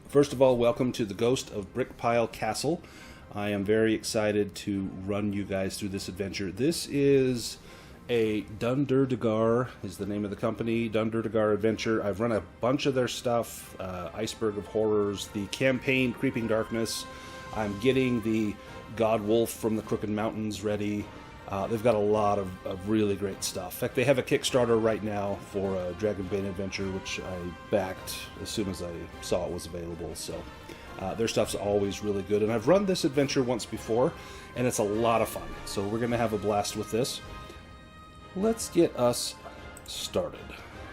First of all, welcome to the Ghost of Brickpile Castle. I am very excited to run you guys through this adventure. This is a Dunderdegar is the name of the company, Dunderdegar Adventure. I've run a bunch of their stuff, Iceberg of Horrors, the campaign Creeping Darkness. I'm getting the God Wolf from the Crooked Mountains ready. They've got a lot of really great stuff. In fact, they have a Kickstarter right now for a Dragonbane adventure, which I backed as soon as I saw it was available. So their stuff's always really good. And I've run this adventure once before, and it's a lot of fun. So we're going to have a blast with this. Let's get us started.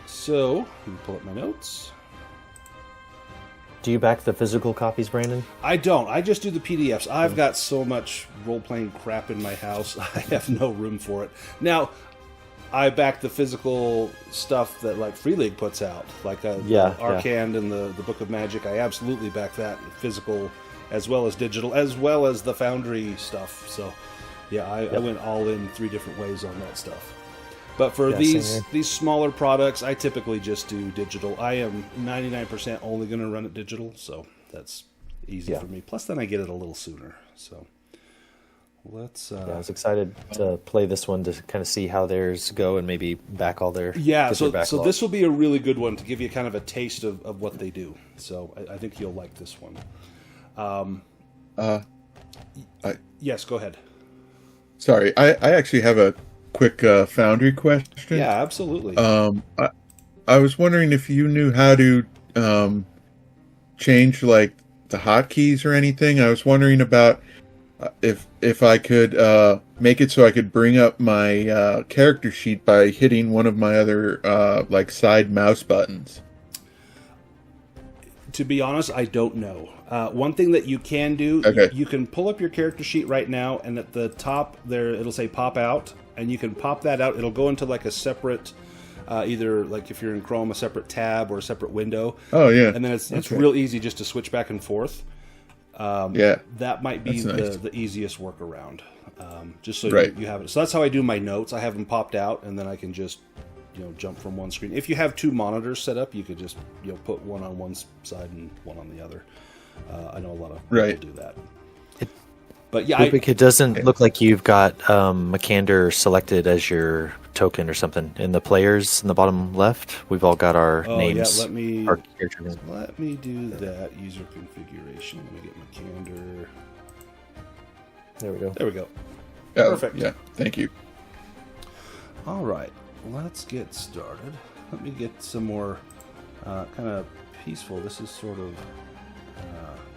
So, let me pull up my notes. Do you back the physical copies, Brandon? I don't. I just do the PDFs. I've got so much role-playing crap in my house, I have no room for it. Now, I back the physical stuff that like Free League puts out, like Arcand and the Book of Magic. I absolutely back that physical as well as digital, as well as the Foundry stuff. So, yeah, I went all in 3 different ways on that stuff. But for these smaller products, I typically just do digital. I am 99% only going to run it digital, so that's easy for me. Plus, then I get it a little sooner. So let's. I was excited to play this one to kind of see how theirs go and maybe back all their. Yeah, so this will be a really good one to give you kind of a taste of what they do. So I think you'll like this one. Yes, go ahead. Sorry, I actually have a quick Foundry question. Yeah, absolutely. I was wondering if you knew how to change like the hotkeys or anything. I was wondering about if I could make it so I could bring up my character sheet by hitting one of my other like side mouse buttons. To be honest, I don't know. One thing that you can do, you can pull up your character sheet right now, and at the top there it'll say pop out, and you can pop that out. It'll go into like a separate, either like if you're in Chrome, a separate tab or a separate window. Oh yeah. And then it's real easy just to switch back and forth. That might be the easiest workaround. Just so you have it. So that's how I do my notes. I have them popped out, and then I can just jump from one screen. If you have 2 monitors set up, you could just put one on one side and one on the other. I know a lot of people do that. But yeah, it doesn't look like you've got Makander selected as your token or something. In the players in the bottom left, we've all got our names. Yeah, let me do that. User configuration. Let me get Makander. There we go. There we go. Perfect. Yeah, thank you. All right, let's get started. Let me get some more kind of peaceful. This is sort of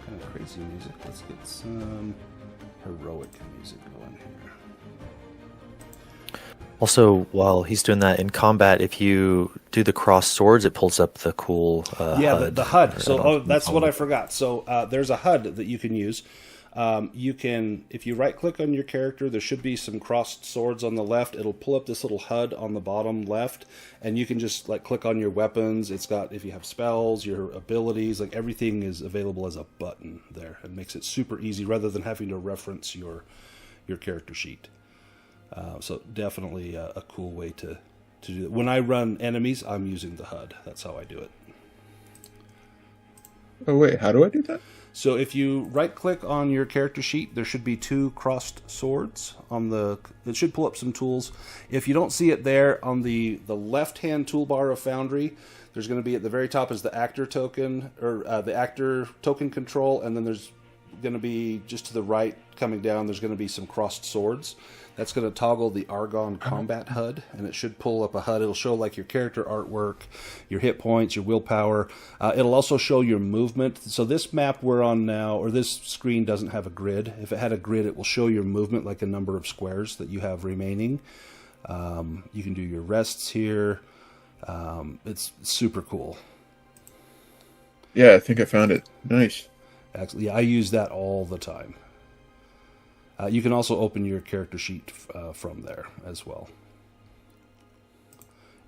kind of crazy music. Let's get some heroic music going here. Also, while he's doing that in combat, if you do the cross swords, it pulls up the cool HUD. The HUD. So that's what I forgot. So there's a HUD that you can use. You can, if you right click on your character, there should be some crossed swords on the left. It'll pull up this little HUD on the bottom left, and you can just like click on your weapons. It's got, if you have spells, your abilities, like everything is available as a button there. It makes it super easy rather than having to reference your character sheet. So definitely a cool way to do it. When I run enemies, I'm using the HUD. That's how I do it. Oh wait, how do I do that? So if you right-click on your character sheet, there should be 2 crossed swords on the. It should pull up some tools. If you don't see it there, on the left-hand toolbar of Foundry, there's going to be at the very top is the actor token or the actor token control, and then there's going to be just to the right coming down. There's going to be some crossed swords. That's going to toggle the Argon Combat HUD, and it should pull up a HUD. It'll show like your character artwork, your hit points, your willpower. It'll also show your movement. So this map we're on now, or this screen doesn't have a grid. If it had a grid, it will show your movement, like a number of squares that you have remaining. You can do your rests here. It's super cool. Yeah, I think I found it. Nice. Actually, yeah, I use that all the time. You can also open your character sheet from there as well.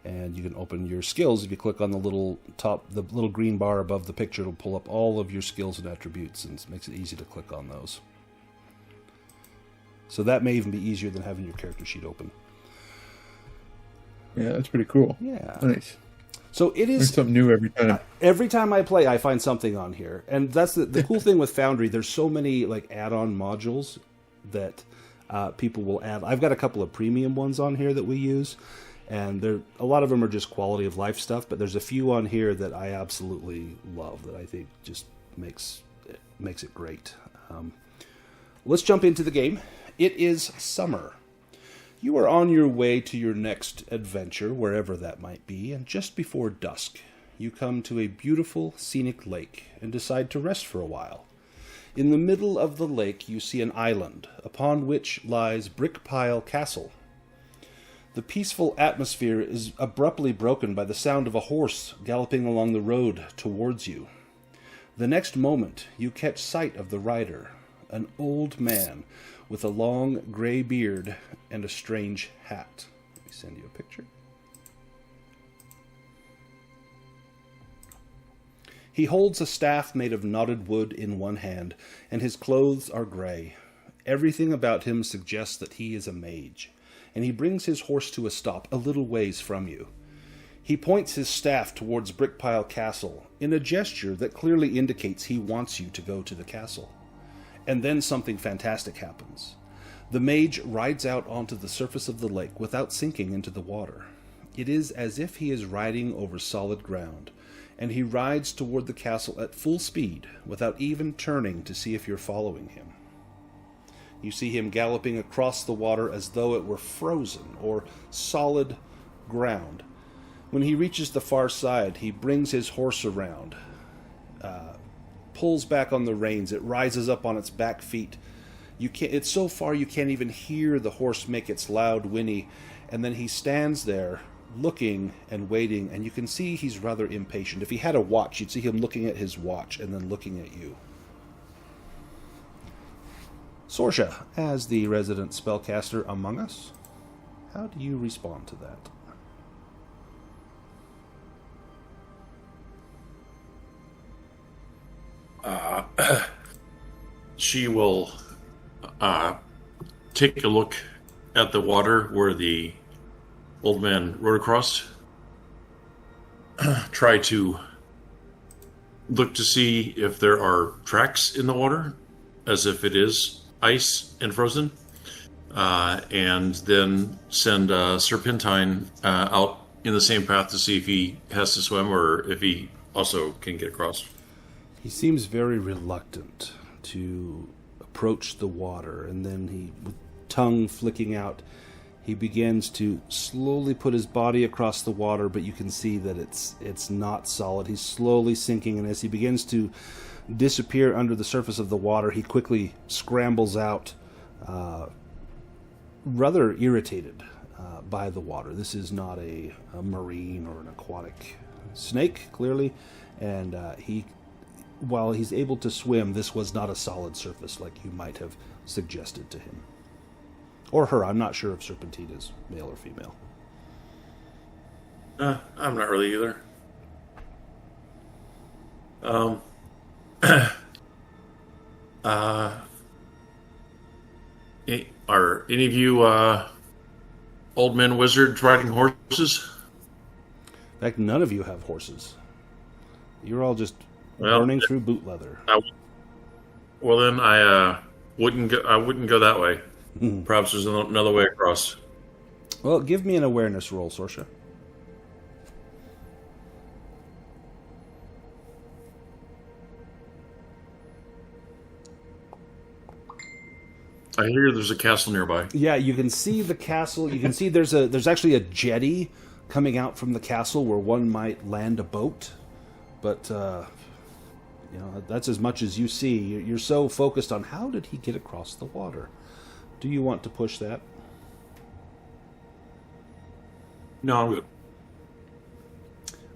And you can open your skills. If you click on the little green bar above the picture, it'll pull up all of your skills and attributes, and it makes it easy to click on those. So that may even be easier than having your character sheet open. Yeah, that's pretty cool. Yeah. Nice. So it is There's something new every time. Every time I play, I find something on here, and that's the cool thing with Foundry. There's so many like add-on modules that people will add. I've got a couple of premium ones on here that we use, and a lot of them are just quality of life stuff. But there's a few on here that I absolutely love that I think just makes it great. Let's jump into the game. It is summer. You are on your way to your next adventure, wherever that might be, and just before dusk, you come to a beautiful, scenic lake and decide to rest for a while. In the middle of the lake, you see an island, upon which lies Brickpile Castle. The peaceful atmosphere is abruptly broken by the sound of a horse galloping along the road towards you. The next moment, you catch sight of the rider, an old man with a long gray beard and a strange hat. Let me send you a picture. He holds a staff made of knotted wood in one hand, and his clothes are gray. Everything about him suggests that he is a mage, and he brings his horse to a stop a little ways from you. He points his staff towards Brickpile Castle in a gesture that clearly indicates he wants you to go to the castle. And then something fantastic happens. The mage rides out onto the surface of the lake without sinking into the water. It is as if he is riding over solid ground, and he rides toward the castle at full speed without even turning to see if you're following him. You see him galloping across the water as though it were frozen or solid ground. When he reaches the far side, he brings his horse around, pulls back on the reins. It rises up on its back feet. It's so far you can't even hear the horse make its loud whinny, and then he stands there looking and waiting, and you can see he's rather impatient. If he had a watch, you'd see him looking at his watch and then looking at you. Sorsha, as the resident spellcaster among us, how do you respond to that? She will take a look at the water where the old man rode across. Try to look to see if there are tracks in the water, as if it is ice and frozen. And then send Serpentine out in the same path to see if he has to swim or if he also can get across. He seems very reluctant to approach the water, and then he, with tongue flicking out, he begins to slowly put his body across the water, but you can see that it's not solid. He's slowly sinking, and as he begins to disappear under the surface of the water, he quickly scrambles out, rather irritated by the water. This is not a marine or an aquatic snake, clearly, and while he's able to swim, this was not a solid surface like you might have suggested to him. Or her. I'm not sure if Serpentine is male or female. I'm not really either. Are any of you old men wizards riding horses? In fact, none of you have horses. You're all just Well, burning through boot leather. Well, then I wouldn't go that way. Perhaps there's another way across. Well, give me an awareness roll, Sorsha. I hear there's a castle nearby. Yeah, you can see the castle. You can see there's actually a jetty coming out from the castle where one might land a boat. But that's as much as you see. You're so focused on how did he get across the water. Do you want to push that? No, I'm good.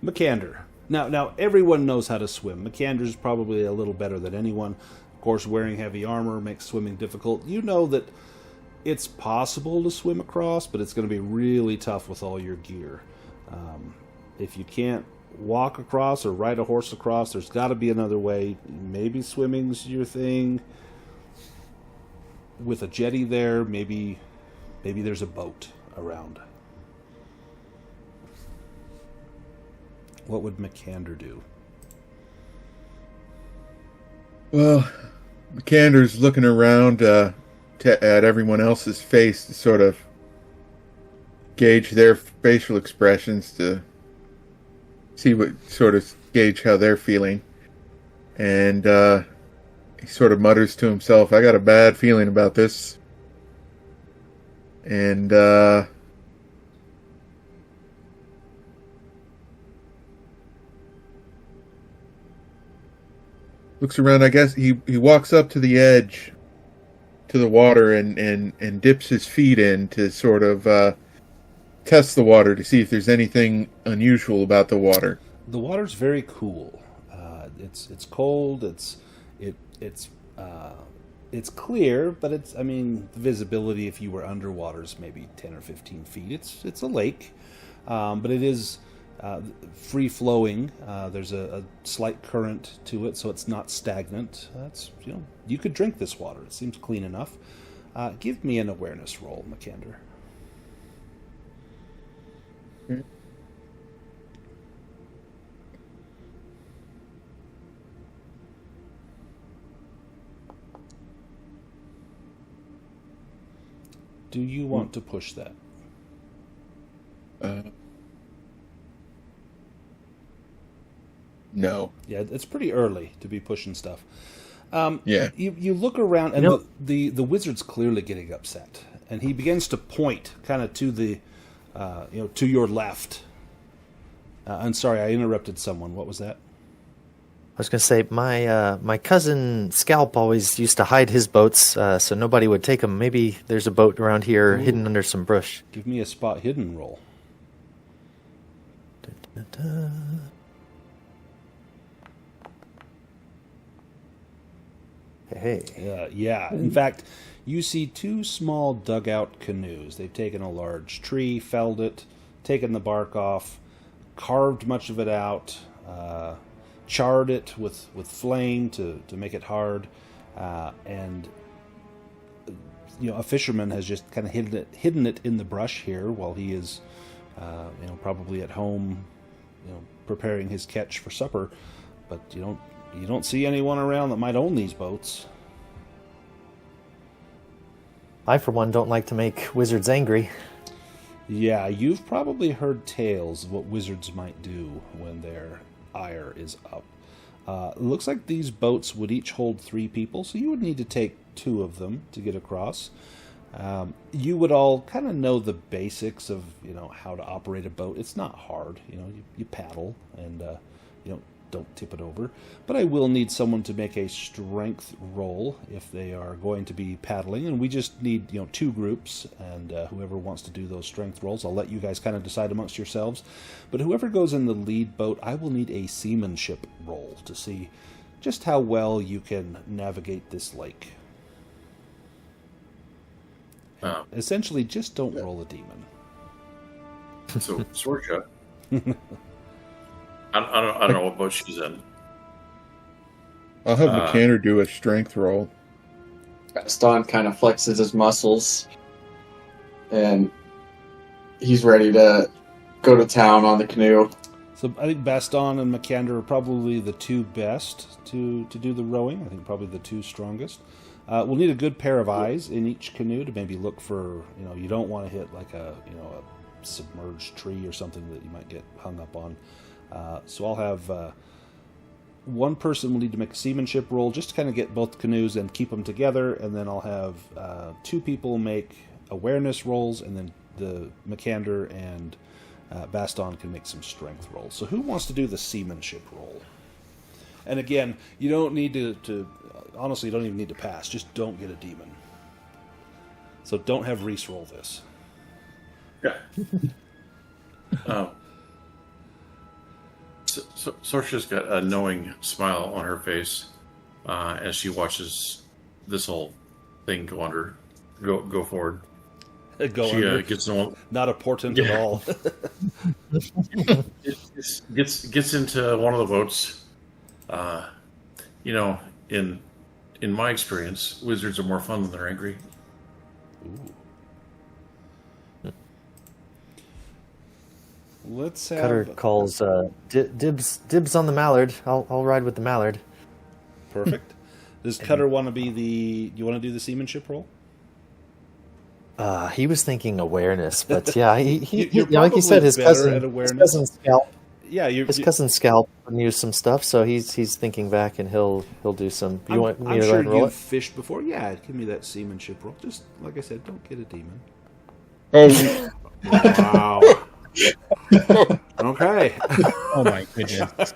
Makander. Now everyone knows how to swim. Makander's probably a little better than anyone. Of course, wearing heavy armor makes swimming difficult. You know that it's possible to swim across, but it's going to be really tough with all your gear. If you can't walk across or ride a horse across, there's got to be another way. Maybe swimming's your thing. With a jetty there, maybe there's a boat around. What would McCander do? Well, Cander's looking around at everyone else's face to sort of gauge their facial expressions to see what sort of gauge how they're feeling. And he sort of mutters to himself, I got a bad feeling about this. And looks around. I guess he walks up to the edge, to the water, and dips his feet in to sort of test the water to see if there's anything unusual about the water. The water's very cool. It's cold. It's clear, but the visibility if you were underwater is maybe 10 or 15 feet. It's a lake, but it is free flowing. There's a slight current to it, so it's not stagnant. You could drink this water. It seems clean enough. Give me an awareness roll, McCander. Okay. Do you want to push that? No. Yeah, it's pretty early to be pushing stuff. Yeah. You look around, and the wizard's clearly getting upset, and he begins to point kind of to the, to your left. I'm sorry, I interrupted someone. What was that? I was going to say, my cousin Scalp always used to hide his boats so nobody would take them. Maybe there's a boat around here hidden under some brush. Give me a spot hidden roll. Da-da-da. Hey. Yeah. In fact, you see two small dugout canoes. They've taken a large tree, felled it, taken the bark off, carved much of it out, charred it with flame to make it hard, and a fisherman has just kind of hidden it in the brush here while he is probably at home preparing his catch for supper. But you don't see anyone around that might own these boats. I, for one, don't like to make wizards angry. Yeah, you've probably heard tales of what wizards might do when their ire is up. It looks like these boats would each hold 3 people, so you would need to take 2 of them to get across. You would all kind of know the basics of how to operate a boat. It's not hard. You paddle and don't tip it over. But I will need someone to make a strength roll if they are going to be paddling, and we just need 2 groups, and whoever wants to do those strength rolls, I'll let you guys kind of decide amongst yourselves. But whoever goes in the lead boat, I will need a seamanship roll to see just how well you can navigate this lake. Essentially, just don't roll a demon. So, Sorcha. I don't know what boat she's in. I'll have McCanner do a strength roll. Gaston kind of flexes his muscles, and he's ready to go to town on the canoe. So I think Baston and McCander are probably the 2 best to do the rowing. I think probably the 2 strongest. We'll need a good pair of eyes in each canoe to maybe look for, you don't want to hit like a submerged tree or something that you might get hung up on. So I'll have one person will need to make a seamanship roll just to kind of get both canoes and keep them together, and then I'll have 2 people make awareness rolls, and then the McCander and Baston can make some strength rolls. So who wants to do the seamanship roll? And again, you don't need to honestly, you don't even need to pass. Just don't get a demon. So don't have Reese roll this. Yeah. Sorcia's got a knowing smile on her face as she watches this whole thing go forward. She gets no, not a portent at all. gets into one of the boats. In my experience, wizards are more fun when they're angry. Ooh. let's have... Cutter calls dibs on the mallard. I'll ride with the mallard. Perfect. Does Cutter want to be the... You want to do the seamanship roll? He was thinking awareness, but yeah, he You're like you said, his probably better at cousin Scalp. Yeah, His cousin Scalp knew some stuff, so he's thinking back, and he'll do some. You want me I'm to sure roll you've it? fished before. Yeah, give me that seamanship roll. Just like I said, don't get a demon. Oh, Wow. Okay. Oh my goodness.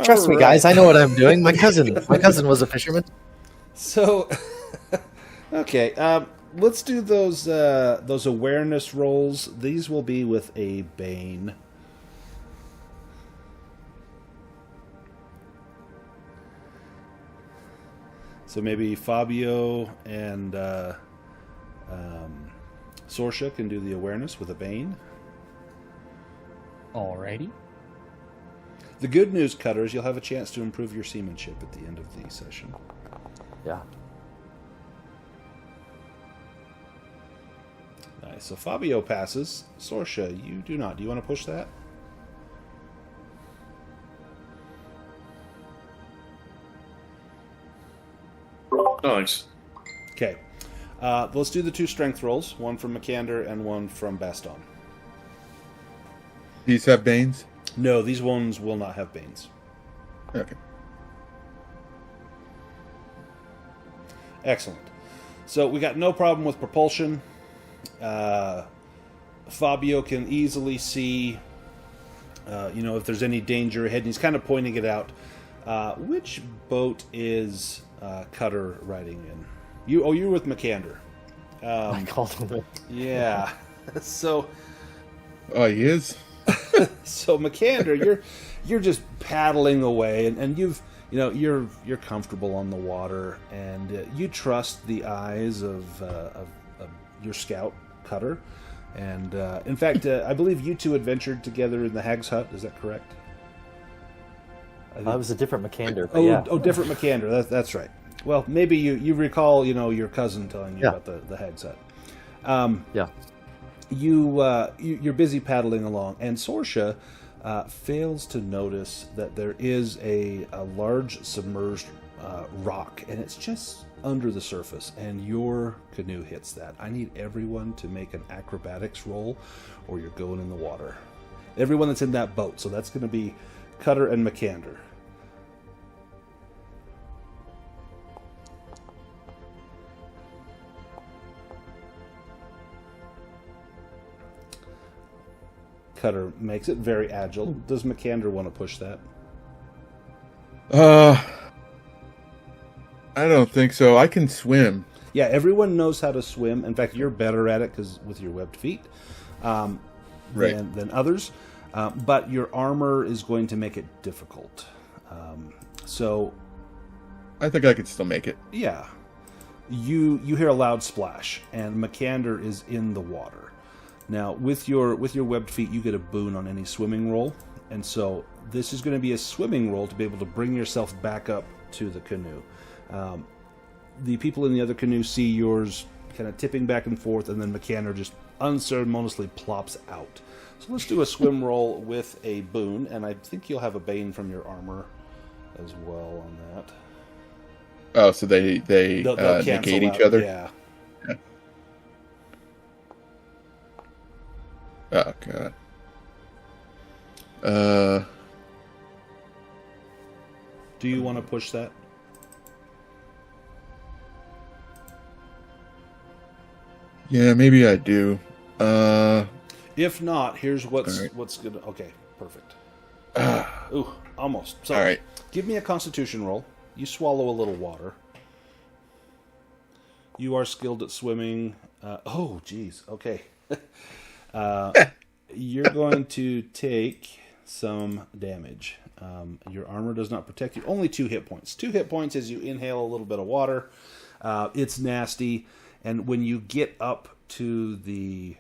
Trust me, guys. I know what I'm doing. My cousin was a fisherman. So, okay, let's do those awareness rolls. These will be with a Bane. So maybe Fabio and Sorsha can do the awareness with a Bane. Alrighty. The good news, Cutter, is you'll have a chance to improve your seamanship at the end of the session. Yeah. Nice. So Fabio passes. Sorsha, you do not. Do you want to push that? Nice. Okay. Let's do the 2 strength rolls. One from Makander and one from Baston. these have Banes? No, these ones will not have Banes. Okay. Excellent. So we got no problem with propulsion. Fabio can easily see, if there's any danger ahead, and he's kind of pointing it out. Which boat is Cutter riding in? You're with Makander. I called him. Yeah. So Oh, he is? So Makander, you're just paddling away, and you're comfortable on the water, and you trust the eyes of your scout Cutter, and in fact, I believe you two adventured together in the Hag's Hut. Is that correct? I was a different Makander. But yeah. Different Makander. That's right. Well, maybe you recall, your cousin telling you about the Hag's Hut. Yeah. You're busy paddling along, and Sorsha fails to notice that there is a large submerged rock, and it's just under the surface, and your canoe hits that. I need everyone to make an acrobatics roll, or you're going in the water. Everyone that's in that boat, so that's going to be Cutter and Makander. Cutter makes it very agile. Does Makander want to push that? I don't think so. I can swim. Yeah, everyone knows how to swim. In fact, you're better at it because with your webbed feet than others. But your armor is going to make it difficult. So I think I could still make it. yeah, you hear a loud splash, and Makander is in the water. Now, with your webbed feet, you get a boon on any swimming roll, and so this is going to be a swimming roll to be able to bring yourself back up to the canoe. The people in the other canoe see yours kind of tipping back and forth, and then Makander just unceremoniously plops out. So let's do a swim roll with a boon, and I think you'll have a bane from your armor as well on that. Oh, so they They'll cancel negate each out, other? Yeah. Oh, God. Do you want to push that? Yeah, maybe I do. If not, here's what's All right. what's gonna. Okay, perfect. Ooh, almost. So, All right. give me a Constitution roll. You swallow a little water. You are skilled at swimming. Oh, geez. Okay. You're going to take some damage. Your armor does not protect you. Only 2 hit points. 2 hit points as you inhale a little bit of water. It's nasty. And when you get up to the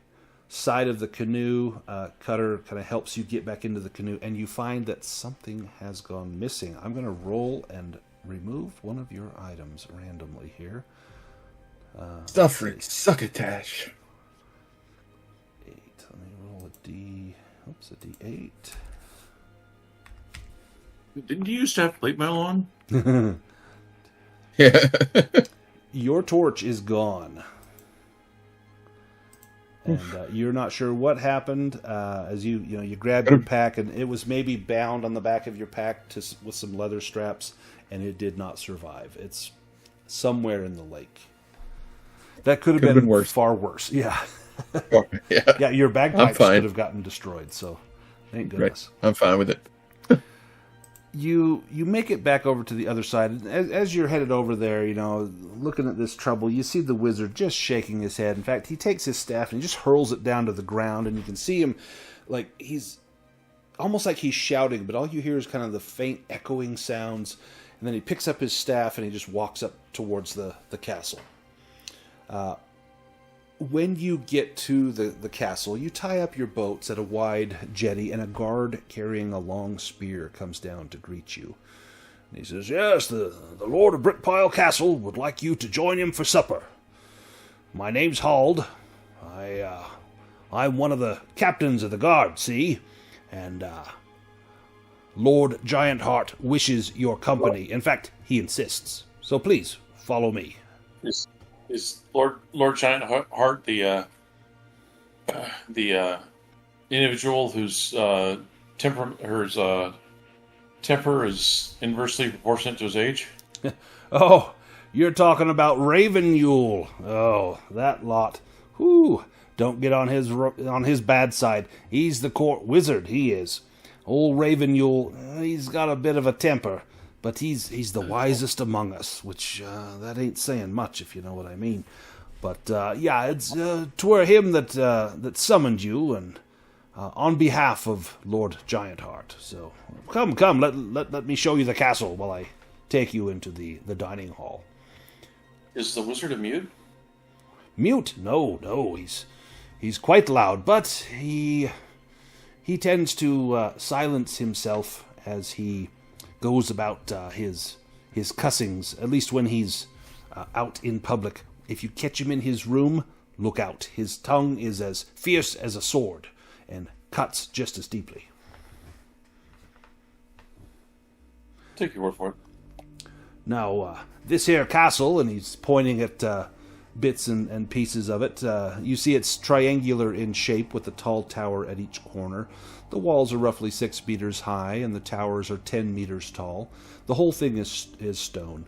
side of the canoe, Cutter kind of helps you get back into the canoe, and you find that something has gone missing. I'm going to roll and remove one of your items randomly here. Suffering succotash. 8. Let me roll a D8. Didn't you used to have plate mail on? Yeah. Your torch is gone. And you're not sure what happened as you grabbed your pack, and it was maybe bound on the back of your pack with some leather straps, and it did not survive. It's somewhere in the lake. That could have been worse. Far worse. Yeah. Yeah. Yeah, your bagpipes fine. could have gotten destroyed, so thank goodness. Right. I'm fine with it. You make it back over to the other side. As you're headed over there, looking at this trouble, you see the wizard just shaking his head. In fact, he takes his staff and he just hurls it down to the ground, and you can see him like he's almost like he's shouting, but all you hear is kind of the faint echoing sounds. And then he picks up his staff and he just walks up towards the castle. When you get to the castle, you tie up your boats at a wide jetty, and a guard carrying a long spear comes down to greet you. And he says, "Yes, the Lord of Brickpile Castle would like you to join him for supper. My name's Hald. I'm one of the captains of the guard, see? And Lord Giantheart wishes your company. In fact, he insists. So please, follow me." Is Lord Giantheart the individual whose temper is inversely proportionate to his age? Oh, you're talking about Raven Yule. Oh, that lot. Whew. Don't get on his bad side. He's the court wizard, he is. Old Raven Yule, he's got a bit of a temper, but he's the wisest among us, which that ain't saying much, if you know what I mean. But yeah, it's 'twere him that summoned you, and on behalf of Lord Giantheart. So come, let me show you the castle while I take you into the dining hall. Is the wizard a mute? Mute? No, he's quite loud, but he tends to silence himself as he goes about his cussings, at least when he's out in public. If you catch him in his room, look out. His tongue is as fierce as a sword, and cuts just as deeply. Take your word for it. Now, this here castle, and he's pointing at bits and pieces of it, you see it's triangular in shape with a tall tower at each corner. The walls are roughly 6 meters high, and the towers are 10 meters tall. The whole thing is stone.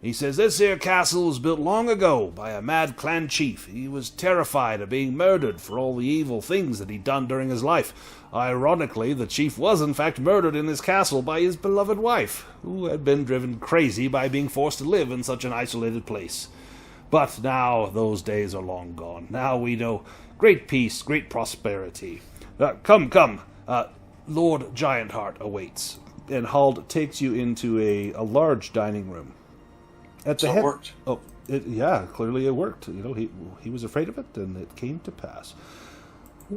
He says, "This here castle was built long ago by a mad clan chief. He was terrified of being murdered for all the evil things that he'd done during his life. Ironically, the chief was in fact murdered in his castle by his beloved wife, who had been driven crazy by being forced to live in such an isolated place. But now those days are long gone. Now we know great peace, great prosperity. Come. Lord Giantheart awaits." And Hald takes you into a large dining room. So it worked. Oh, yeah, clearly it worked. He was afraid of it, and it came to pass.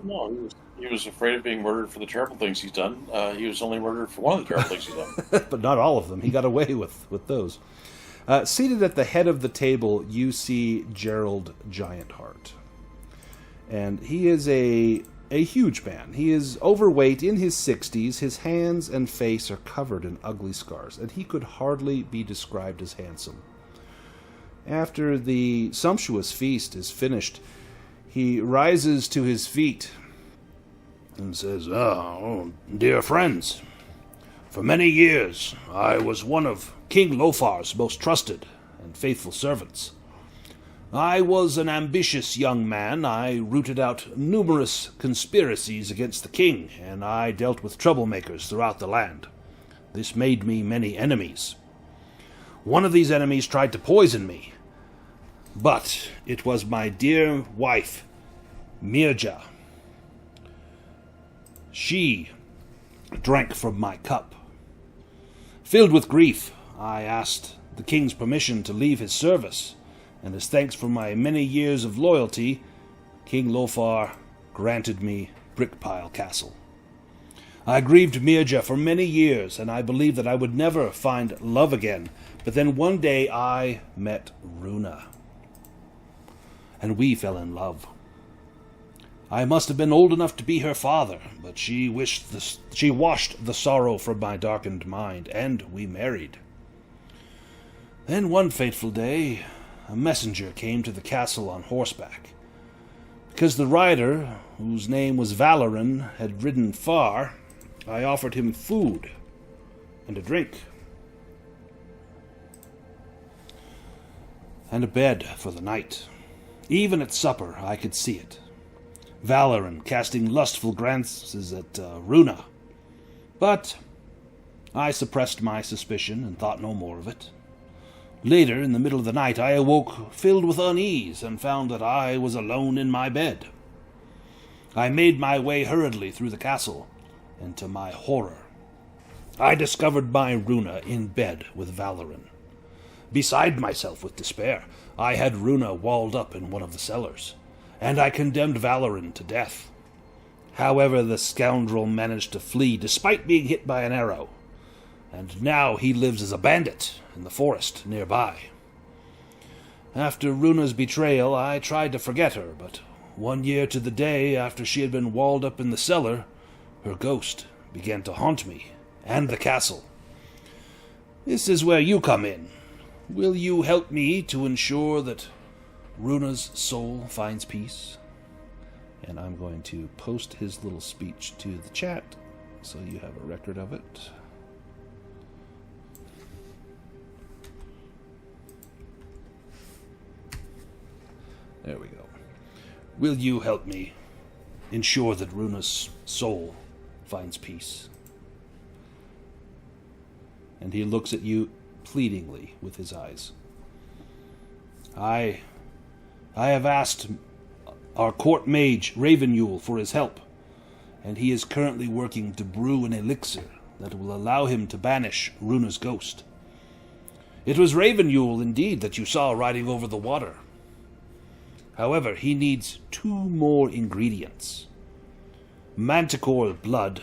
No, he was afraid of being murdered for the terrible things he's done. He was only murdered for one of the terrible things he's done. But not all of them. He got away with those. Seated at the head of the table, you see Gerald Giantheart. And he is a huge man. He is overweight, in his 60s. His hands and face are covered in ugly scars, and he could hardly be described as handsome. After the sumptuous feast is finished, he rises to his feet and says, "Oh, dear friends, for many years I was one of King Lofar's most trusted and faithful servants. I was an ambitious young man. I rooted out numerous conspiracies against the king, and I dealt with troublemakers throughout the land. This made me many enemies. One of these enemies tried to poison me, but it was my dear wife, Mirja. She drank from my cup. Filled with grief, I asked the king's permission to leave his service, and as thanks for my many years of loyalty, King Lofar granted me Brickpile Castle. I grieved Mirja for many years, and I believed that I would never find love again, but then one day I met Runa, and we fell in love. I must have been old enough to be her father, but she washed the sorrow from my darkened mind, and we married. Then one fateful day, a messenger came to the castle on horseback. Because the rider, whose name was Valoran, had ridden far, I offered him food and a drink, and a bed for the night. Even at supper I could see it. Valoran casting lustful glances at Runa. But I suppressed my suspicion and thought no more of it. Later, in the middle of the night, I awoke filled with unease and found that I was alone in my bed. I made my way hurriedly through the castle, and to my horror, I discovered my Runa in bed with Valoran. Beside myself with despair, I had Runa walled up in one of the cellars, and I condemned Valoran to death. However, the scoundrel managed to flee despite being hit by an arrow, and now he lives as a bandit in the forest nearby. After Runa's betrayal, I tried to forget her, but 1 year to the day after she had been walled up in the cellar, her ghost began to haunt me and the castle. This is where you come in. Will you help me to ensure that Runa's soul finds peace? And I'm going to post his little speech to the chat so you have a record of it. There we go. Will you help me ensure that Runa's soul finds peace? And he looks at you pleadingly with his eyes. I have asked our court mage, Ravenule, for his help, and he is currently working to brew an elixir that will allow him to banish Runa's ghost. It was Ravenule, indeed, that you saw riding over the water. However, he needs 2 more ingredients: manticore blood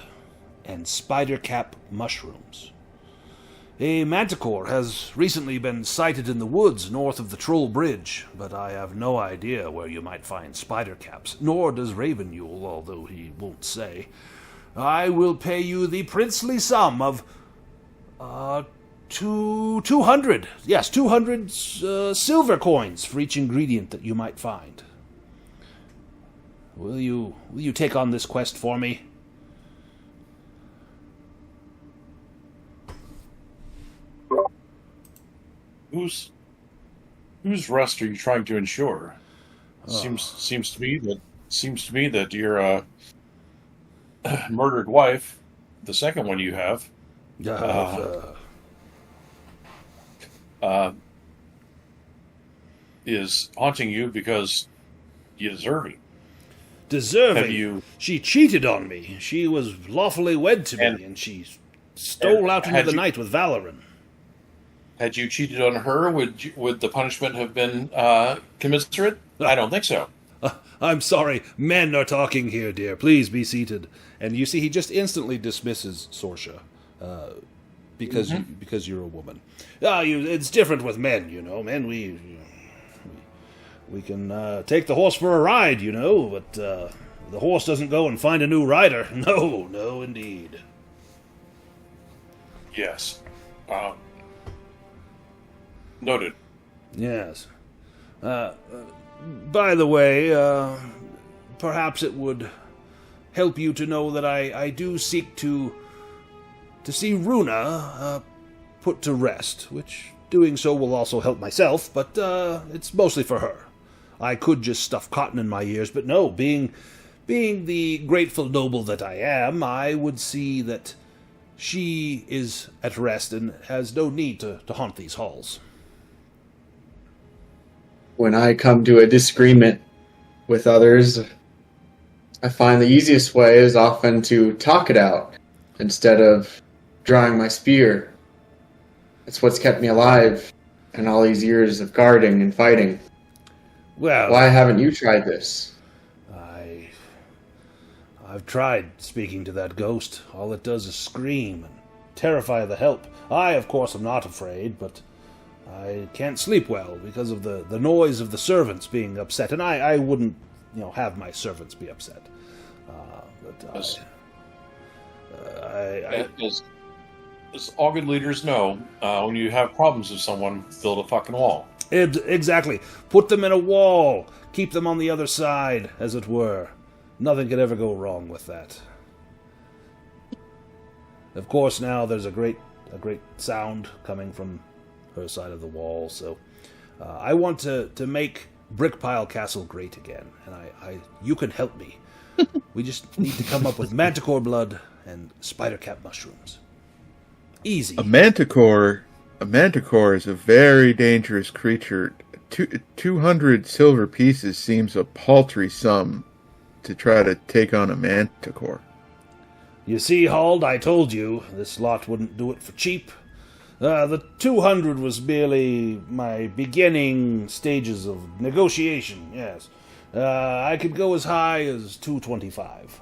and spider-cap mushrooms. A manticore has recently been sighted in the woods north of the Troll Bridge, but I have no idea where you might find spider-caps, nor does Ravenule, although he won't say. I will pay you the princely sum of 200 silver coins for each ingredient that you might find. Will you take on this quest for me? Whose rest are you trying to ensure? Seems to me that your murdered wife, the second one you have, is haunting you because you deserve it. Deserving? She cheated on me. She was lawfully wed to me, and she stole out into the night with Valoran. Had you cheated on her, would the punishment have been commensurate? I don't think so. I'm sorry. Men are talking here, dear. Please be seated. And you see, he just instantly dismisses Sorsha because you're a woman. It's different with men, you know. Men, we can take the horse for a ride, you know, but the horse doesn't go and find a new rider. No, indeed. Yes. Noted. Yes. By the way, perhaps it would help you to know that I do seek to see Runa put to rest, which doing so will also help myself, but it's mostly for her. I could just stuff cotton in my ears, but no, being the grateful noble that I am, I would see that she is at rest and has no need to haunt these halls. When I come to a disagreement with others, I find the easiest way is often to talk it out instead of drawing my spear. It's what's kept me alive in all these years of guarding and fighting. Well, why haven't you tried this? I've tried speaking to that ghost. All it does is scream and terrify the help. I, of course, am not afraid, but I can't sleep well because of the noise of the servants being upset, and I wouldn't have my servants be upset. But Yes. I As all good leaders know, when you have problems with someone, build a fucking wall. exactly. Put them in a wall. Keep them on the other side, as it were. Nothing could ever go wrong with that. Of course, now there's a great sound coming from her side of the wall. So, I want to make Brickpile Castle great again, and you can help me. We just need to come up with manticore blood and spider cap mushrooms. Easy. A manticore is a very dangerous creature. 200 silver pieces seems a paltry sum to try to take on a manticore. You see, Hald, I told you, this lot wouldn't do it for cheap. The 200 was merely my beginning stages of negotiation, yes. I could go as high as 225.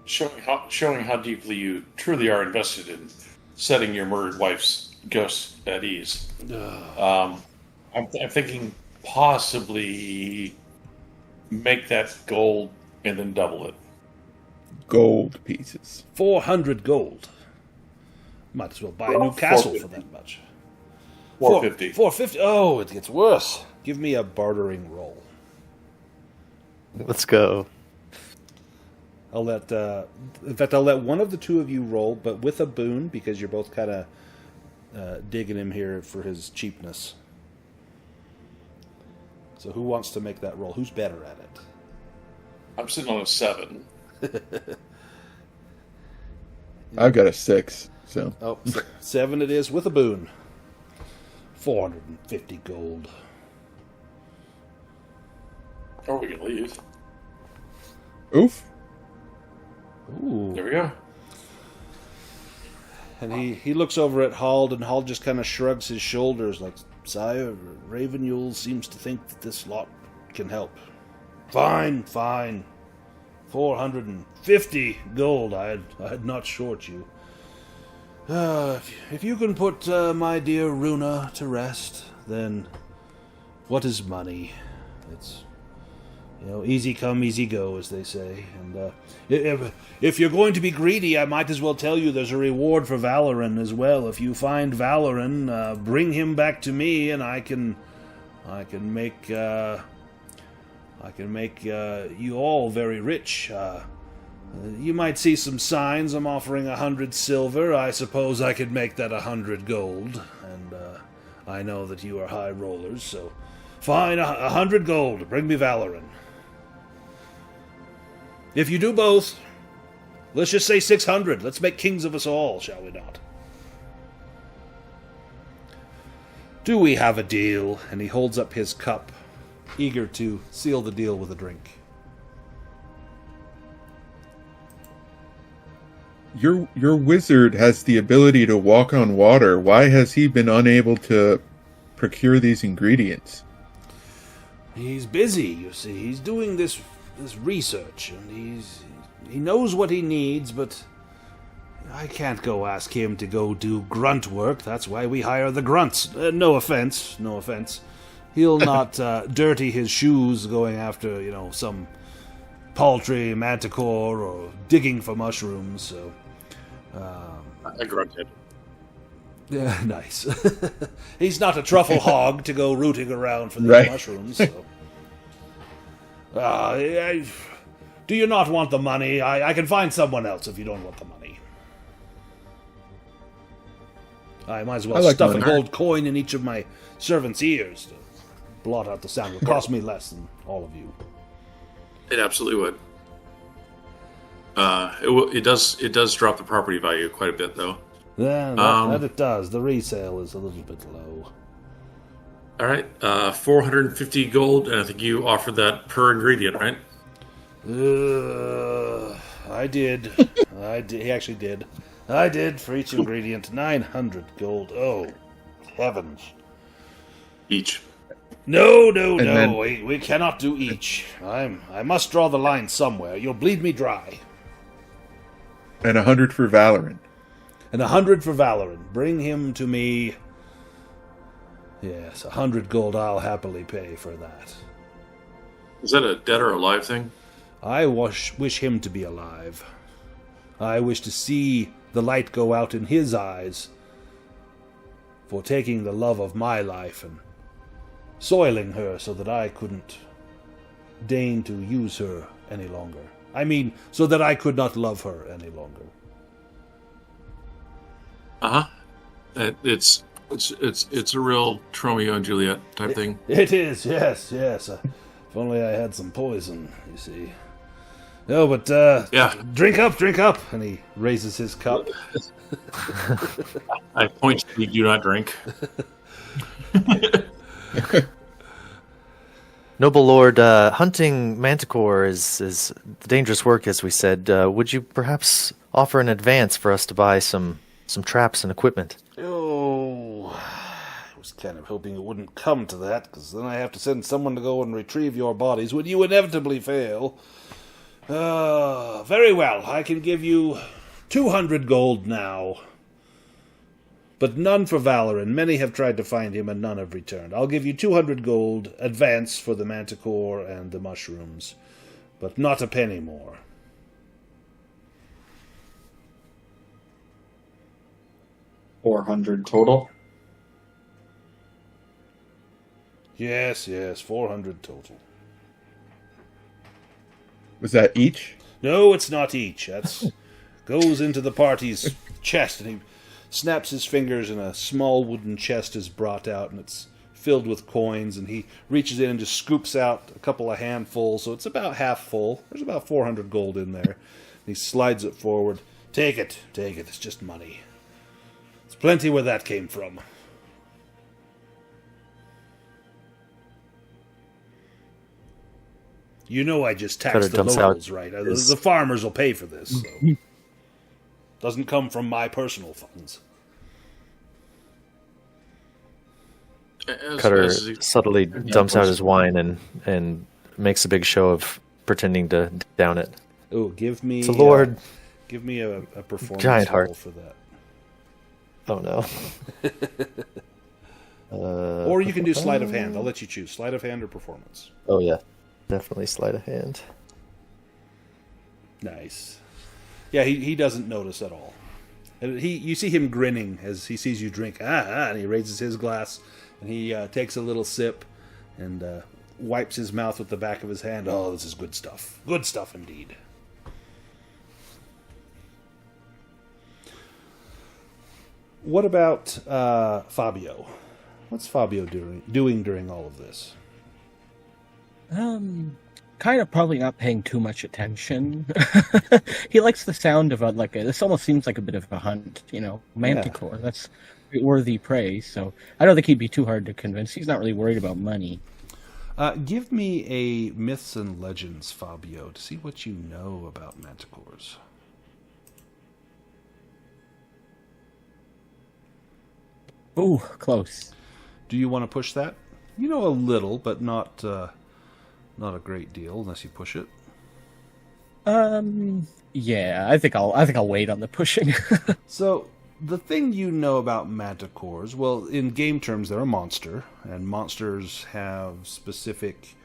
Showing how deeply you truly are invested in setting your murdered wife's ghost at ease. I'm thinking possibly make that gold and then double it. Gold pieces. 400 gold. Might as well buy a new castle for that much. 450. 450. Oh, it gets worse. Give me a bartering roll. Let's go. I'll let. In fact, I'll let one of the two of you roll, but with a boon because you're both kind of digging him here for his cheapness. So, who wants to make that roll? Who's better at it? I'm sitting on a 7. I've got a 6, so. Oh, 7 it is with a boon. 450 gold. Or we can leave. Oof. Ooh. There we go. And he looks over at Hald, and Hald just kind of shrugs his shoulders like, Sire, Ravenule seems to think that this lot can help. Fine. 450 gold. I'd not short you. If you can put my dear Runa to rest, then what is money? It's easy come, easy go, as they say. And if you're going to be greedy, I might as well tell you there's a reward for Valoran as well. If you find Valoran, bring him back to me, and I can make you all very rich. You might see some signs. I'm offering 100 silver. I suppose I could make that 100 gold, and I know that you are high rollers, so fine, 100 gold. Bring me Valoran. If you do both, let's just say 600. Let's make kings of us all, shall we not? Do we have a deal? And he holds up his cup, eager to seal the deal with a drink. Your wizard has the ability to walk on water. Why has he been unable to procure these ingredients? He's busy, you see. He's doing this research, and he knows what he needs, but I can't go ask him to go do grunt work. That's why we hire the grunts. No offense. He'll not dirty his shoes going after, some paltry manticore or digging for mushrooms, so... I grunted. Yeah, nice. He's not a truffle hog to go rooting around for these Right. mushrooms, so... do you not want the money? I can find someone else if you don't want the money. I might as well I like stuff money. a gold coin in each of my servants' ears to blot out the sound. It would cost me less than all of you. It absolutely would. It does drop the property value quite a bit, though. Yeah, that it does. The resale is a little bit low. All right, 450 gold, and I think you offered that per ingredient, right? I did. He actually did. I did for each ingredient. 900 gold. Oh, heavens. Each. No. then- We cannot do each. I must draw the line somewhere. You'll bleed me dry. And 100 for Valorant. And 100 for Valoran. Bring him to me. Yes, 100 gold I'll happily pay for that. Is that a dead or alive thing? I wish him to be alive. I wish to see the light go out in his eyes for taking the love of my life and soiling her so that I couldn't deign to use her any longer. I mean, so that I could not love her any longer. It's a real Romeo and Juliet type thing. It is, yes. If only I had some poison, you see. No, but, Yeah. drink up, and he raises his cup. I point to you, do not drink. Noble Lord, hunting manticore is dangerous work, as we said. Would you perhaps offer an advance for us to buy some traps and equipment? Oh, I was kind of hoping it wouldn't come to that, because then I have to send someone to go and retrieve your bodies when you inevitably fail. Very well, I can give you 200 gold now. But none for Valoran. Many have tried to find him, and none have returned. I'll give you 200 gold advance for the manticore and the mushrooms, but not a penny more. $400 total. Yes, 400 total. Was that each? No, it's not each. That's goes into the party's chest, and he snaps his fingers, and a small wooden chest is brought out, and it's filled with coins, and he reaches in and just scoops out a couple of handfuls, so it's about half full. There's about 400 gold in there. And he slides it forward. Take it. It's just money. It's plenty where that came from. You know I just taxed the locals, right? The farmers will pay for this, so. Doesn't come from my personal funds. Cutter subtly dumps out his wine and makes a big show of pretending to down it. Oh, give me It's a lord. Give me a performance Giant roll heart. for that. Oh no. Or you can do sleight of hand. I'll let you choose. Sleight of hand or performance. Oh yeah. Definitely sleight of hand. Nice. Yeah, he doesn't notice at all. And you see him grinning as he sees you drink. And he raises his glass, and he takes a little sip and wipes his mouth with the back of his hand. Oh, this is good stuff. Good stuff indeed. What about Fabio? What's Fabio doing during all of this? Kind of probably not paying too much attention. He likes the sound of this almost seems like a bit of a hunt, manticore. Yeah. That's worthy praise. So I don't think he'd be too hard to convince. He's not really worried about money. Give me a myths and legends, Fabio, to see what you know about manticores. Ooh, close. Do you want to push that? You know a little, but not a great deal unless you push it. Yeah, I think I'll wait on the pushing. So the thing you know about manticores, well, in game terms, they're a monster, and monsters have specific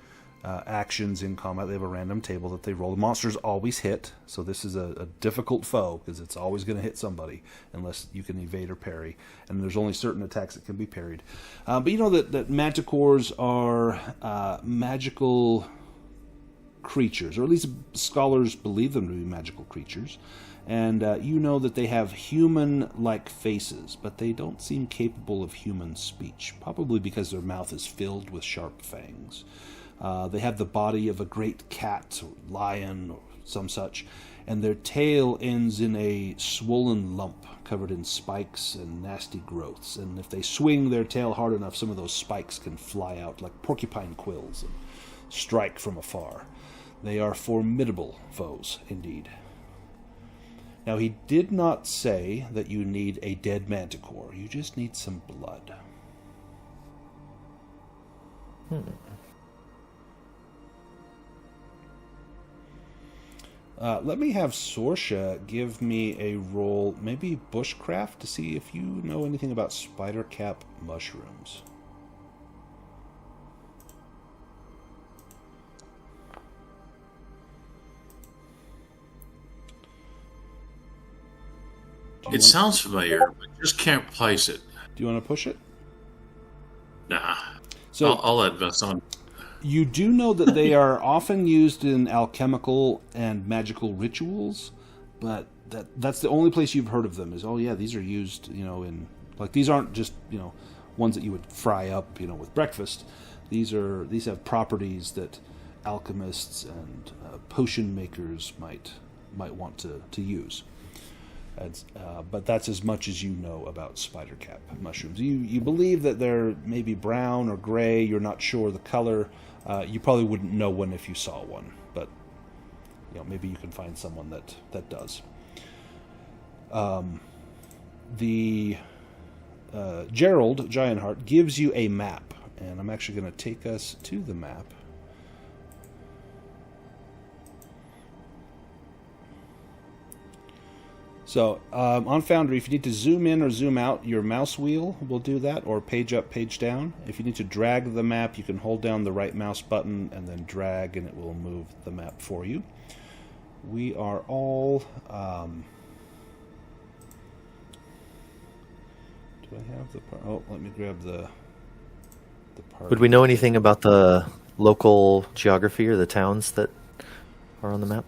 actions in combat. They have a random table that they roll. The monsters always hit, so this is a difficult foe because it's always going to hit somebody unless you can evade or parry, and there's only certain attacks that can be parried. But you know that manticores are magical creatures, or at least scholars believe them to be magical creatures. And you know that they have human-like faces, but they don't seem capable of human speech, probably because their mouth is filled with sharp fangs. They have the body of a great cat or lion or some such, and their tail ends in a swollen lump covered in spikes and nasty growths. And if they swing their tail hard enough, some of those spikes can fly out like porcupine quills and strike from afar. They are formidable foes, indeed. Now, he did not say that you need a dead manticore. You just need some blood. Let me have Sorsha give me a roll, maybe bushcraft, to see if you know anything about spidercap mushrooms. It sounds familiar, but just can't place it. Do you want to push it? Nah. So I'll let Vess on. you do know that they are often used in alchemical and magical rituals, but that's the only place you've heard of them is, oh yeah, these are used, in, like, these aren't just, ones that you would fry up, with breakfast. These have properties that alchemists and potion makers might want to use. But that's as much as you know about spidercap mushrooms. You believe that they're maybe brown or gray. You're not sure the color. You probably wouldn't know one if you saw one, but maybe you can find someone that does. The Gerald Giantheart gives you a map, and I'm actually going to take us to the map. So on Foundry, if you need to zoom in or zoom out, your mouse wheel will do that, or page up, page down. If you need to drag the map, you can hold down the right mouse button and then drag, and it will move the map for you. We are all... do I have the part? Oh, let me grab the part. Would we know anything about the local geography or the towns that are on the map?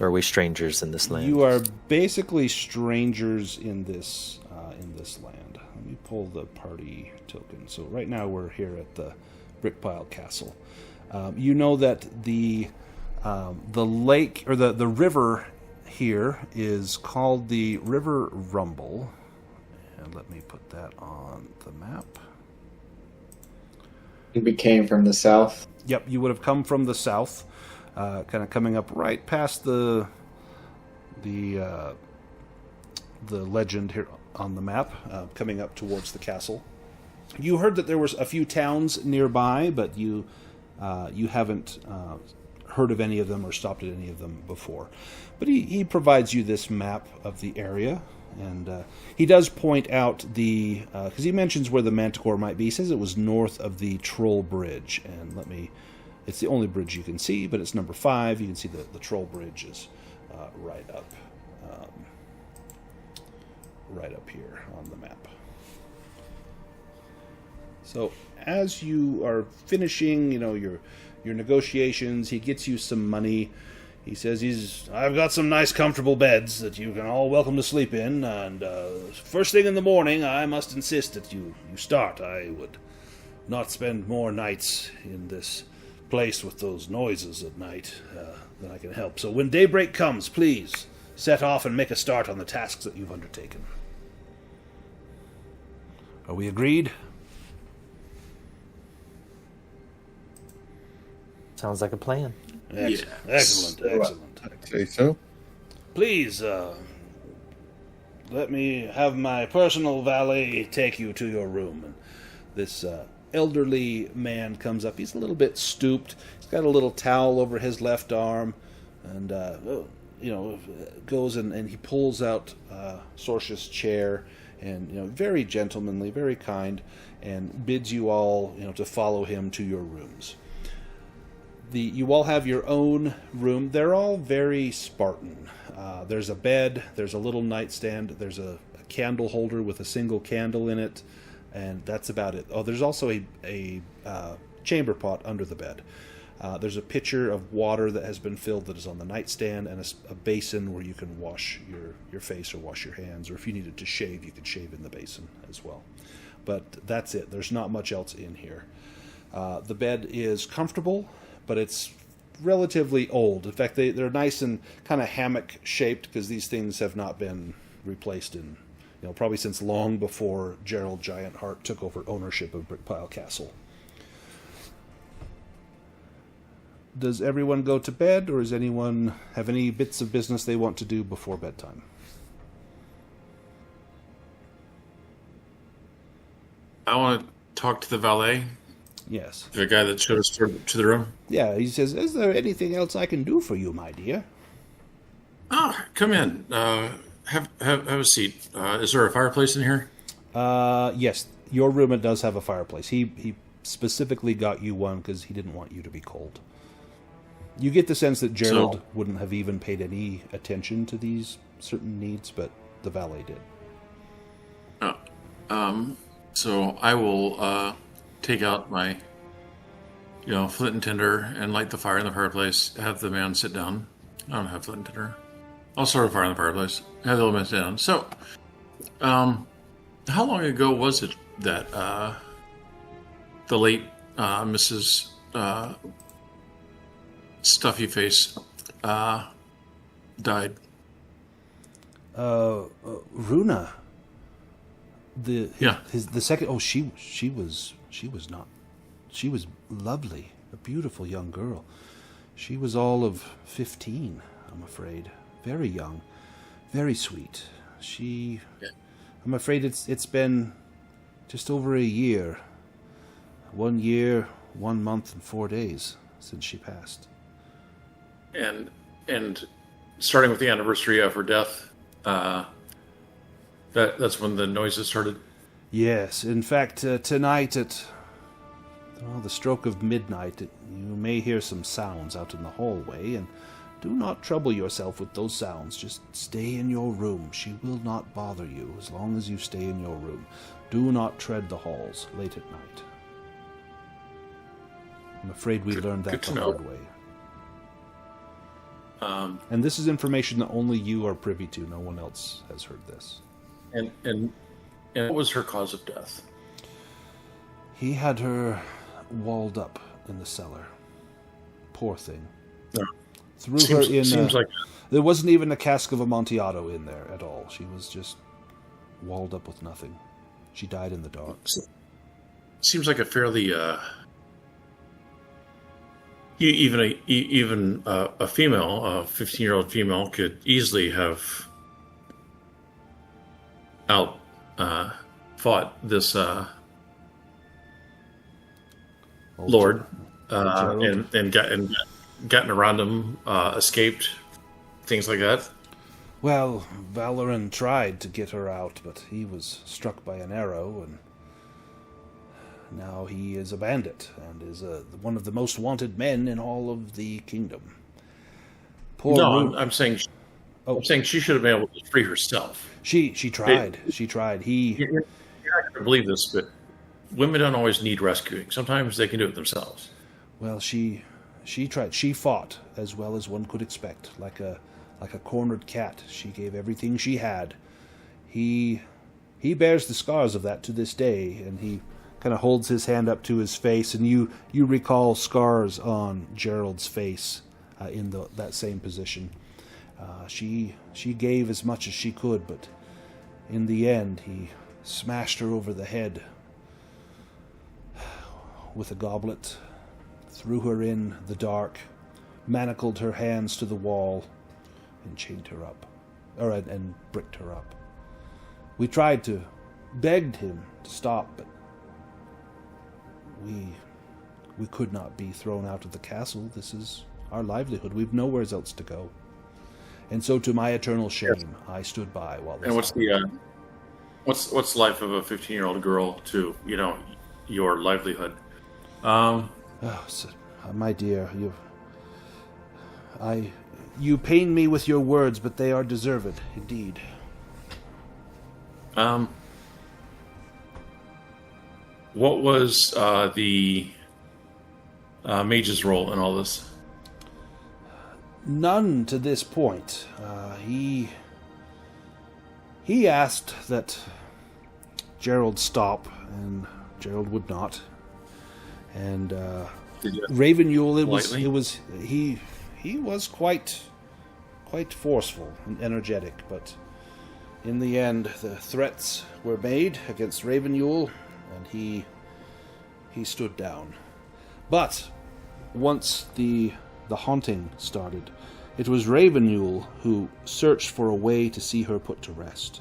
Or are we strangers in this land? You are basically strangers in this land. Let me pull the party token. So right now we're here at the Brickpile Castle. You know that the lake or the river here is called the River Rumble. And let me put that on the map. We came from the south. Yep, you would have come from the south. Kind of coming up right past the legend here on the map, coming up towards the castle. You heard that there was a few towns nearby, but you haven't heard of any of them or stopped at any of them before. But he provides you this map of the area, and he does point out because he mentions where the Manticore might be. He says it was north of the Troll Bridge, and it's the only bridge you can see, but it's number 5. You can see the Troll Bridge is right up here on the map. So as you are finishing, your negotiations, he gets you some money. He says I've got some nice comfortable beds that you can all welcome to sleep in, and first thing in the morning, I must insist that you start. I would not spend more nights in this place with those noises at night than I can help. So when daybreak comes, please set off and make a start on the tasks that you've undertaken. Are we agreed? Sounds like a plan. Excellent. I'd say so. Please, let me have my personal valet take you to your room. And this elderly man comes up. He's a little bit stooped. He's got a little towel over his left arm, and goes and he pulls out Sorcia's chair, and very gentlemanly, very kind, and bids you all to follow him to your rooms. You all have your own room. They're all very Spartan. There's a bed. There's a little nightstand. There's a candle holder with a single candle in it. And that's about it. Oh, there's also a chamber pot under the bed. There's a pitcher of water that has been filled that is on the nightstand, and a basin where you can wash your face or wash your hands, or if you needed to shave, you could shave in the basin as well. But that's it. There's not much else in here. The bed is comfortable, but it's relatively old. In fact, they're nice and kind of hammock-shaped because these things have not been replaced in probably since long before Gerald Giantheart took over ownership of Brickpile Castle. Does everyone go to bed, or does anyone have any bits of business they want to do before bedtime? I want to talk to the valet. Yes. The guy that showed us to the room. Yeah, he says, is there anything else I can do for you, my dear? Come in. Have a seat. Is there a fireplace in here? Yes, your room does have a fireplace. He specifically got you one because he didn't want you to be cold. You get the sense that Gerald wouldn't have even paid any attention to these certain needs, but the valet did. So I will take out my, flint and tinder and light the fire in the fireplace. Have the man sit down. I don't have flint and tinder. I'll start a fire in the fireplace. Have the old man sit down. So, how long ago was it that the late Mrs. Stuffy Face died? Runa. The second. Oh, she was lovely, a beautiful young girl. She was all of 15, I'm afraid. Very young, very sweet. I'm afraid it's been just over a year. 1 year, 1 month, and 4 days since she passed. And starting with the anniversary of her death, that's when the noises started. Yes, in fact, tonight at the stroke of midnight, you may hear some sounds out in the hallway, and do not trouble yourself with those sounds. Just stay in your room. She will not bother you as long as you stay in your room. Do not tread the halls late at night. I'm afraid we learned that the hard way. And this is information that only you are privy to. No one else has heard this. And what was her cause of death? He had her walled up in the cellar. Poor thing. Yeah. Threw her in. Seems like there wasn't even a cask of Amontillado in there at all. She was just walled up with nothing. She died in the dark. Seems like a fairly even a female, a 15-year-old female, could easily have fought this lord and gotten around him, escaped, things like that. Well, Valoran tried to get her out, but he was struck by an arrow, and now he is a bandit and is one of the most wanted men in all of the kingdom. I'm saying she should have been able to free herself. She tried. She tried. You're not going to believe this, but women don't always need rescuing. Sometimes they can do it themselves. Well, she tried. She fought as well as one could expect, like a cornered cat. She gave everything she had. He bears the scars of that to this day, and he kind of holds his hand up to his face, and you recall scars on Gerald's face in that same position. She gave as much as she could, but in the end, he smashed her over the head with a goblet, threw her in the dark, manacled her hands to the wall, and chained her up, and bricked her up. We begged him to stop, but we could not be thrown out of the castle. This is our livelihood. We've nowhere else to go. And so, to my eternal shame, I stood by while this. And what's the life of a 15-year-old girl to your livelihood? My dear, you pain me with your words, but they are deserved, indeed. What was the mage's role in all this? None to this point. He asked that Gerald stop, and Gerald would not. And Raven Yule, he was quite forceful and energetic, but in the end, the threats were made against Raven Yule, and he stood down. But once the haunting started, it was Ravenule who searched for a way to see her put to rest.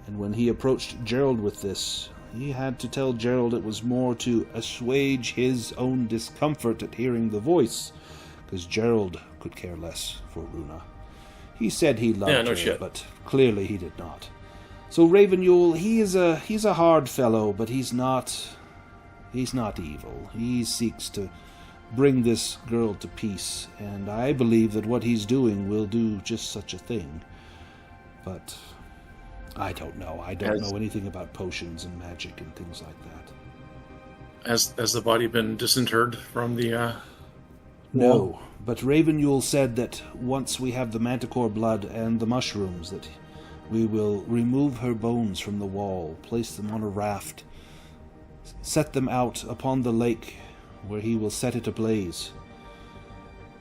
And when he approached Gerald with this, he had to tell Gerald it was more to assuage his own discomfort at hearing the voice, because Gerald could care less for Runa. He said he loved her, but clearly he did not. So Ravenule, he's a hard fellow, but he's not evil. He seeks to bring this girl to peace, and I believe that what he's doing will do just such a thing. But I don't know. I don't know anything about potions and magic and things like that. Has the body been disinterred from the? No, but Raven said that once we have the manticore blood and the mushrooms, that we will remove her bones from the wall, place them on a raft, set them out upon the lake, where he will set it ablaze,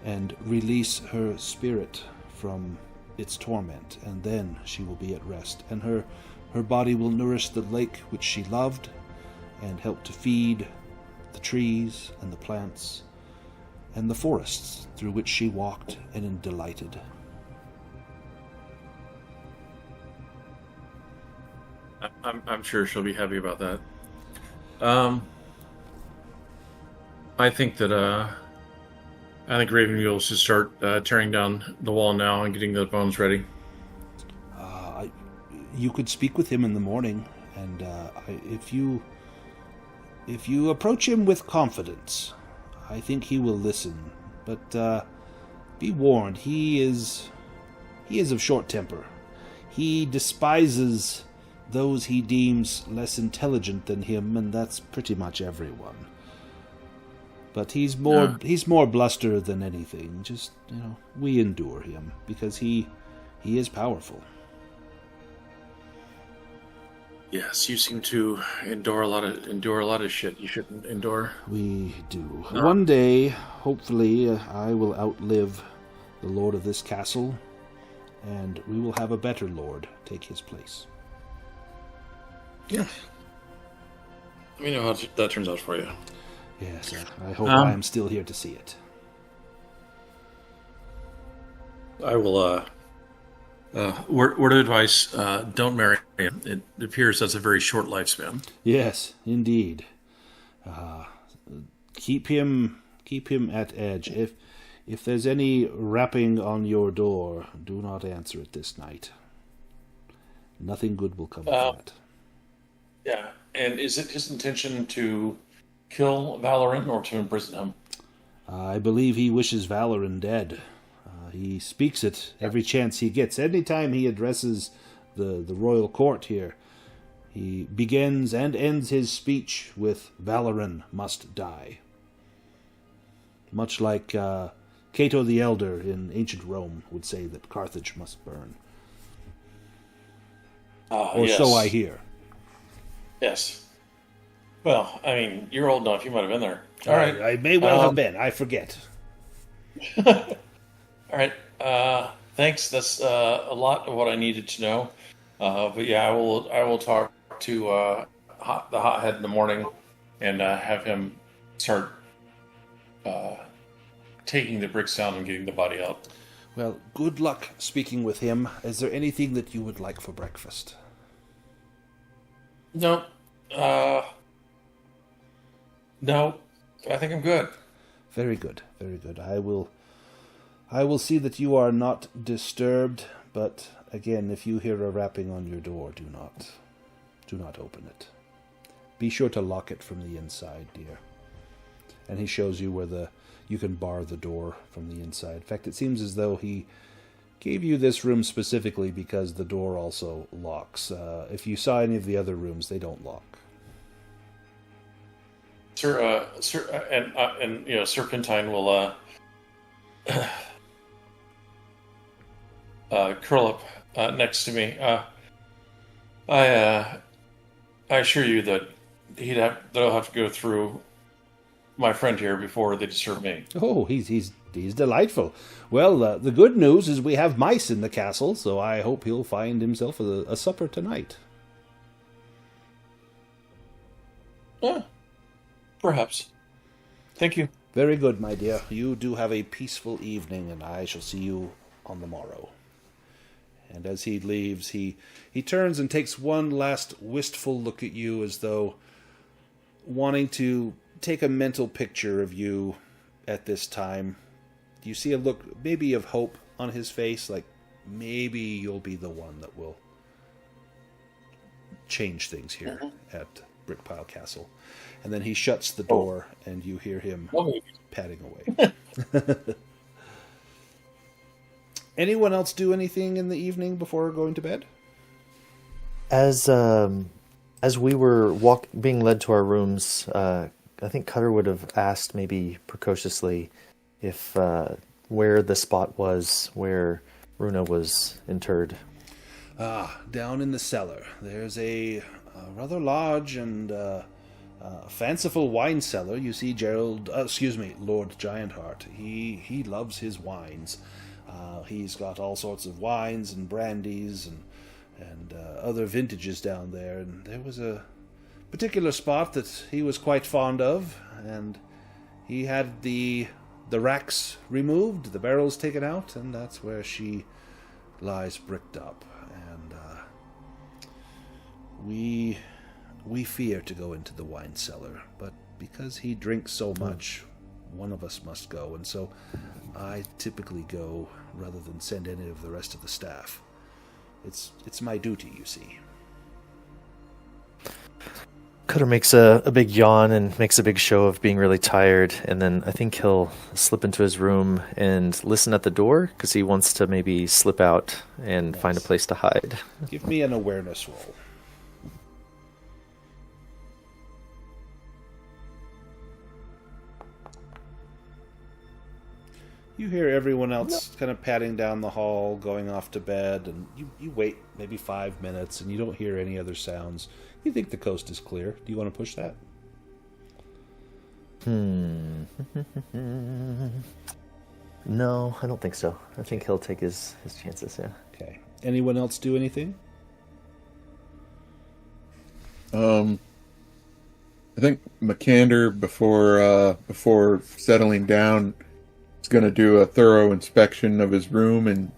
and release her spirit from its torment, and then she will be at rest, and her body will nourish the lake which she loved, and help to feed the trees and the plants and the forests through which she walked and delighted. I'm sure she'll be happy about that. I think Raven Mule should start tearing down the wall now and getting those bones ready. You could speak with him in the morning, and if you approach him with confidence, I think he will listen. But be warned, he is of short temper. He despises those he deems less intelligent than him, and that's pretty much everyone. But he's more bluster than anything. Just, we endure him because he is powerful. Yes, you seem to endure a lot of shit you shouldn't endure. We do. One day, hopefully, I will outlive the lord of this castle, and we will have a better lord take his place. Yeah. Let me know how that turns out for you. Yes, I hope I am still here to see it. I will, word of advice, don't marry him. It appears that's a very short lifespan. Yes, indeed. Keep him at edge. If there's any rapping on your door, do not answer it this night. Nothing good will come of that. Yeah, and is it his intention to kill Valorant or to imprison him? I believe he wishes Valoran dead. He speaks it every chance he gets. Anytime he addresses the royal court here, he begins and ends his speech with "Valoran must die." Much like Cato the Elder in ancient Rome would say that Carthage must burn. Or yes. so I hear. Yes. Well, I mean, you're old enough. You might have been there. All right. I may well have been. I forget. All right. Thanks. That's a lot of what I needed to know. But yeah, I will talk to the hothead in the morning and have him start taking the bricks down and getting the body out. Well, good luck speaking with him. Is there anything that you would like for breakfast? No. No. I think I'm good. Very good. Very good. I will see that you are not disturbed, but again, if you hear a rapping on your door, do not open it. Be sure to lock it from the inside, dear. And he shows you where you can bar the door from the inside. In fact, it seems as though he gave you this room specifically because the door also locks. If you saw any of the other rooms, they don't lock. Sir, and Serpentine will curl up next to me. I assure you that they'll have to go through my friend here before they disturb me. Oh, he's delightful. Well, the good news is we have mice in the castle, so I hope he'll find himself a supper tonight. Perhaps. Thank you. Very good, my dear. You do have a peaceful evening, and I shall see you on the morrow. And as he leaves, he turns and takes one last wistful look at you as though wanting to take a mental picture of you at this time. You see a look maybe of hope on his face, like maybe you'll be the one that will change things here at Brickpile Castle. And then he shuts the door, and you hear him padding away. Anyone else do anything in the evening before going to bed? As we were being led to our rooms, I think Cutter would have asked maybe precociously if where the spot was where Runa was interred. Down in the cellar. There's a rather large and fanciful wine cellar. You see, Lord Giantheart. He loves his wines. He's got all sorts of wines and brandies and other vintages down there. And there was a particular spot that he was quite fond of, and he had the racks removed, the barrels taken out, and that's where she lies bricked up. And we fear to go into the wine cellar, but because he drinks so much, one of us must go, and so I typically go rather than send any of the rest of the staff. It's my duty, you see. Cutter makes a big yawn and makes a big show of being really tired, and then I think he'll slip into his room and listen at the door because he wants to maybe slip out and find a place to hide. Give me an awareness roll. You hear everyone else kind of padding down the hall, going off to bed, and you wait maybe 5 minutes, and you don't hear any other sounds. You think the coast is clear. Do you want to push that? No, I don't think so. I think he'll take his chances, yeah. Okay. Anyone else do anything? I think McCander, before settling down, is going to do a thorough inspection of his room and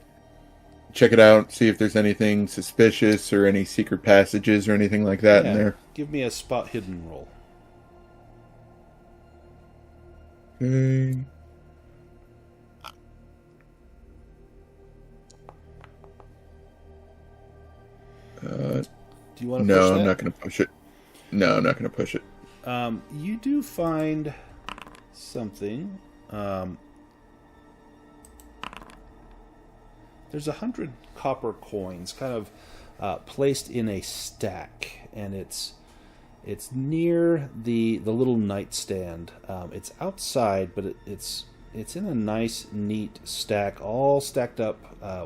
check it out, see if there's anything suspicious or any secret passages or anything like that in there. Give me a spot hidden roll. Okay. Do you want to push No, that? I'm not going to push it. No, I'm not going to push it. You do find something. There's 100 copper coins kind of placed in a stack, and it's near the little nightstand. It's outside, but it's in a nice, neat stack, all stacked up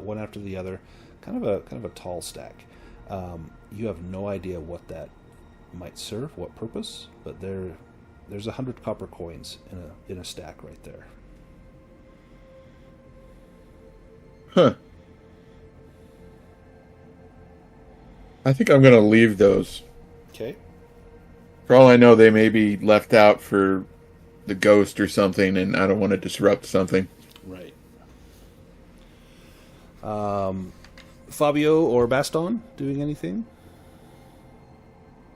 one after the other. Kind of a tall stack. You have no idea what that might serve, what purpose, but there's 100 copper coins in a stack right there. Huh. I think I'm going to leave those. Okay. For all I know, they may be left out for the ghost or something, and I don't want to disrupt something. Right. Fabio or Baston doing anything?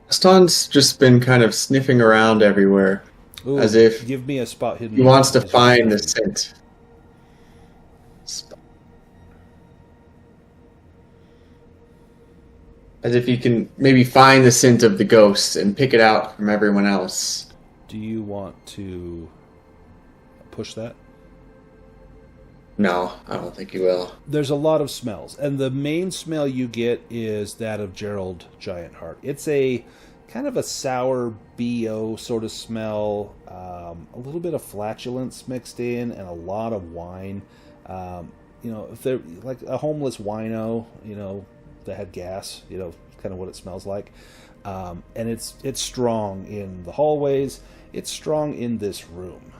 Baston's just been kind of sniffing around everywhere, Ooh, as if give me a spot hidden. he wants to find the scent. As if you can maybe find the scent of the ghost and pick it out from everyone else. Do you want to push that? No, I don't think you will. There's a lot of smells, and the main smell you get is that of Gerald Giantheart. It's a kind of a sour BO sort of smell, a little bit of flatulence mixed in, and a lot of wine. If they're like a homeless wino, that had gas, kind of what it smells like. And it's strong in the hallways. It's strong in this room.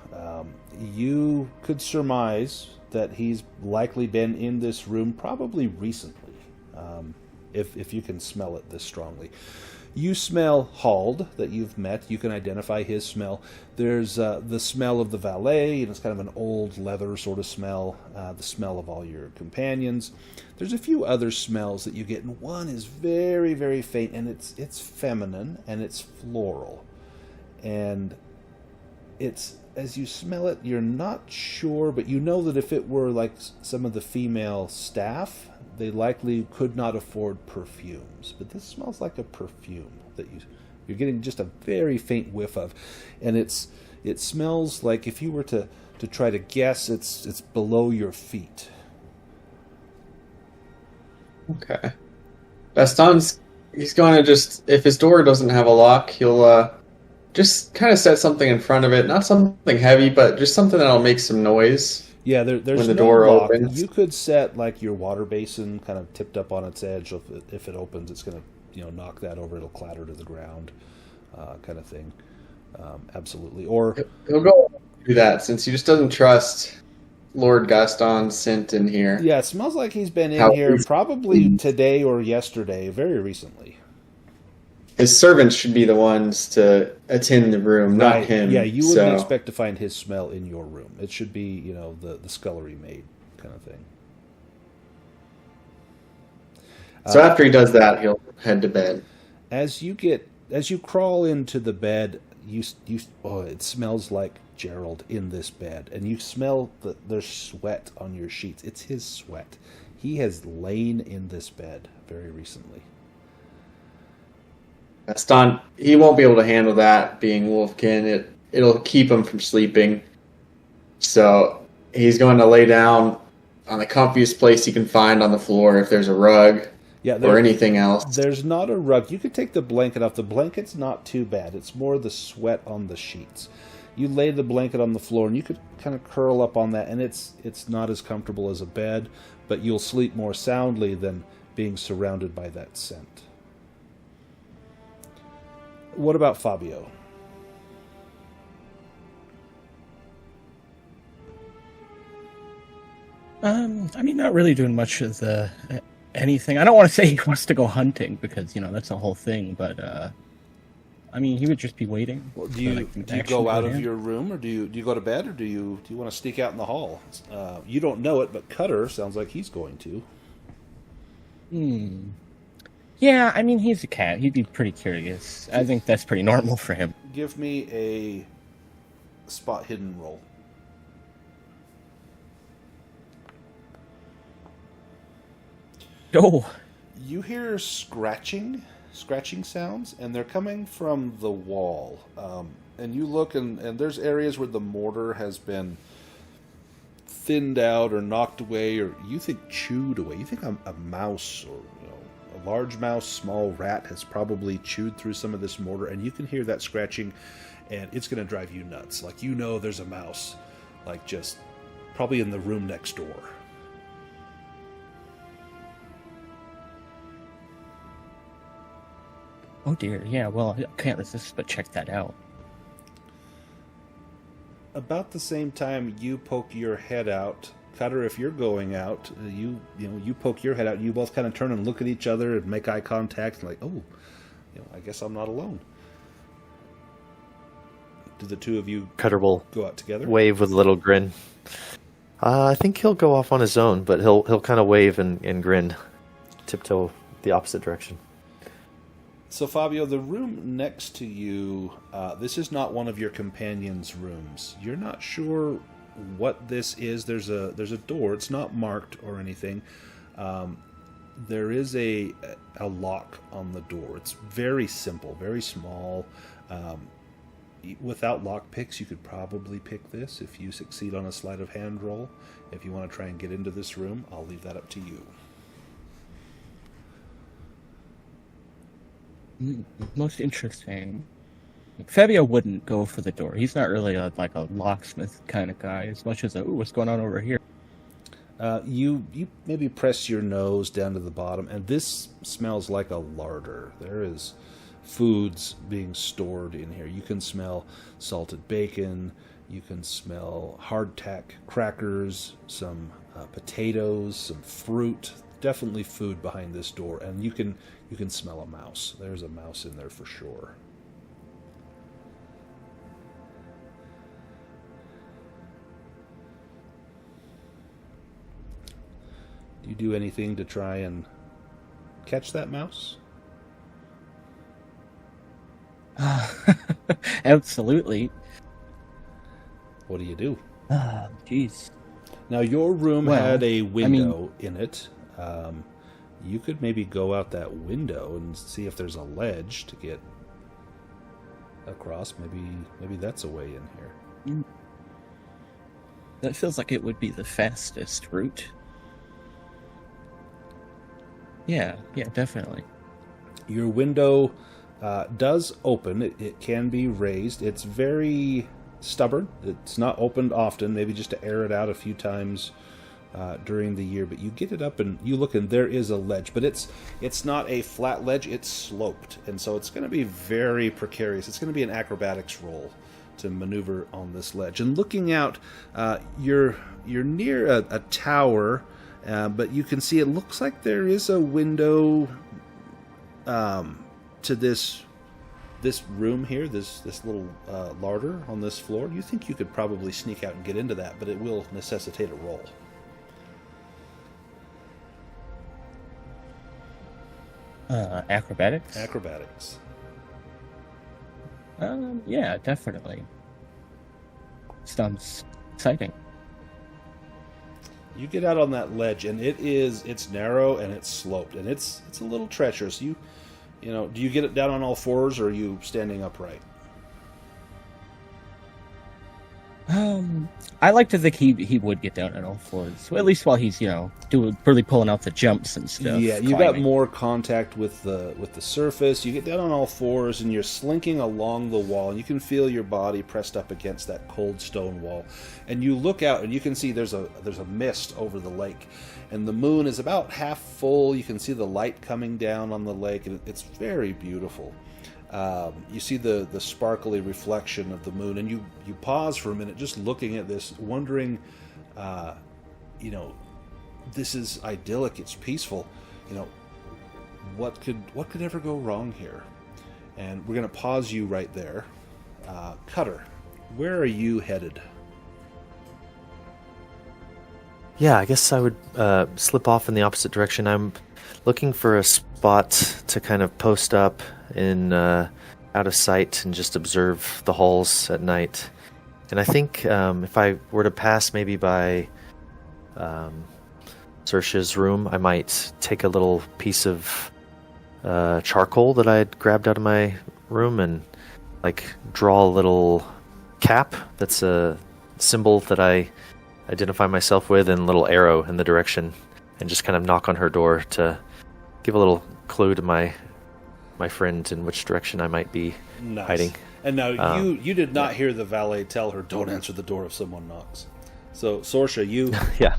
You could surmise that he's likely been in this room probably recently, if you can smell it this strongly. You smell Hald, that you've met. You can identify his smell. There's the smell of the valet, and it's kind of an old leather sort of smell, the smell of all your companions. There's a few other smells that you get, and one is very, very faint, and it's feminine, and it's floral. And it's, as you smell it, you're not sure, but you know that if it were like some of the female staff, they likely could not afford perfumes. But this smells like a perfume that you're getting just a very faint whiff of. And it smells like, if you were to try to guess, it's below your feet. Okay. Baston's he's going to just, if his door doesn't have a lock, he'll just kind of set something in front of it. Not something heavy, but just something that'll make some noise. Yeah, there's when the no door lock. opens. You could set like your water basin kind of tipped up on its edge. If it opens, it's going to knock that over. It'll clatter to the ground, kind of thing. Absolutely. Or He'll go do that since he just doesn't trust Lord Gaston's scent in here. yeah, it smells like he's been in How here is- probably today or yesterday, very recently. His servants should be the ones to attend the room, not Right. him. Yeah, you wouldn't so. expect to find his smell in your room. It should be, the scullery maid kind of thing. So after he does that, he'll head to bed. As you crawl into the bed, it smells like Gerald in this bed, and you smell there's sweat on your sheets. It's his sweat. He has lain in this bed very recently. Gaston, he won't be able to handle that being Wolfkin. It'll keep him from sleeping. So he's going to lay down on the comfiest place he can find on the floor if there's a rug or anything else. There's not a rug. You could take the blanket off. The blanket's not too bad. It's more the sweat on the sheets. You lay the blanket on the floor, and you could kind of curl up on that, and it's not as comfortable as a bed, but you'll sleep more soundly than being surrounded by that scent. What about Fabio? I mean, not really doing much of the anything. I don't want to say he wants to go hunting because that's a whole thing. But I mean, he would just be waiting. Well, do you go out of your room, or do you go to bed, or do you want to sneak out in the hall? You don't know it, but Cutter sounds like he's going to. Yeah, I mean, he's a cat. He'd be pretty curious. I think that's pretty normal for him. Give me a spot hidden roll. Oh, You hear scratching sounds, and they're coming from the wall. And you look, and there's areas where the mortar has been thinned out or knocked away, or you think chewed away. You think a mouse or a large mouse, small rat has probably chewed through some of this mortar, and you can hear that scratching, and it's going to drive you nuts. Like, there's a mouse, like, just probably in the room next door. oh dear. Yeah, well, I can't resist but check that out. About the same time you poke your head out, Cutter, if you're going out, you poke your head out, and you both kind of turn and look at each other and make eye contact, like, oh, I guess I'm not alone. Do the two of you Cutter will go out together? wave with a little grin. I think he'll go off on his own, but he'll kind of wave and grin, tiptoe the opposite direction. So, Fabio, the room next to you, this is not one of your companions' rooms. You're not sure what this is. There's a door. It's not marked or anything. There is a lock on the door. It's very simple, very small. Without lock picks, you could probably pick this if you succeed on a sleight of hand roll. If you want to try and get into this room, I'll leave that up to you. Most interesting. Fabio wouldn't go for the door. He's not really like a locksmith kind of guy, as much as what's going on over here? You maybe press your nose down to the bottom, and this smells like a larder. There is foods being stored in here. You can smell salted bacon. You can smell hardtack crackers, some potatoes, some fruit. Definitely food behind this door, and you can smell a mouse. There's a mouse in there for sure. Do you do anything to try and catch that mouse? Absolutely. What do you do? Jeez. Now, your room Well, had a window in it. You could maybe go out that window and see if there's a ledge to get across. Maybe that's a way in here. That feels like it would be the fastest route. Yeah, definitely. Your window does open. It can be raised. It's very stubborn. It's not opened often, maybe just to air it out a few times during the year. But you get it up and you look, and there is a ledge. But it's not a flat ledge. It's sloped. And so it's going to be very precarious. It's going to be an acrobatics roll to maneuver on this ledge. And looking out, you're near a tower, but you can see it looks like there is a window to this room here, this little larder on this floor. You think you could probably sneak out and get into that, but it will necessitate a roll. Acrobatics? Acrobatics. Yeah, definitely. Sounds exciting. You get out on that ledge, and it's narrow and it's sloped, and it's a little treacherous. You know, do you get it down on all fours, or are you standing upright? I like to think he would get down on all fours, well, at least while he's really pulling out the jumps and stuff. Yeah, you got more contact with the surface. You get down on all fours, and you're slinking along the wall, and you can feel your body pressed up against that cold stone wall. And you look out, and you can see there's a mist over the lake, and the moon is about half full. You can see the light coming down on the lake, and it's very beautiful. You see the sparkly reflection of the moon, and you pause for a minute just looking at this, wondering, this is idyllic, it's peaceful. What could ever go wrong here? And we're going to pause you right there. Cutter, where are you headed? Yeah, I guess I would slip off in the opposite direction. I'm looking for a spot to kind of post up in out of sight and just observe the halls at night. And I think if I were to pass maybe by Saoirse's room, I might take a little piece of charcoal that I had grabbed out of my room and draw a little cap that's a symbol that I identify myself with, and a little arrow in the direction, and just kind of knock on her door to give a little clue to my friend in which direction I might be hiding. And now you did not hear the valet tell her, don't answer the door if someone knocks. So Saoirse, yeah,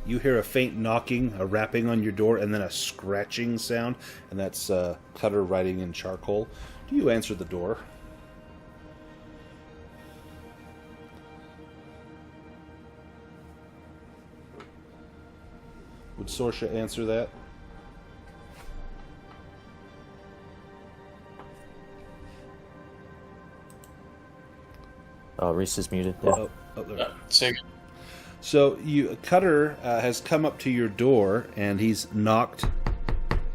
you hear a faint knocking, a rapping on your door, and then a scratching sound, and that's Cutter writing in charcoal. Do you answer the door? Would Saoirse answer that? Oh, Reese is muted. Yeah. There. Say So Cutter has come up to your door, and he's knocked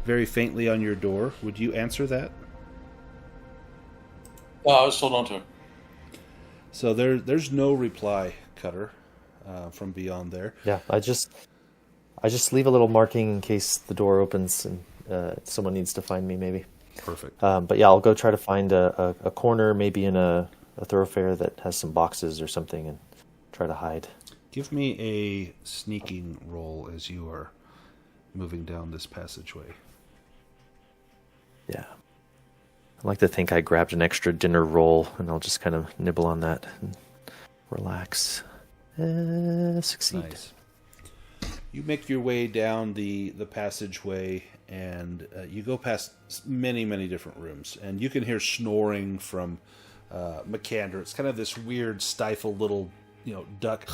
very faintly on your door. Would you answer that? I was told not to. So there's no reply, Cutter, from beyond there. Yeah, I just leave a little marking in case the door opens and someone needs to find me, maybe. Perfect. But yeah, I'll go try to find a corner, maybe in a thoroughfare that has some boxes or something, and try to hide. Give me a sneaking roll as you are moving down this passageway. Yeah. I like to think I grabbed an extra dinner roll, and I'll just kind of nibble on that and relax. Succeed. Nice. You make your way down the passageway, and you go past many, many different rooms, and you can hear snoring from McCander. It's kind of this weird, stifled little, duck,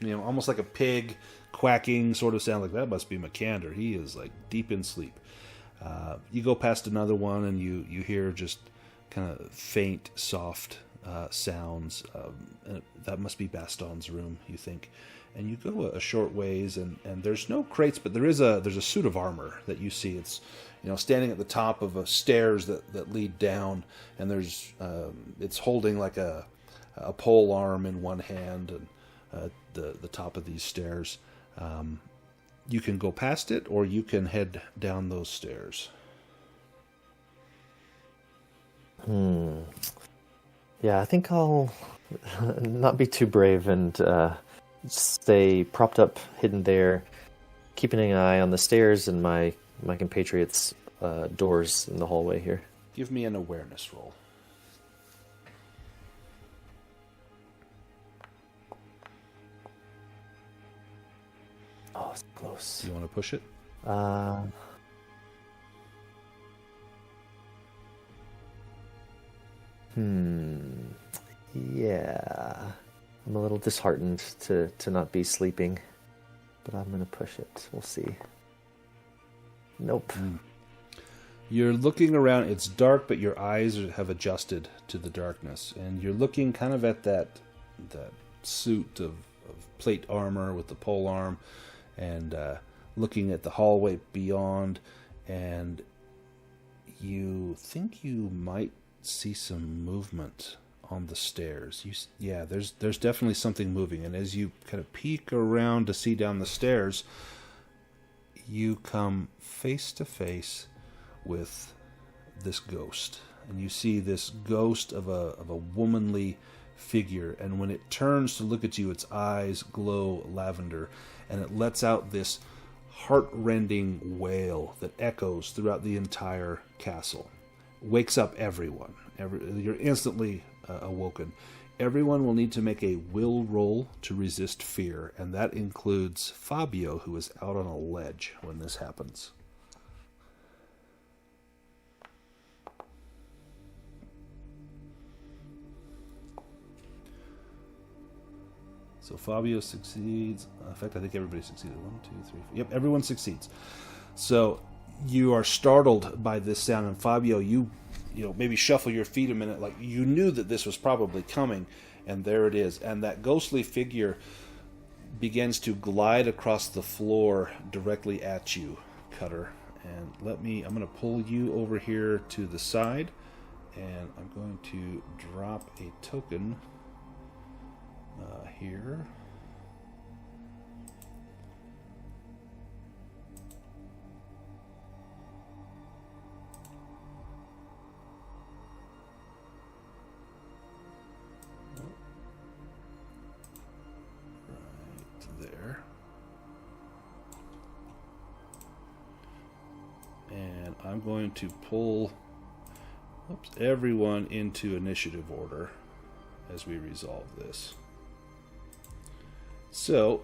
almost like a pig quacking sort of sound. Like, that must be McCander. He is deep in sleep. You go past another one, and you hear just kind of faint, soft sounds. And that must be Baston's room, you think. And you go a short ways, and there's no crates, but there's a suit of armor that you see. It's standing at the top of a stairs that lead down, and there's it's holding like a pole arm in one hand, and the top of these stairs. You can go past it, or you can head down those stairs. Yeah, I think I'll not be too brave and stay propped up, hidden there, keeping an eye on the stairs and my compatriots doors in the hallway here. Give me an awareness roll. Oh, it's close. Do you want to push it? Yeah. I'm a little disheartened to not be sleeping, but I'm gonna push it. We'll see. Nope. You're looking around. It's dark, but your eyes have adjusted to the darkness, and you're looking kind of at that suit of plate armor with the pole arm, and looking at the hallway beyond, and you think you might see some movement on the stairs. There's definitely something moving, and as you kind of peek around to see down the stairs, you come face to face with this ghost, and you see this ghost of a womanly figure, and when it turns to look at you, its eyes glow lavender, and it lets out this heart-rending wail that echoes throughout the entire castle. Wakes up everyone. You're instantly awoken. Everyone will need to make a will roll to resist fear, and that includes Fabio, who is out on a ledge when this happens. So Fabio succeeds. In fact, I think everybody succeeded. 1, 2, 3, 4. Yep, everyone succeeds. So you are startled by this sound, and Fabio, you maybe shuffle your feet a minute, like you knew that this was probably coming, and there it is. And that ghostly figure begins to glide across the floor directly at you, Cutter. And I'm going to pull you over here to the side, and I'm going to drop a token here. Right there. And I'm going to pull everyone into initiative order as we resolve this. So,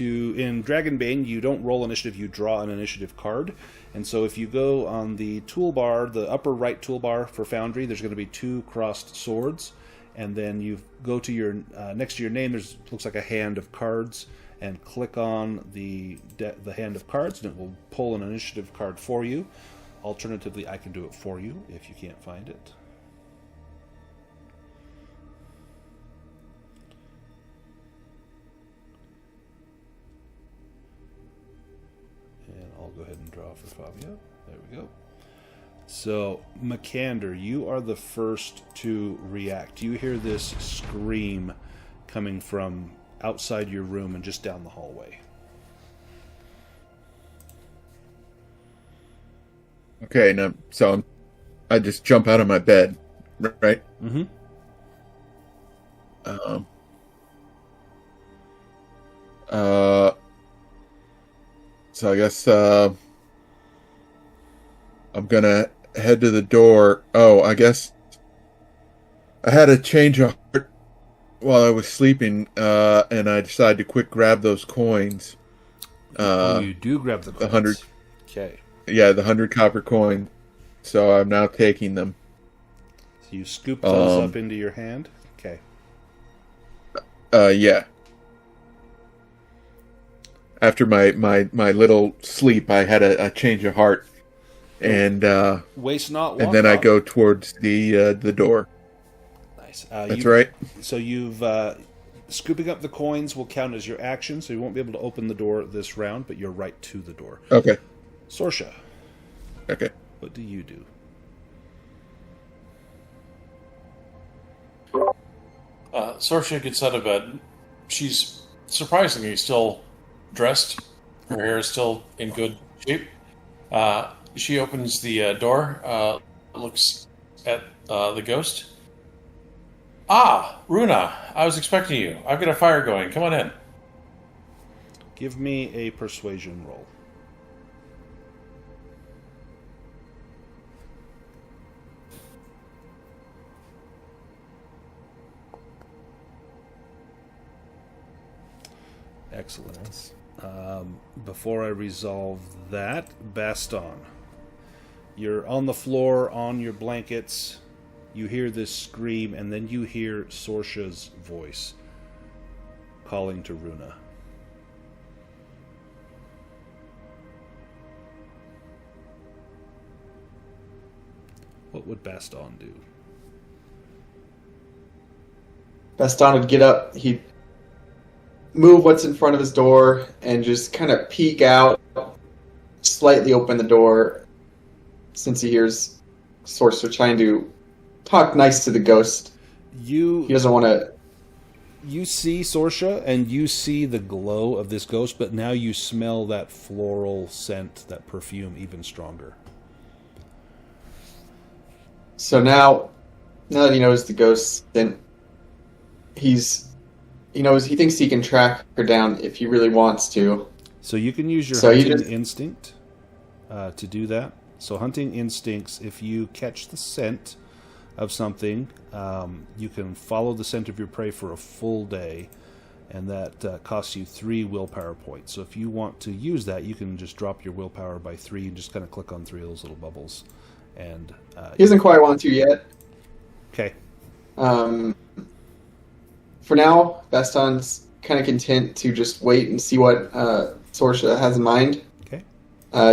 in Dragonbane, you don't roll initiative, you draw an initiative card. And so if you go on the toolbar, the upper right toolbar for Foundry, there's going to be 2 crossed swords. And then you go to your, next to your name, looks like a hand of cards, and click on the hand of cards, and it will pull an initiative card for you. Alternatively, I can do it for you if you can't find it. And I'll go ahead and draw for Fabio. There we go. So, Makander, you are the first to react. You hear this scream coming from outside your room and just down the hallway. Okay, now, so I just jump out of my bed, right? Mm-hmm. So I guess I'm gonna head to the door. Oh, I guess I had a change of heart while I was sleeping, and I decided to quick grab those coins. You do grab the coins. The 100. Okay. Yeah, the 100 copper coin. So I'm now taking them. So you scoop those up into your hand. Okay. Yeah. After my little sleep, I had a change of heart, and waste not, and then I go towards the door. Nice. That's right. So you've scooping up the coins will count as your action, so you won't be able to open the door this round, but you're right to the door. Okay. Sorsha. Okay. What do you do? Sorsha gets out of bed. She's surprisingly still dressed. Her hair is still in good shape. She opens the door, looks at the ghost. Ah, Runa, I was expecting you. I've got a fire going. Come on in. Give me a persuasion roll. Excellent. Before I resolve that, Baston, you're on the floor on your blankets. You hear this scream, and then you hear Sorsha's voice calling to Runa. What would Baston do? Baston would get up, he'd move what's in front of his door, and just kind of peek out, slightly open the door, since he hears Sorcerer trying to talk nice to the ghost. He doesn't want to... You see Sorsha, and you see the glow of this ghost, but now you smell that floral scent, that perfume, even stronger. So now that he knows the ghost, then he thinks he can track her down if he really wants to. So you can use your hunting instinct to do that. So hunting instincts, if you catch the scent of something, you can follow the scent of your prey for a full day, and that costs you 3 willpower points. So if you want to use that, you can just drop your willpower by 3 and just kind of click on 3 of those little bubbles. And he doesn't quite want to yet. Okay. For now, Baston's kind of content to just wait and see what Sorsha has in mind. Okay.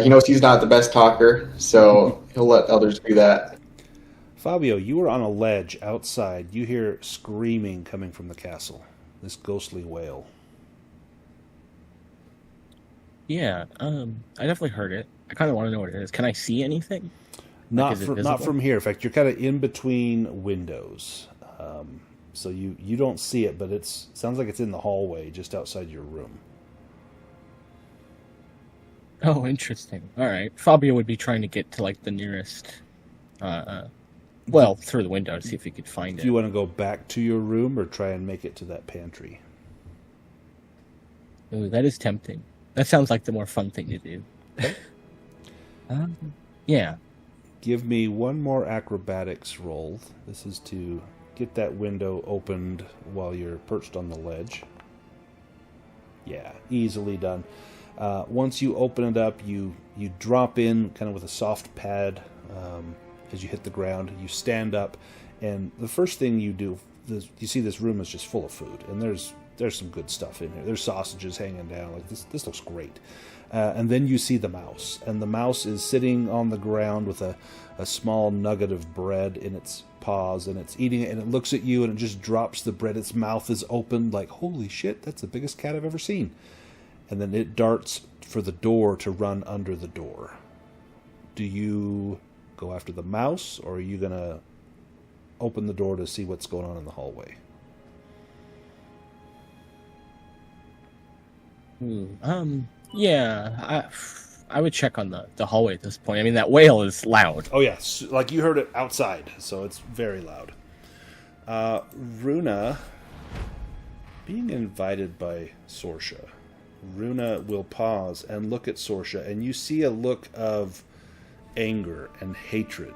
He knows he's not the best talker, so he'll let others do that. Fabio, you are on a ledge outside. You hear screaming coming from the castle. This ghostly wail. Yeah, I definitely heard it. I kind of want to know what it is. Can I see anything? Not from here. In fact, you're kind of in between windows. So you don't see it, but it sounds like it's in the hallway just outside your room. Oh, interesting. All right. Fabio would be trying to get to like the nearest, through the window to see if he could find it. Do you want to go back to your room or try and make it to that pantry? Ooh, that is tempting. That sounds like the more fun thing to do. Okay. Yeah. Give me one more acrobatics roll. This is to get that window opened while you're perched on the ledge. Yeah, easily done. Once you open it up, you drop in kind of with a soft pad as you hit the ground. You stand up, and the first thing you do, you see this room is just full of food, and there's some good stuff in here. There's sausages hanging down. Like this looks great. And then you see the mouse, and the mouse is sitting on the ground with a small nugget of bread in its paws, and it's eating it, and it looks at you, and it just drops the bread. Its mouth is open, like, holy shit, that's the biggest cat I've ever seen. And then it darts for the door to run under the door. Do you go after the mouse, or are you going to open the door to see what's going on in the hallway? Yeah, I would check on the hallway at this point. I mean, that wail is loud. Oh, yes. Like, you heard it outside, so it's very loud. Runa, being invited by Sorsha, Runa will pause and look at Sorsha, and you see a look of anger and hatred.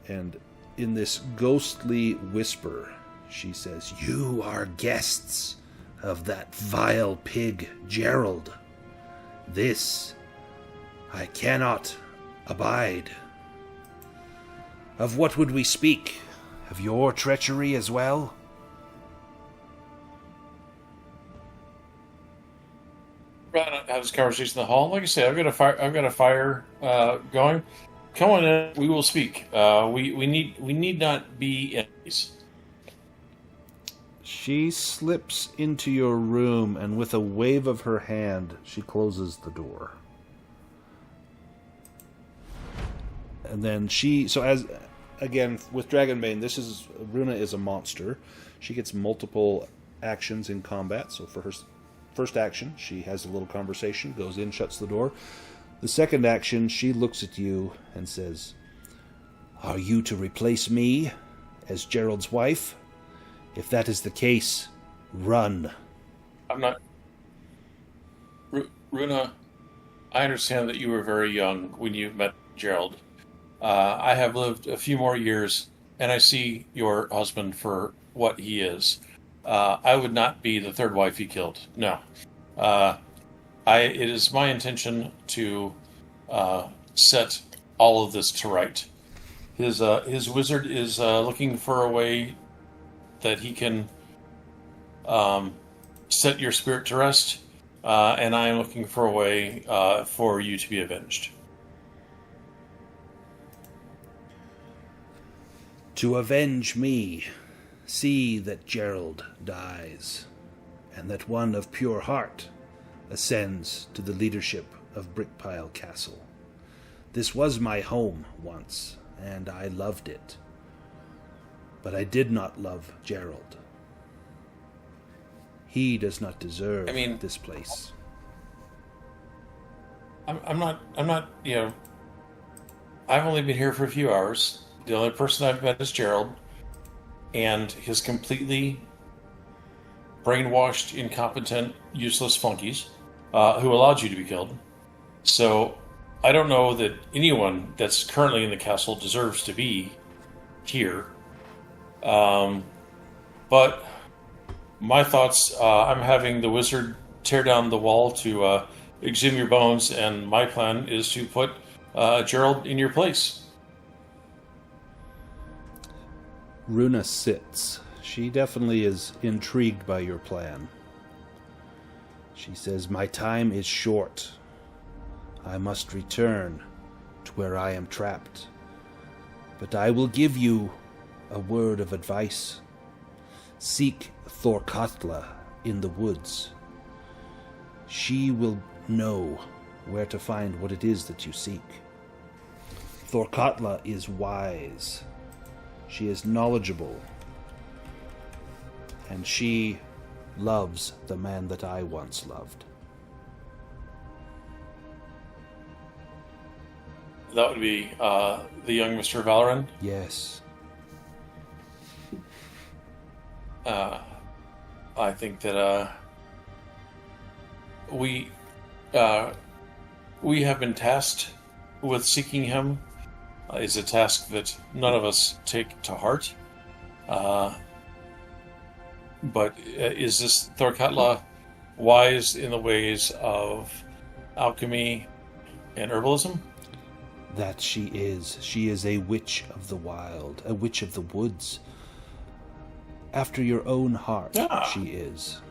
And in this ghostly whisper, she says, "You are guests of that vile pig, Gerald. This I cannot abide. Of what would we speak? Of your treachery as well?" Right, have this conversation in the hall. Like I said, I've got a fire going. Come on in. We will speak. We need not be enemies. She slips into your room, and with a wave of her hand, she closes the door. And then again, with Dragonbane, Runa is a monster. She gets multiple actions in combat. So for her first action, she has a little conversation, goes in, shuts the door. The second action, she looks at you and says, "Are you to replace me as Gerald's wife? If that is the case, run." I'm not... Runa, I understand that you were very young when you met Gerald. I have lived a few more years, and I see your husband for what he is. I would not be the third wife he killed. No. It is my intention to set all of this to right. His wizard is looking for a way that he can set your spirit to rest, and I am looking for a way for you to be avenged. To avenge me, see that Gerald dies, and that one of pure heart ascends to the leadership of Brickpile Castle. This was my home once, and I loved it. But I did not love Gerald. He does not deserve this place. I'm not, I've only been here for a few hours. The only person I've met is Gerald, and his completely brainwashed, incompetent, useless flunkies who allowed you to be killed. So I don't know that anyone that's currently in the castle deserves to be here. But my thoughts, I'm having the wizard tear down the wall to exhume your bones, and my plan is to put Gerald in your place. Runa sits. She definitely is intrigued by your plan. She says, "My time is short. I must return to where I am trapped. But I will give you a word of advice. Seek Thorkatla in the woods. She will know where to find what it is that you seek. Thorkatla is wise. She is knowledgeable. And she loves the man that I once loved." That would be the young Mr. Valoran. Yes. I think that we have been tasked with seeking him. Is a task that none of us take to heart. But is this Thorkatla wise in the ways of alchemy and herbalism? That she is. She is a witch of the wild, a witch of the woods. After your own heart, she is.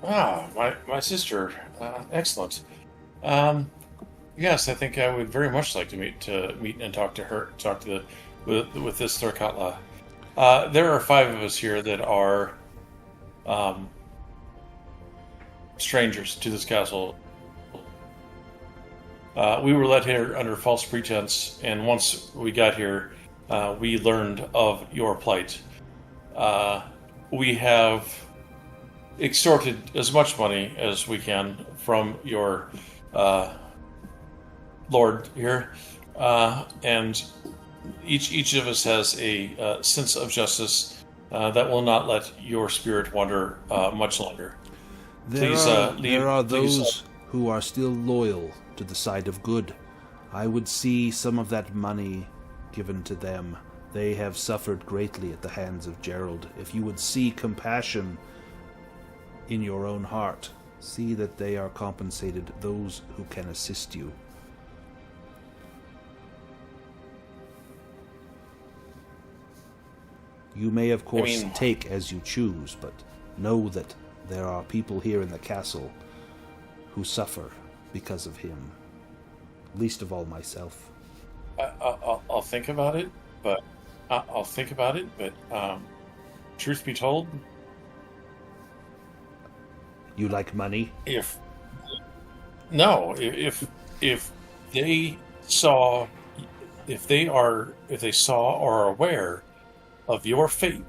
My sister. Excellent. Yes, I think I would very much like to meet and talk to her. With this Thorkatla. There are 5 of us here that are strangers to this castle. We were led here under false pretense, and once we got here, we learned of your plight. We have extorted as much money as we can from your lord here, and each of us has a sense of justice that will not let your spirit wander much longer. There are those who are still loyal to the side of good. I would see some of that money given to them. They have suffered greatly at the hands of Gerald. If you would see compassion in your own heart, see that they are compensated, those who can assist you. You may, of course, take as you choose, but know that there are people here in the castle who suffer because of him. Least of all myself. I'll think about it, but truth be told, you like money? If they saw or are aware of your fate,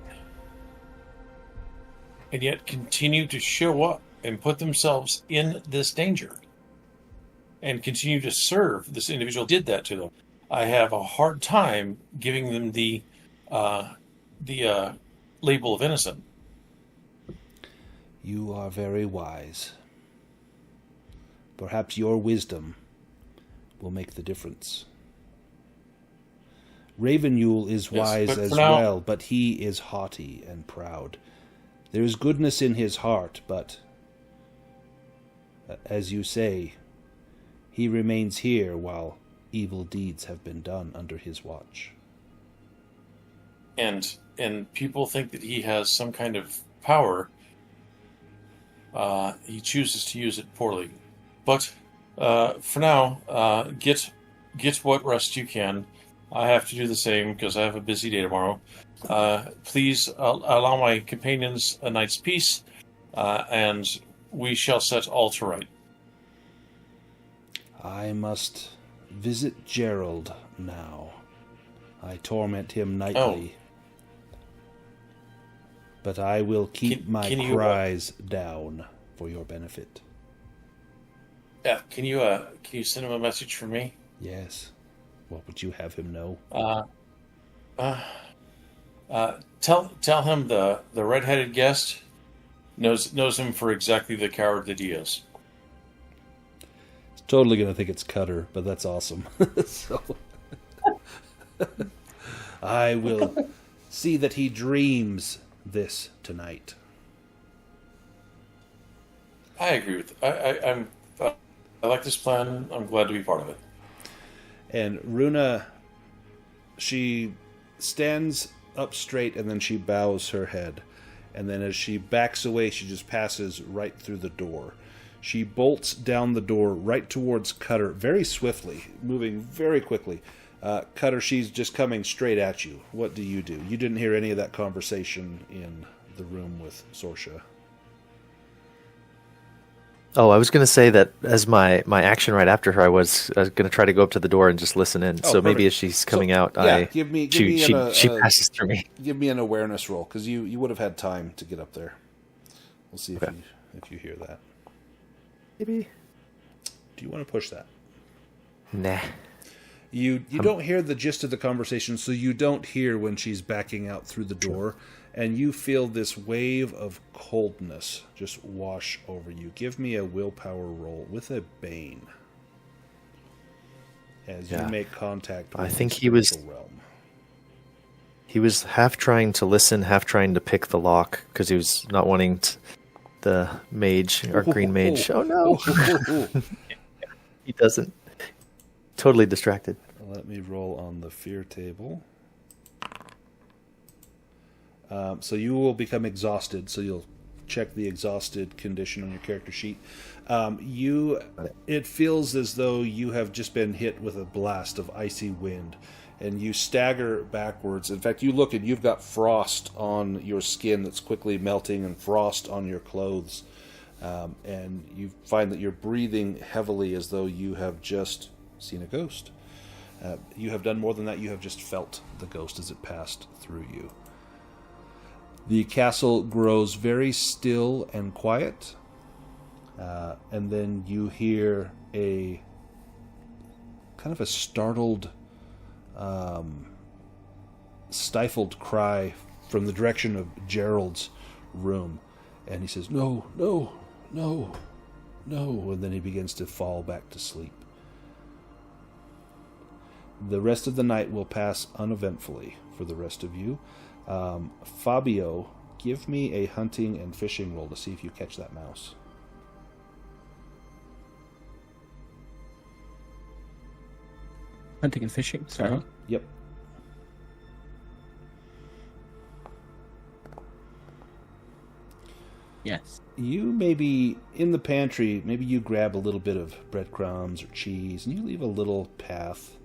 and yet continue to show up and put themselves in this danger, and continue to serve this individual did that to them, I have a hard time giving them the label of innocent. You are very wise. Perhaps your wisdom will make the difference. Ravenule is wise but as for now- well, but he is haughty and proud. There is goodness in his heart, but, as you say, he remains here while evil deeds have been done under his watch. And people think that he has some kind of power. He chooses to use it poorly. But for now, get what rest you can. I have to do the same because I have a busy day tomorrow. Please allow my companions a night's peace, and we shall set all to right. I must visit Gerald now. I torment him nightly. But I will keep my cries down for your benefit. Yeah, can you send him a message for me? Yes. What would you have him know? Tell him the redheaded guest knows him for exactly the coward that he is. He's totally gonna think it's Cutter, but that's awesome. So I will see that he dreams this tonight. I agree with. I like this plan. I'm glad to be part of it. And Runa, she stands up straight and then she bows her head. And then as she backs away, she just passes right through the door. She bolts down the door right towards Cutter very swiftly, moving very quickly. Cutter, she's just coming straight at you. What do? You didn't hear any of that conversation in the room with Sorsha. Oh, I was going to say that as my action right after her, I was going to try to go up to the door and just listen in. So maybe as she's coming out, she passes through me. Give me an awareness roll, because you would have had time to get up there. We'll see if you hear that. Maybe. Do you want to push that? Nah. You don't hear the gist of the conversation, so you don't hear when she's backing out through the door, and you feel this wave of coldness just wash over you. Give me a willpower roll with a Bane as you make contact with I think the spiritual realm. He was half trying to listen, half trying to pick the lock, because he was not wanting the mage, or green mage. Oh no! He doesn't. Totally distracted. Let me roll on the fear table. So you will become exhausted, so you'll check the exhausted condition on your character sheet. It feels as though you have just been hit with a blast of icy wind, and you stagger backwards. In fact, you look and you've got frost on your skin that's quickly melting and frost on your clothes. And you find that you're breathing heavily as though you have just seen a ghost. You have done more than that. You have just felt the ghost as it passed through you. The castle grows very still and quiet, and then you hear a kind of a startled, stifled cry from the direction of Gerald's room, and he says, "No, no, no, no," and then he begins to fall back to sleep. The rest of the night will pass uneventfully for the rest of you. Fabio, give me a hunting and fishing roll to see if you catch that mouse. Hunting and fishing? Sorry. Yep. Yes. You maybe, in the pantry, maybe you grab a little bit of breadcrumbs or cheese, and you leave a little path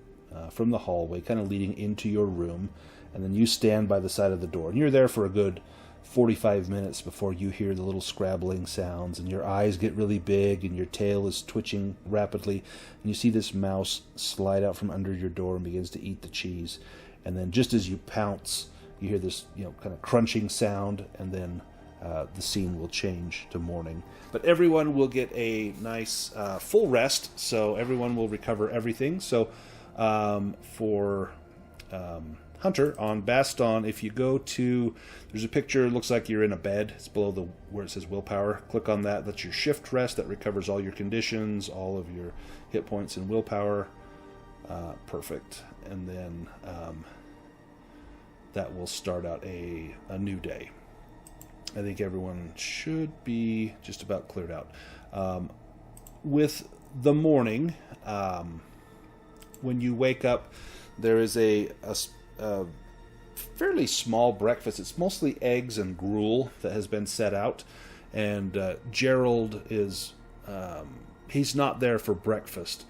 from the hallway, kind of leading into your room, and then you stand by the side of the door. And you're there for a good 45 minutes before you hear the little scrabbling sounds, and your eyes get really big, and your tail is twitching rapidly, and you see this mouse slide out from under your door and begins to eat the cheese. And then just as you pounce, you hear this kind of crunching sound, and then the scene will change to morning. But everyone will get a nice full rest, so everyone will recover everything. So for Hunter, on Baston, if you go to, there's a picture, it looks like you're in a bed. It's below where it says willpower. Click on that. That's your shift rest. That recovers all your conditions, all of your hit points and willpower. Perfect. And then that will start out a new day. I think everyone should be just about cleared out. With the morning, when you wake up, there is a fairly small breakfast. It's mostly eggs and gruel that has been set out. And Gerald is... he's not there for breakfast.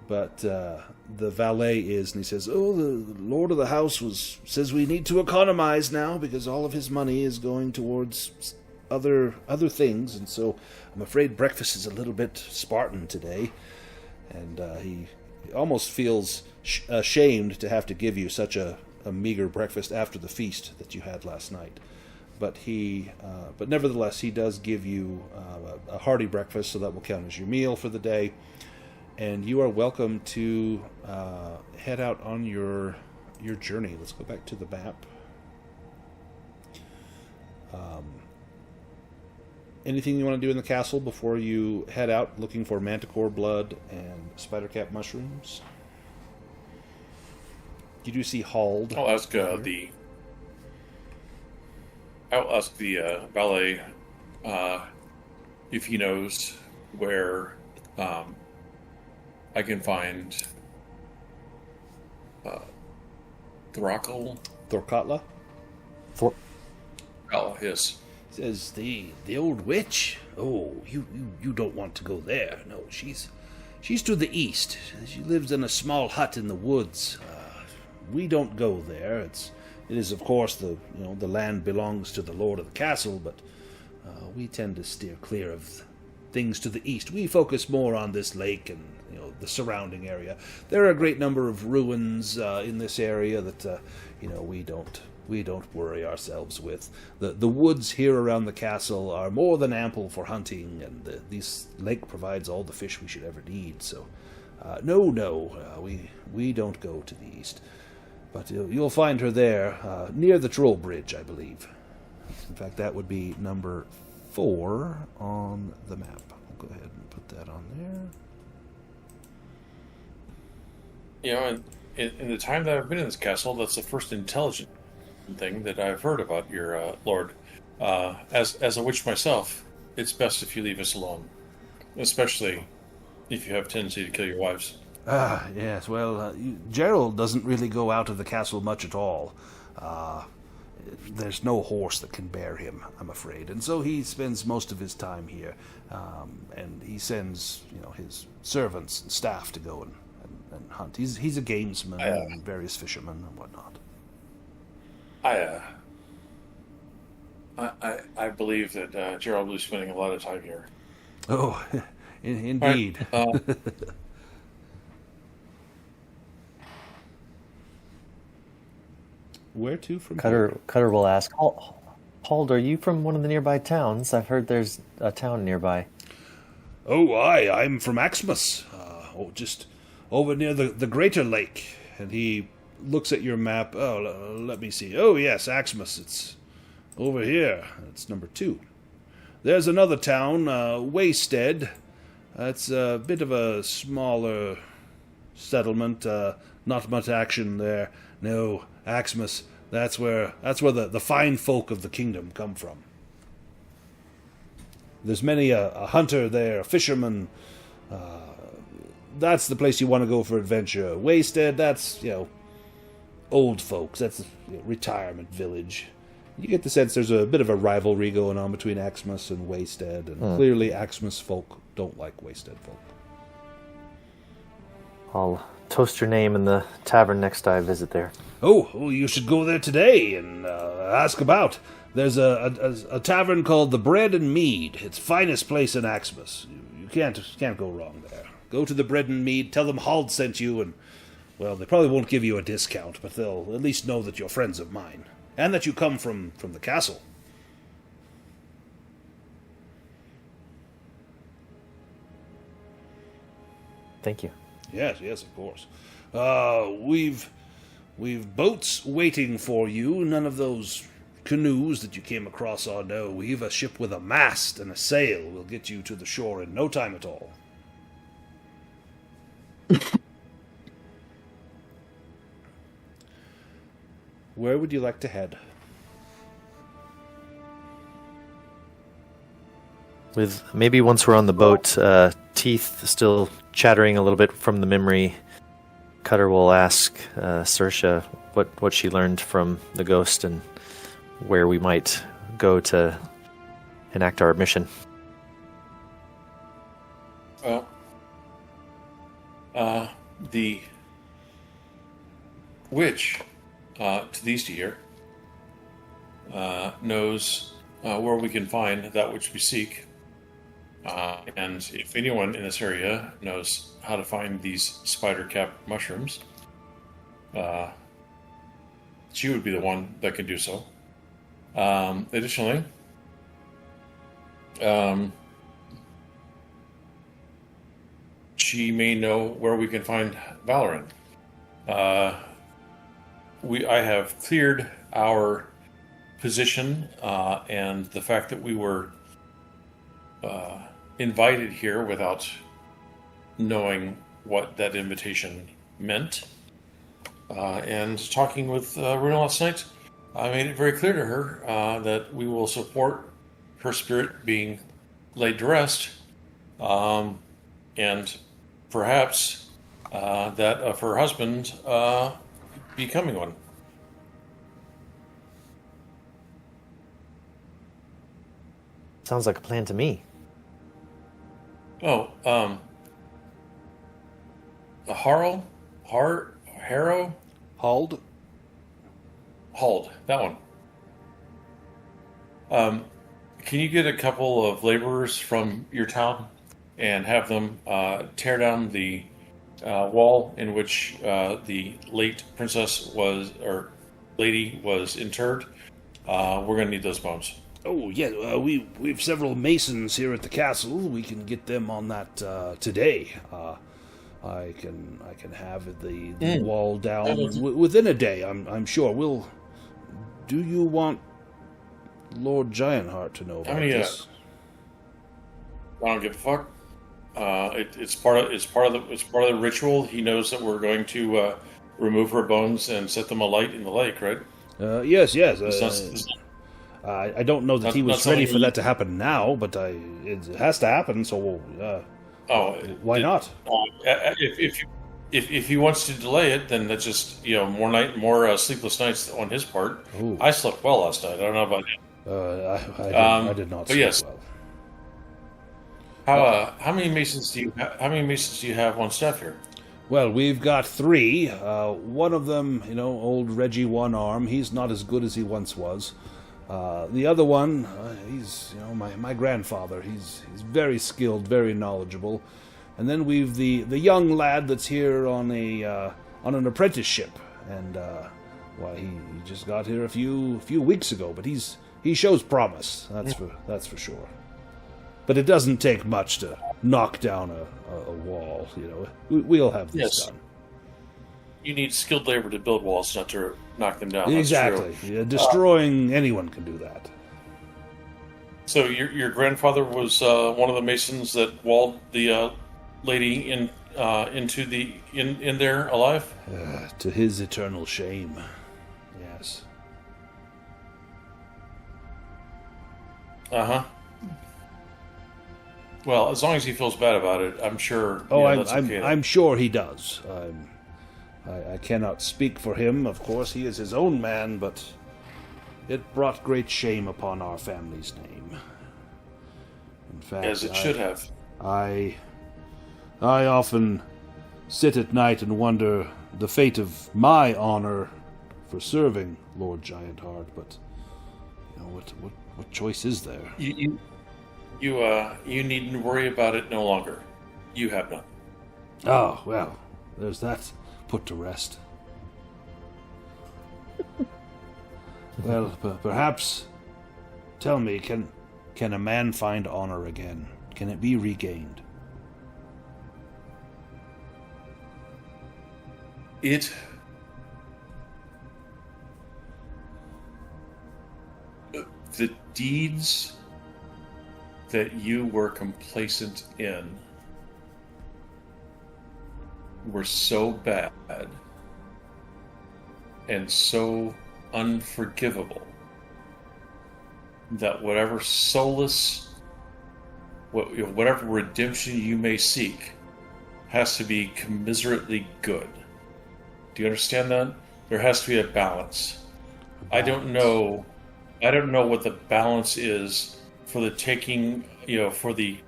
But the valet is, and he says, "Oh, the lord of the house says we need to economize now because all of his money is going towards other things, and so I'm afraid breakfast is a little bit Spartan today." And he almost feels ashamed to have to give you such a meager breakfast after the feast that you had last night. But but nevertheless, he does give you a hearty breakfast, so that will count as your meal for the day. And you are welcome to head out on your journey. Let's go back to the map. Anything you want to do in the castle before you head out looking for manticore blood and spidercap mushrooms? You do see Hald. I'll ask the valet if he knows where I can find Thorkatla? Yes. Says the old witch. Oh, you don't want to go there. No, she's to the east. She lives in a small hut in the woods. We don't go there. It is of course the land belongs to the lord of the castle, but we tend to steer clear of things to the east. We focus more on this lake and the surrounding area. There are a great number of ruins in this area that we don't worry ourselves with. The woods here around the castle are more than ample for hunting, and this lake provides all the fish we should ever need. So, we don't go to the east. But you'll find her there, near the troll bridge, I believe. In fact, that would be number 4 on the map. I'll go ahead and put that on there. In the time that I've been in this castle, that's the first intelligent thing that I've heard about your lord. As a witch myself, it's best if you leave us alone, especially if you have a tendency to kill your wives. Yes, well, Gerald doesn't really go out of the castle much at all. There's no horse that can bear him, I'm afraid, and so he spends most of his time here, and he sends, his servants and staff to go and hunt. He's a gamesman and various fishermen and whatnot. I believe that Gerald will be spending a lot of time here. Oh, indeed. Right. Where to from Cutter will ask, Hald, are you from one of the nearby towns? I've heard there's a town nearby. Oh, I'm from Axmus. Just over near the Greater Lake. And he looks at your map. Oh, let me see. Oh, yes, Axmus. It's over here. It's number 2. There's another town, Waysted. It's a bit of a smaller settlement. Not much action there. No, Axmus. That's where the fine folk of the kingdom come from. There's many a hunter there, a fisherman. That's the place you want to go for adventure. Waysted, that's old folks. That's a retirement village. You get the sense there's a bit of a rivalry going on between Axmus and Waysted, and clearly Axmus folk don't like Waysted folk. I'll toast your name in the tavern next time I visit there. Oh, you should go there today and ask about. There's a tavern called the Bread and Mead. It's the finest place in Axmus. You can't go wrong there. Go to the Bread and Mead, tell them Hald sent you, and, well, they probably won't give you a discount, but they'll at least know that you're friends of mine, and that you come from the castle. Thank you. Yes, of course. We've boats waiting for you. None of those canoes that you came across are no. We've a ship with a mast and a sail. We'll get you to the shore in no time at all. where would you like to head? With maybe once we're on the boat, teeth still chattering a little bit from the memory, Cutter will ask Saoirse what she learned from the ghost and where we might go to enact our mission. Well, the witch to the east of here knows where we can find that which we seek. And if anyone in this area knows how to find these spider-cap mushrooms, she would be the one that can do so. Additionally, she may know where we can find Valorant. I have cleared our position, and the fact that we were invited here without knowing what that invitation meant. And talking with Runa last night, I made it very clear to her that we will support her spirit being laid to rest, and perhaps that of her husband becoming one. Sounds like a plan to me. Oh, Harrow? Harrow? Hald? Hald, that one. Can you get a couple of laborers from your town and have them tear down the wall in which the late princess was, or lady was interred? We're going to need those bones. Oh, yeah, we've several masons here at the castle. We can get them on that today. I can have the wall down within a day, I'm sure. Do you want Lord Giantheart to know about this? I don't give a fuck. It's part of the ritual. He knows that we're going to remove her bones and set them alight in the lake, right? Yes. I don't know that he was ready for that to happen now, but it has to happen. So, why not? If he wants to delay it, then that's just more sleepless nights on his part. Ooh. I slept well last night. I don't know about you. I did not. But yes. Well. How many masons do you have on staff here? Well, we've got 3. One of them, old Reggie One Arm. He's not as good as he once was. The other one, he's my grandfather. He's very skilled, very knowledgeable. And then we've the young lad that's here on an apprenticeship, and he just got here a few weeks ago. But he shows promise. That's for sure. But it doesn't take much to knock down a wall. We'll have this done. You need skilled labor to build walls, not to knock them down. Exactly. Yeah, destroying anyone can do that. So your grandfather was one of the masons that walled the lady in there alive? To his eternal shame. Yes. Uh-huh. Well, as long as he feels bad about it, I'm sure. I'm sure he does. I cannot speak for him. Of course, he is his own man, but it brought great shame upon our family's name. In fact, as it should have. I often sit at night and wonder the fate of my honor for serving Lord Giantheart. But what choice is there? You needn't worry about it no longer. You have none. Oh well, there's that put to rest. Well, perhaps. Tell me, can a man find honor again? Can it be regained? The deeds that you were complacent in were so bad and so unforgivable that whatever solace, whatever redemption you may seek, has to be commiserately good. Do you understand that? There has to be a balance. I don't know what the balance is for the taking, for the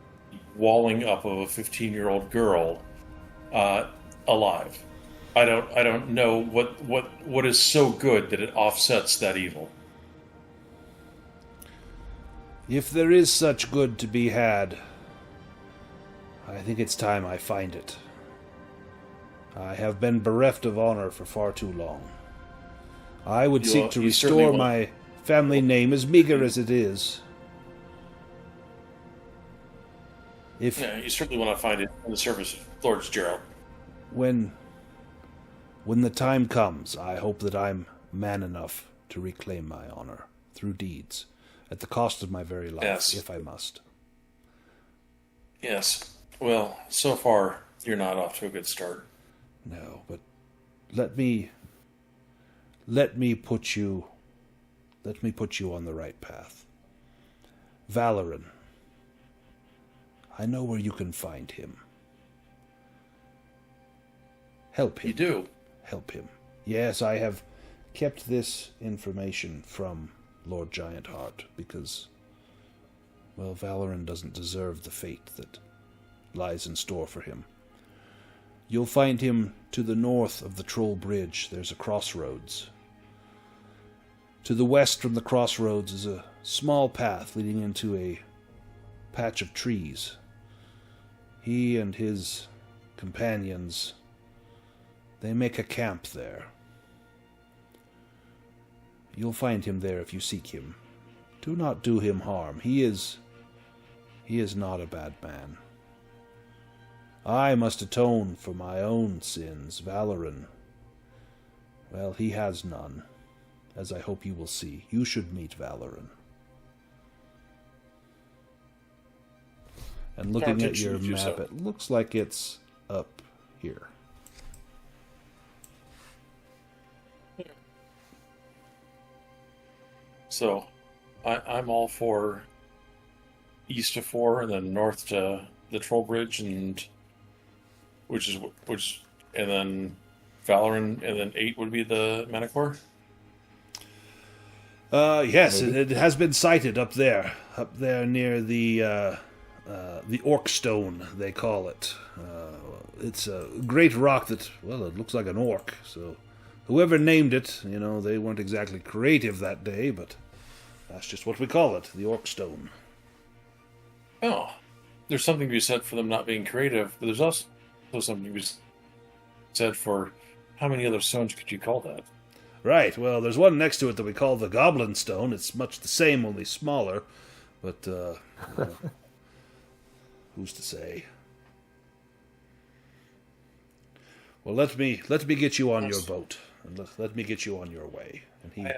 walling up of a 15-year-old girl alive. I don't know what is so good that it offsets that evil. If there is such good to be had, I think it's time I find it. I have been bereft of honor for far too long. I would seek to restore my family name, as meager as it is. You certainly want to find it in the service of Lord Gerald. When the time comes, I hope that I'm man enough to reclaim my honor through deeds, at the cost of my very life, if I must. Yes. Well, so far, you're not off to a good start. No, but let me put you on the right path. Valoran, I know where you can find him. Help him. You do? Help him. Yes, I have kept this information from Lord Giantheart because, well, Valoran doesn't deserve the fate that lies in store for him. You'll find him to the north of the Troll Bridge. There's a crossroads. To the west from the crossroads is a small path leading into a patch of trees. He and his companions, they make a camp there. You'll find him there if you seek him. Do not do him harm. He is not a bad man. I must atone for my own sins. Valoran, well, he has none, as I hope you will see. You should meet Valoran. And looking at your map, it looks like it's up here. So, I'm all for east of 4 and then north to the Troll Bridge, and and then Valoran, and then 8 would be the Manticore? Yes, it has been sighted up there near the Orc Stone, they call it. It's a great rock that, well, it looks like an orc, so whoever named it, they weren't exactly creative that day, but that's just what we call it, the Orc Stone. Oh, there's something to be said for them not being creative, but there's also something to be said for how many other stones could you call that? Right, well, there's one next to it that we call the Goblin Stone. It's much the same, only smaller, but who's to say? Well, let me get you on your boat, and let me get you on your way. And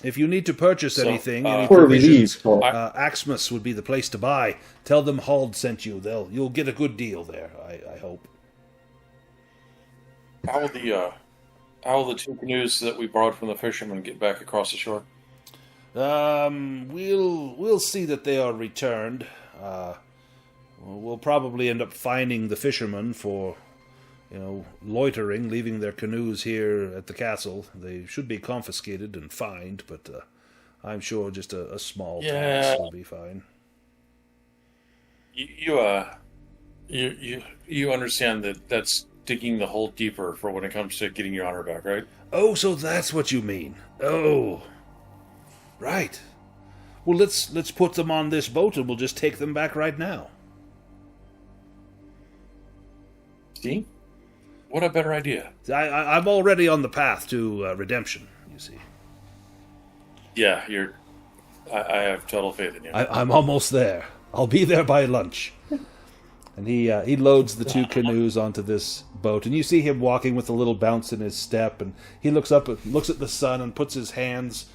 if you need to purchase anything, any provisions, Axmus would be the place to buy. Tell them Hald sent you. You'll get a good deal there, I hope. How will the 2 canoes that we borrowed from the fishermen get back across the shore? We'll see that they are returned. We'll probably end up fining the fishermen for, loitering, leaving their canoes here at the castle. They should be confiscated and fined, but I'm sure just a small tax will be fine. You understand that that's digging the hole deeper for when it comes to getting your honor back, right? Oh, so that's what you mean. Oh, right. Well, let's put them on this boat and we'll just take them back right now. See? What a better idea. I'm already on the path to redemption, you see. Yeah, I have total faith in you. I'm almost there. I'll be there by lunch. And he loads the 2 canoes onto this boat, and you see him walking with a little bounce in his step, and he looks at the sun and puts his hands,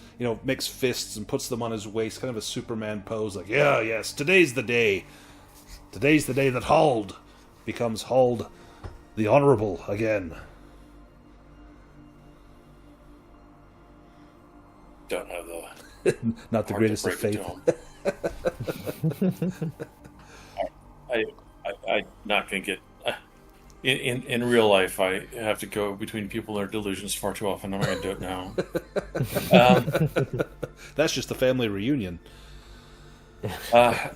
makes fists and puts them on his waist, kind of a Superman pose, like, yes, today's the day. Today's the day that Hald becomes Hald the Honorable again. don't have the Not the heart to greatest of break it faith. to 'em. I'm not going to get. In real life, I have to go between people and their delusions far too often. I'm not going to do it now. That's just a family reunion. I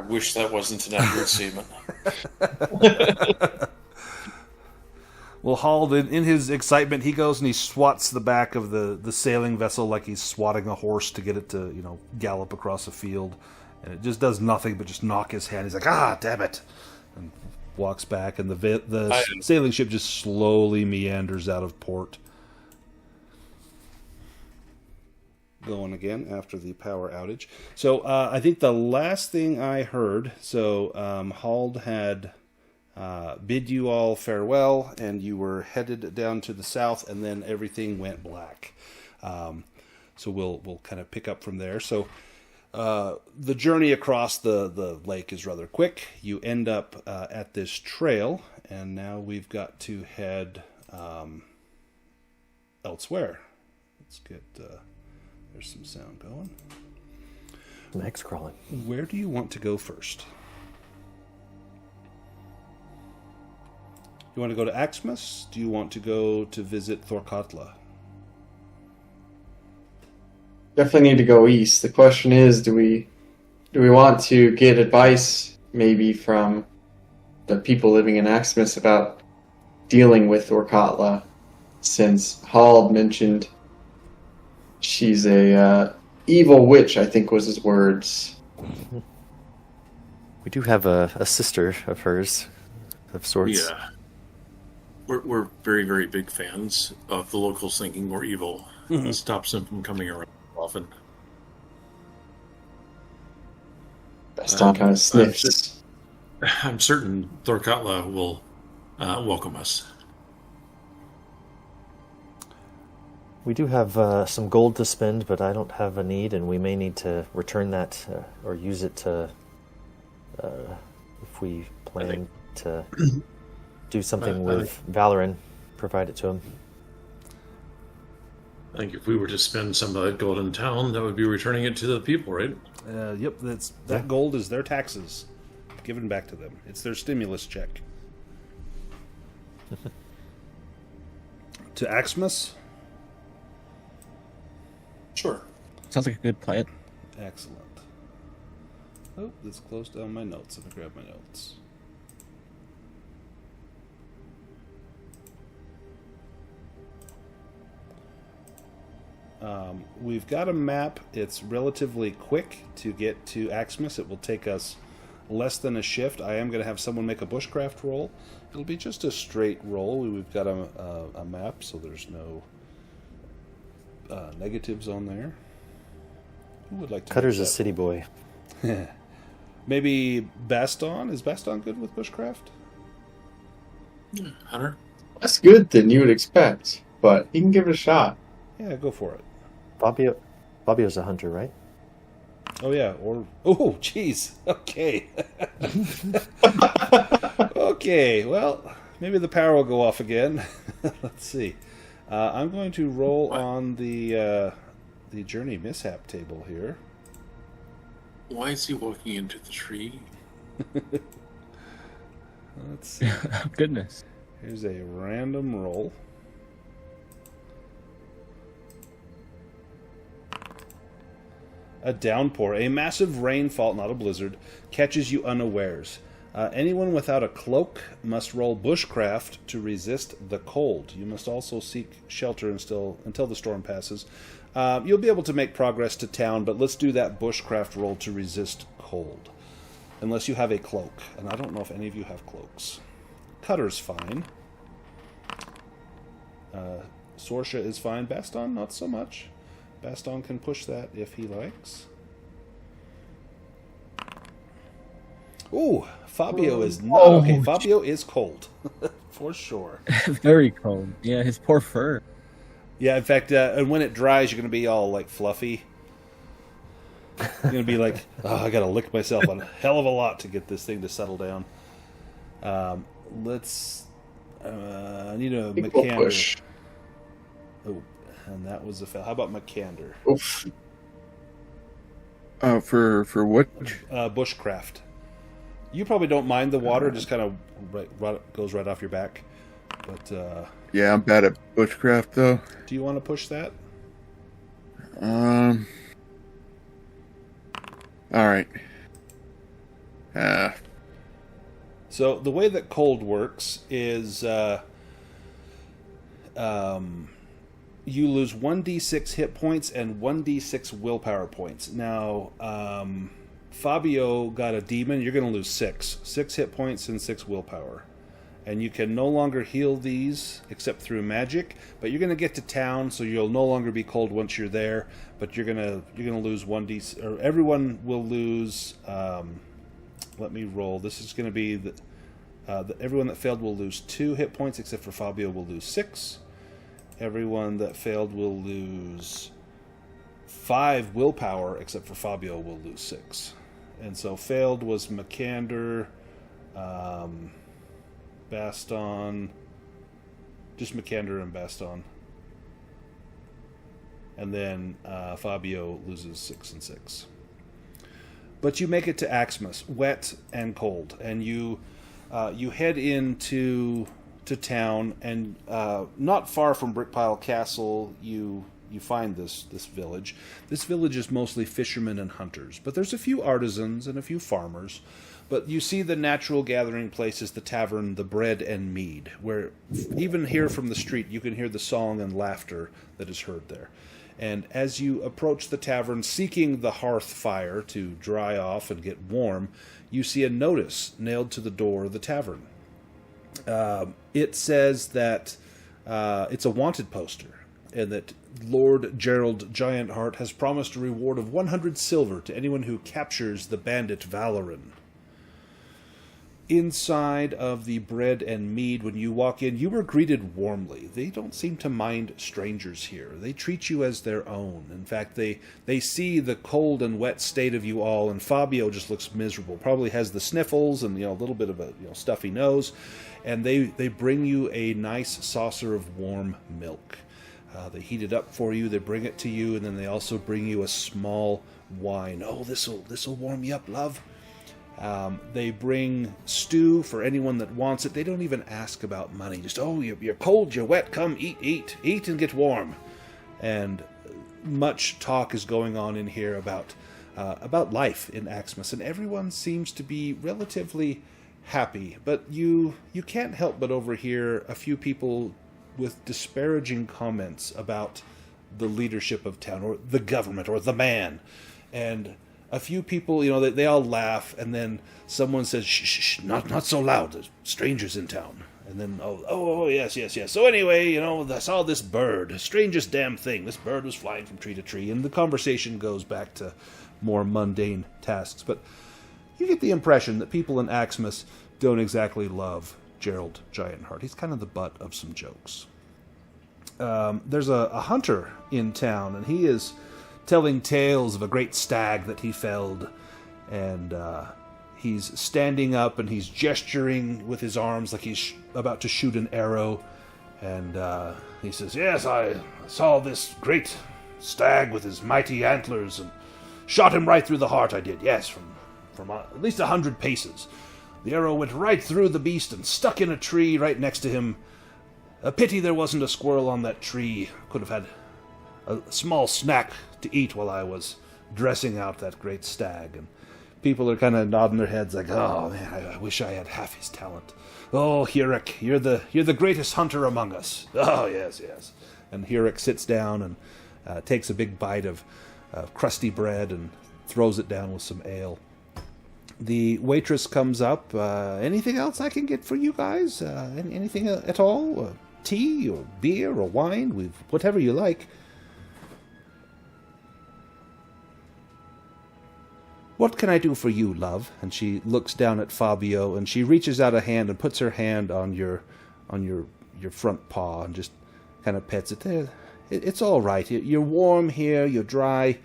wish that wasn't an accurate statement. Well, Hald, in his excitement, he goes and he swats the back of the sailing vessel like he's swatting a horse to get it to, gallop across a field. And it just does nothing but just knock his hand. He's like, damn it. And walks back, and the sailing ship just slowly meanders out of port. Going again after the power outage. So I think the last thing I heard, Hald had bid you all farewell, and you were headed down to the south, and then everything went black. So we'll kind of pick up from there. So the journey across the lake is rather quick. You end up at this trail, and now we've got to head elsewhere. Let's get... there's some sound going. Meg's crawling. Where do you want to go first? You want to go to Axmus? Do you want to go to visit Thorkatla? Definitely need to go east. The question is, do we want to get advice maybe from the people living in Axmus about dealing with Thorkatla, since Hald mentioned she's a evil witch, I think was his words. We do have a sister of hers, of sorts. Yeah. We're very, very big fans of the locals thinking we're evil. Mm-hmm. It stops them from coming around often. Baston kind of sniffs. I'm certain Thorkatla will welcome us. We do have some gold to spend, but I don't have a need, and we may need to return that or use it to, if we plan to do something with Valoran, provide it to him. I think if we were to spend some of that gold in town, that would be returning it to the people, right? Yep, that gold is their taxes given back to them. It's their stimulus check. To Axmus? Sure. Sounds like a good plan. Excellent. Oh, this closed down my notes. Let me grab my notes. We've got a map. It's relatively quick to get to Axmus. It will take us less than a shift. I am going to have someone make a bushcraft roll. It'll be just a straight roll. We've got a map, so there's no negatives on there. Who would like to? Cutter's a city boy. Maybe Baston? Is Baston good with bushcraft? Hunter? Less good than you would expect, but he can give it a shot. Yeah, go for it. Fabio's a hunter, right? Oh, yeah. Oh, jeez. Okay. Okay, well, maybe the power will go off again. Let's see. I'm going to roll on the journey mishap table here. Why is he walking into the tree? Let's see. Goodness. Here's a random roll. A downpour, a massive rainfall, not a blizzard, catches you unawares. Anyone without a cloak must roll bushcraft to resist the cold. You must also seek shelter until the storm passes. You'll be able to make progress to town, but let's do that bushcraft roll to resist cold. Unless you have a cloak, and I don't know if any of you have cloaks. Cutter's fine. Sorsha is fine. Baston, not so much. Baston can push that if he likes. Ooh, Fabio is not okay. Fabio is cold, for sure. Very cold. Yeah, his poor fur. Yeah, in fact, and when it dries, you're going to be all like fluffy. You're going to be like, oh, I got to lick myself a hell of a lot to get this thing to settle down. I need a Equal mechanic. push. Oh, and that was a fail. How about McCander? Oof. For what? Bushcraft. You probably don't mind the water; just kind of goes right off your back. But Yeah, I'm bad at bushcraft though. do you want to push that? All right. So the way that cold works is you lose 1d6 hit points and 1d6 willpower points. Now, Fabio got a demon. You're going to lose 6 hit points and 6 willpower. And you can no longer heal these except through magic. But you're going to get to town, so you'll no longer be cold once you're there. But you're gonna lose 1d, or everyone will lose. Let me roll. This is going to be everyone that failed will lose 2 hit points, except for Fabio will lose 6. Everyone that failed will lose 5 willpower, except for Fabio will lose 6. And so failed was McCander, Baston, just McCander and Baston. And then Fabio loses 6 and 6. But you make it to Axmus, wet and cold, and you head into town, and not far from Brickpile Castle, you find this village. This village is mostly fishermen and hunters, but there's a few artisans and a few farmers. But you see the natural gathering place is the tavern, the Bread and Mead, where even here from the street you can hear the song and laughter that is heard there. And as you approach the tavern, seeking the hearth fire to dry off and get warm, you see a notice nailed to the door of the tavern. It says that it's a wanted poster, and that Lord Gerald Giantheart has promised a reward of 100 silver to anyone who captures the bandit Valoran. Inside of the Bread and Mead, when you walk in, you were greeted warmly. They don't seem to mind strangers here. They treat you as their own. In fact, they see the cold and wet state of you all, and Fabio just looks miserable. Probably has the sniffles and a little bit of a stuffy nose. And they bring you a nice saucer of warm milk. They heat it up for you. They bring it to you, and then they also bring you a small wine. Oh, this'll warm you up, love. They bring stew for anyone that wants it. They don't even ask about money. Just, oh, you're cold, you're wet, come eat and get warm. And much talk is going on in here about life in Axmus, and everyone seems to be relatively happy. But you can't help but overhear a few people with disparaging comments about the leadership of town, or the government, or the man. And a few people, they all laugh, and then someone says, shh, not so loud, there's strangers in town. And then, oh, yes. So anyway, I saw this bird, strangest damn thing. This bird was flying from tree to tree, and the conversation goes back to more mundane tasks. But you get the impression that people in Axmus don't exactly love Gerald Giantheart. He's kind of the butt of some jokes. There's a hunter in town, and he is telling tales of a great stag that he felled, and he's standing up and he's gesturing with his arms like he's about to shoot an arrow, and he says, yes, I saw this great stag with his mighty antlers and shot him right through the heart. I did, yes, from at least 100 paces. The arrow went right through the beast and stuck in a tree right next to him. A pity there wasn't a squirrel on that tree. Could have had a small snack to eat while I was dressing out that great stag. And people are kind of nodding their heads like, oh man, I wish I had half his talent. Oh, Hurek, you're the greatest hunter among us. Oh, yes. And Hurek sits down and takes a big bite of crusty bread and throws it down with some ale. The waitress comes up. Anything else I can get for you guys? Anything at all? Tea or beer or wine? Whatever you like. What can I do for you, love? And she looks down at Fabio, and she reaches out a hand and puts her hand on your front paw and just kind of pets it. There, it's all right. You're warm here. You're dry.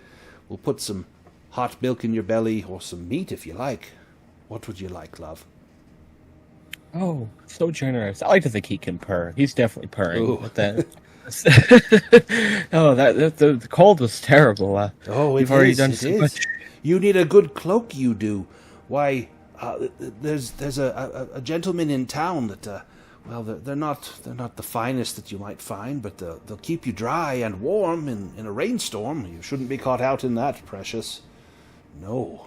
We'll put some hot milk in your belly, or some meat if you like. What would you like, love? Oh, so generous. I like to think he can purr. He's definitely purring Ooh. with that Oh, the cold was terrible. Oh, You've it already is, done it so is. much. You need a good cloak, you do. Why, there's a gentleman in town that, well, they're not the finest that you might find, but they'll keep you dry and warm in a rainstorm. You shouldn't be caught out in that, precious. No.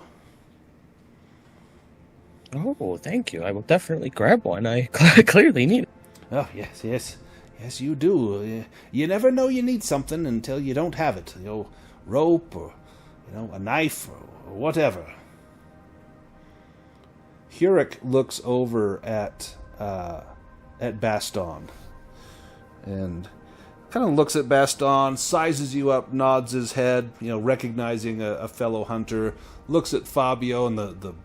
Oh, thank you. I will definitely grab one. I clearly need it. Oh, yes, you do. You never know you need something until you don't have it. Rope or, a knife or whatever. Hurek looks over at Baston and kind of looks at Baston, sizes you up, nods his head, recognizing a fellow hunter, looks at Fabio and the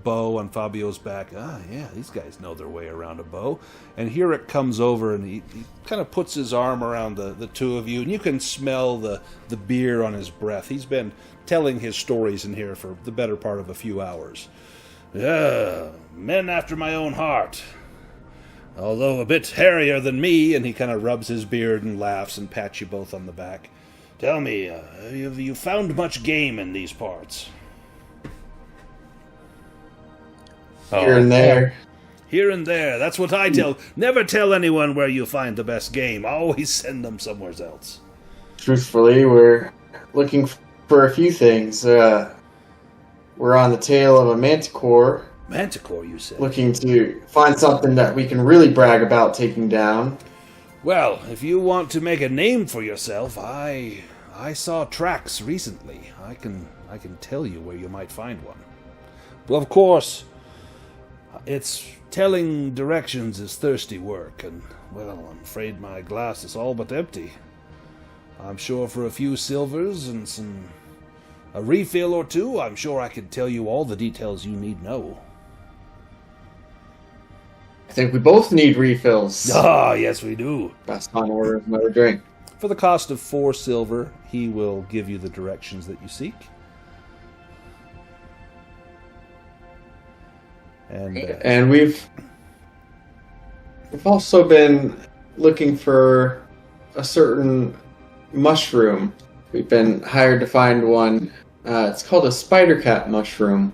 bow on Fabio's back. Yeah, these guys know their way around a bow. And Hurek comes over and he kind of puts his arm around the two of you, and you can smell the beer on his breath. He's been telling his stories in here for the better part of a few hours. Yeah, men after my own heart. Although a bit hairier than me, and he kind of rubs his beard and laughs and pats you both on the back. Tell me, have you found much game in these parts? Here and there. Here and there, that's what I tell. Never tell anyone where you find the best game. Always send them somewhere else. Truthfully, we're looking for a few things. We're on the tail of a manticore. Manticore, you said? Looking to find something that we can really brag about taking down. Well, if you want to make a name for yourself, I saw tracks recently. I can tell you where you might find one. Well, of course, it's telling directions is thirsty work, and, well, I'm afraid my glass is all but empty. I'm sure for a few silvers and a refill or two, I'm sure I could tell you all the details you need know. I think we both need refills. Ah, yes, we do. Best on order of another drink. For the cost of 4 silver, he will give you the directions that you seek. And we've also been looking for a certain mushroom. We've been hired to find one. It's called a spider cat mushroom.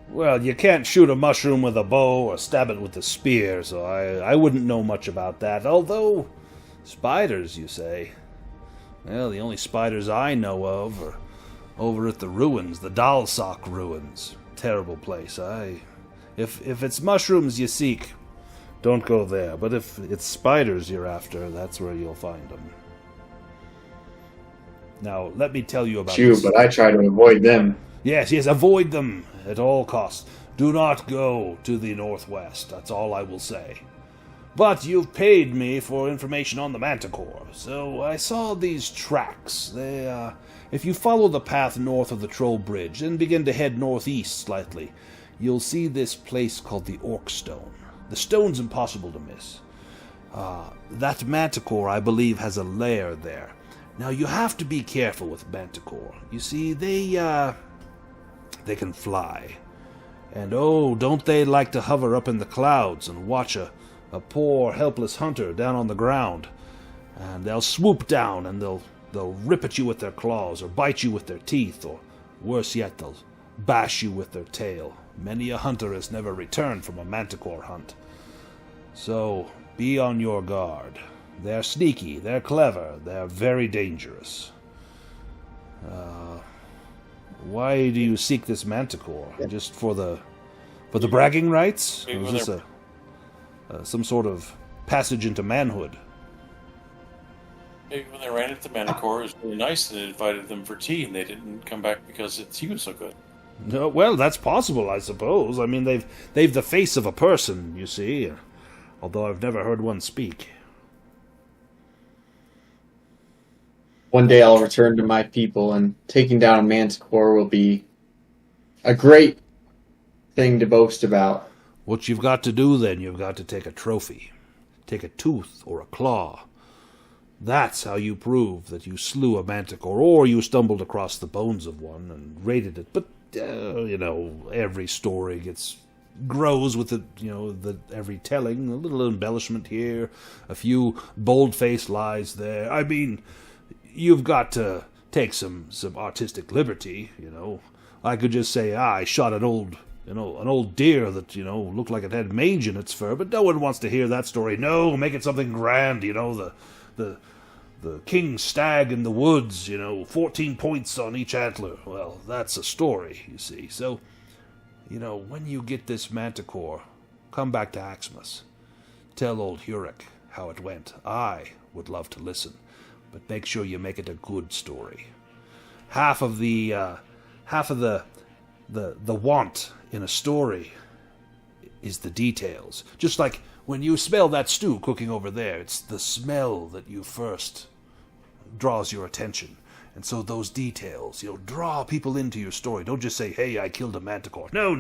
Well, you can't shoot a mushroom with a bow or stab it with a spear, so I wouldn't know much about that. Although, spiders, you say? Well, the only spiders I know of are over at the ruins, the Dalsock ruins. Terrible place. If it's mushrooms you seek, don't go there. But if it's spiders you're after, that's where you'll find them. Now, let me tell you about this. But I try to avoid them. Yes, avoid them at all costs. Do not go to the northwest. That's all I will say. But you've paid me for information on the Manticore, so I saw these tracks. If you follow the path north of the Troll Bridge and begin to head northeast slightly, you'll see this place called the Orc Stone. The stone's impossible to miss. That Manticore, I believe, has a lair there. Now, you have to be careful with Manticore. You see, they can fly. And oh, don't they like to hover up in the clouds and watch a poor, helpless hunter down on the ground. And they'll swoop down and they'll rip at you with their claws or bite you with their teeth, or worse yet, they'll bash you with their tail. Many a hunter has never returned from a manticore hunt. So, be on your guard. They're sneaky, they're clever, they're very dangerous. Why do you seek this manticore? Just for the bragging rights? Or is this some sort of passage into manhood? Maybe when they ran into Manticore, it was really nice and they invited them for tea, and they didn't come back because the tea was so good. No, well, that's possible, I suppose. I mean, they've the face of a person, you see, although I've never heard one speak. One day I'll return to my people, and taking down a manticore will be a great thing to boast about. What you've got to do, then, you've got to take a trophy. Take a tooth or a claw. That's how you prove that you slew a manticore, or you stumbled across the bones of one and raided it. But, every story gets grows with the every telling. A little embellishment here, a few bold-faced lies there. I mean, you've got to take some artistic liberty. I could just say, I shot an old deer that looked like it had mange in its fur, but no one wants to hear that story. No, make it something grand. The king stag in the woods, 14 points on each antler. Well, that's a story, you see. So, when you get this manticore, come back to Axmus. Tell old Hurek how it went. I would love to listen, but make sure you make it a good story. Half of the want in a story is the details. Just like when you smell that stew cooking over there, it's the smell that you first draws your attention. And so those details, draw people into your story. Don't just say, hey, I killed a manticore. No.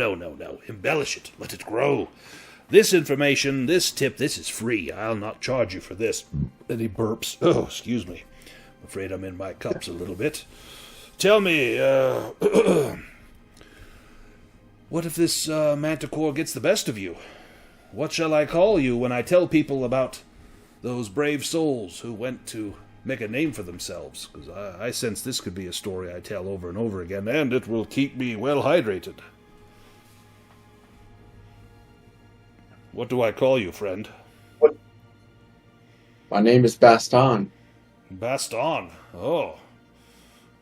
Embellish it. Let it grow. This information, this tip, this is free. I'll not charge you for this. And he burps. Oh, excuse me. I'm afraid I'm in my cups a little bit. Tell me, what if this manticore gets the best of you? What shall I call you when I tell people about those brave souls who went to make a name for themselves? Because I sense this could be a story I tell over and over again, and it will keep me well hydrated. What do I call you, friend? My name is Baston. Baston. Oh.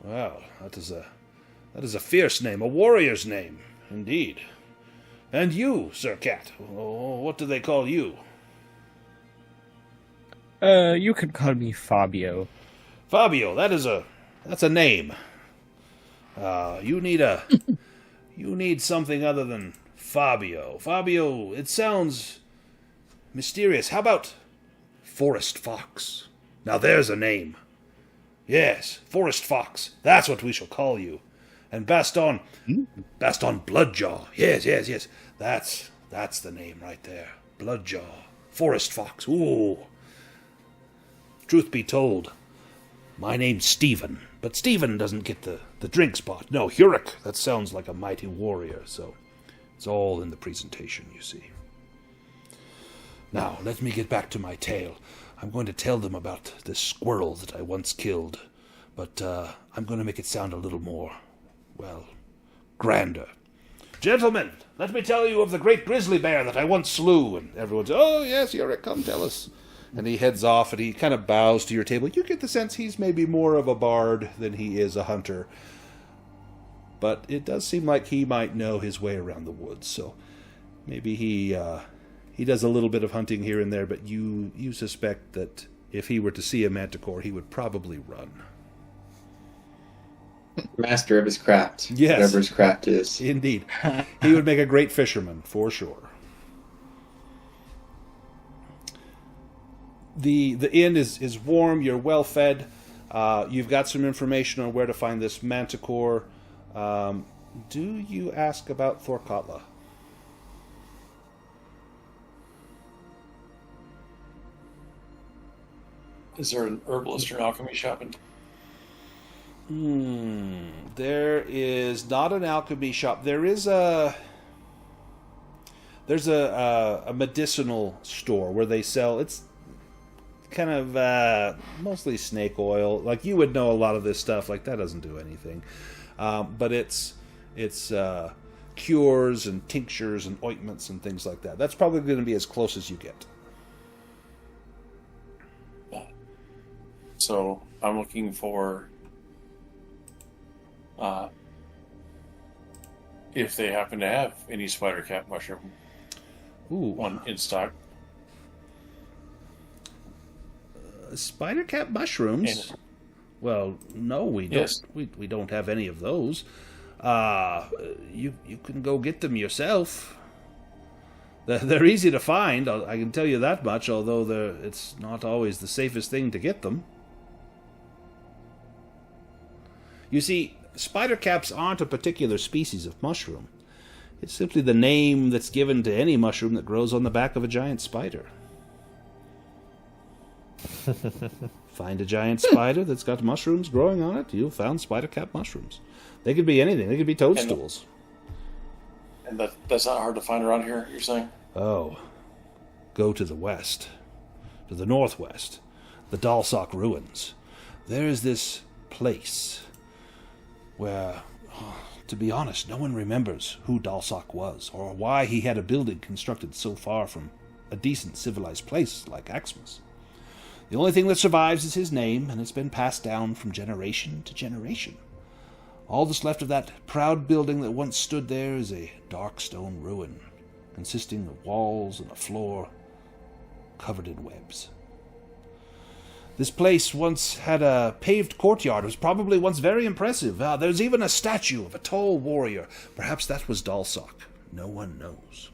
Well, that is a fierce name, a warrior's name, indeed. And you, Sir Cat, what do they call you? You can call me Fabio. Fabio, that's a name. You need something other than Fabio. Fabio, it sounds mysterious. How about Forest Fox? Now there's a name. Yes, Forest Fox. That's what we shall call you. And Baston Bloodjaw. Yes. That's the name right there. Bloodjaw. Forest Fox. Ooh. Truth be told, my name's Stephen, but Stephen doesn't get the drink spot. No, Hurek, that sounds like a mighty warrior, so it's all in the presentation, you see. Now, let me get back to my tale. I'm going to tell them about this squirrel that I once killed, but I'm going to make it sound a little more, grander. Gentlemen, let me tell you of the great grizzly bear that I once slew. And everyone's, oh, yes, Hurek, come tell us. And he heads off, and he kind of bows to your table. You get the sense he's maybe more of a bard than he is a hunter. But it does seem like he might know his way around the woods. So maybe he does a little bit of hunting here and there, but you suspect that if he were to see a manticore, he would probably run. Master of his craft. Yes. Whatever his craft is. Indeed. He would make a great fisherman, for sure. The inn is warm, you're well fed, you've got some information on where to find this manticore. Do you ask about Thorkatla? Is there an herbalist or an alchemy shop in There is not an alchemy shop. There's a medicinal store where they sell, it's kind of mostly snake oil. Like, you would know a lot of this stuff. Like, that doesn't do anything. But it's cures and tinctures and ointments and things like that. That's probably going to be as close as you get. So I'm looking for if they happen to have any spider cap mushroom one in stock. Spider cap mushrooms? Well, no, we don't. Yes. We don't have any of those. You can go get them yourself. They're easy to find. I can tell you that much. Although it's not always the safest thing to get them. You see, spider caps aren't a particular species of mushroom. It's simply the name that's given to any mushroom that grows on the back of a giant spider. Find a giant spider that's got mushrooms growing on it, you'll found spider cap mushrooms. They could be anything. They could be toadstools. And that's not hard to find around here, you're saying? Oh, go to the west, to the northwest, the Dalsock ruins. There is this place where, to be honest, no one remembers who Dalsock was, or why he had a building constructed so far from a decent civilized place like Axmus. The only thing that survives is his name, and it's been passed down from generation to generation. All that's left of that proud building that once stood there is a dark stone ruin, consisting of walls and a floor covered in webs. This place once had a paved courtyard. It was probably once very impressive. There's even a statue of a tall warrior. Perhaps that was Dalsock. No one knows.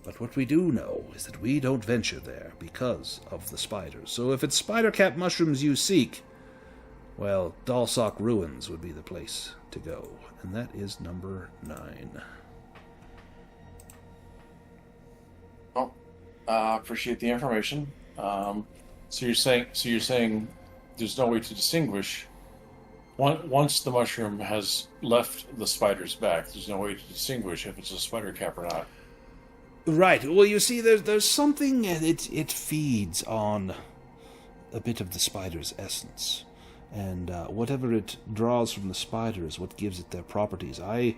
But what we do know is that we don't venture there because of the spiders. So if it's spider cap mushrooms you seek, well, Dalsock Ruins would be the place to go. And that is number 9. Well, appreciate the information. So you're saying there's no way to distinguish once the mushroom has left the spider's back. There's no way to distinguish if it's a spider cap or not. Right. Well, you see, there's something. It feeds on a bit of the spider's essence, and whatever it draws from the spider is what gives it their properties. I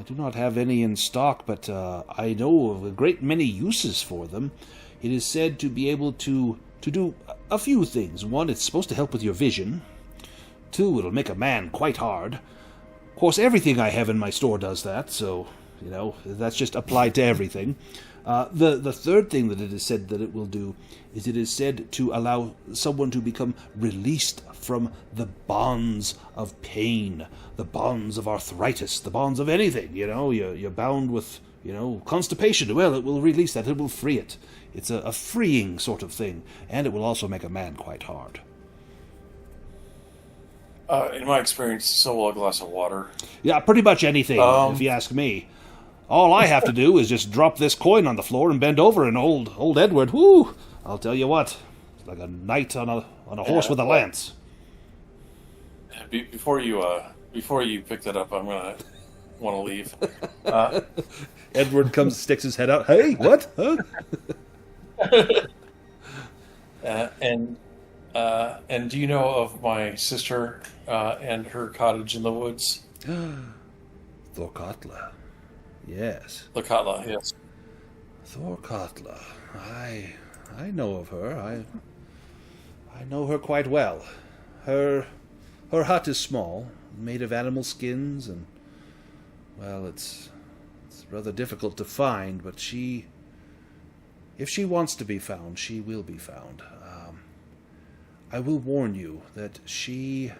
do not have any in stock, but I know of a great many uses for them. It is said to be able to do a few things. One, it's supposed to help with your vision. 2, it'll make a man quite hard. Of course, everything I have in my store does that, so, that's just applied to everything. The third thing that it is said that it will do is it is said to allow someone to become released from the bonds of pain, the bonds of arthritis, the bonds of anything, You're bound with, constipation. Well, it will release that. It will free it. It's a freeing sort of thing, and it will also make a man quite hard. In my experience, so will a glass of water. Yeah, pretty much anything, if you ask me. All I have to do is just drop this coin on the floor and bend over, and old Edward, whoo! I'll tell you what, it's like a knight on a horse with a lance. Before you pick that up, I'm gonna want to leave. Edward sticks his head out. Hey, what? Huh? And do you know of my sister and her cottage in the woods? Thorkatla. Yes. Lakatla, yes. Thorkatla. I know of her. I know her quite well. Her hut is small, made of animal skins, and well, it's rather difficult to find, but if she wants to be found, she will be found. I will warn you that she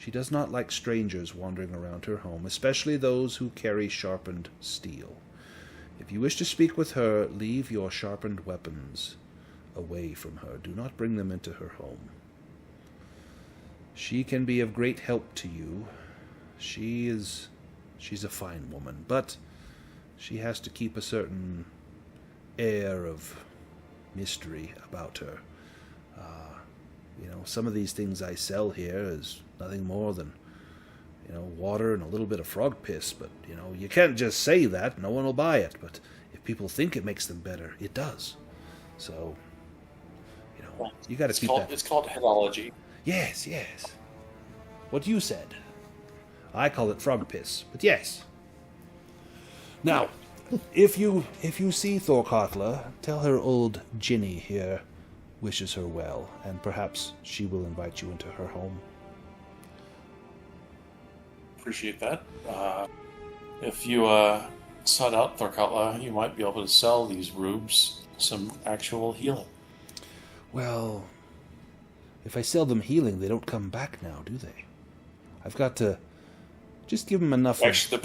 does not like strangers wandering around her home, especially those who carry sharpened steel. If you wish to speak with her, leave your sharpened weapons away from her. Do not bring them into her home. She can be of great help to you. She's a fine woman, but she has to keep a certain air of mystery about her. Some of these things I sell here is nothing more than, water and a little bit of frog piss, but, you can't just say that. No one will buy it, but if people think it makes them better, it does. So, you got to keep that. It's called headology. Yes. What you said. I call it frog piss, but yes. Now, if you see Thorkatla, tell her old Ginny here wishes her well, and perhaps she will invite you into her home. Appreciate that. If you sought out Thorkatla, you might be able to sell these rubes some actual healing. Well, if I sell them healing, they don't come back now, do they? I've got to just give them enough. Actually, the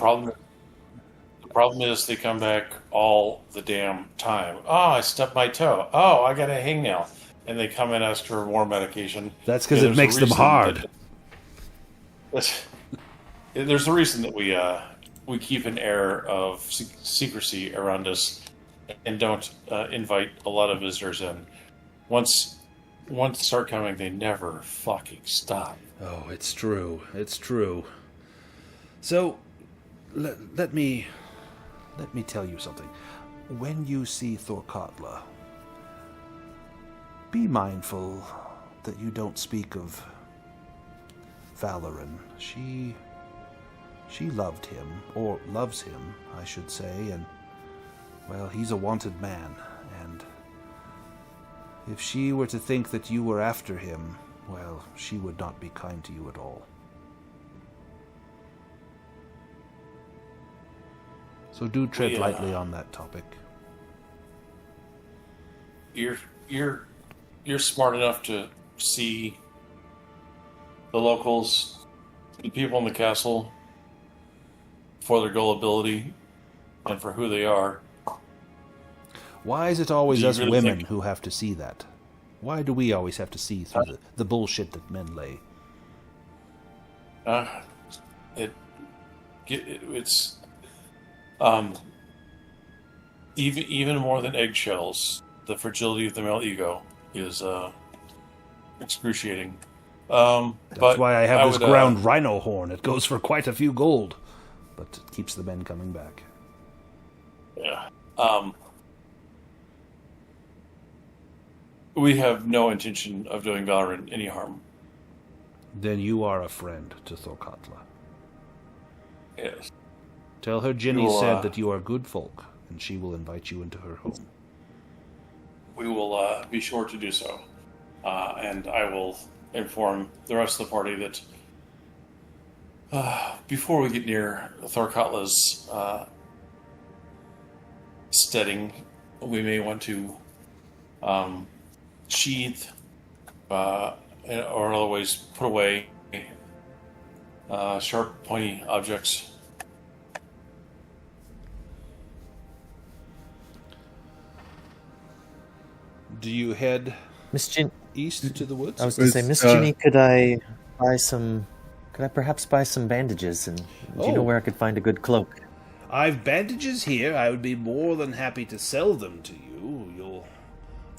problem is they come back all the damn time. Oh, I stubbed my toe. Oh, I got a hangnail. And they come and ask for more medication. That's because it makes them hard. There's a reason that we keep an air of secrecy around us and don't invite a lot of visitors in. Once they start coming, they never fucking stop. Oh, it's true. It's true. So, let me let me tell you something. When you see Thorkatla, be mindful that you don't speak of Valoran. She loved him, or loves him, I should say, and, well, he's a wanted man, and if she were to think that you were after him, well, she would not be kind to you at all. So do tread lightly on that topic. You're smart enough to see the locals, the people in the castle, for their gullibility and for who they are. Why is it always Do you us really women think- who have to see that? Why do we always have to see through the bullshit that men lay? It's even more than eggshells. The fragility of the male ego is excruciating. That's why I have this ground rhino horn. It goes for quite a few gold, but it keeps the men coming back. Yeah. We have no intention of doing Valoran any harm. Then you are a friend to Thorkatla. Yes. Tell her Ginny will, said that you are good folk, and she will invite you into her home. We will be sure to do so. And I will inform the rest of the party that before we get near Thorkatla's steading, we may want to sheath or in other ways put away sharp, pointy objects. Do you head Miss Ginny, east to the woods? I was going to say, Miss Ginny, could I perhaps buy some bandages? And do you know where I could find a good cloak? I've bandages here. I would be more than happy to sell them to you. You'll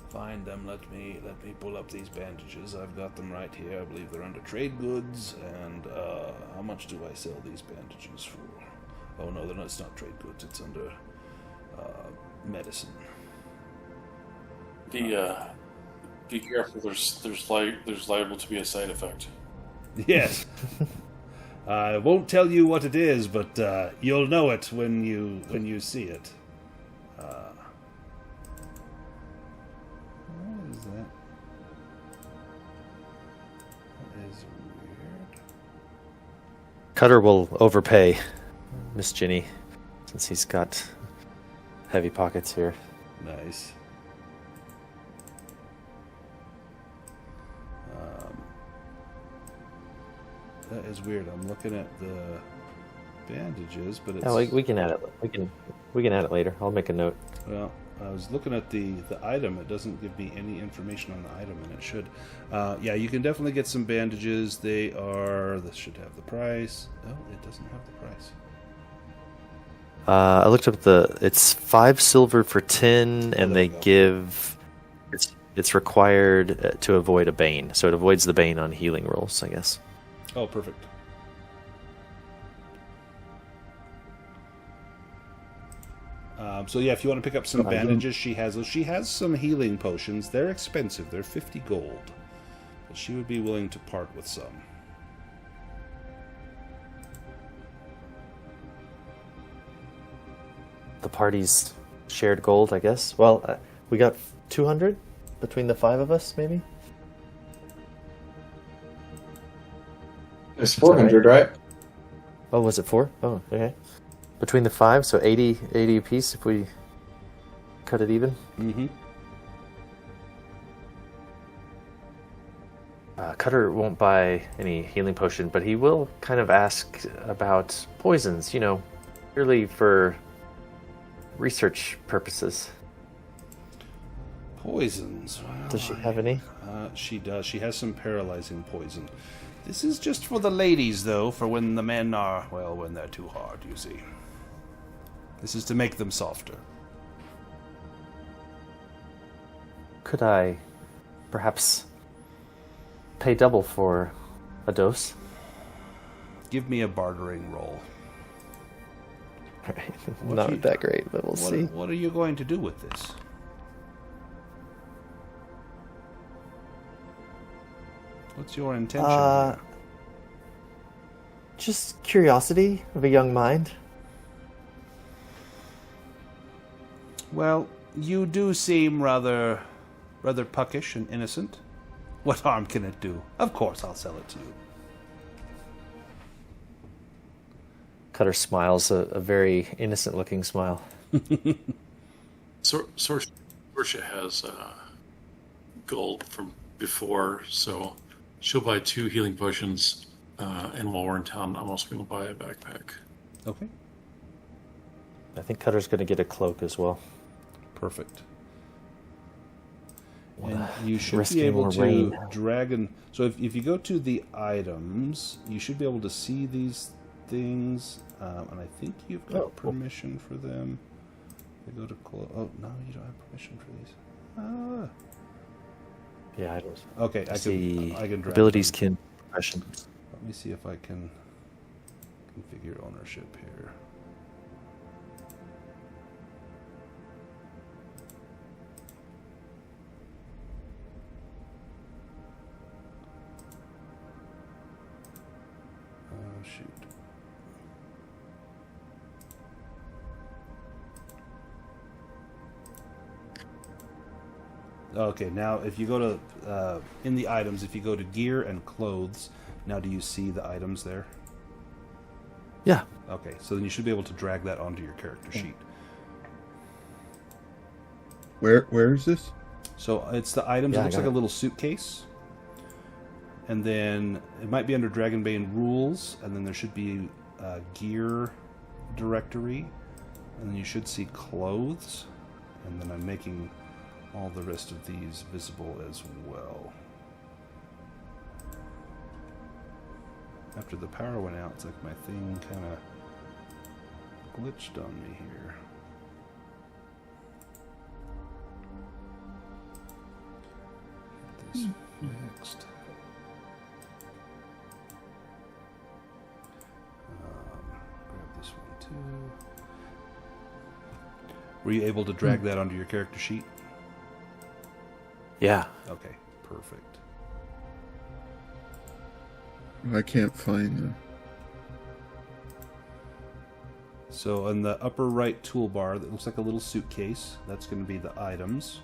find them. Let me pull up these bandages. I've got them right here. I believe they're under trade goods. And how much do I sell these bandages for? Oh no, it's not trade goods. It's under medicine. Be careful. There's liable to be a side effect. Yes. I won't tell you what it is, but you'll know it when you see it. What is that? That is weird. Cutter will overpay Miss Ginny, since he's got heavy pockets here. Nice. That is weird. I'm looking at the bandages, but it's... Yeah, we can add it. We can add it later. I'll make a note. Well, I was looking at the item. It doesn't give me any information on the item, and it should. Yeah, you can definitely get some bandages. This should have the price. No, it doesn't have the price. I looked up it's 5 silver for 10, and they give... It's required to avoid a bane, so it avoids the bane on healing rolls, I guess. Oh, perfect. So yeah, if you want to pick up some bandages, she has those. She has some healing potions. They're expensive. They're 50 gold. But she would be willing to part with some. The party's shared gold, I guess. Well, we got 200 between the 5 of us, maybe? It's 400, right? Oh, was it 4? Oh, okay. Between the 5, so 80 apiece if we cut it even. Mm-hmm. Cutter won't buy any healing potion, but he will kind of ask about poisons, purely for research purposes. Poisons. Well, Does she have any? She does. She has some paralyzing poison. This is just for the ladies, though, for when the men are, when they're too hard, you see. This is to make them softer. Could I perhaps pay double for a dose? Give me a bartering roll. Right. What Not you- that great, but we'll see. What are you going to do with this? What's your intention here? Just curiosity of a young mind. Well, you do seem rather puckish and innocent. What harm can it do? Of course I'll sell it to you. Cutter smiles, a very innocent-looking smile. Sorsha has gold from before, so she'll buy 2 healing potions, and while we're in town, I'm also going to buy a backpack. Okay. I think Cutter's going to get a cloak as well. Perfect. Wanna And you should risk be any able more to rain. dragon. So if you go to the items, you should be able to see these things, and I think you've got Oh, cool. permission for them. They go to oh no, you don't have permission for these. Ah. Yeah, I don't Okay, see I can drag abilities them. can progression. Let me see if I can configure ownership here. Oh, shoot. Okay, now if you go to, in the items, if you go to gear and clothes, now do you see the items there? Yeah. Okay, so then you should be able to drag that onto your character sheet. Where is this? So it's the items. Yeah, It I looks got like a it. little suitcase. And then it might be under Dragonbane rules, and then there should be a gear directory. And then you should see clothes. And then I'm making all the rest of these visible as well. After the power went out, it's like my thing kind of glitched on me here. Get this fixed. Grab this one too. Were you able to drag that onto your character sheet? Yeah. Okay, perfect. I can't find them. So in the upper right toolbar, that looks like a little suitcase. That's going to be the items.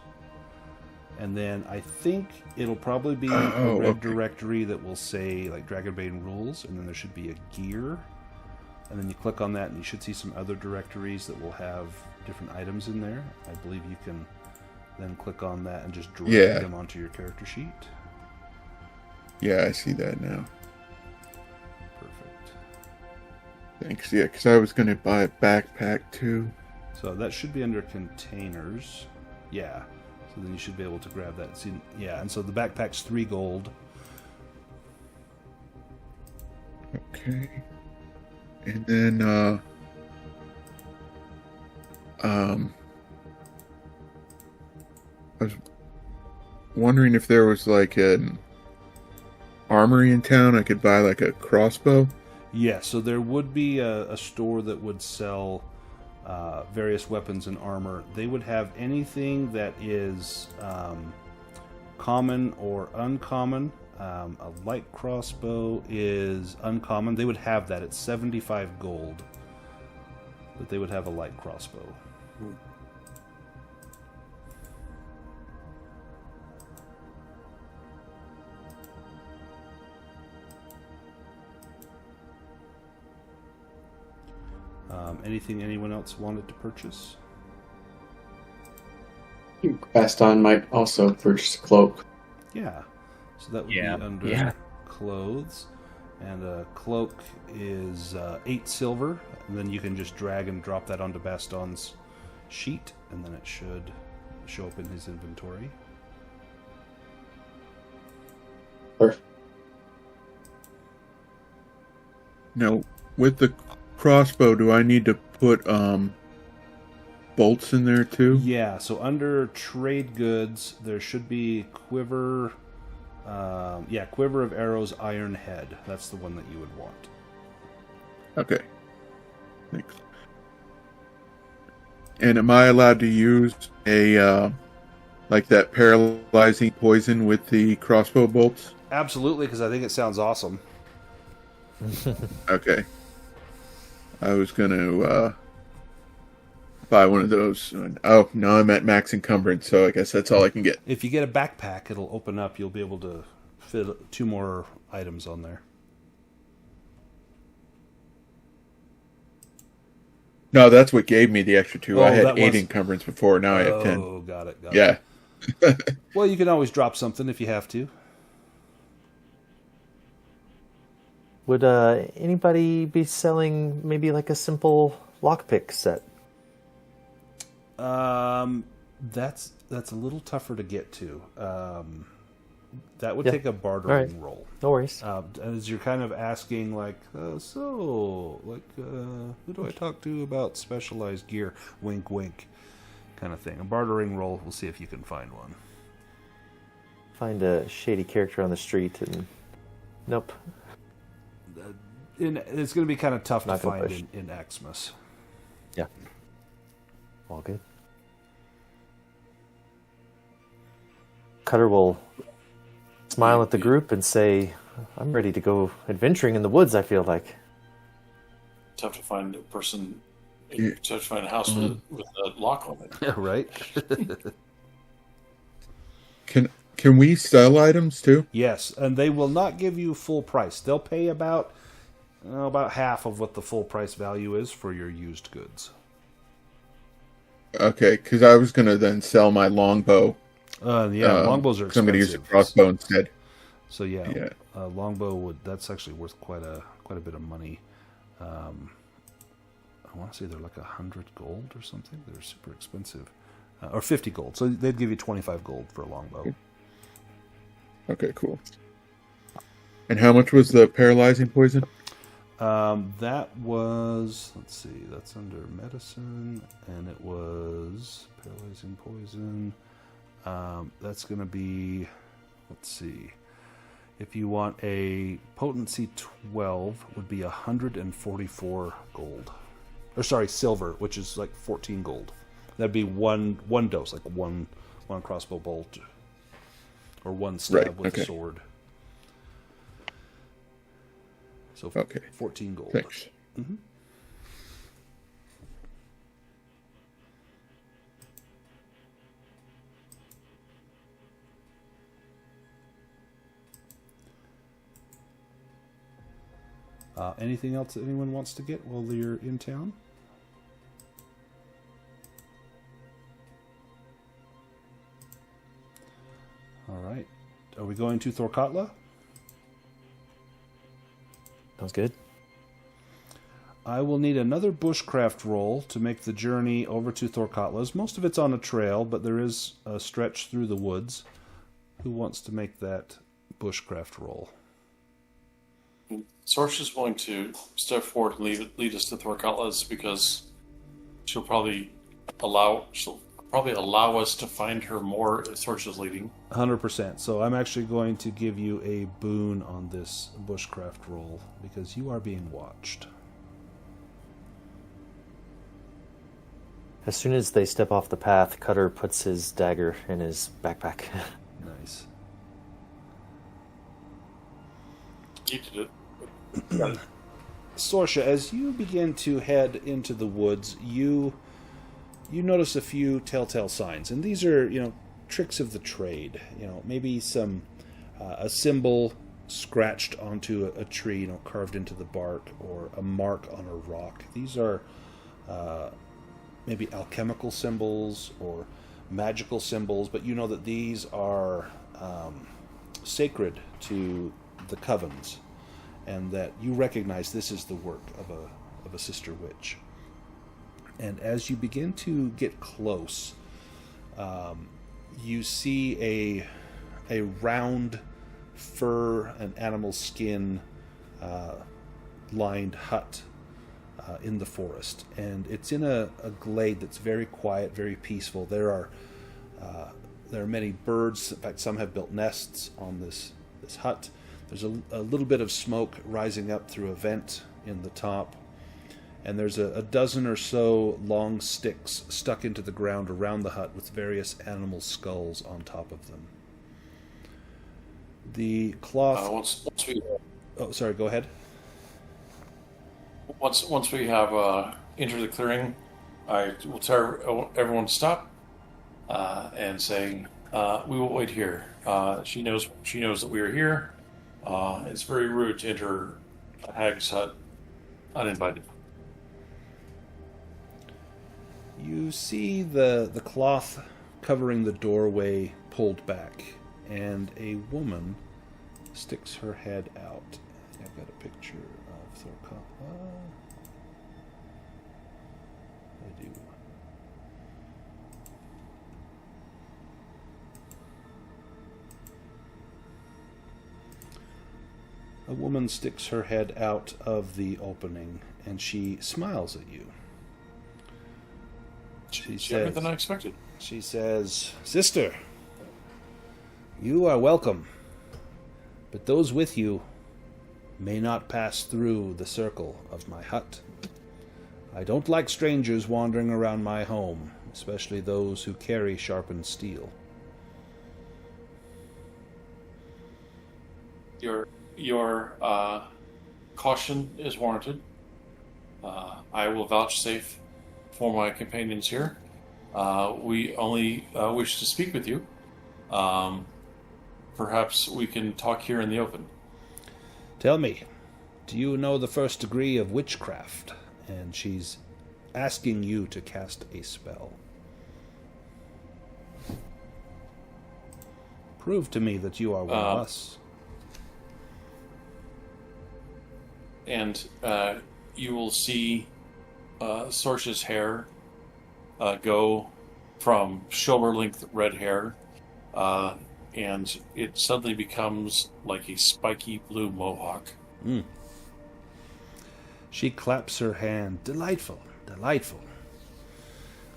And then I think it'll probably be a red okay. directory that will say like Dragonbane rules, and then there should be a gear. And then you click on that, and you should see some other directories that will have different items in there. I believe you can then click on that and just drag Yeah. them onto your character sheet. Yeah, I see that now. Perfect. Thanks. Yeah, because I was going to buy a backpack too. So that should be under containers. Yeah. So then you should be able to grab that. See, yeah, and so the backpack's 3 gold. Okay. And then, I was wondering if there was like an armory in town I could buy like a crossbow. Yeah, so there would be a store that would sell various weapons and armor. They would have anything that is common or uncommon. A light crossbow is uncommon. They would have that. It's 75 gold. But they would have a light crossbow. Anything anyone else wanted to purchase? Baston might also purchase a cloak. Yeah. So that would Yeah, be under yeah. clothes. And a cloak is 8 silver. And then you can just drag and drop that onto Baston's sheet. And then it should show up in his inventory. Perfect. Now, with the crossbow, do I need to put bolts in there too? Yeah, so under trade goods, there should be quiver. Quiver of arrows, iron head. That's the one that you would want. Okay. Thanks. And am I allowed to use a like that paralyzing poison with the crossbow bolts? Absolutely, because I think it sounds awesome. Okay. I was gonna buy one of those. Oh no, I'm at max encumbrance, so I guess that's all I can get. If you get a backpack, it'll open up. You'll be able to fit 2 more items on there. No, that's what gave me the extra 2. Oh, I had that 8 was- encumbrance before. Now I have 10. Oh, got it. Yeah. Well, you can always drop something if you have to. Would anybody be selling maybe like a simple lockpick set? That's a little tougher to get to. That would Yeah. take a bartering All right. roll. No worries. As you're kind of asking, like, who do I talk to about specialized gear? Wink, wink, kind of thing. A bartering roll. We'll see if you can find one. Find a shady character on the street and nope. It's going to be kind of tough to Not gonna find push. in Xmas. Yeah. All good. Cutter will smile at the group and say, I'm ready to go adventuring in the woods, I feel like. Tough to find a person. Yeah. Tough to find a house with a lock on it. Yeah, right. Can we sell items too? Yes, and they will not give you full price. They'll pay about half of what the full price value is for your used goods. Okay, because I was gonna then sell my longbow. Longbows are expensive. I'm gonna use a crossbow instead. So yeah, Yeah. longbow that's actually worth quite a bit of money. I want to say they're like 100 gold or something. They're super expensive, or 50 gold. So they'd give you 25 gold for a longbow. Okay, cool. And how much was the paralyzing poison? That was, let's see, that's under medicine, and it was paralyzing poison. That's going to be, let's see, if you want a potency 12, would be 144 gold. Or sorry, silver, which is like 14 gold. That'd be one dose, like one crossbow bolt, or one stab Right, with okay. a sword. So Okay. 14 gold. Thanks. Mm-hmm. Anything else that anyone wants to get while you're in town? All right. Are we going to Thorkatla? Sounds good. I will need another bushcraft roll to make the journey over to Thorkatla's. Most of it's on a trail, but there is a stretch through the woods. Who wants to make that bushcraft roll? Sorsh is willing to step forward and lead us to Thorkatla's because she'll probably allow us to find her more if Sorsh is leading. 100%. So I'm actually going to give you a boon on this bushcraft roll because you are being watched. As soon as they step off the path, Cutter puts his dagger in his backpack. Nice. You did it. Sorsha, as you begin to head into the woods, you notice a few telltale signs, and these are, tricks of the trade. Maybe some a symbol scratched onto a tree, carved into the bark, or a mark on a rock. These are maybe alchemical symbols or magical symbols, but you know that these are sacred to the covens, and that you recognize this is the work of a sister witch. And as you begin to get close, you see a round fur and animal skin lined hut in the forest, and it's in a glade that's very quiet, very peaceful. There are many birds. In fact, some have built nests on this hut. There's a little bit of smoke rising up through a vent in the top, and there's a dozen or so long sticks stuck into the ground around the hut with various animal skulls on top of them. The cloth... Once we Oh, sorry, go ahead. once we have entered the clearing, I will tell everyone to stop and say we will wait here. She knows that we are here. It's very rude to enter a hag's hut uninvited. You see the cloth covering the doorway pulled back, and a woman sticks her head out. I've got a picture of Thorkapa. I do. A woman sticks her head out of the opening, and she smiles at you. She says, Everything I expected. She says, "Sister, you are welcome, but those with you may not pass through the circle of my hut. I don't like strangers wandering around my home, especially those who carry sharpened steel." Your caution is warranted. I will vouchsafe for my companions here. We only wish to speak with you. Perhaps we can talk here in the open. "Tell me, do you know the first degree of witchcraft?" And she's asking you to cast a spell. "Prove to me that you are one of us." And you will see Sorce's hair go from shoulder-length red hair, and it suddenly becomes like a spiky blue mohawk. She claps her hand. "Delightful, delightful.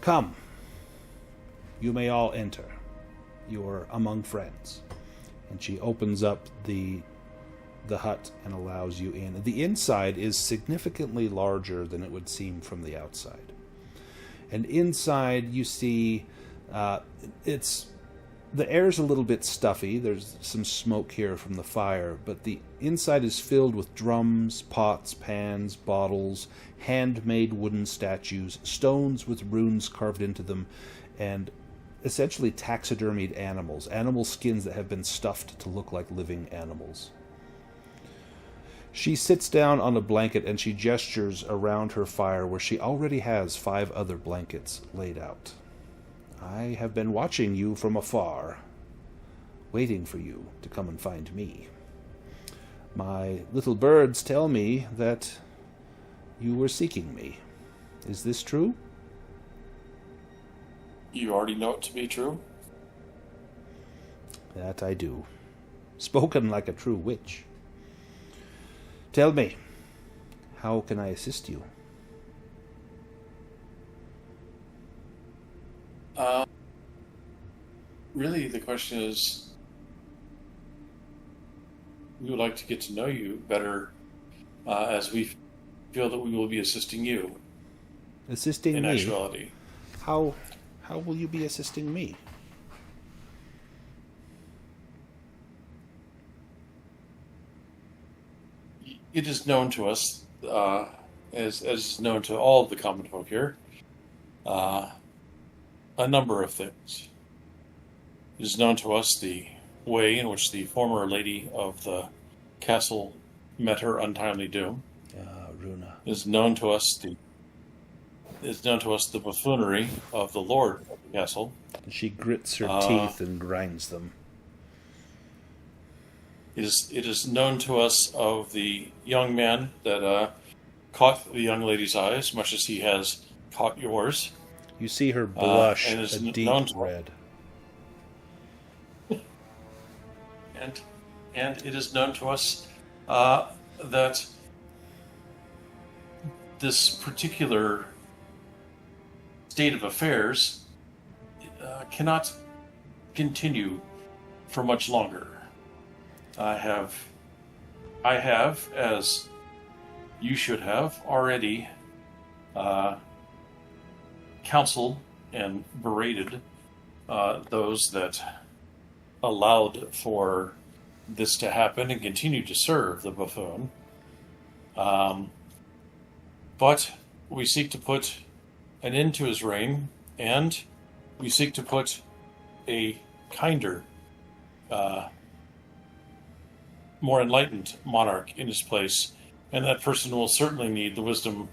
Come. You may all enter. You're among friends." And she opens up the hut and allows you in. The inside is significantly larger than it would seem from the outside. And inside you see the air's a little bit stuffy. There's some smoke here from the fire, but the inside is filled with drums, pots, pans, bottles, handmade wooden statues, stones with runes carved into them, and essentially taxidermied animals, animal skins that have been stuffed to look like living animals. She sits down on a blanket and she gestures around her fire where she already has 5 other blankets laid out. "I have been watching you from afar, waiting for you to come and find me. My little birds tell me that you were seeking me. Is this true?" You already know it to be true. "That I do. Spoken like a true witch. Tell me, how can I assist you?" Really, the question is, we would like to get to know you better, as we feel that we will be assisting you. Assisting in me? actuality. How will you be assisting me? It is known to us, as is known to all of the common folk here, a number of things. It is known to us the way in which the former lady of the castle met her untimely doom. Runa. It is known to us the buffoonery of the lord of the castle. She grits her teeth and grinds them. It is known to us of the young man that caught the young lady's eyes, much as he has caught yours. You see her blush and a is deep known to- red. And it is known to us that this particular state of affairs cannot continue for much longer. I have, as you should have, already counseled and berated those that allowed for this to happen and continued to serve the buffoon. But we seek to put an end to his reign, and we seek to put a kinder, more enlightened monarch in his place, and that person will certainly need the wisdom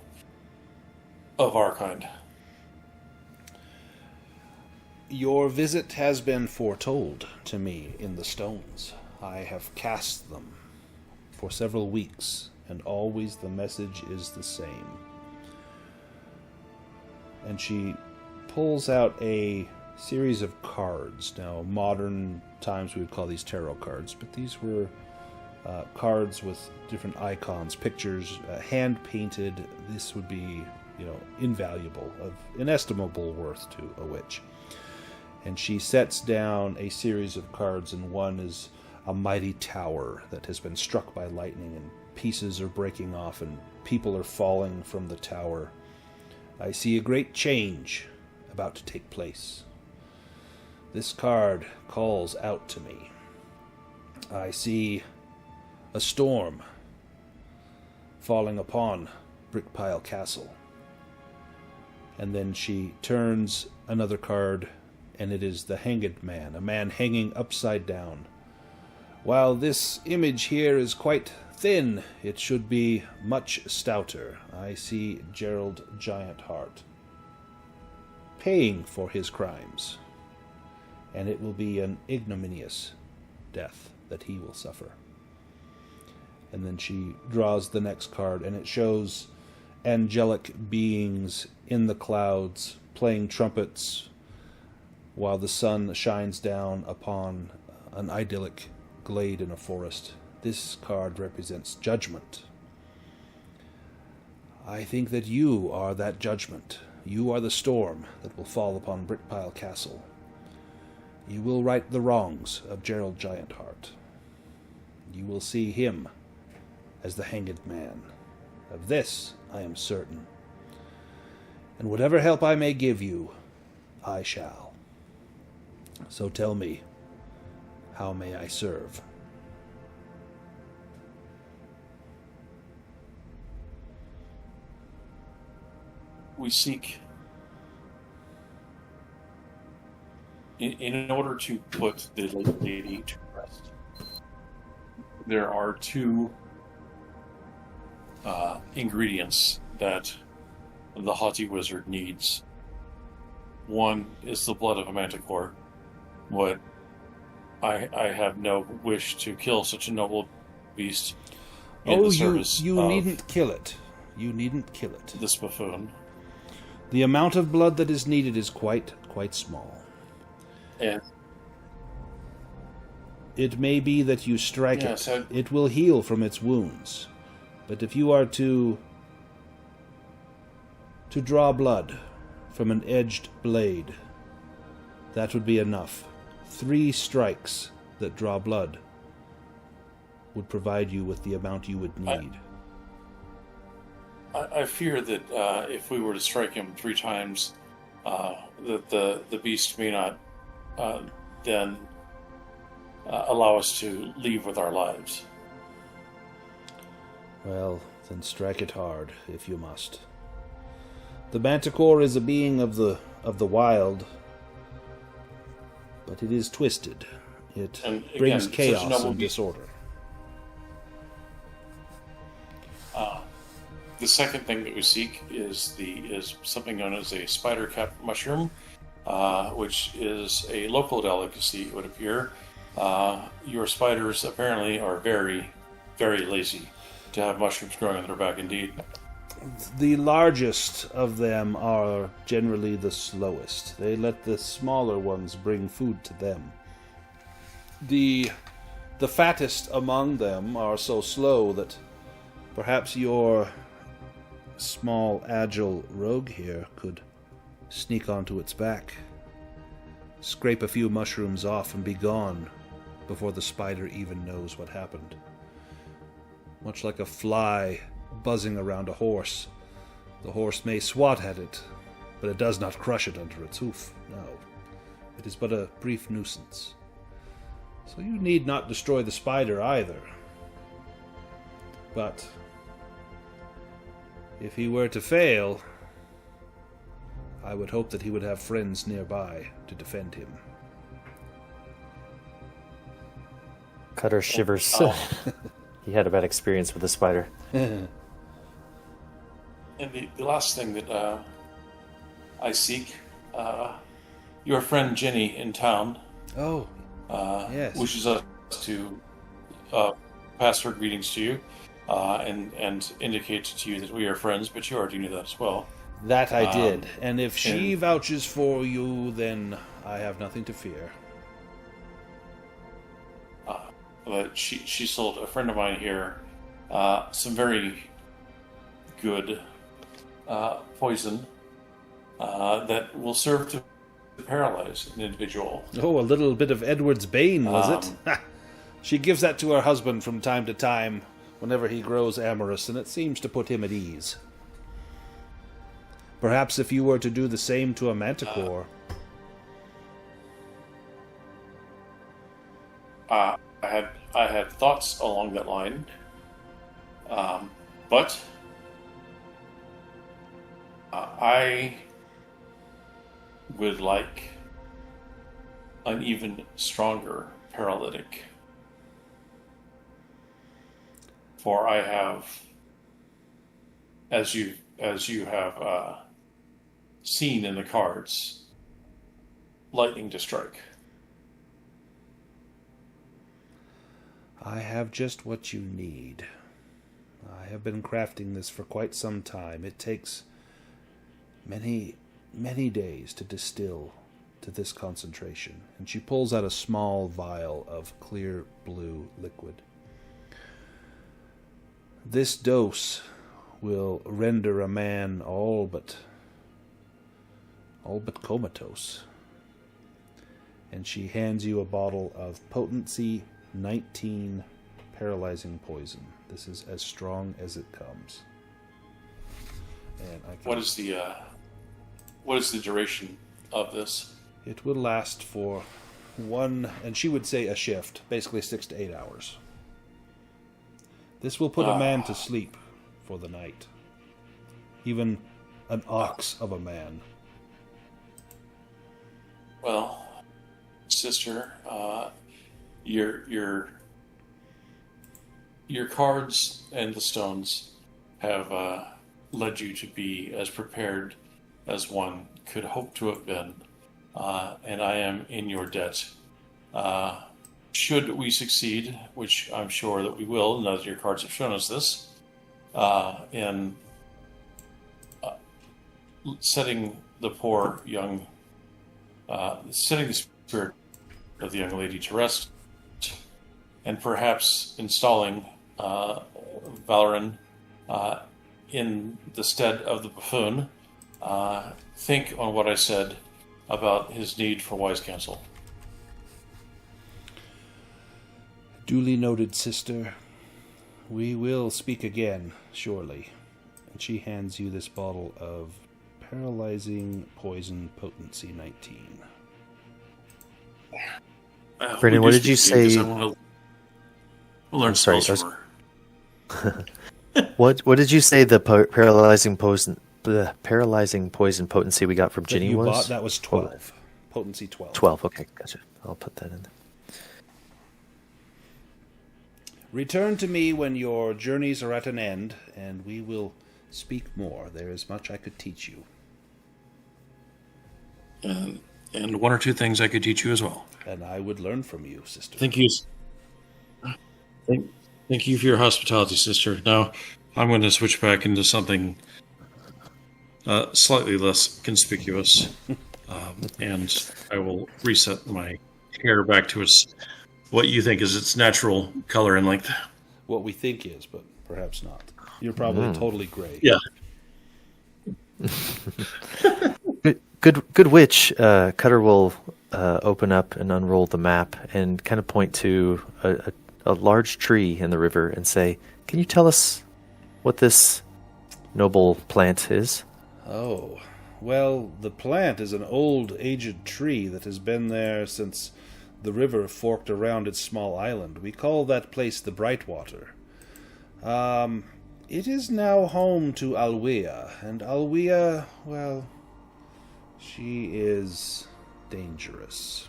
of our kind. Your visit has been foretold to me in the stones. I have cast them for several weeks, and always the message is the same. And she pulls out a series of cards. Now, modern times we would call these tarot cards, but these were cards with different icons, pictures, hand-painted. This would be, invaluable, of inestimable worth to a witch. And she sets down a series of cards, and one is a mighty tower that has been struck by lightning, and pieces are breaking off, and people are falling from the tower. I see a great change about to take place. This card calls out to me. I see a storm falling upon Brickpile Castle. And then she turns another card, and it is the Hanged Man, a man hanging upside down. While this image here is quite thin, it should be much stouter. I see Gerald Giantheart paying for his crimes, and it will be an ignominious death that he will suffer. And then she draws the next card, and it shows angelic beings in the clouds playing trumpets while the sun shines down upon an idyllic glade in a forest. This card represents judgment. I think that you are that judgment. You are the storm that will fall upon Brickpile Castle. You will right the wrongs of Gerald Giantheart. You will see him as the Hanged Man. Of this I am certain. And whatever help I may give you, I shall. So tell me, how may I serve? We seek, in order to put the lady to rest, there are two ingredients that the haughty wizard needs. One is the blood of a manticore. What I have no wish to kill such a noble beast in the service you of needn't kill it. You needn't kill it. this buffoon. The amount of blood that is needed is quite small. And It may be that you strike Yes, it. It will heal from its wounds. But if you are to draw blood from an edged blade, that would be enough. 3 strikes that draw blood would provide you with the amount you would need. I fear that if we were to strike him 3 times, that the beast may not then allow us to leave with our lives. Well, then strike it hard, if you must. The manticore is a being of the wild, but it is twisted. It And again, brings such a chaos noble and beast. disorder. The second thing that we seek is something known as a spider cap mushroom, which is a local delicacy, it would appear. Your spiders apparently are very, very lazy to have mushrooms growing on their back, indeed. The largest of them are generally the slowest. They let the smaller ones bring food to them. The fattest among them are so slow that perhaps your small, agile rogue here could sneak onto its back, scrape a few mushrooms off, and be gone before the spider even knows what happened. Much like a fly buzzing around a horse, The horse may swat at it, but it does not crush it under its hoof. No. It is but a brief nuisance. So you need not destroy the spider either. But if he were to fail, I would hope that he would have friends nearby to defend him. Cutter shivers. Oh. He had a bad experience with the spider. And the last thing that I seek, your friend Jenny in town Oh, yes. wishes us to pass her greetings to you and indicate to you that we are friends, but you already knew that as well. That I did. And if she vouches for you, then I have nothing to fear. But she sold a friend of mine here some very good poison that will serve to paralyze an individual. Oh, a little bit of Edward's Bane, was it? Ha! She gives that to her husband from time to time, whenever he grows amorous, and it seems to put him at ease. Perhaps if you were to do the same to a manticore. I had thoughts along that line, but I would like an even stronger paralytic. For I have, as you have seen in the cards, lightning to strike. I have just what you need. I have been crafting this for quite some time. It takes many, many days to distill to this concentration. And she pulls out a small vial of clear blue liquid. This dose will render a man all but comatose. And she hands you a bottle of potency 19 paralyzing poison. This is as strong as it comes. And What is the duration of this? It will last for one, and she would say a shift, basically 6 to 8 hours. This will put a man to sleep for the night. Even an ox of a man. Well, sister, your cards and the stones have led you to be as prepared as one could hope to have been, and I am in your debt. Should we succeed, which I'm sure that we will, now that your cards have shown us this, in setting the poor young, setting the spirit of the young lady to rest, and perhaps installing Valoran in the stead of the buffoon, think on what I said about his need for wise counsel. Duly noted, sister. We will speak again, surely. And she hands you this bottle of paralyzing poison potency 19. Brandon, what did you say? We'll learn sorry, spells from her. What did you say the paralyzing poison potency we got from Ginny was? That was 12. Potency 12. 12. Okay, gotcha. I'll put that in there. Return to me when your journeys are at an end, and we will speak more. There is much I could teach you. And one or two things I could teach you as well. And I would learn from you, sister. Thank you. Thank you for your hospitality, sister. Now, I'm going to switch back into something slightly less conspicuous, and I will reset my hair back to what you think is its natural color and length. What we think is, but perhaps not. You're probably totally gray. Yeah. Good witch. Cutter will open up and unroll the map and kind of point to a large tree in the river and say, "Can you tell us what this noble plant is. Oh, well, the plant is an old, aged tree that has been there since the river forked around its small island. We call that place the Brightwater. It is now home to Alwea, and Alwea, well, she is dangerous.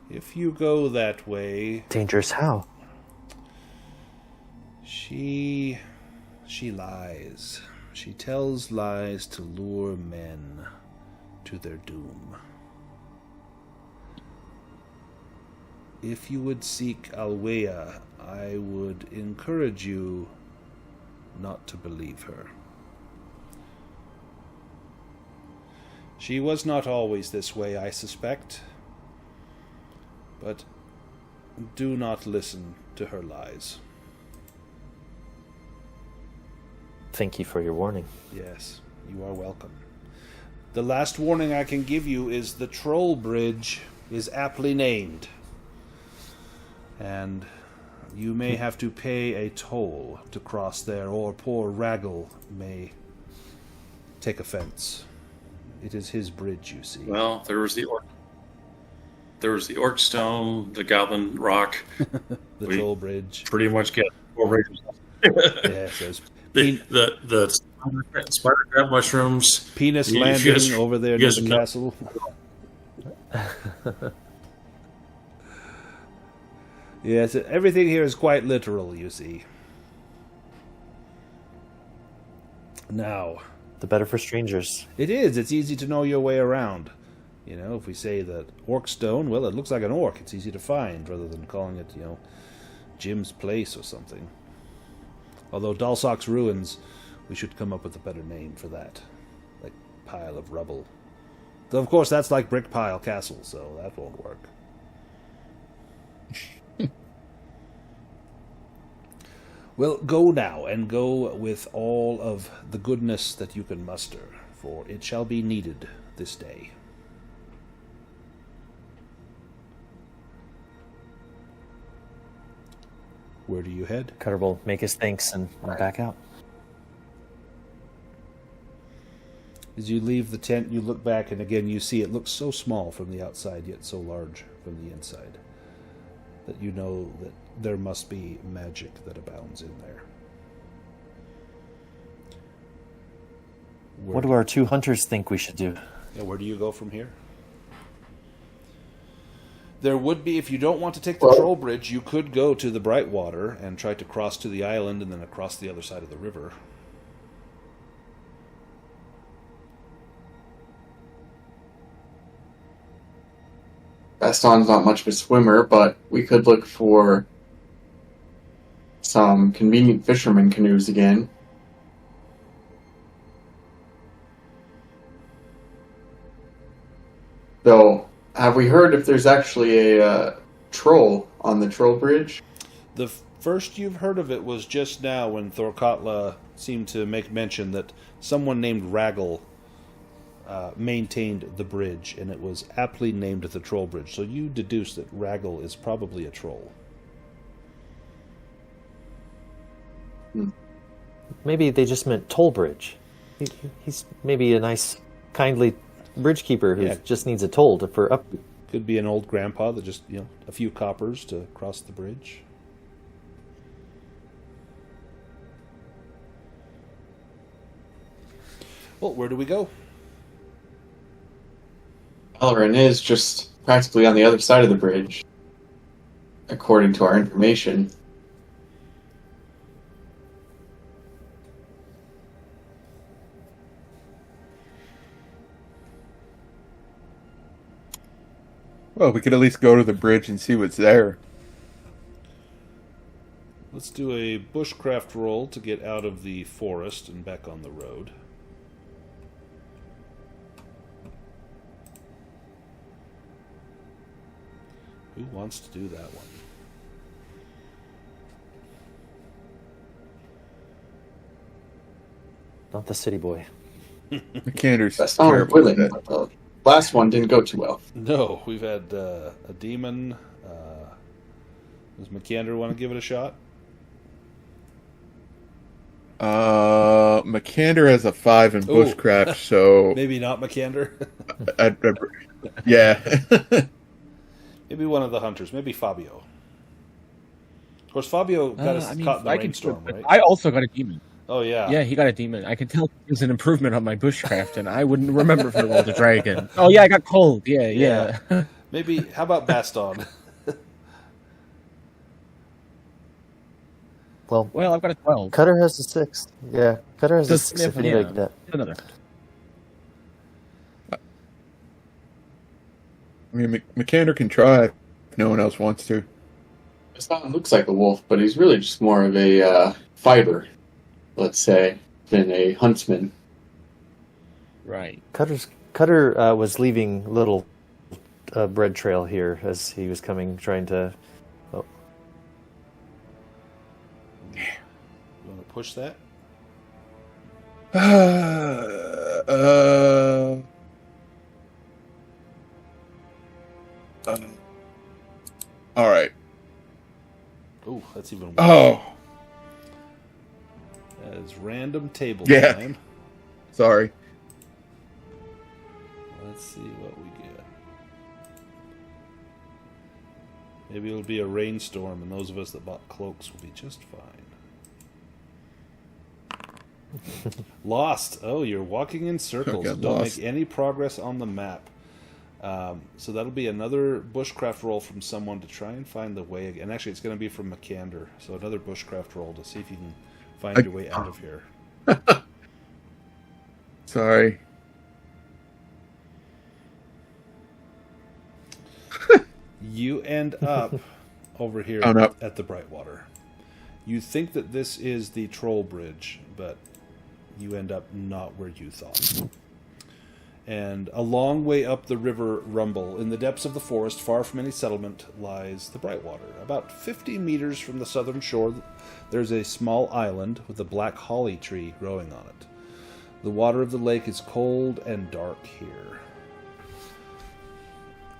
If you go that way... Dangerous how? She lies. She tells lies to lure men to their doom. If you would seek Alwea, I would encourage you not to believe her. She was not always this way, I suspect. But do not listen to her lies. Thank you for your warning. Yes, you are welcome. The last warning I can give you is the Troll Bridge is aptly named. And you may have to pay a toll to cross there, or poor Raggle may take offense. It is his bridge, you see. Well, there was the Orc Stone, the Goblin Rock. The Troll Bridge. Pretty much get over it. Yes, there's the spider crab mushrooms. Penis You landing guys- over there you near guys the know- castle. Yes, everything here is quite literal, you see. Now, The better for strangers. it is. It's easy to know your way around. You know, if we say that orc stone, well, it looks like an orc. It's easy to find, rather than calling it, Jim's Place or something. Although Dalsock's Ruins, we should come up with a better name for that. Like pile of rubble. Though, of course, that's like Brickpile Castle, so that won't work. Well, go now, and go with all of the goodness that you can muster, for it shall be needed this day. Where do you head? Cutter will make his thanks and back out. As you leave the tent, you look back, and again you see it looks so small from the outside, yet so large from the inside, that you know that there must be magic that abounds in there. What do our two hunters think we should do? Where do you go from here? There would be, if you don't want to take the Troll Bridge, you could go to the Brightwater and try to cross to the island and then across the other side of the river. Baston's not much of a swimmer, but we could look for some convenient fisherman canoes again. Though, have we heard if there's actually a troll on the Troll Bridge? The first you've heard of it was just now when Thorkatla seemed to make mention that someone named Raggle maintained the bridge, and it was aptly named the Troll Bridge. So you deduce that Raggle is probably a troll. Maybe they just meant toll bridge. He's maybe a nice, kindly bridge keeper who just needs a toll for up. Could be an old grandpa that just, a few coppers to cross the bridge. Well, where do we go? Elrin is just practically on the other side of the bridge, according to our information. Well, we could at least go to the bridge and see what's there. Let's do a bushcraft roll to get out of the forest and back on the road. Who wants to do that one? Not the city boy. Nikander's That's not terrible willing, at but the last one didn't go too well. No, we've had a demon. Does McAnder want to give it a shot? McCander has a 5 in Ooh. bushcraft, so Maybe not McCander. yeah. Maybe one of the hunters. Maybe Fabio. Of course, Fabio got us caught in the rainstorm, right? I also got a demon. Oh, yeah. Yeah, he got a demon. I can tell it was an improvement on my bushcraft, and I wouldn't remember if I rolled a dragon. Oh, yeah, I got cold. Yeah. Maybe, how about Baston? Well, I've got a 12. Cutter has a 6. Yeah, Cutter has a 6 if you yeah. like that. Another. I mean, McCander can try if no one else wants to. Baston looks like a wolf, but he's really just more of a fighter, let's say, than a huntsman. Right. Cutter was leaving little bread trail here as he was coming, trying to. Oh, You want to push that? All right. Oh, that's even worse. Oh, That is random table Yeah. time. sorry. Let's see what we get. Maybe it'll be a rainstorm, and those of us that bought cloaks will be just fine. Lost. Oh, you're walking in circles. Got Don't lost. make any progress on the map. So that'll be another bushcraft roll from someone to try and find the way again. And actually, it's going to be from McCander. So another bushcraft roll to see if you can find your way out of here. Sorry. You end up over here Oh, no. at the Brightwater. You think that this is the troll bridge, but you end up not where you thought. And a long way up the river Rumble, in the depths of the forest, far from any settlement, lies the Brightwater. About 50 meters from the southern shore, there's a small island with a black holly tree growing on it. The water of the lake is cold and dark here.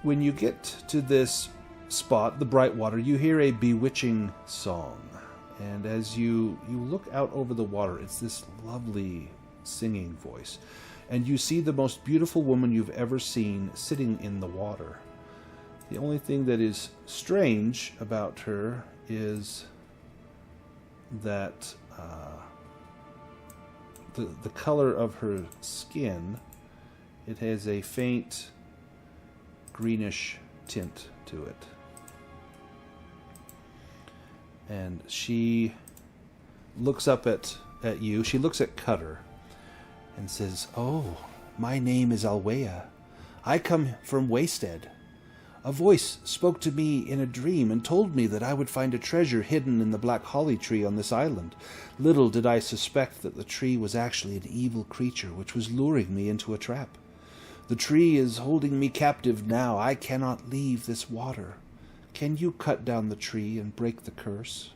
When you get to this spot, the Brightwater, you hear a bewitching song. And as you look out over the water, it's this lovely singing voice. And you see the most beautiful woman you've ever seen sitting in the water. The only thing that is strange about her is that the color of her skin, it has a faint greenish tint to it. And she looks up at you. She looks at Cutter and says, "Oh, my name is Alwea. I come from Wasted. A voice spoke to me in a dream and told me that I would find a treasure hidden in the black holly tree on this island. Little did I suspect that the tree was actually an evil creature which was luring me into a trap. The tree is holding me captive now. I cannot leave this water. Can you cut down the tree and break the curse?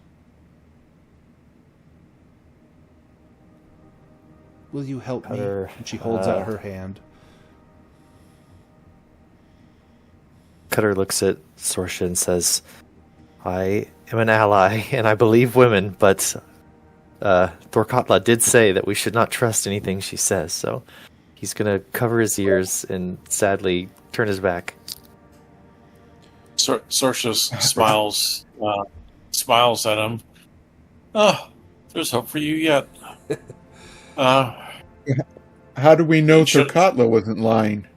Will you help me?" Cutter, And she holds out her hand. Cutter looks at Sorsha and says, "I am an ally, and I believe women, but Thorkatla did say that we should not trust anything she says, so he's going to cover his ears and sadly turn his back." Sorsha smiles at him. "Oh, there's hope for you yet." How do we know Should- Thorkatla wasn't lying?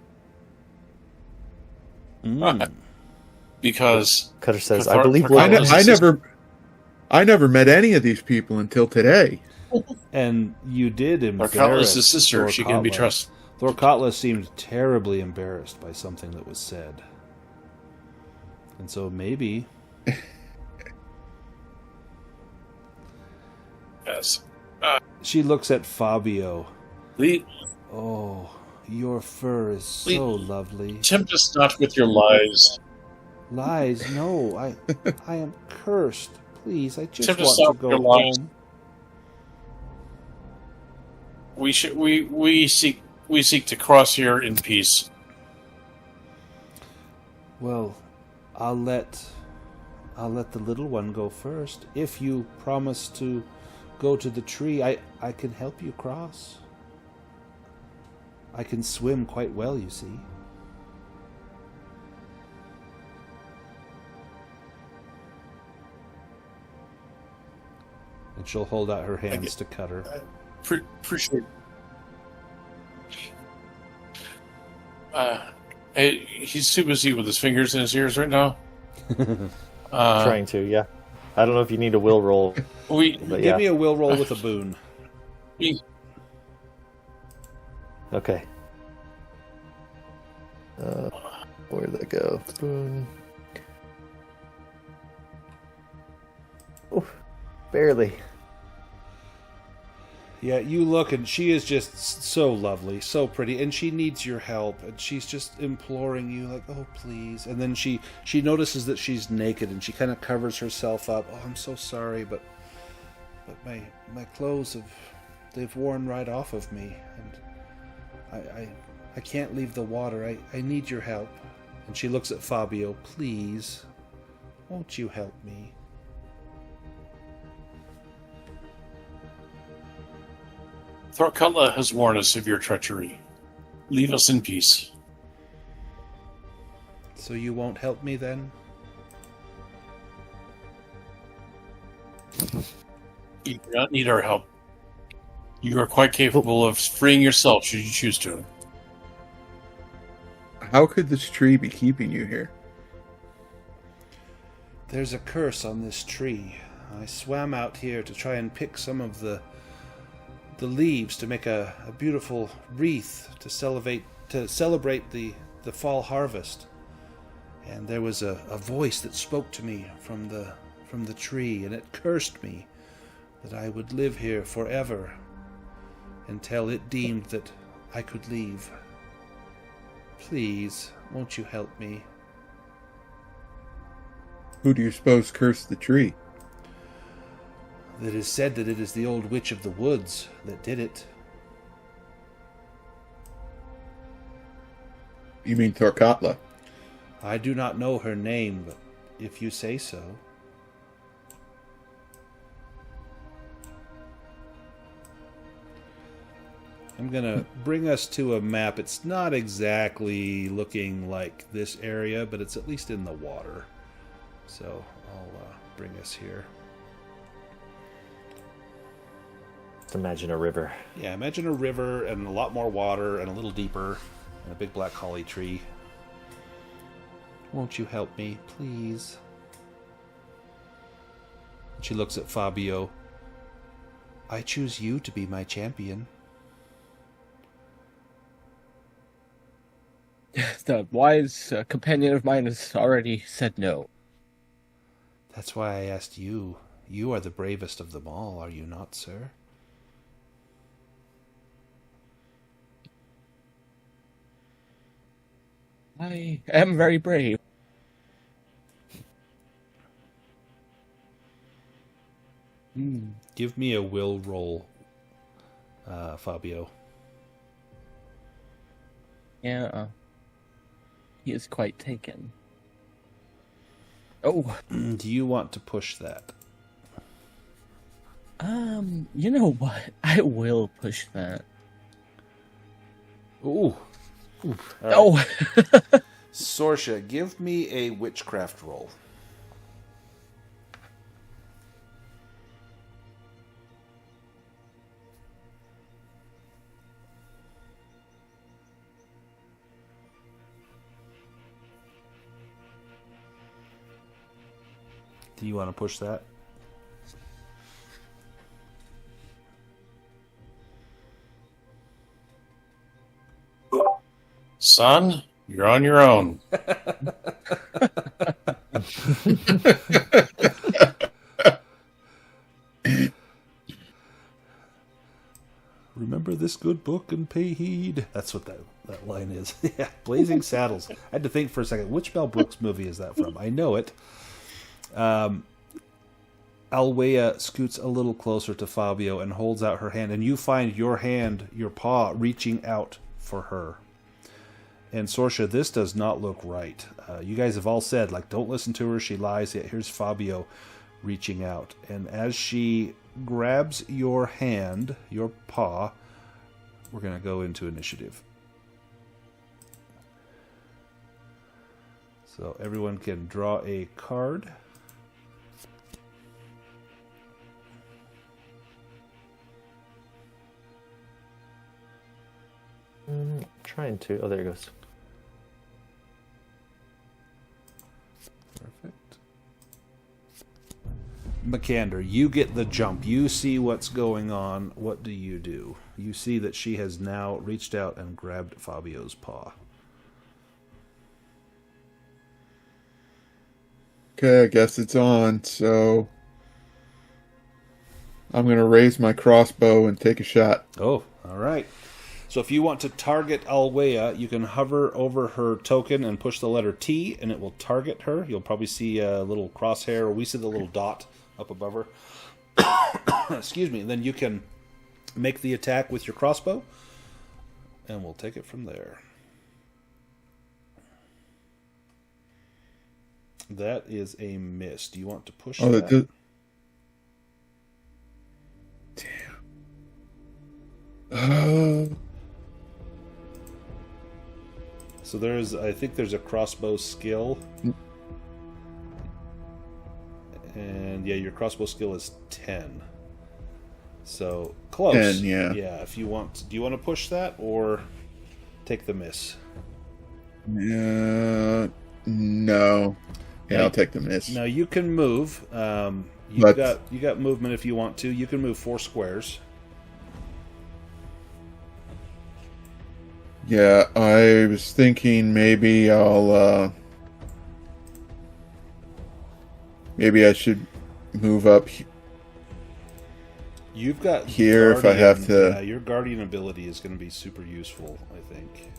Because Cutter says, Thor- "I believe Thorkatla women." is- I never met any of these people until today. And you did embarrass Thorkatla's his sister. She can be Thorkatla. trusted. Thorkatla seemed terribly embarrassed by something that was said. And so maybe... Yes. She looks at Fabio. Lead, "Oh, your fur is so lovely." tempt us not with your lies. "Lies? No, I am cursed. Please, I just Tempt us want not to with go your lies. home." We seek to cross here in peace. "Well, I'll let the little one go first, if you promise to go to the tree, I can help you cross. I can swim quite well, you see. And she'll hold out her hands to cut her. Appreciate. He's too busy with his fingers in his ears right now. Trying to, yeah. I don't know if you need a will roll. Give me a will roll with a boon. Okay. Where'd that go? Boon. Oh, barely. Yeah, you look, and she is just so lovely, so pretty, and she needs your help, and she's just imploring you, like, oh, please. And then she notices that she's naked, and she kind of covers herself up. Oh, I'm so sorry, but my clothes they've worn right off of me, and I can't leave the water. I need your help. And she looks at Fabio. Please, won't you help me? Thorkatla has warned us of your treachery. Leave us in peace. So you won't help me then? You do not need our help. You are quite capable of freeing yourself should you choose to. How could this tree be keeping you here? There's a curse on this tree. I swam out here to try and pick some of the leaves to make a beautiful wreath to celebrate the fall harvest. And there was a voice that spoke to me from the tree, and it cursed me that I would live here forever until it deemed that I could leave. Please, won't you help me? Who do you suppose cursed the tree? It is said that it is the old witch of the woods that did it. You mean Thorkatla? I do not know her name, but if you say so. I'm going to bring us to a map. It's not exactly looking like this area, but it's at least in the water. So I'll bring us here. Imagine a river. Yeah, imagine a river and a lot more water and a little deeper and a big black holly tree. Won't you help me, please? She looks at Fabio. I choose you to be my champion. The wise companion of mine has already said no. That's why I asked you. You are the bravest of them all, are you not, sir? I am very brave. Give me a will roll, Fabio. Yeah. He is quite taken. Oh. Do you want to push that? You know what? I will push that. Ooh. Oh. Sorsha, give me a witchcraft roll. Do you want to push that? Son, you're on your own. Remember this good book and pay heed. That's what that line is. Yeah, Blazing Saddles. I had to think for a second. Which Mel Brooks movie is that from? I know it. Alwea scoots a little closer to Fabio and holds out her hand, and you find your hand, your paw, reaching out for her. And Sorsha, this does not look right. You guys have all said, like, don't listen to her, she lies. Yet here's Fabio reaching out. And as she grabs your hand, your paw, we're going to go into initiative. So everyone can draw a card. Trying to. Oh, there it goes. Perfect. McAnder, you get the jump. You see what's going on. What do? You see that she has now reached out and grabbed Fabio's paw. Okay, I guess it's on. So I'm going to raise my crossbow and take a shot. Oh, all right. So if you want to target Alwea, you can hover over her token and push the letter T, and it will target her. You'll probably see a little crosshair, or we see the little dot up above her. Excuse me. Then you can make the attack with your crossbow, and we'll take it from there. That is a miss. Do you want to push that? Damn. So I think there's a crossbow skill. And yeah, your crossbow skill is 10. So close. 10, yeah. Yeah, if you want, do you want to push that or take the miss? No. Yeah, I'll take the miss. Now you can move. You got movement if you want to. You can move 4 squares. Yeah, I was thinking maybe maybe I should move up You've got here guardian, if I have to. Yeah, your guardian ability is going to be super useful, I think.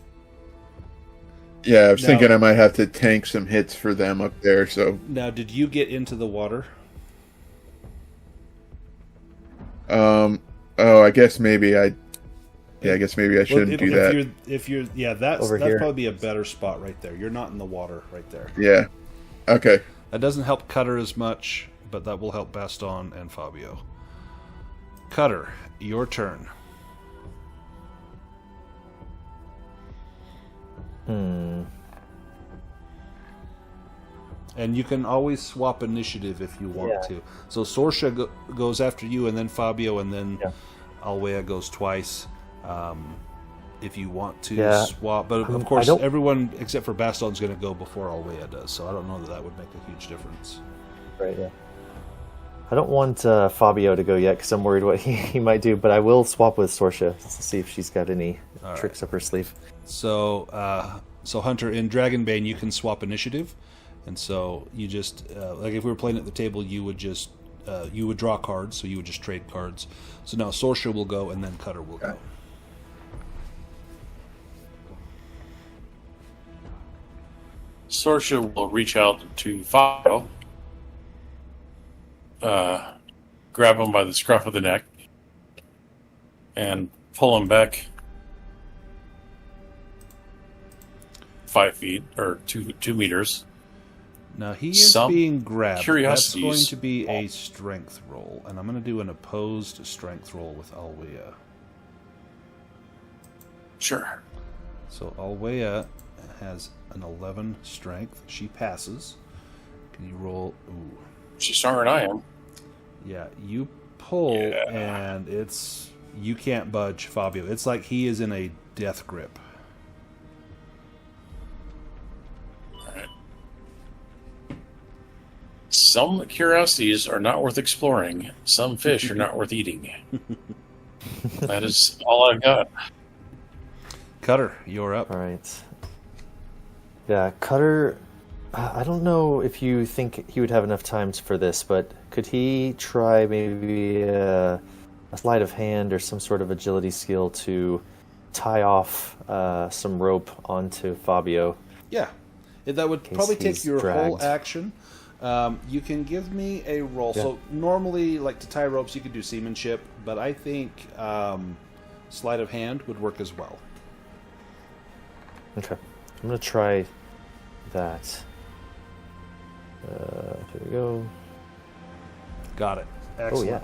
Yeah, I was thinking I might have to tank some hits for them up there. So now, did you get into the water? oh, I guess maybe I shouldn't do that. If you're that's probably be a better spot right there. You're not in the water right there. Yeah. Okay. That doesn't help Cutter as much, but that will help Baston and Fabio. Cutter, your turn. And you can always swap initiative if you want to. So Sorsha goes after you, and then Fabio, and then Alwea goes twice. If you want to swap, but of course everyone except for Baston's going to go before Alwea does, so I don't know that would make a huge difference. Right, yeah. I don't want Fabio to go yet because I'm worried what he might do, but I will swap with Sorsha to see if she's got any tricks up her sleeve. So Hunter, in Dragonbane you can swap initiative, and so you just like if we were playing at the table, you would just you would draw cards, so you would just trade cards. So now Sorsha will go, and then Cutter will go. Sorsha will reach out to Fabio, grab him by the scruff of the neck, and pull him back 5 feet or 2 meters. Now he is being grabbed. That's going Curiosities. to be a strength roll, and I'm going to do an opposed strength roll with Alwea. Sure. So Alwea has an 11 strength. She passes. Can you roll? Ooh. She's stronger than I am. Yeah, you pull, and you can't budge Fabio. It's like he is in a death grip. Alright. Some curiosities are not worth exploring. Some fish are not worth eating. That is all I've got. Cutter, you're up. All right. Yeah, Cutter, I don't know if you think he would have enough times for this, but could he try maybe a sleight of hand or some sort of agility skill to tie off some rope onto Fabio? Yeah, that would probably take your dragged. whole action. You can give me a roll. Yeah. So normally, like to tie ropes, you could do seamanship, but I think sleight of hand would work as well. Okay, I'm going to try that. Here we go. Got it. Excellent. Oh, yeah.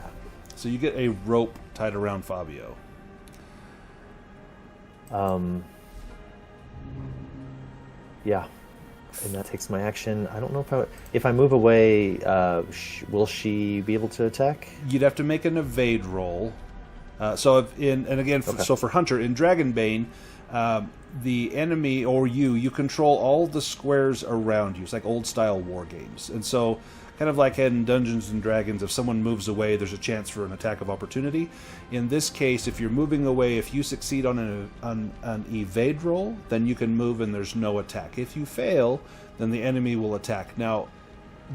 So you get a rope tied around Fabio. Yeah. And that takes my action. I don't know if I move away, will she be able to attack? You'd have to make an evade roll. So for Hunter in Dragonbane, the enemy or you control all the squares around you. It's like old style war games, and so kind of like in Dungeons and Dragons, if someone moves away, there's a chance for an attack of opportunity. In this case, if you're moving away, if you succeed on an evade roll, then you can move and there's no attack. If you fail, then the enemy will attack. Now,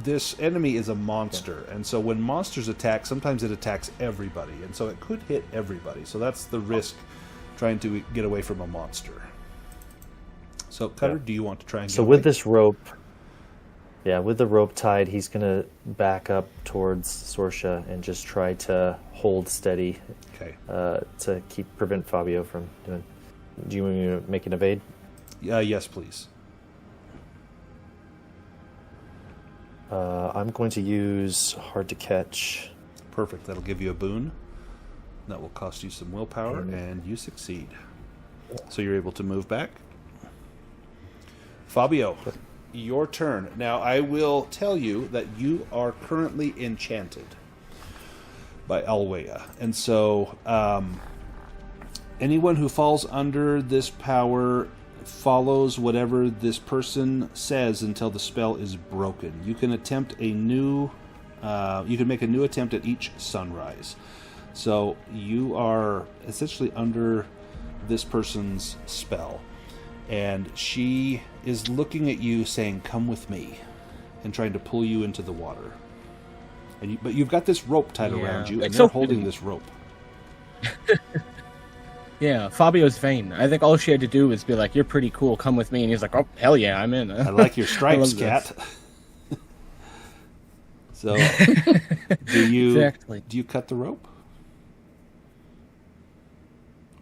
this enemy is a monster, and so when monsters attack, sometimes it attacks everybody, and so it could hit everybody. So that's the risk, trying to get away from a monster. So, Cutter, do you want to try and get away? With this rope... Yeah, with the rope tied, he's going to back up towards Sorsha and just try to hold steady to prevent Fabio from doing... Do you want me to make an evade? Yes, please. I'm going to use Hard to Catch. Perfect. That'll give you a boon. That will cost you some willpower, and you succeed. So you're able to move back. Fabio, your turn. Now, I will tell you that you are currently enchanted by Alwea. And so anyone who falls under this power follows whatever this person says until the spell is broken. You can attempt a new... you can make a new attempt at each sunrise. So you are essentially under this person's spell. And she is looking at you saying, "Come with me," and trying to pull you into the water. But you've got this rope tied around you, and they're holding this rope. Yeah, Fabio's vain. I think all she had to do was be like, "You're pretty cool, come with me," and he's like, "Oh, hell yeah, I'm in." I like your stripes, cat. So, do you cut the rope?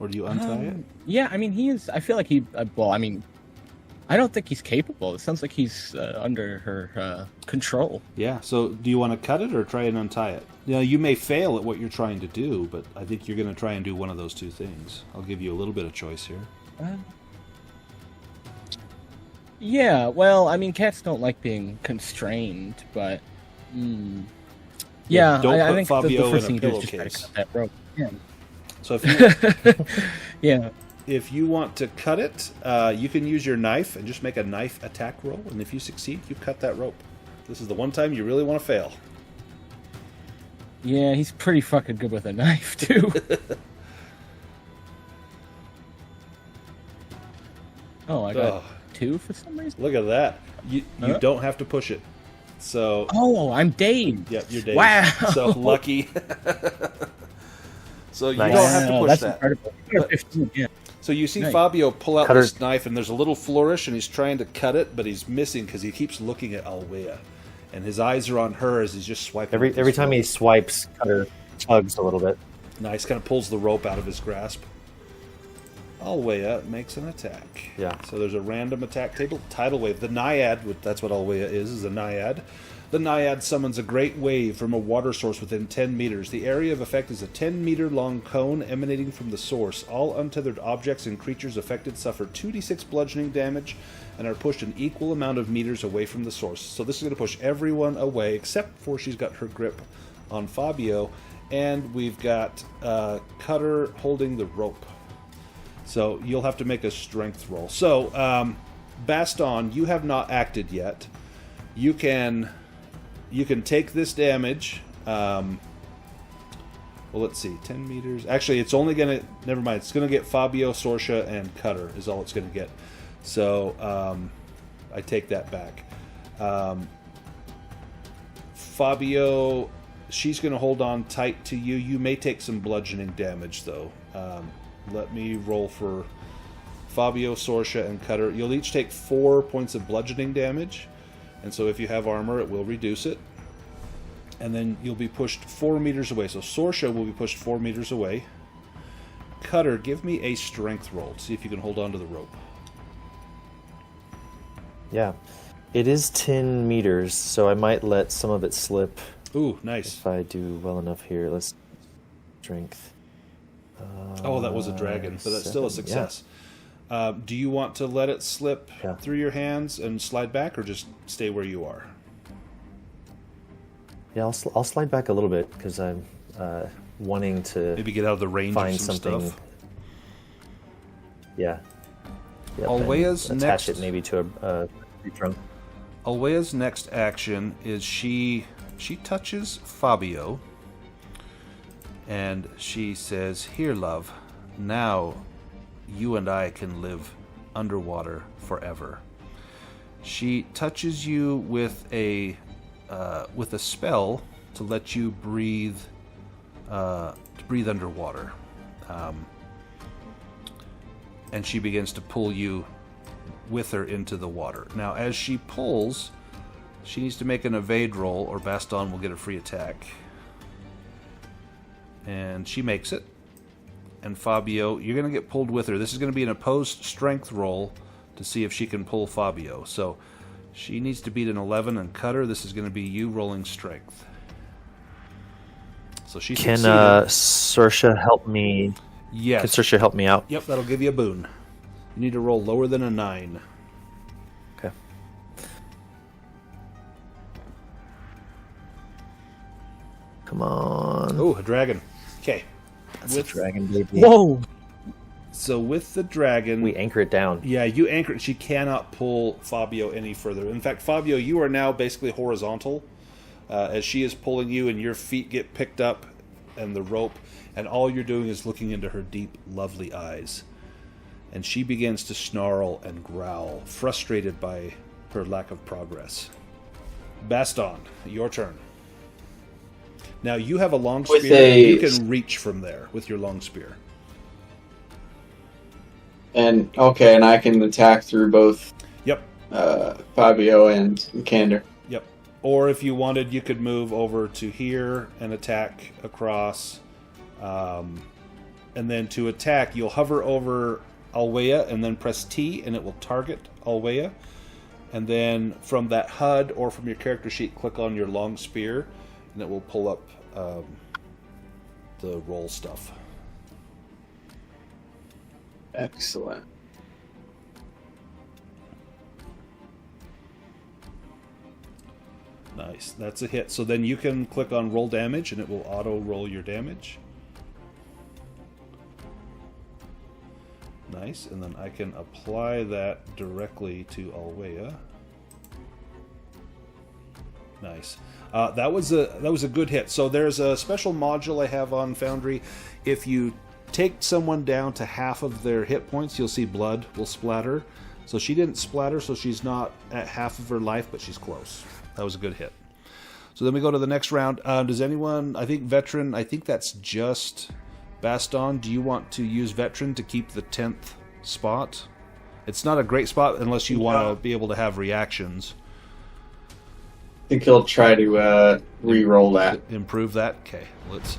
Or do you untie it? Yeah, I mean, he is... I feel like he... I don't think he's capable. It sounds like he's under her control. Yeah, so do you want to cut it or try and untie it? You may fail at what you're trying to do, but I think you're going to try and do one of those two things. I'll give you a little bit of choice here. Yeah, well, I mean, cats don't like being constrained, but... Yeah, I think Fabio the first in thing a you do is just try to cut that rope. Yeah. So if you, if you want to cut it, you can use your knife and just make a knife attack roll. And if you succeed, you cut that rope. This is the one time you really want to fail. Yeah, he's pretty fucking good with a knife, too. Oh, I got 2 for some reason? Look at that. You don't have to push it. So. Oh, I'm dazed. Yep, you're dazed. Wow. So lucky. So you Nice. don't have to push that's that. incredible. Yeah. So you see Nice. Fabio pull out Cutter. this knife, and there's a little flourish, and he's trying to cut it, but he's missing because he keeps looking at Alwea. And his eyes are on her as he's just swiping. Every time he swipes, Cutter tugs a little bit. Nice, kind of pulls the rope out of his grasp. Alwea makes an attack. Yeah. So there's a random attack table. Tidal wave. The Naiad, that's what Alwea is a Naiad. The Naiad summons a great wave from a water source within 10 meters. The area of effect is a 10-meter-long cone emanating from the source. All untethered objects and creatures affected suffer 2d6 bludgeoning damage and are pushed an equal amount of meters away from the source. So this is going to push everyone away, except for she's got her grip on Fabio. And we've got Cutter holding the rope. So you'll have to make a strength roll. So, Baston, you have not acted yet. You can take this damage. Well, let's see. 10 meters. Actually, it's only going to... Never mind. It's going to get Fabio, Sorsha, and Cutter is all it's going to get. So, I take that back. Fabio, she's going to hold on tight to you. You may take some bludgeoning damage, though. Let me roll for Fabio, Sorsha, and Cutter. You'll each take 4 points of bludgeoning damage. And so if you have armor, it will reduce it. And then you'll be pushed 4 meters away. So Sorsha will be pushed 4 meters away. Cutter, give me a strength roll. See if you can hold on to the rope. Yeah. It is 10 meters, so I might let some of it slip. Ooh, nice. If I do well enough here, let's strength. Oh, that was a dragon, but that's still a 7, success. Do you want to let it slip through your hands and slide back, or just stay where you are? Yeah, I'll slide back a little bit because I'm wanting to Maybe get out of the range find of some something. stuff. Yeah. Yep, Alwea's and attach next. it maybe to a tree trunk. Alwea's next action is she touches Fabio, and she says, "Here, love, now you and I can live underwater forever." She touches you with a spell to let you breathe underwater, and she begins to pull you with her into the water. Now, as she pulls, she needs to make an evade roll, or Baston will get a free attack. And she makes it. And Fabio, you're going to get pulled with her. This is going to be an opposed strength roll to see if she can pull Fabio. So she needs to beat an 11 and cut her. This is going to be you rolling strength. So she Can succeeded. Saoirse help me? Yes. Can Saoirse help me out? Yep, that'll give you a boon. You need to roll lower than a 9. Okay. Come on. Oh, a dragon. Okay. That's a dragon, baby. Whoa! So with the dragon, We anchor it down. yeah, you anchor it. She cannot pull Fabio any further. In fact, Fabio, you are now basically horizontal as she is pulling you, and your feet get picked up and the rope, and all you're doing is looking into her deep, lovely eyes. And she begins to snarl and growl, frustrated by her lack of progress. Baston, your turn. Now, you have a long With spear. a- You can reach from there with your long spear. And I can attack through both Yep. Fabio and Kander. Yep. Or if you wanted, you could move over to here and attack across. And then to attack, you'll hover over Alwea and then press T, and it will target Alwea. And then from that HUD or from your character sheet, click on your long spear, and it will pull up the roll stuff. Excellent. Nice. That's a hit. So then you can click on roll damage, and it will auto roll your damage. Nice. And then I can apply that directly to Alwea. Nice. That was a good hit. So there's a special module I have on Foundry. If you take someone down to half of their hit points, you'll see blood will splatter. So she didn't splatter, so she's not at half of her life, but she's close. That was a good hit. So then we go to the next round. Does anyone, I think Veteran, I think that's just Baston. Do you want to use Veteran to keep the 10th spot? It's not a great spot unless you want to be able to have reactions. I think he'll try to re-roll that. Improve that? Okay, let's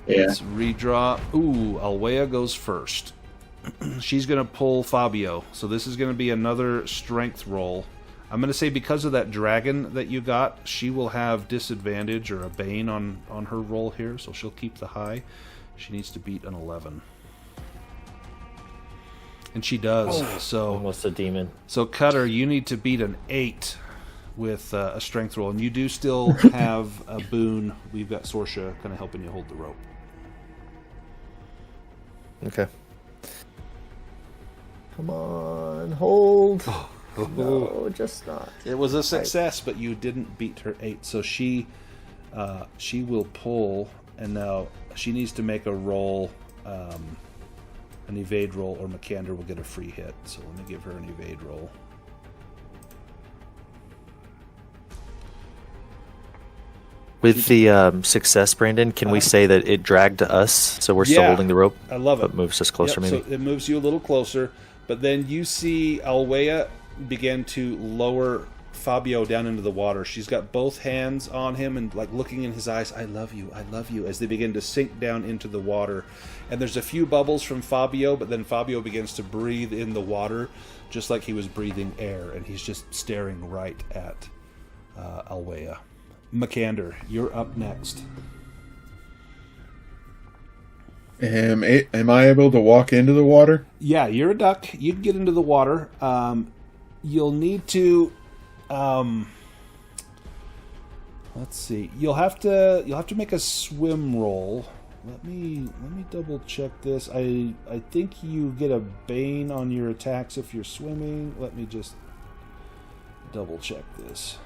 Yeah. redraw. Ooh, Alwea goes first. She's going to pull Fabio. So this is going to be another strength roll. I'm going to say because of that dragon that you got, she will have disadvantage or a bane on her roll here. So she'll keep the high. She needs to beat an 11. And she does. So Almost a demon. So Cutter, you need to beat an 8 with a strength roll. And you do still have a boon. We've got Saoirse kind of helping you hold the rope. Okay. Come on, hold. No, just not. It was a success, but you didn't beat her 8. So she will pull, and now she needs to make a roll, an evade roll, or McCander will get a free hit. So let me give her an evade roll. With the success, Brandon, can we say that it dragged us, so we're still Yeah, holding the rope? I love it. But moves us closer, Yep, maybe? So it moves you a little closer, but then you see Alwea begin to lower Fabio down into the water. She's got both hands on him and like looking in his eyes, I love you, as they begin to sink down into the water. And there's a few bubbles from Fabio, but then Fabio begins to breathe in the water just like he was breathing air, and he's just staring right at Alwea. Makander, you're up next. Am I able to walk into the water? Yeah, you're a duck. You can get into the water. You'll need to. Let's see. You'll have to make a swim roll. Let me double check this. I think you get a bane on your attacks if you're swimming. Let me just double check this.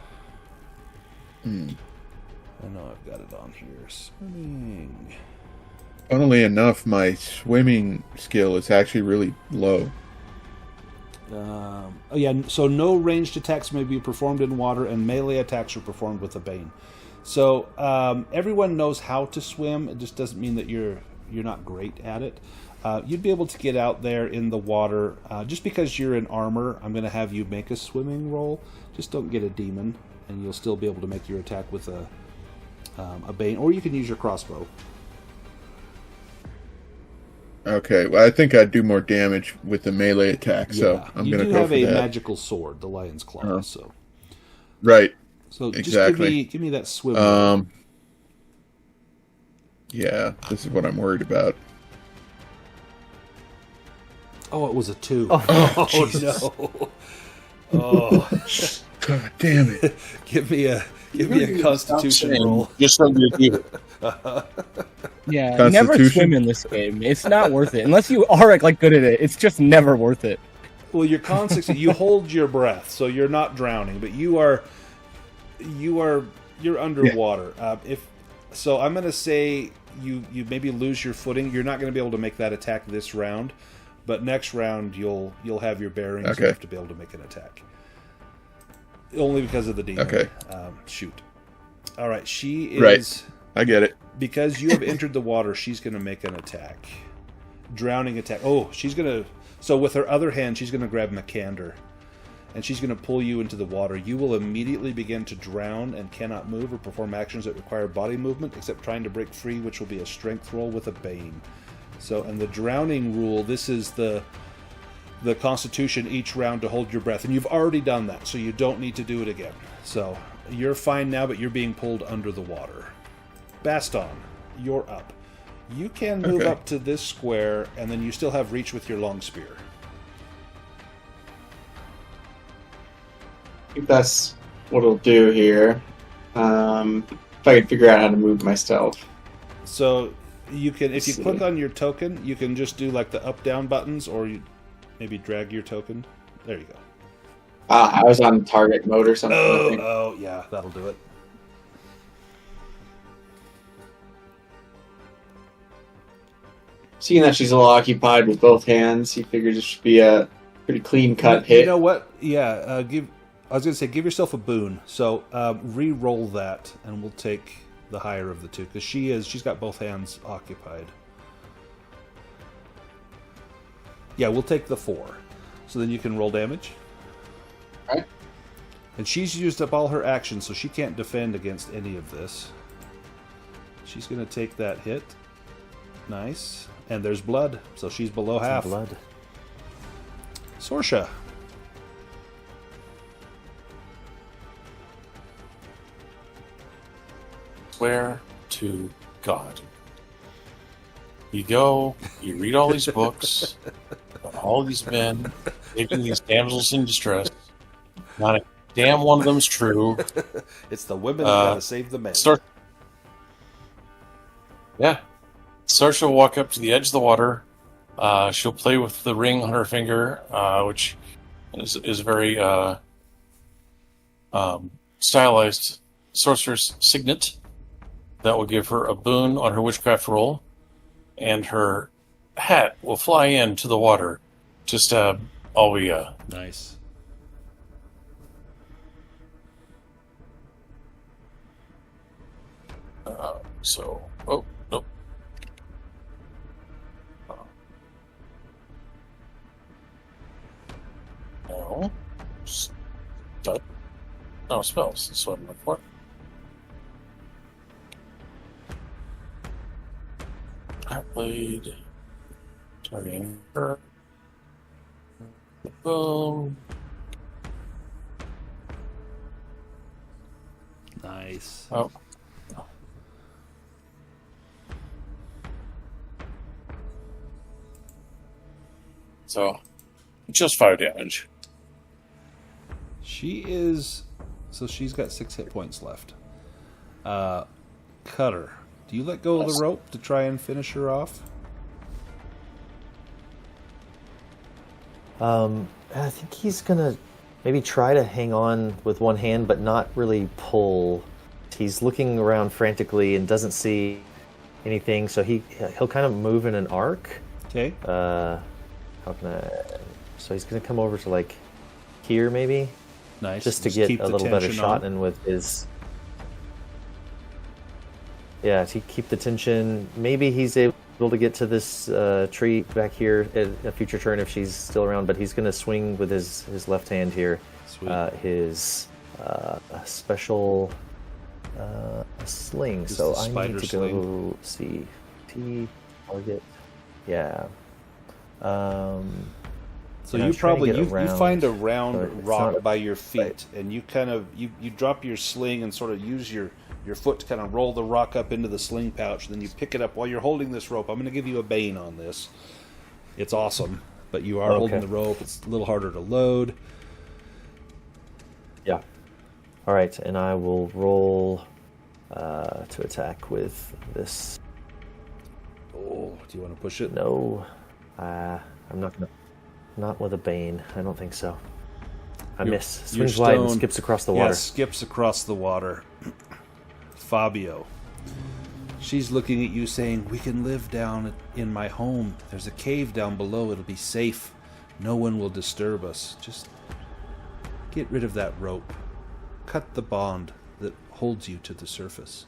I know I've got it on here. Swimming. Funnily enough, my swimming skill is actually really low. Oh yeah, so no ranged attacks may be performed in water, and melee attacks are performed with a bane. So everyone knows how to swim. It just doesn't mean that you're not great at it. You'd be able to get out there in the water. Just because you're in armor, I'm going to have you make a swimming roll. Just don't get a demon, and you'll still be able to make your attack with a bane, or you can use your crossbow. Okay, well, I think I'd do more damage with the melee attack, so I'm going to go for that. You do have a magical sword, the Lion's Claw, so... Right. So just exactly. give me that swim. Yeah, this is what I'm worried about. Oh, it was a 2. Oh, no. Oh. God damn it. Give me a Constitution roll. Just so you do. Yeah, never swim in this game. It's not worth it unless you are like good at it. It's just never worth it. Well, your con 16, you hold your breath, so you're not drowning, but you're underwater. If so, I'm going to say you maybe lose your footing. You're not going to be able to make that attack this round, but next round you'll have your bearings enough to be able to make an attack. Only because of the demon. Okay. Shoot. All right. She is. Right. I get it. Because you have entered the water, she's going to make an attack. Drowning attack. Oh, she's going to... So with her other hand, she's going to grab Makander. And she's going to pull you into the water. You will immediately begin to drown and cannot move or perform actions that require body movement, except trying to break free, which will be a strength roll with a bane. So, and the drowning rule, this is the Constitution each round to hold your breath. And you've already done that, so you don't need to do it again. So, you're fine now, but you're being pulled under the water. Baston, you're up. You can move up to this square, and then you still have reach with your long spear. I think that's what it'll do here. If I can figure out how to move myself. So you can, if you click on your token, you can just do like the up-down buttons, or you maybe drag your token. There you go. I was on target mode or something. Oh, yeah, that'll do it. Seeing that she's a little occupied with both hands, he figures it should be a pretty clean-cut hit. You know what? Yeah, I was going to say, give yourself a boon. So re-roll that, and we'll take the higher of the two, because she's got both hands occupied. Yeah, we'll take the 4. So then you can roll damage. Right. And she's used up all her actions, so she can't defend against any of this. She's going to take that hit. Nice. And there's blood, so she's below half. Blood. Sorsha. Swear to God. You go, you read all these books, about all these men, saving these damsels in distress. Not a damn one of them's true. It's the women that gotta save the men. Yeah. Sarsha will walk up to the edge of the water. She'll play with the ring on her finger, which is very stylized sorcerer's signet. That will give her a boon on her witchcraft roll, and her hat will fly into the water to stab Alwea. Nice. Oh, nope. No. No, spells. That's what I'm looking for. Outplayed. Targeting her. Boom. Nice. Oh. So, just 5 damage. So she's got 6 hit points left. Cutter, do you let go of the rope to try and finish her off? I think he's gonna maybe try to hang on with one hand, but not really pull. He's looking around frantically and doesn't see anything, so he'll kind of move in an arc. Okay. How can I? So he's gonna come over to like here, maybe. Nice. Just to get a little better shot in with his. Yeah, to keep the tension. Maybe he's able to get to this tree back here at a future turn if she's still around, but he's going to swing with his left hand here. Sweet. His special sling. Just So the I spider need to sling. go see T target. Yeah. So and I you was trying to probably get you find a round but it's rock not- by your feet, and you kind of you drop your sling and sort of use your foot to kind of roll the rock up into the sling pouch. Then you pick it up while you're holding this rope. I'm going to give you a bane on this. It's awesome, but you are holding the rope. It's a little harder to load. Yeah. All right, and I will roll to attack with this. Oh, do you want to push it? No, I'm not gonna. Not with a bane. I don't think so. I miss. Your Swings wide and stone- skips across the water. Yeah, skips across the water. Fabio. She's looking at you saying, "We can live down in my home. There's a cave down below. It'll be safe. No one will disturb us. Just get rid of that rope. Cut the bond that holds you to the surface.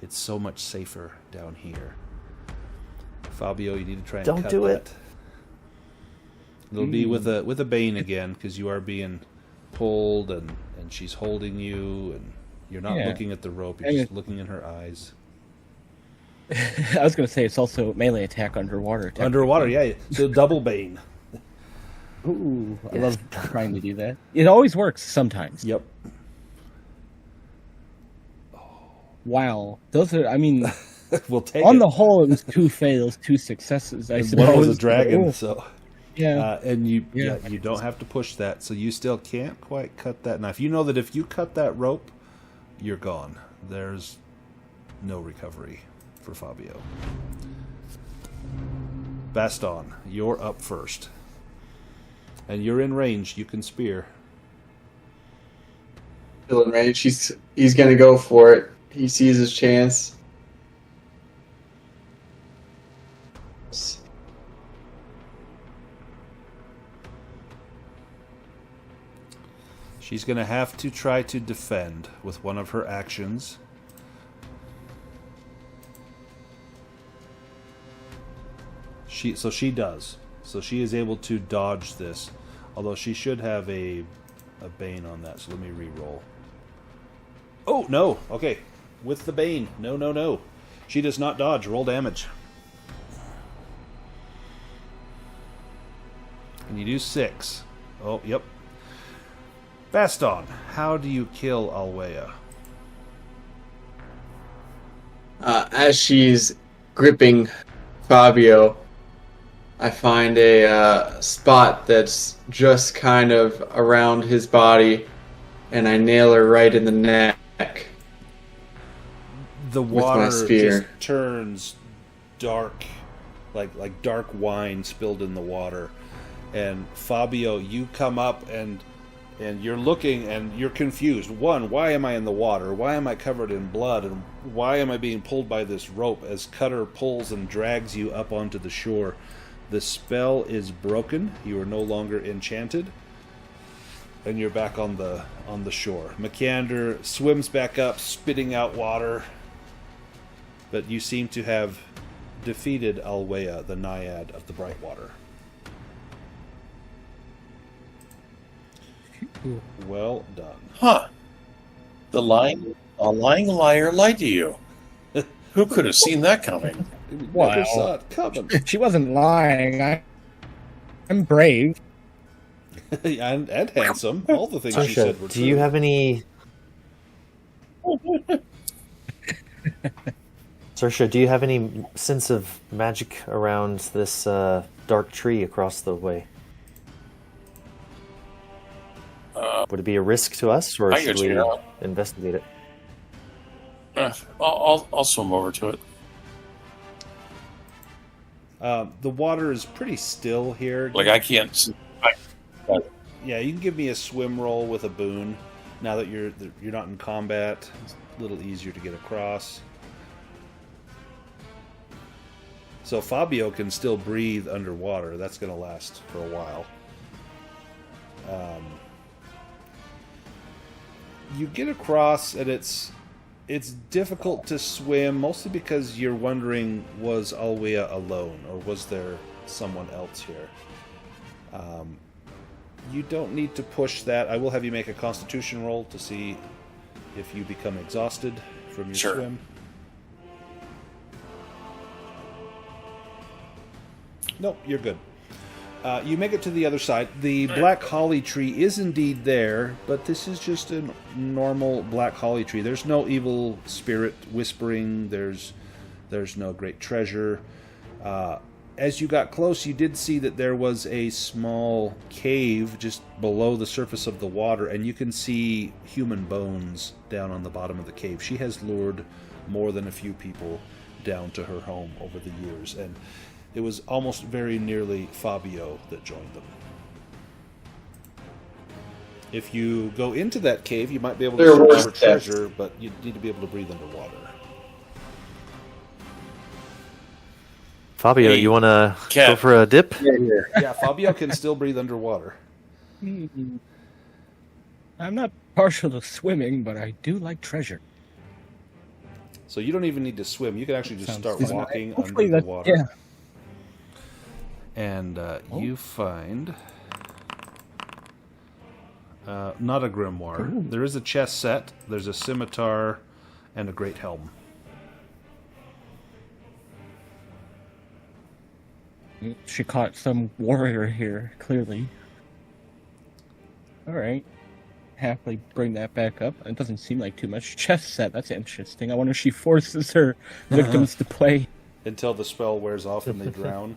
It's so much safer down here." Fabio, you need to try and Don't cut do that. it. It'll be with a bane again, because you are being pulled and she's holding you, and you're not looking at the rope, you're just looking in her eyes. I was going to say it's also melee attack underwater. Underwater, yeah. So double bane. Ooh, I love trying to do that. It always works sometimes. Yep. Wow. Those are, I mean, We'll take on it. the whole, it was 2 fails, 2 successes, I And suppose. one was a dragon, Ooh, so... yeah. And you don't have to push that, so you still can't quite cut that knife. You know that if you cut that rope, you're gone. There's no recovery for Fabio. Baston, you're up first. And you're in range. You can spear. Still in range. He's gonna go for it. He sees his chance. She's going to have to try to defend with one of her actions. So she does. So she is able to dodge this. Although she should have a bane on that. So let me re-roll. Oh, no. Okay. With the bane. No. She does not dodge. Roll damage. And you do 6. Oh, yep. Baston, how do you kill Alwea? As she's gripping Fabio, I find a spot that's just kind of around his body, and I nail her right in the neck. The With my water spear. just turns dark, like dark wine spilled in the water. And Fabio, you come up and you're looking and you're confused. One, why am I in the water? Why am I covered in blood? And why am I being pulled by this rope as Cutter pulls and drags you up onto the shore? The spell is broken. You are no longer enchanted. And you're back on the shore. McAnder swims back up, spitting out water. But you seem to have defeated Alwea, the naiad of the bright water. Well done. Huh. A lying liar lied to you. Who could have seen that coming? Wow. Never saw it coming. She wasn't lying. I'm brave. and handsome. All the things she Sarsha, said were do true. you have any? Saoirse, do you have any sense of magic around this dark tree across the way? Would it be a risk to us, or I should get we you. investigate it? I'll swim over to it. The water is pretty still here. Like I can't. Yeah, you can give me a swim roll with a boon. Now that you're not in combat, it's a little easier to get across. So Fabio can still breathe underwater. That's going to last for a while. You get across, and it's difficult to swim, mostly because you're wondering, was Alwea alone, or was there someone else here? You don't need to push that. I will have you make a Constitution roll to see if you become exhausted from your Sure. swim. Nope, you're good. You make it to the other side. The black holly tree is indeed there, but this is just a normal black holly tree. There's no evil spirit whispering. There's no great treasure. As you got close, you did see that there was a small cave just below the surface of the water, and you can see human bones down on the bottom of the cave. She has lured more than a few people down to her home over the years, and it was almost very nearly Fabio that joined them. If you go into that cave, you might be able to There search was for that. treasure, but you need to be able to breathe underwater. Fabio, Hey, you want to Cat. go for a dip? Yeah, Fabio can still breathe underwater. I'm not partial to swimming, but I do like treasure. So you don't even need to swim. You can actually just Sounds start fun. walking Hopefully under the that- water. Yeah. And you find not a grimoire. Ooh. There is a chest set. There's a scimitar and a great helm. She caught some warrior here, clearly. Alright. Happily bring that back up. It doesn't seem like too much. Chess set, that's interesting. I wonder if she forces her victims to play. Until the spell wears off and they drown.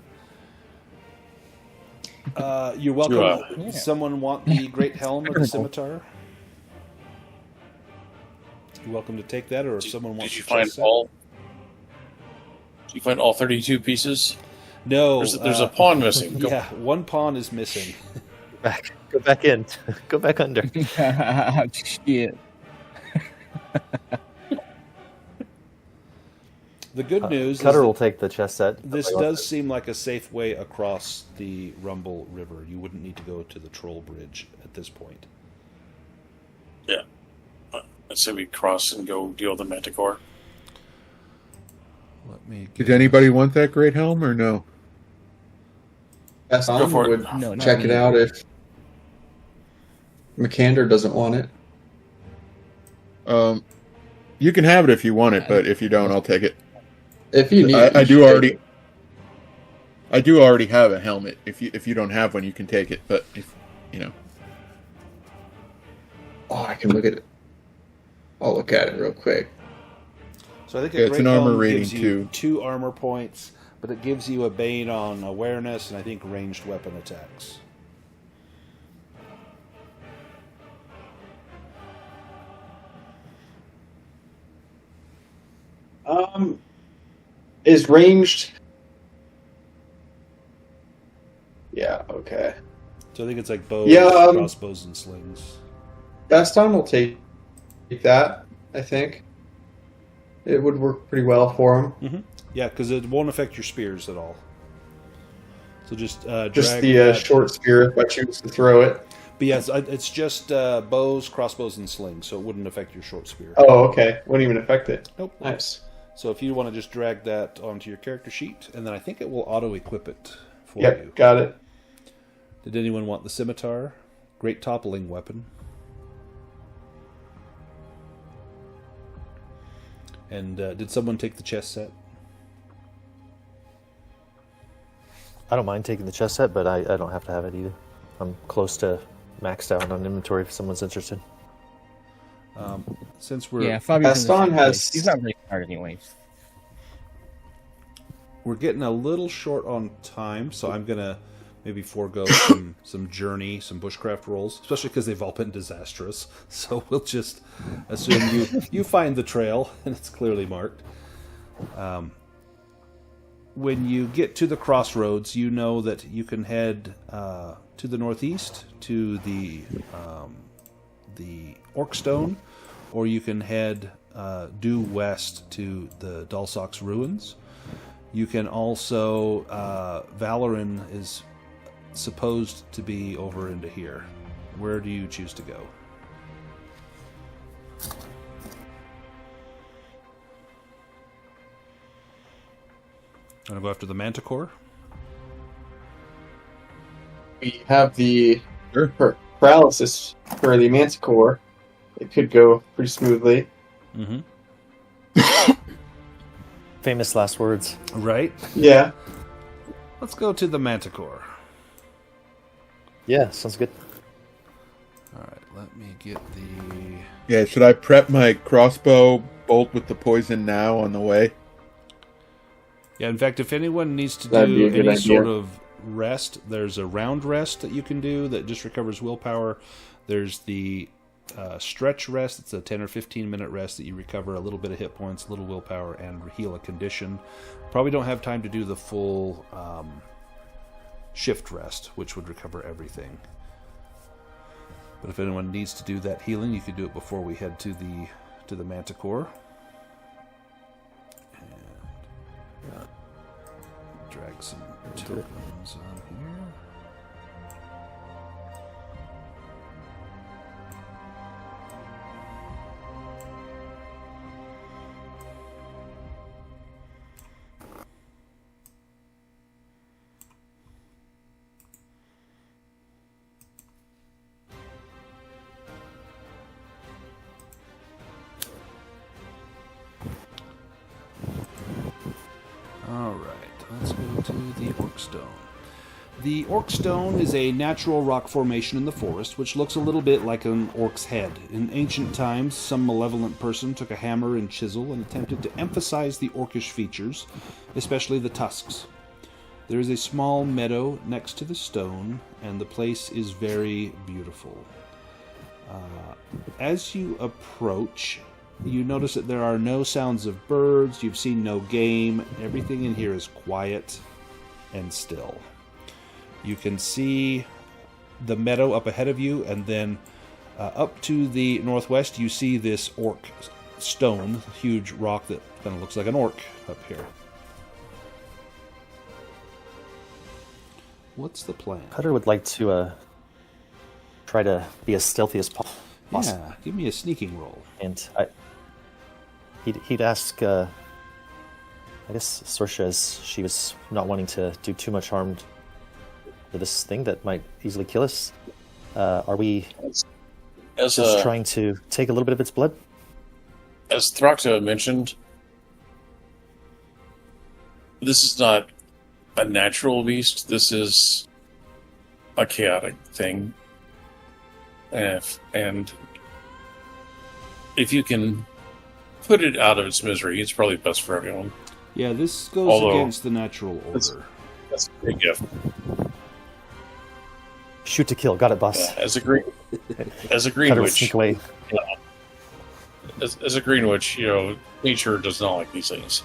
You're welcome. Yeah. Someone want the great helm or the scimitar? You're welcome to take that, or if someone wants Did you the find chest set. all? Did you find all 32 pieces? No. There's a pawn missing. Go- Yeah, one pawn is missing. Go back in. Go back under. Shit. The good news is Cutter that will take the chess set. this does seem like a safe way across the Rumble River. You wouldn't need to go to the Troll Bridge at this point. Yeah. Let's say we cross and go deal with the Manticore. Let me Did anybody want that great helm or no? Best Go for it. would No, not check me. it out if McCander doesn't want it. You can have it if you want it, but if you don't, I'll take it. If you need it, I you do should already. take it. I do already have a helmet. If you don't have one, you can take it. But if you know, Oh, I can look at it. I'll look at it real quick. So I think Yeah, a it's great an armor helm rating, gives you too. 2 armor points, but it gives you a bane on awareness and I think ranged weapon attacks. Is ranged? Yeah. Okay. So I think it's like bows, Yeah, crossbows, and slings. Best time will take that. I think it would work pretty well for him. Yeah, because it won't affect your spears at all. So just drag Just the that. short spear if I choose to throw it. But yes, it's just bows, crossbows, and slings, so it wouldn't affect your short spear. Oh, okay. Wouldn't even affect it. Nope. Nice. So if you want to just drag that onto your character sheet, and then I think it will auto-equip it for Yep, you. got it. Did anyone want the scimitar? Great toppling weapon. And did someone take the chess set? I don't mind taking the chess set, but I don't have to have it either. I'm close to maxed out on inventory if someone's interested. Since we're Fabio's in the Gaston same has- place. He's not very smart anyways. we're getting a little short on time, so I'm gonna maybe forego some journey, some bushcraft rolls, especially because they've all been disastrous. So we'll just assume you find the trail and it's clearly marked. When you get to the crossroads, you know that you can head to the northeast to the Orkstone, or you can head due west to the Dulsox ruins. You can also Valoran is supposed to be over into here. Where do you choose to go? Gonna go after the Manticore? We have the Sure. paralysis for the Manticore. It could go pretty smoothly. Mm-hmm. Famous last words. Right. Yeah. Let's go to the Manticore. Yeah, sounds good. All right. Let me get the. Yeah, should I prep my crossbow bolt with the poison now on the way? Yeah. In fact, if anyone needs to That'd be do a good any idea. sort of rest, there's a round rest that you can do that just recovers willpower. There's the stretch rest. It's a 10 or 15 minute rest that you recover a little bit of hit points, a little willpower, and heal a condition. Probably don't have time to do the full shift rest, which would recover everything. But if anyone needs to do that healing, you could do it before we head to the Manticore. And drag some tokens on here. Alright, let's go to the Orkstone. The Orkstone is a natural rock formation in the forest, which looks a little bit like an orc's head. In ancient times, some malevolent person took a hammer and chisel and attempted to emphasize the orcish features, especially the tusks. There is a small meadow next to the stone, and the place is very beautiful. As you approach, you notice that there are no sounds of birds, you've seen no game, everything in here is quiet and still. You can see the meadow up ahead of you, and then up to the northwest you see this orc stone, huge rock that kind of looks like an orc up here. What's the plan? Cutter would like to try to be as stealthy as possible. Yeah, give me a sneaking roll. And he'd ask, I guess, Sorsha, as she was not wanting to do too much harm to this thing that might easily kill us. Are we As just trying to take a little bit of its blood? as Thrakta mentioned, this is not a natural beast. This is a chaotic thing. And if you can put it out of its misery, it's probably best for everyone. Yeah, this goes Although- against the natural order. That's a big gift. Shoot to kill. Got it, boss. As a green Cutter would witch, sneak away. as a green witch, nature does not like these things.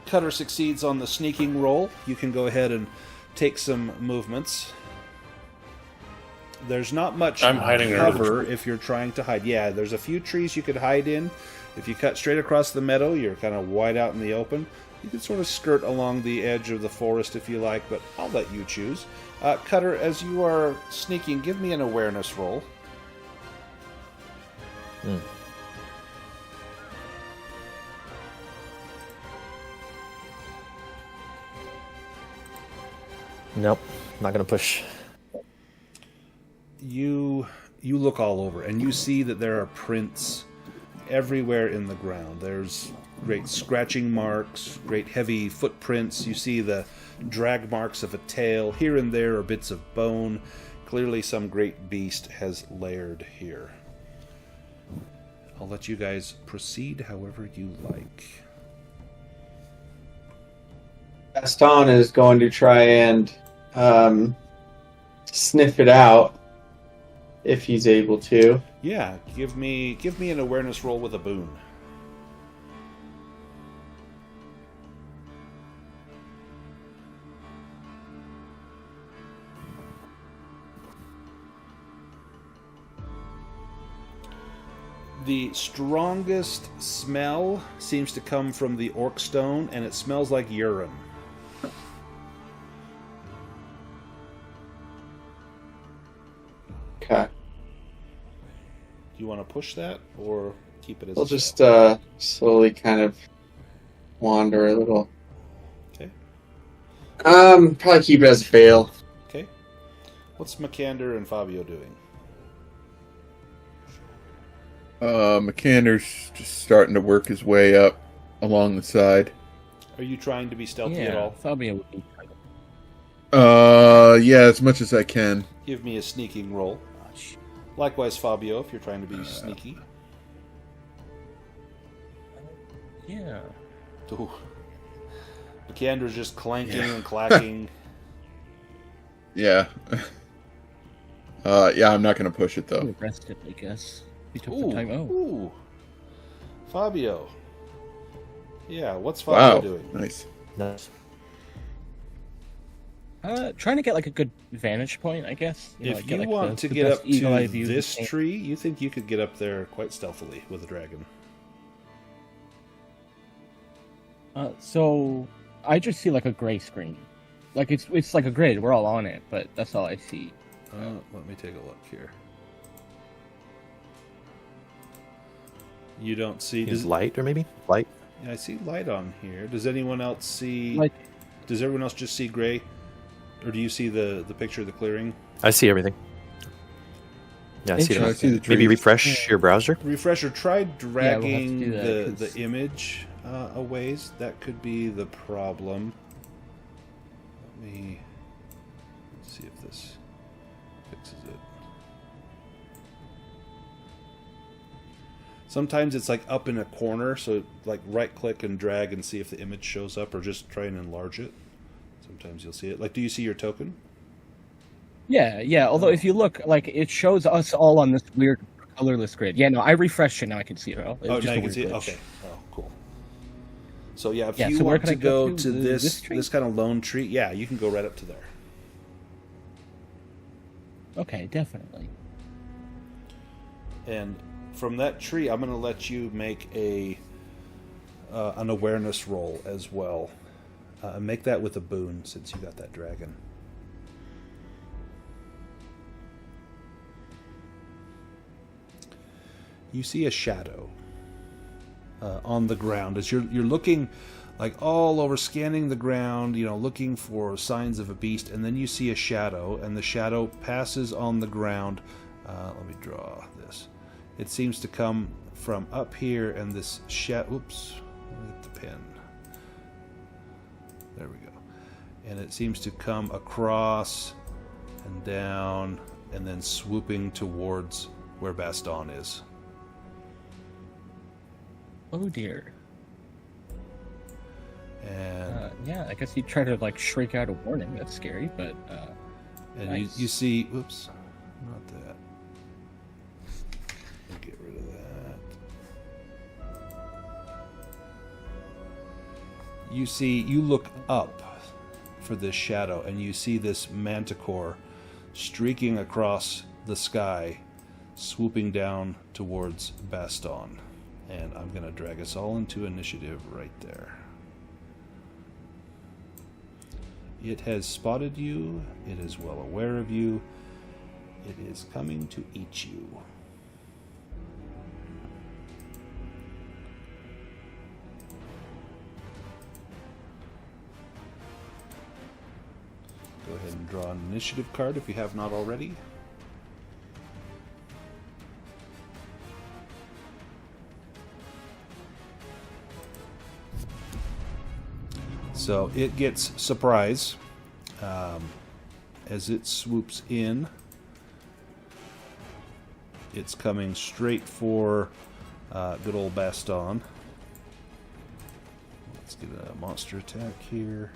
Cutter succeeds on the sneaking roll. You can go ahead and take some movements. There's not much I'm hiding under the cover if you're trying to hide. Yeah, there's a few trees you could hide in. If you cut straight across the meadow, you're kind of wide out in the open. You can sort of skirt along the edge of the forest if you like, but I'll let you choose. Cutter, as you are sneaking, give me an awareness roll. Nope, not gonna push. You look all over, and you see that there are prints everywhere in the ground. There's great scratching marks, great heavy footprints. You see the drag marks of a tail. Here and there are bits of bone. Clearly some great beast has laired here. I'll let you guys proceed however you like. Gaston is going to try and sniff it out if he's able to. Yeah, give me an awareness roll with a boon. The strongest smell seems to come from the orc stone, and it smells like urine. Okay. Do you want to push that, or keep it as We'll a just spell? slowly kind of wander a little. Okay. Probably keep it as a fail. Okay. What's Makander and Fabio doing? McCander's just starting to work his way up along the side. Are you trying to be stealthy at all? Fabio would be. Yeah, as much as I can. Give me a sneaking roll. Likewise, Fabio, if you're trying to be sneaky. Yeah. Ooh. Makander's just clanking and clacking. Yeah. Yeah, I'm not going to push it, though. Rested, I guess. He took Ooh, the time. Oh. ooh. Fabio. Yeah, what's Fabio Wow, doing? nice. Nice. Trying to get like a good vantage point, I guess. If like, you get, want to the get best up eagle eye to view this you can. tree, you think you could get up there quite stealthily with a dragon. So I just see like a gray screen. Like it's like a grid. We're all on it, but that's all I see. Let me take a look here. You don't see... Use light, or maybe light. Yeah, I see light on here. Does anyone else see... Like, Does everyone else just see gray? Or do you see the picture of the clearing? I see everything. Yeah, I see I it. see the Maybe trees. refresh your browser. Refresher, try dragging do that, 'cause- the image a ways. That could be the problem. Let me see if this fixes it. Sometimes it's like up in a corner, so like right click and drag and see if the image shows up, or just try and enlarge it. Sometimes you'll see it. Like, do you see your token? yeah. Although if you look, like it shows us all on this weird colorless grid. Yeah, no, I refreshed it now. I can see it all. It was Oh, just now a you can weird see it. glitch. Okay. Oh, cool. So yeah, if Yeah, you so where want can to I go go to? to this This tree? this kind of lone tree, yeah, you can go right up to there. Okay, definitely. And from that tree, I'm going to let you make an awareness roll as well. Make that with a boon, since you got that dragon. You see a shadow on the ground as you're looking, like all over, scanning the ground, looking for signs of a beast, and then you see a shadow, and the shadow passes on the ground. Let me draw this. It seems to come from up here, and this shadow... Oops. Let me get the pen. There we go. And it seems to come across and down, and then swooping towards where Baston is. Oh dear. And Yeah, I guess you try to like shriek out a warning. That's scary, but and nice. you see... Oops. Not that. Get rid of that. You look up for this shadow, and you see this manticore streaking across the sky, swooping down towards Baston. And I'm going to drag us all into initiative right there. It has spotted you. It is well aware of you. It is coming to eat you. Go ahead and draw an initiative card if you have not already. So it gets surprise as it swoops in It's coming straight for good old Baston. Let's get a monster attack here.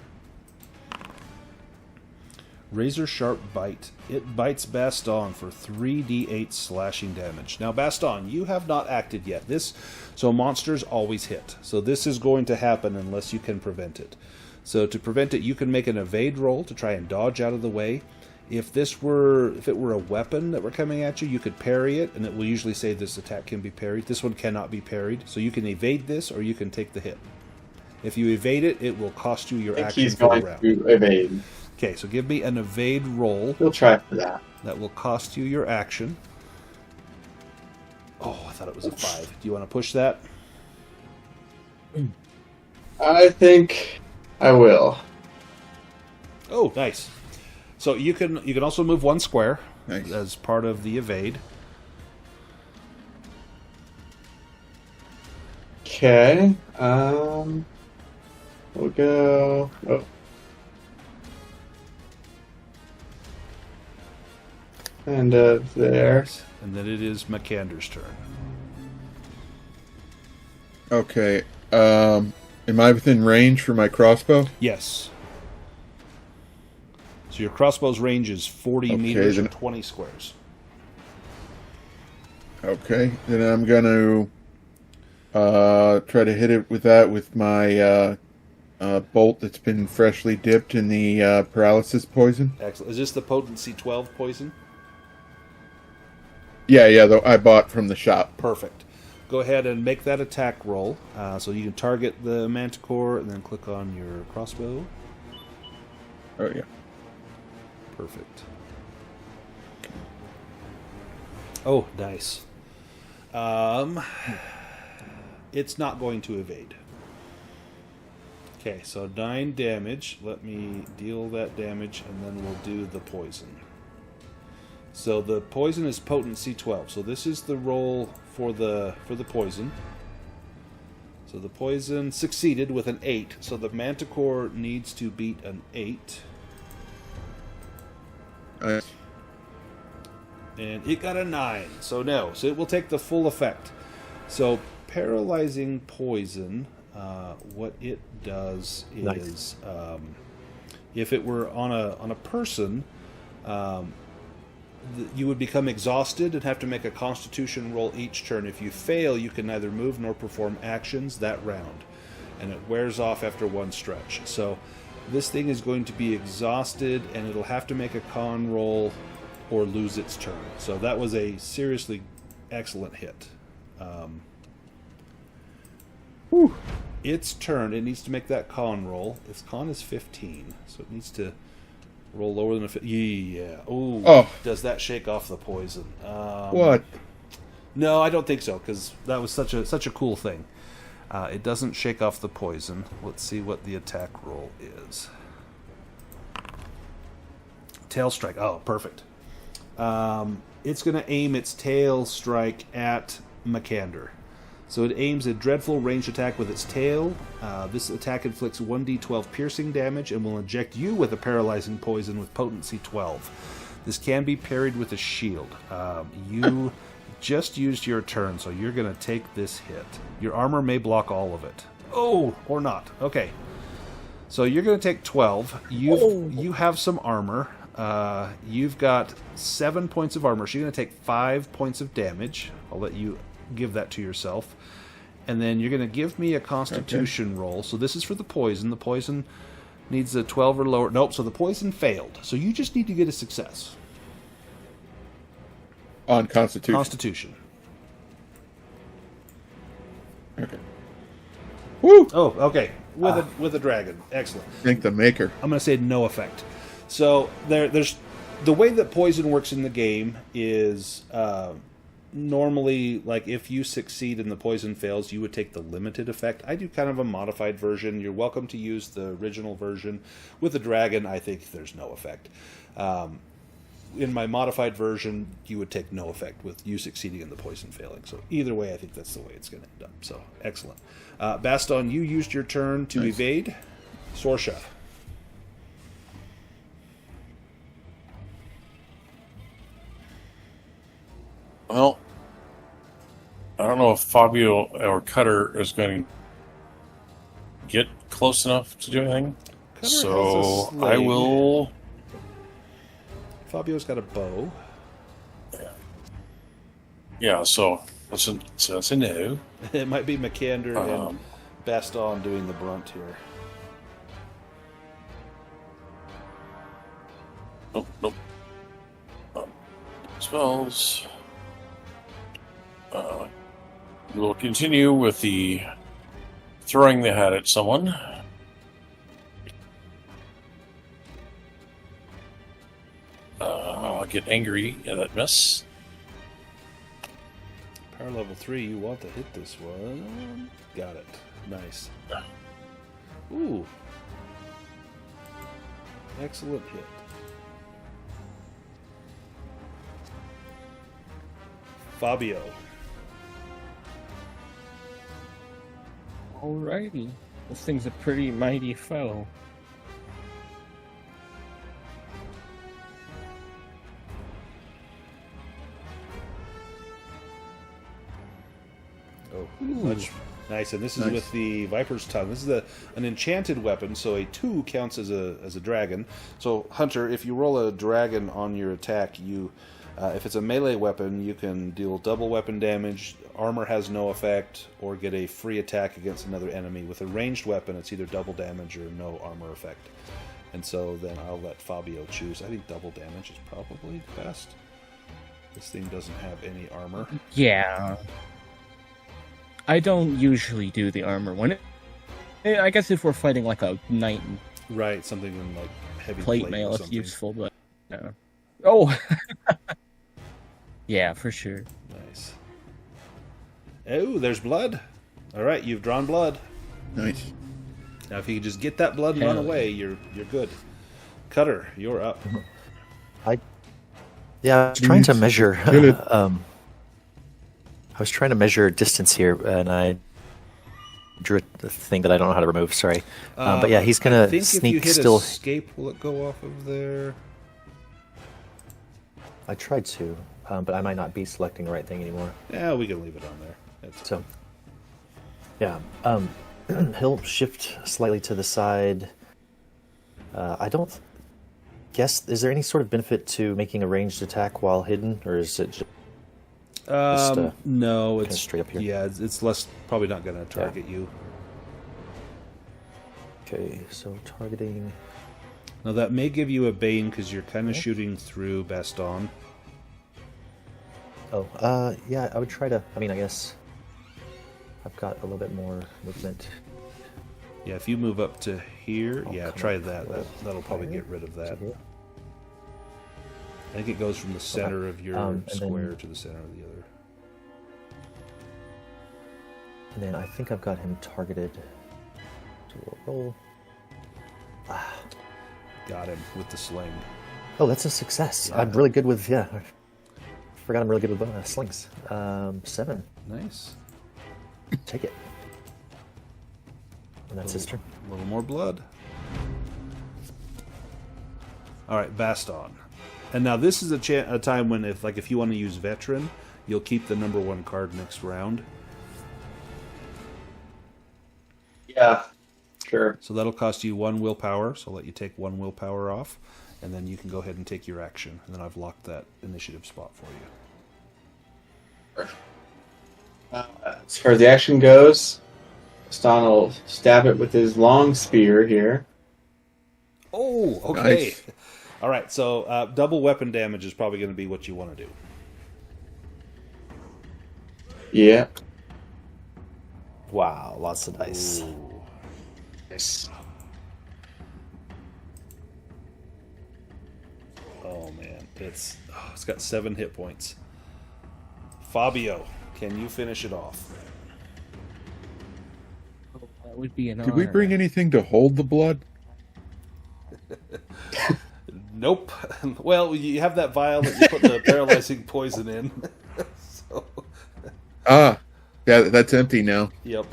Razor Sharp Bite. It bites Baston for 3d8 slashing damage. Now, Baston, you have not acted yet. So monsters always hit. So this is going to happen unless you can prevent it. So to prevent it, you can make an evade roll to try and dodge out of the way. If it were a weapon that were coming at you, you could parry it, and it will usually say this attack can be parried. This one cannot be parried, so you can evade this or you can take the hit. If you evade it, it will cost you your action for the round. He's going to evade. Okay, so give me an evade roll. He'll try for that. That will cost you your action. Oh, I thought it was a 5. Do you want to push that? I think I will. Oh, nice. So you can also move 1 square as part of the evade. Okay. We'll go. Oh. And there. And then it is Macander's turn. Okay. Am I within range for my crossbow? Yes. So your crossbow's range is 40 meters or 20 squares. Okay. Then I'm going to try to hit it with that with my bolt that's been freshly dipped in the paralysis poison. Excellent. Is this the potency 12 poison? Yeah, though I bought from the shop. Perfect. Go ahead and make that attack roll. So you can target the Manticore and then click on your crossbow. Oh, yeah. Perfect. Oh, nice. It's not going to evade. Okay, so 9 damage. Let me deal that damage, and then we'll do the poison. So the poison is potency 12. So this is the roll for the poison. So the poison succeeded with an 8. So the Manticore needs to beat an 8. And it got a 9. So no. So it will take the full effect. So paralyzing poison, what it does is, if it were on a person, you would become exhausted and have to make a Constitution roll each turn. If you fail, you can neither move nor perform actions that round, and it wears off after 1 stretch. So this thing is going to be exhausted, and it'll have to make a con roll or lose its turn. So that was a seriously excellent hit. Its turn. It needs to make that con roll. Its con is 15, so it needs to roll lower than a 15. Yeah. Ooh. Oh. Does that shake off the poison? What? No, I don't think so, because that was such a cool thing. It doesn't shake off the poison. Let's see what the attack roll is. Tail strike. Oh, perfect. It's going to aim its tail strike at Macander. So it aims a dreadful ranged attack with its tail. This attack inflicts 1d12 piercing damage and will inject you with a paralyzing poison with potency 12. This can be parried with a shield. You just used your turn, so you're going to take this hit. Your armor may block all of it. Oh, or not. Okay. So you're going to take 12. You have some armor. You've got 7 points of armor, so you're going to take 5 points of damage. I'll let you give that to yourself. And then you're going to give me a Constitution roll. So this is for the poison. The poison needs a 12 or lower. Nope, so the poison failed. So you just need to get a success. On Constitution. Constitution. Okay. Woo! Oh, okay. With a dragon. Excellent. Thank the maker. I'm going to say no effect. So there's the way that poison works in the game is normally, like, if you succeed and the poison fails, you would take the limited effect. I do kind of a modified version. You're welcome to use the original version. With the dragon, I think there's no effect. In my modified version, you would take no effect with you succeeding and the poison failing. So either way, I think that's the way it's going to end up. So excellent. Baston, you used your turn to evade. Sorsha. Well, I don't know if Fabio or Cutter is going to get close enough to do anything. Cutter has a So sling. I will. Fabio's got a bow. Yeah. So that's a no. It might be McAnder and Um, Baston doing the brunt here. Nope. Spells. We'll continue with the throwing the hat at someone. I'll get angry at that miss. Power level 3, you want to hit this one. Got it. Nice. Ooh. Excellent hit. Fabio. Alrighty. This thing's a pretty mighty foe. Oh, much nice. And this is Nice. with the Viper's Tongue. This is an enchanted weapon, so a 2 counts as a dragon. So, Hunter, if you roll a dragon on your attack, you if it's a melee weapon, you can deal double weapon damage, armor has no effect, or get a free attack against another enemy. With a ranged weapon, it's either double damage or no armor effect. And so then I'll let Fabio choose. I think double damage is probably the best. This thing doesn't have any armor. Yeah. I don't usually do the armor one. I guess if we're fighting like a knight and Right, something in like heavy plate mail, or it's something. useful, but no. Oh! Yeah, for sure. Nice. Oh, there's blood. All right, you've drawn blood. Nice. Now, if you can just get that blood and run away, you're good. Cutter, you're up. I was trying to measure. Good. I was trying to measure distance here, and I drew a thing that I don't know how to remove. Sorry, but yeah, he's I gonna think if you sneak hit still. escape, will it go off of there? I tried to, but I might not be selecting the right thing anymore. Yeah, we can leave it on there. That's So, yeah, he'll shift slightly to the side. I don't guess. Is there any sort of benefit to making a ranged attack while hidden, or is it just no, it's straight up here? Yeah, it's less probably not going to target you. Okay? So targeting. Now that may give you a bane because you're kind of shooting through Baston. Oh, yeah. I would try to. I mean, I guess I've got a little bit more movement. Yeah, if you move up to here, Oh, yeah, come try on. that'll probably get rid of that. Here. I think it goes from the center of your and square then- to the center of the other. And then I think I've got him targeted. So we'll roll. Got him with the sling. Oh, that's a success. Yeah. I'm really good with, I forgot I'm really good with slings. 7. Nice. Take it. And that's his turn. A little more blood. All right, Baston. And now this is a time when if you want to use veteran, you'll keep the number 1 card next round. Yeah, sure. So that'll cost you 1 willpower. So I'll let you take 1 willpower off, and then you can go ahead and take your action. And then I've locked that initiative spot for you. As far as the action goes, Stan will stab it with his long spear here. Oh, okay. Nice. All right, so double weapon damage is probably going to be what you want to do. Yeah. Wow, lots of dice. Ooh. Nice. Oh man, it's got 7 hit points. Fabio, can you finish it off? That would be an Did we honor. bring anything to hold the blood? Nope. Well, you have that vial that you put the paralyzing poison in. So, Ah, yeah, that's empty now. yep.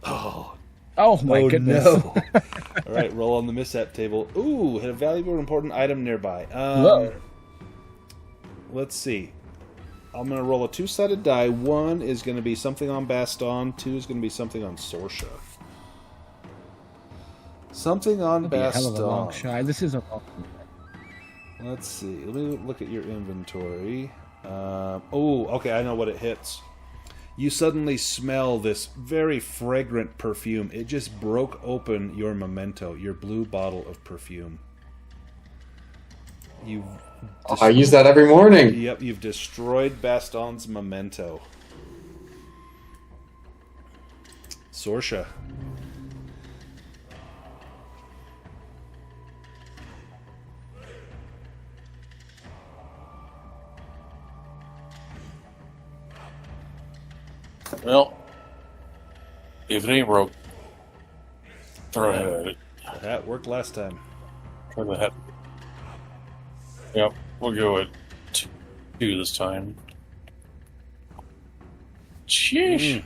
Oh, Oh my goodness. no. All right, roll on the mishap table. Ooh, hit a valuable and important item nearby. Whoa. Let's see. I'm going to roll a 2-sided die. 1 is going to be something on Baston. 2 is going to be something on Sorsha. Something on That'd be a hell of a long Baston. shot. This is a long. Let's see. Let me look at your inventory. Okay, I know what it hits. You suddenly smell this very fragrant perfume. It just broke open your memento, your blue bottle of perfume. I use that every morning. Yep, you've destroyed Baston's memento. Sorsha. Well, if it ain't broke, throw a head at it. That worked last time. Throw the head. Yep, we'll go at 2 this time. Sheesh.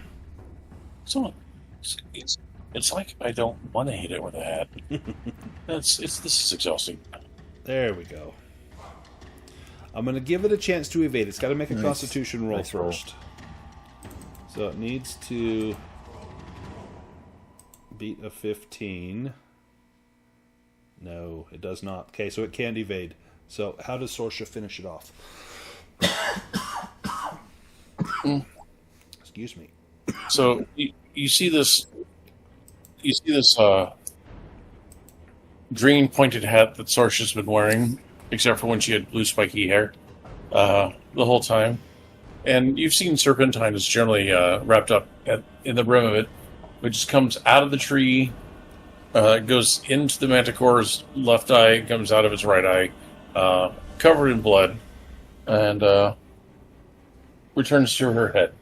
It's like I don't want to hit it with a hat. This is exhausting. There we go. I'm going to give it a chance to evade. It's got to make a Nice. Constitution roll Nice roll. first. So it needs to beat a 15. No, it does not. Okay, so it can't evade. So how does Sorsha finish it off? Excuse me. So you see this green pointed hat that Sorsha's been wearing, except for when she had blue spiky hair the whole time. And you've seen serpentine is generally wrapped up in the brim of it, which just comes out of the tree, goes into the manticore's left eye, comes out of its right eye, covered in blood, and returns to her head.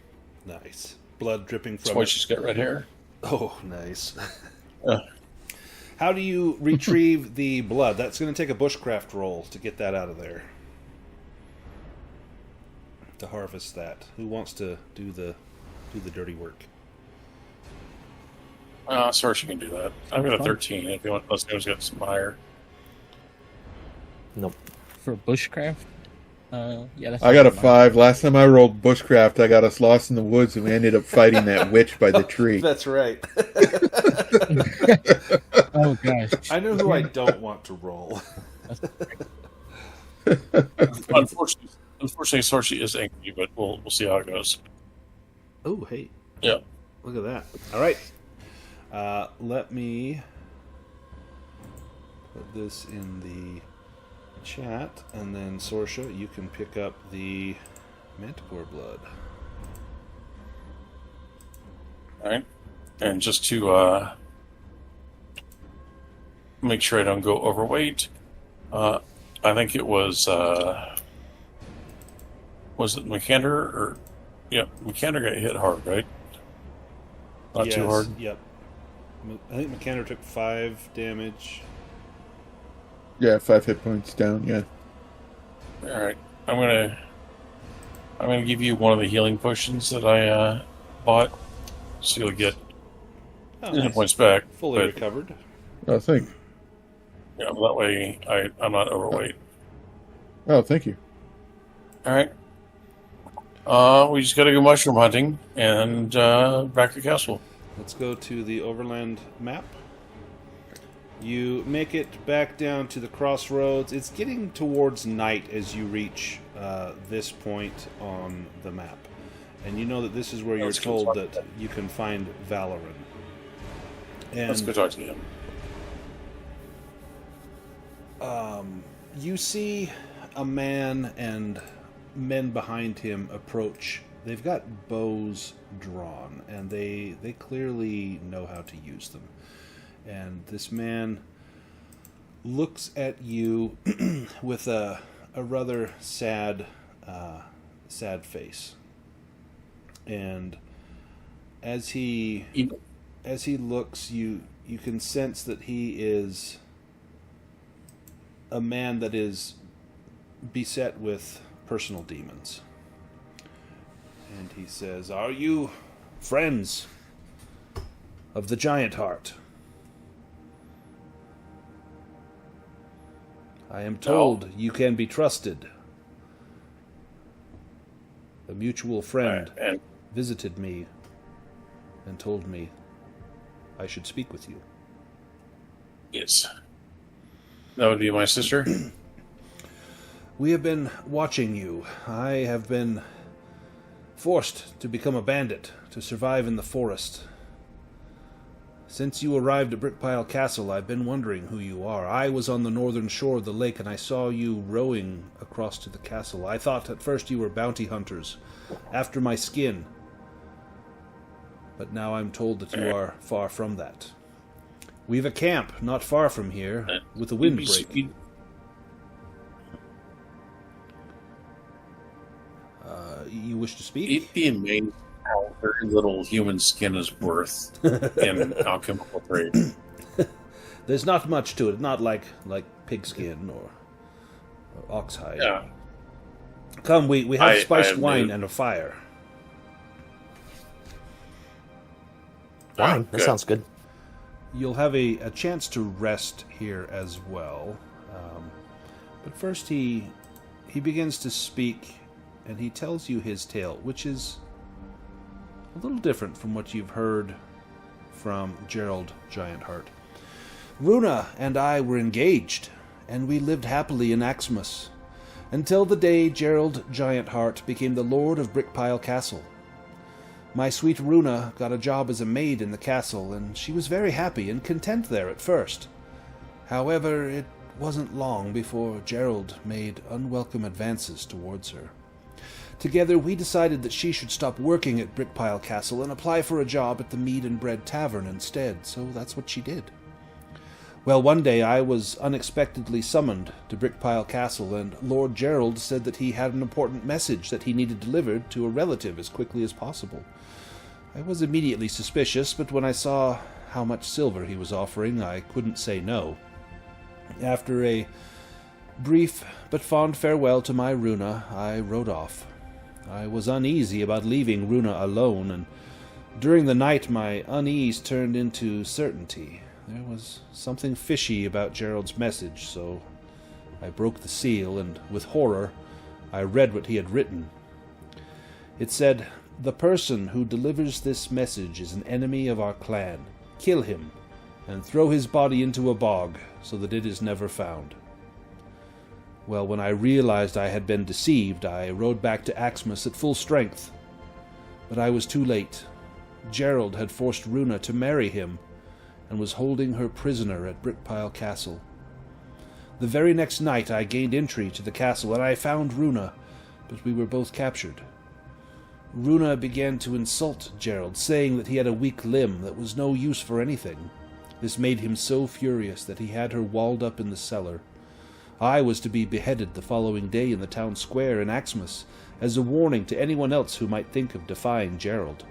Nice. Blood dripping That's from why it. she's got red hair. Oh, nice. Uh, How do you retrieve the blood? That's going to take a bushcraft roll to get that out of there. To harvest that. Who wants to do the dirty work? sorry, she can do that. I've got a 13. If you want, let's go get some higher. Nope. For bushcraft? Yeah, that's I got a fine. 5. Last time I rolled bushcraft, I got us lost in the woods, and we ended up fighting that witch by the tree. That's right. Oh gosh. I know who I don't want to roll. Unfortunately, Sorchi is angry, but we'll see how it goes. Oh, hey. Yeah. Look at that. All right. Let me put this in the chat, and then Sorsha, you can pick up the manticore blood. All right. And just to make sure I don't go overweight, I think it was it McAnder or yeah, McAnder got hit hard, right? Not too Yes, hard. Yep. I think McAnder took 5 damage. Yeah, 5 hit points down. Yeah. All right. I'm gonna give you one of the healing potions that I bought, so you'll get Oh, hit nice. points back. Fully but, recovered. Oh, thank. yeah, that way I'm not overweight. Oh, thank you. All right. We just got to go mushroom hunting and back to castle. Let's go to the overland map. You make it back down to the crossroads. It's getting towards night as you reach this point on the map. And you know that this is where you're Let's go told talk that you can find Valoran. Let's go And talk to him. you see a man and men behind him approach. They've got bows drawn, and they clearly know how to use them. And this man looks at you with a rather sad face. And as he looks, you can sense that he is a man that is beset with personal demons. And he says, "Are you friends of the Giant Heart? I am told you can be trusted." A mutual friend And visited me and told me I should speak with you. yes, that would be my sister. We have been watching you. I have been forced to become a bandit to survive in the forest. Since you arrived at Brickpile Castle, I've been wondering who you are. I was on the northern shore of the lake, and I saw you rowing across to the castle. I thought at first you were bounty hunters, after my skin. But now I'm told that you are far from that. We've a camp not far from here, with a windbreak. You wish to speak? You'd be amazed how very little human skin is worth in alchemical trade. There's not much to it, not like pigskin or oxhide. Yeah. Come, we have I spiced have wine no- and a fire. Fine, that good. sounds good. You'll have a chance to rest here as well. But first he begins to speak, and he tells you his tale, which is a little different from what you've heard from Gerald Giantheart. Runa and I were engaged, and we lived happily in Axmus, until the day Gerald Giantheart became the Lord of Brickpile Castle. My sweet Runa got a job as a maid in the castle, and she was very happy and content there at first. However, it wasn't long before Gerald made unwelcome advances towards her. Together, we decided that she should stop working at Brickpile Castle and apply for a job at the Mead and Bread Tavern instead, so that's what she did. Well, one day I was unexpectedly summoned to Brickpile Castle, and Lord Gerald said that he had an important message that he needed delivered to a relative as quickly as possible. I was immediately suspicious, but when I saw how much silver he was offering, I couldn't say no. After a brief but fond farewell to my Runa, I rode off. I was uneasy about leaving Runa alone, and during the night my unease turned into certainty. There was something fishy about Gerald's message, so I broke the seal, and with horror I read what he had written. It said, "The person who delivers this message is an enemy of our clan. Kill him, and throw his body into a bog, so that it is never found." Well, when I realized I had been deceived, I rode back to Axmus at full strength. But I was too late. Gerald had forced Runa to marry him, and was holding her prisoner at Brickpile Castle. The very next night I gained entry to the castle, and I found Runa, but we were both captured. Runa began to insult Gerald, saying that he had a weak limb that was no use for anything. This made him so furious that he had her walled up in the cellar. I was to be beheaded the following day in the town square in Axmus, as a warning to anyone else who might think of defying Gerald.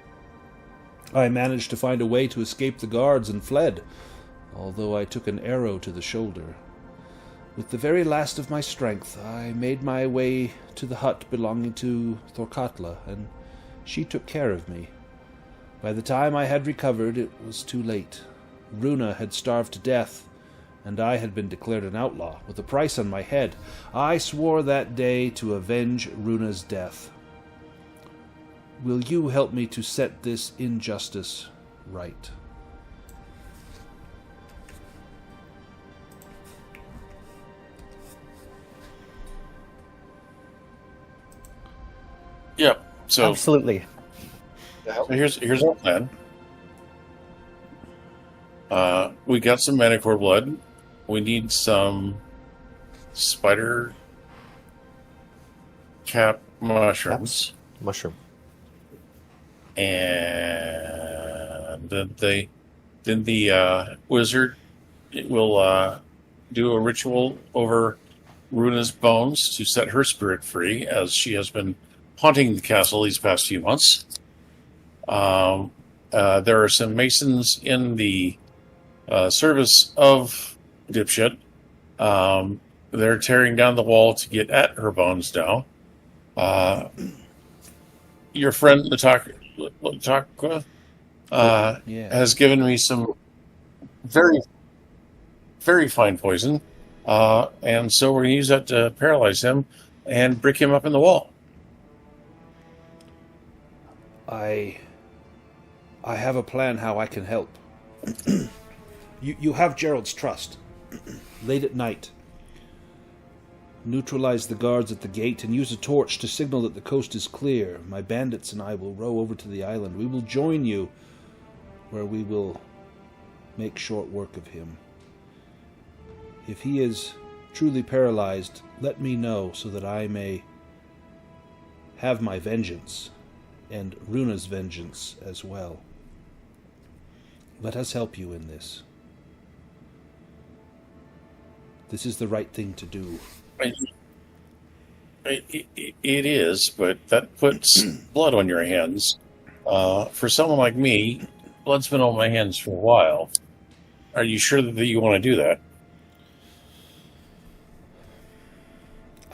I managed to find a way to escape the guards and fled, although I took an arrow to the shoulder. With the very last of my strength, I made my way to the hut belonging to Thorkatla, and she took care of me. By the time I had recovered, it was too late. Runa had starved to death, and I had been declared an outlaw, with a price on my head. I swore that day to avenge Runa's death. Will you help me to set this injustice right? Yep. So Absolutely. here's our plan. We got some manicore blood. We need some spider cap mushrooms. Mushroom. And then the wizard will do a ritual over Runa's bones to set her spirit free, as she has been haunting the castle these past few months. There are some masons in the service of Dipshit. They're tearing down the wall to get at her bones now. Your friend Lataka has given me some very, very fine poison, and so we're going to use that to paralyze him and brick him up in the wall. I have a plan how I can help. You have Gerald's trust. Late at night, neutralize the guards at the gate and use a torch to signal that the coast is clear. My bandits and I will row over to the island. We will join you, where we will make short work of him. If he is truly paralyzed, let me know so that I may have my vengeance, and Runa's vengeance as well. Let us help you in this. This is the right thing to do. It is, but that puts blood on your hands. For someone like me, blood's been on my hands for a while. Are you sure that you want to do that?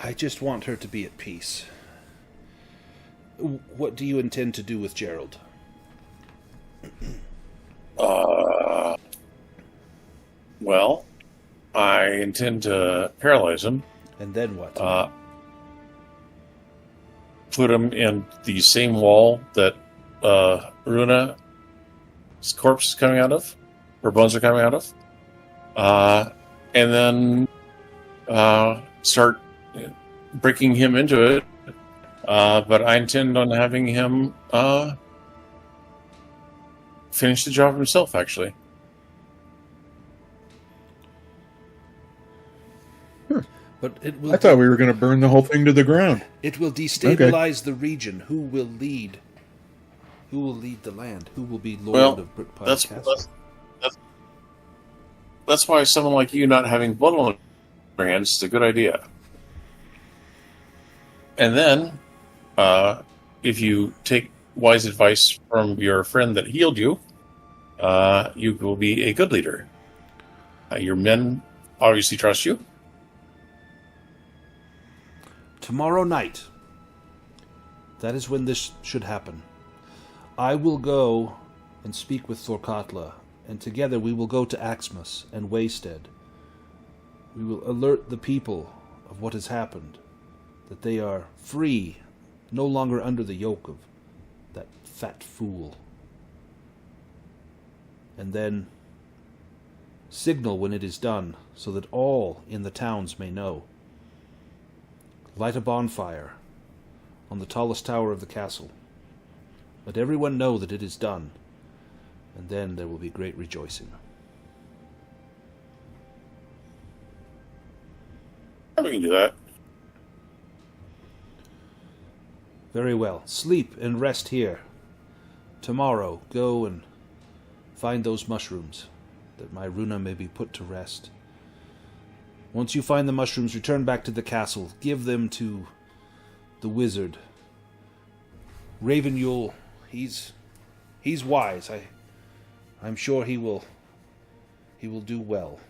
I just want her to be at peace. What do you intend to do with Gerald? Well, I intend to paralyze him. And then what? Put him in the same wall that Runa's corpse is coming out of, her bones are coming out of, and then start breaking him into it. But I intend on having him finish the job himself, actually. But it will. I thought we were going to burn the whole thing to the ground. It will destabilize the region. Who will lead? Who will lead the land? Who will be Lord of Brickpile Castle? That's why someone like you not having blood on your hands is a good idea. And then, if you take wise advice from your friend that healed you, you will be a good leader. Your men obviously trust you. Tomorrow night. That is when this should happen. I will go and speak with Thorkatla, and together we will go to Axmus and Waysted. We will alert the people of what has happened, that they are free, no longer under the yoke of that fat fool. And then signal when it is done, so that all in the towns may know. Light a bonfire on the tallest tower of the castle. Let everyone know that it is done, and then there will be great rejoicing. We can do that. Very well. Sleep and rest here. Tomorrow, go and find those mushrooms, that my Runa may be put to rest. Once you find the mushrooms, return back to the castle. Give them to the wizard. Raven Yule, he's wise. I'm sure he will do well.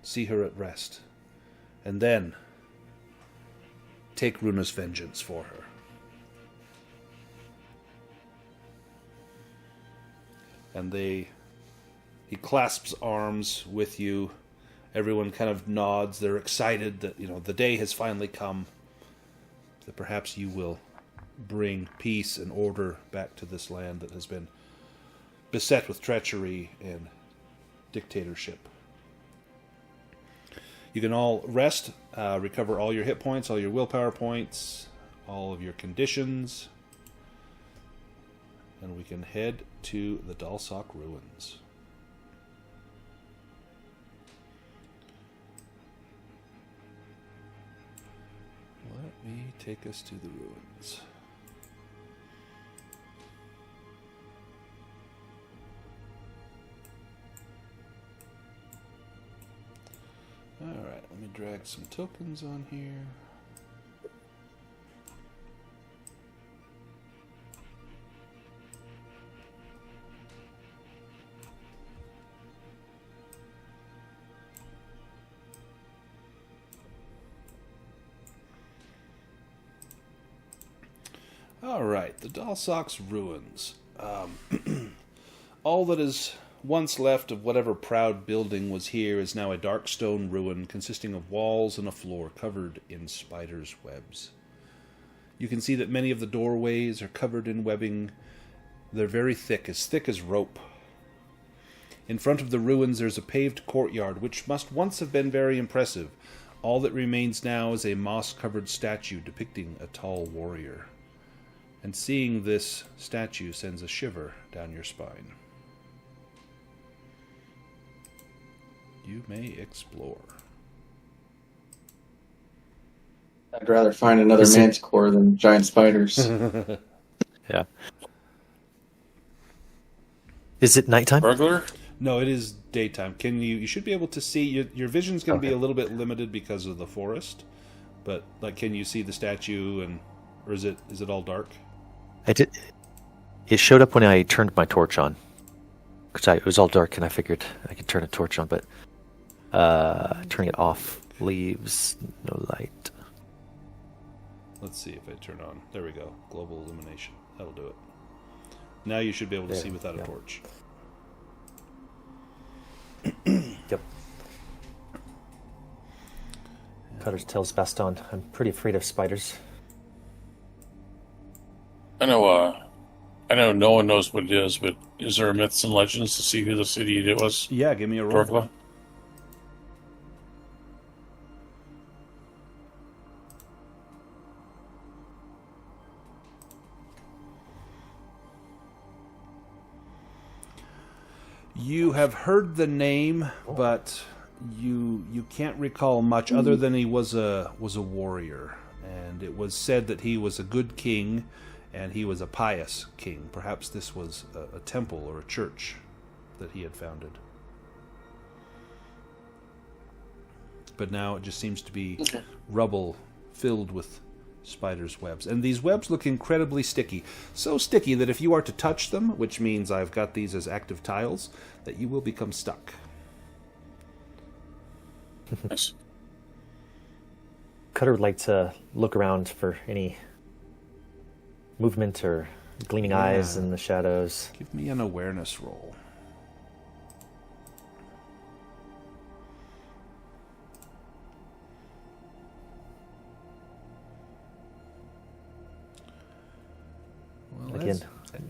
See her at rest. And then take Runa's vengeance for her. And he clasps arms with you. Everyone kind of nods. They're excited that, the day has finally come. That perhaps you will bring peace and order back to this land that has been beset with treachery and dictatorship. You can all rest, recover all your hit points, all your willpower points, all of your conditions, and we can head to the Dalsock Ruins. Let me take us to the ruins. Alright, let me drag some tokens on here. Alright, the Dalsock's ruins. All that is once left of whatever proud building was here is now a dark stone ruin consisting of walls and a floor covered in spiders' webs. You can see that many of the doorways are covered in webbing. They're very thick as rope. In front of the ruins there's a paved courtyard, which must once have been very impressive. All that remains now is a moss-covered statue depicting a tall warrior. And seeing this statue sends a shiver down your spine. You may explore. I'd rather find another manticore than giant spiders. Yeah. Is it nighttime? Burglar? No, it is daytime. You should be able to see, your vision's going to be a little bit limited because of the forest, but like, can you see the statue, or is it all dark? I did. It showed up when I turned my torch on, because it was all dark and I figured I could turn a torch on, but turning it off leaves no light. Let's see if I turn on. There we go. Global illumination. That'll do it. Now you should be able to see without a torch. Yep. Cutter tells Baston, I'm pretty afraid of spiders. I know no one knows what it is, but is there a myths and legends to see who the city it was? Yeah, give me a roll. Dorkla? You have heard the name, but you can't recall much other than he was a warrior, and it was said that he was a good king, and he was a pious king. Perhaps this was a temple or a church that he had founded. But now it just seems to be rubble filled with spiders' webs. And these webs look incredibly sticky. So sticky that if you are to touch them, which means I've got these as active tiles, that you will become stuck. Nice. Cutter would like to look around for any movement or gleaming eyes in the shadows. Give me an awareness roll. Well, Again,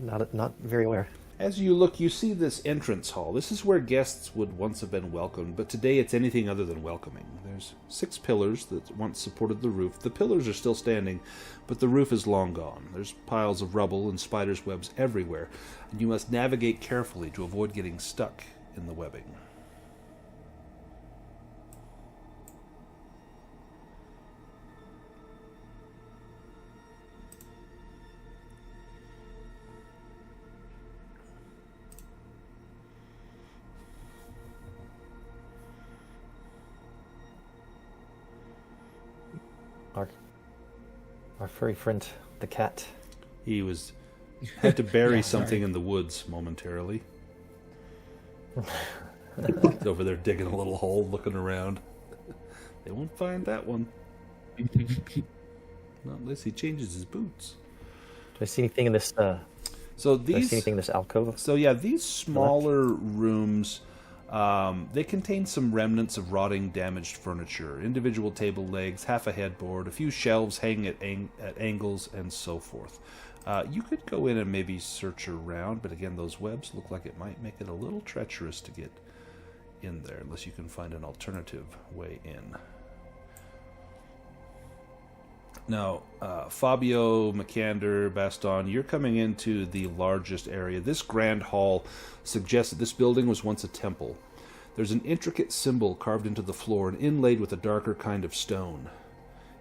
not very aware. As you look, you see this entrance hall. This is where guests would once have been welcomed, but today it's anything other than welcoming. There's 6 pillars that once supported the roof. The pillars are still standing, but the roof is long gone. There's piles of rubble and spiders' webs everywhere, and you must navigate carefully to avoid getting stuck in the webbing. Our furry friend, the cat. He had to bury something in the woods momentarily. He's over there digging a little hole, looking around. They won't find that one. Not unless he changes his boots. Do I see anything in this? Do I see anything in this alcove? So yeah, these smaller rooms, they contain some remnants of rotting, damaged furniture, individual table legs, half a headboard, a few shelves hanging at angles, and so forth. You could go in and maybe search around, but again, those webs look like it might make it a little treacherous to get in there, unless you can find an alternative way in. Now, Fabio, McAnder, Baston, you're coming into the largest area. This grand hall suggests that this building was once a temple. There's an intricate symbol carved into the floor and inlaid with a darker kind of stone.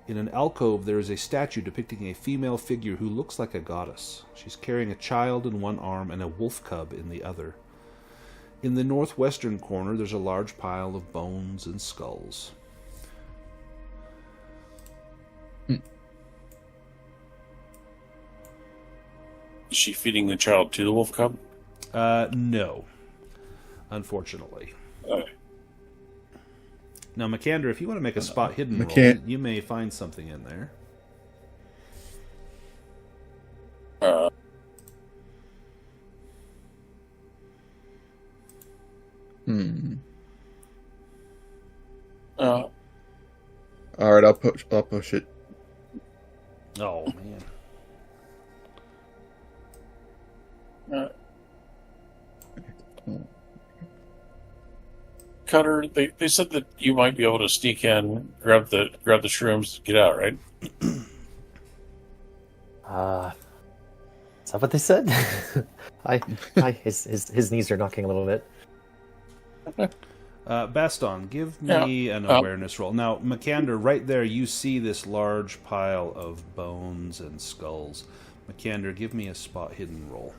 In an alcove, there is a statue depicting a female figure who looks like a goddess. She's carrying a child in one arm and a wolf cub in the other. In the northwestern corner, there's a large pile of bones and skulls. Is she feeding the child to the wolf cub? No. Unfortunately. Now, McAnder, if you want to make a spot hidden roll, you may find something in there. All right, I'll push it. Oh man. Cutter, they said that you might be able to sneak in, grab the shrooms, get out, right? Is that what they said? His knees are knocking a little bit. Baston, give me an awareness roll. Now, McCander, right there, you see this large pile of bones and skulls. McCander, give me a spot hidden roll.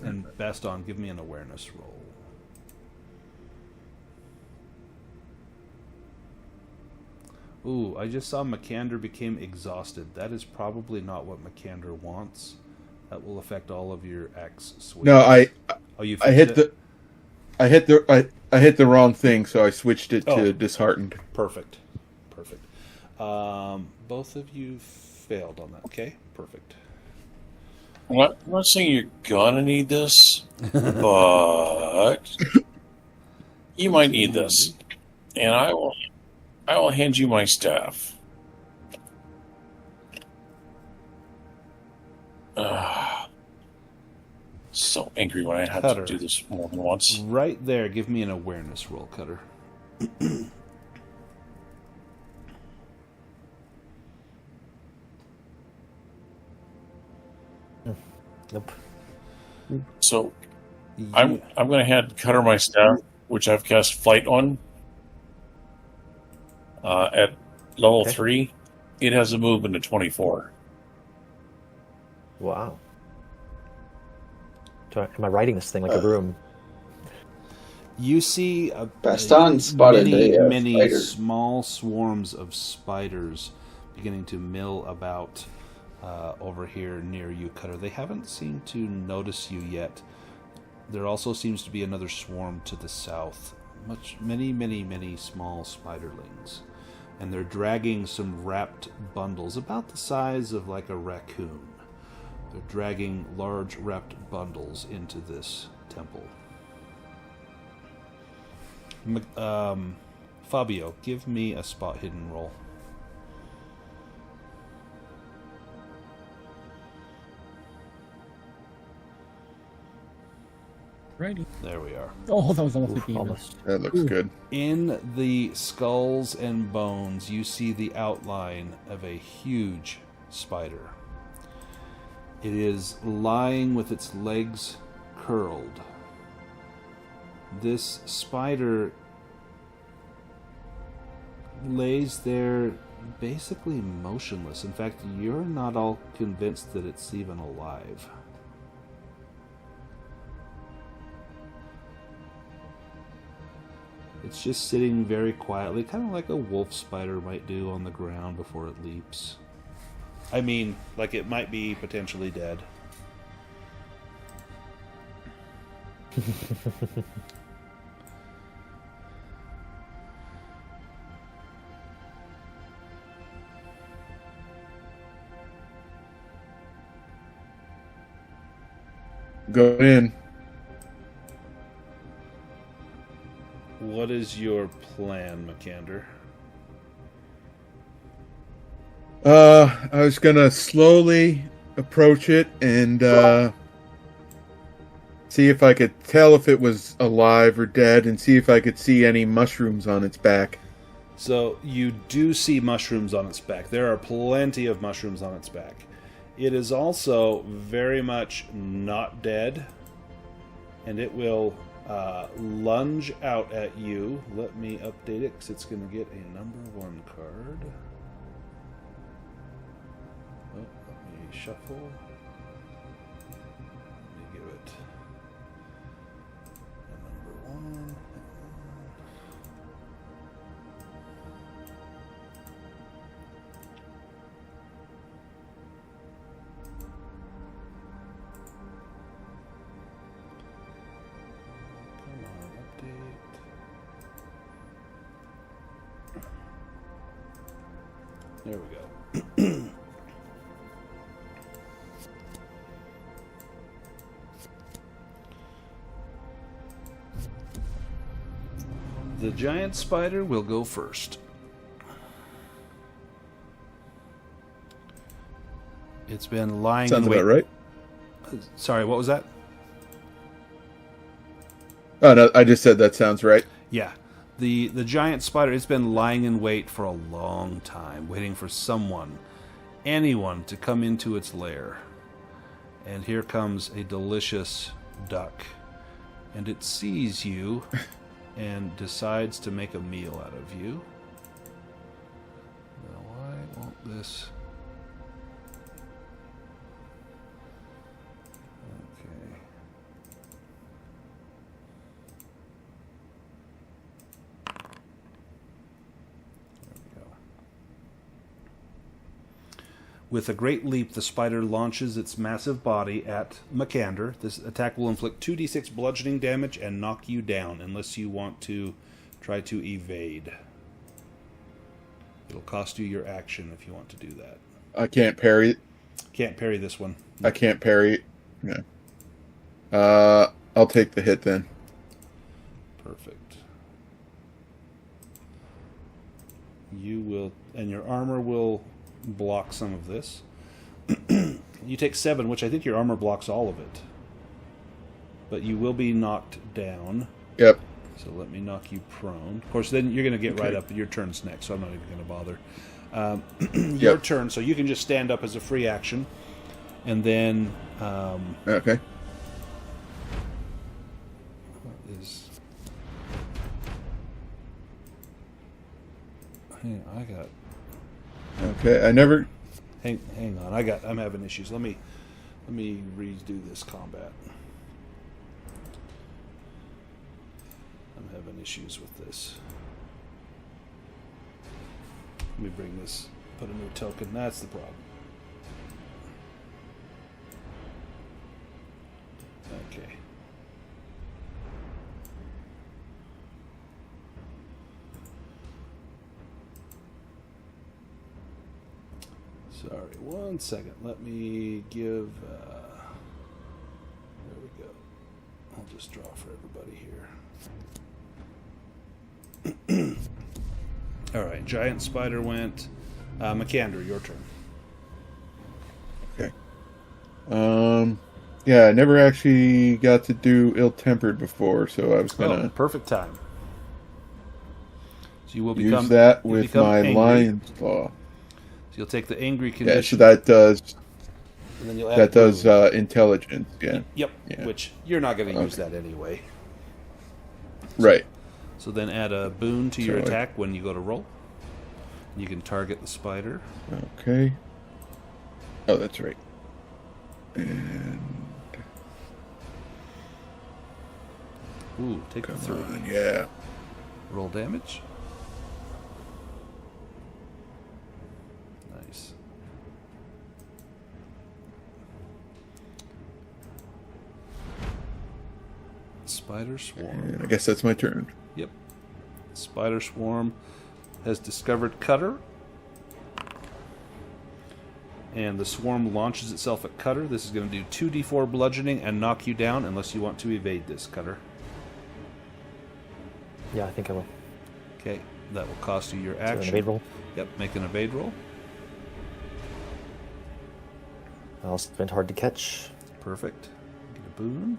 And Baston, give me an awareness roll. Ooh, I just saw McCander became exhausted. That is probably not what McCander wants. That will affect all of your axe swings. No, I hit the wrong thing, so I switched it to disheartened. Perfect. Both of you failed on that. Okay, perfect. I'm not saying you're gonna need this, but you might need this, and I will hand you my staff. So angry when I had Cutter. to do this more than once. Right there, give me an awareness roll, Cutter. Nope. So I'm going to hand Cutter my staff, which I've cast Flight on. At level 3, it has a movement of 24. Wow. Am I riding this thing like a broom? You see Baston spotted many spider. small swarms of spiders beginning to mill about over here near you, Cutter. They haven't seemed to notice you yet. There also seems to be another swarm to the south. Many small spiderlings. And they're dragging some wrapped bundles about the size of like a raccoon. They're dragging large wrapped bundles into this temple. Fabio, give me a spot hidden roll. Righty. There we are. Oh, that was almost a beaver. Almost. That looks good. In the skulls and bones, you see the outline of a huge spider. It is lying with its legs curled. This spider lays there basically motionless. In fact, you're not all convinced that it's even alive. It's just sitting very quietly, kind of like a wolf spider might do on the ground before it leaps. I mean, like it might be potentially dead. Go in. What is your plan, McCander? I was gonna slowly approach it and see if I could tell if it was alive or dead, and see if I could see any mushrooms on its back. So you do see mushrooms on its back. There are plenty of mushrooms on its back. It is also very much not dead, and it will lunge out at you. Let me update it because it's going to get a number 1 card. Oh, let me shuffle. Let me give it a number 1. There we go. The giant spider will go first. It's been lying Sounds in wait. about right. Sorry, what was that? Oh, no, I just said that sounds right. Yeah. The giant spider, it's been lying in wait for a long time, waiting for anyone to come into its lair. And here comes a delicious duck. And it sees you and decides to make a meal out of you. Now, why won't this... Okay. There we go. With a great leap, the spider launches its massive body at Makander. This attack will inflict 2d6 bludgeoning damage and knock you down, unless you want to try to evade. It'll cost you your action if you want to do that. I can't parry it. Can't parry this one. I can't parry it. No. I'll take the hit then. Perfect. You will, and your armor will block some of this. You take 7, which I think your armor blocks all of it. But you will be knocked down. Yep. So let me knock you prone. Of course, then you're going to get Okay. right up. Your turn's next, so I'm not even going to bother. Your turn, so you can just stand up as a free action. And then... Okay. What is... Hang on, I got... Okay, I never... Hang on, I'm having issues. Let me redo this combat. I'm having issues with this. Let me bring this, put a new token. That's the problem. Okay. Sorry, one second. Let me give... there we go. I'll just draw for everybody here. Alright, giant spider went. Makander, your turn. Okay. Yeah, I never actually got to do ill-tempered before, so I was gonna Perfect time. So you will use become... that you with become my angry. lion's claw. So you'll take the angry Yeah, condition. so that does and then you'll add a does boon. intelligence. Yeah. Yep, Yeah. which you're not going to use Okay. that anyway. Right. So then add a boon to your So I- attack when you go to roll. You can target the spider. Okay. Oh, that's right. And Ooh, take the come 3. on, yeah. Roll damage. Nice. Spider swarm. And I guess that's my turn. Yep. Spider swarm has discovered Cutter. And the swarm launches itself at Cutter. This is going to do 2d4 bludgeoning and knock you down unless you want to evade this, Cutter. Yeah, I think I will. Okay, that will cost you your So action. an evade roll. Yep, make an evade roll. I'll spend hard to catch. Perfect. Get a boon.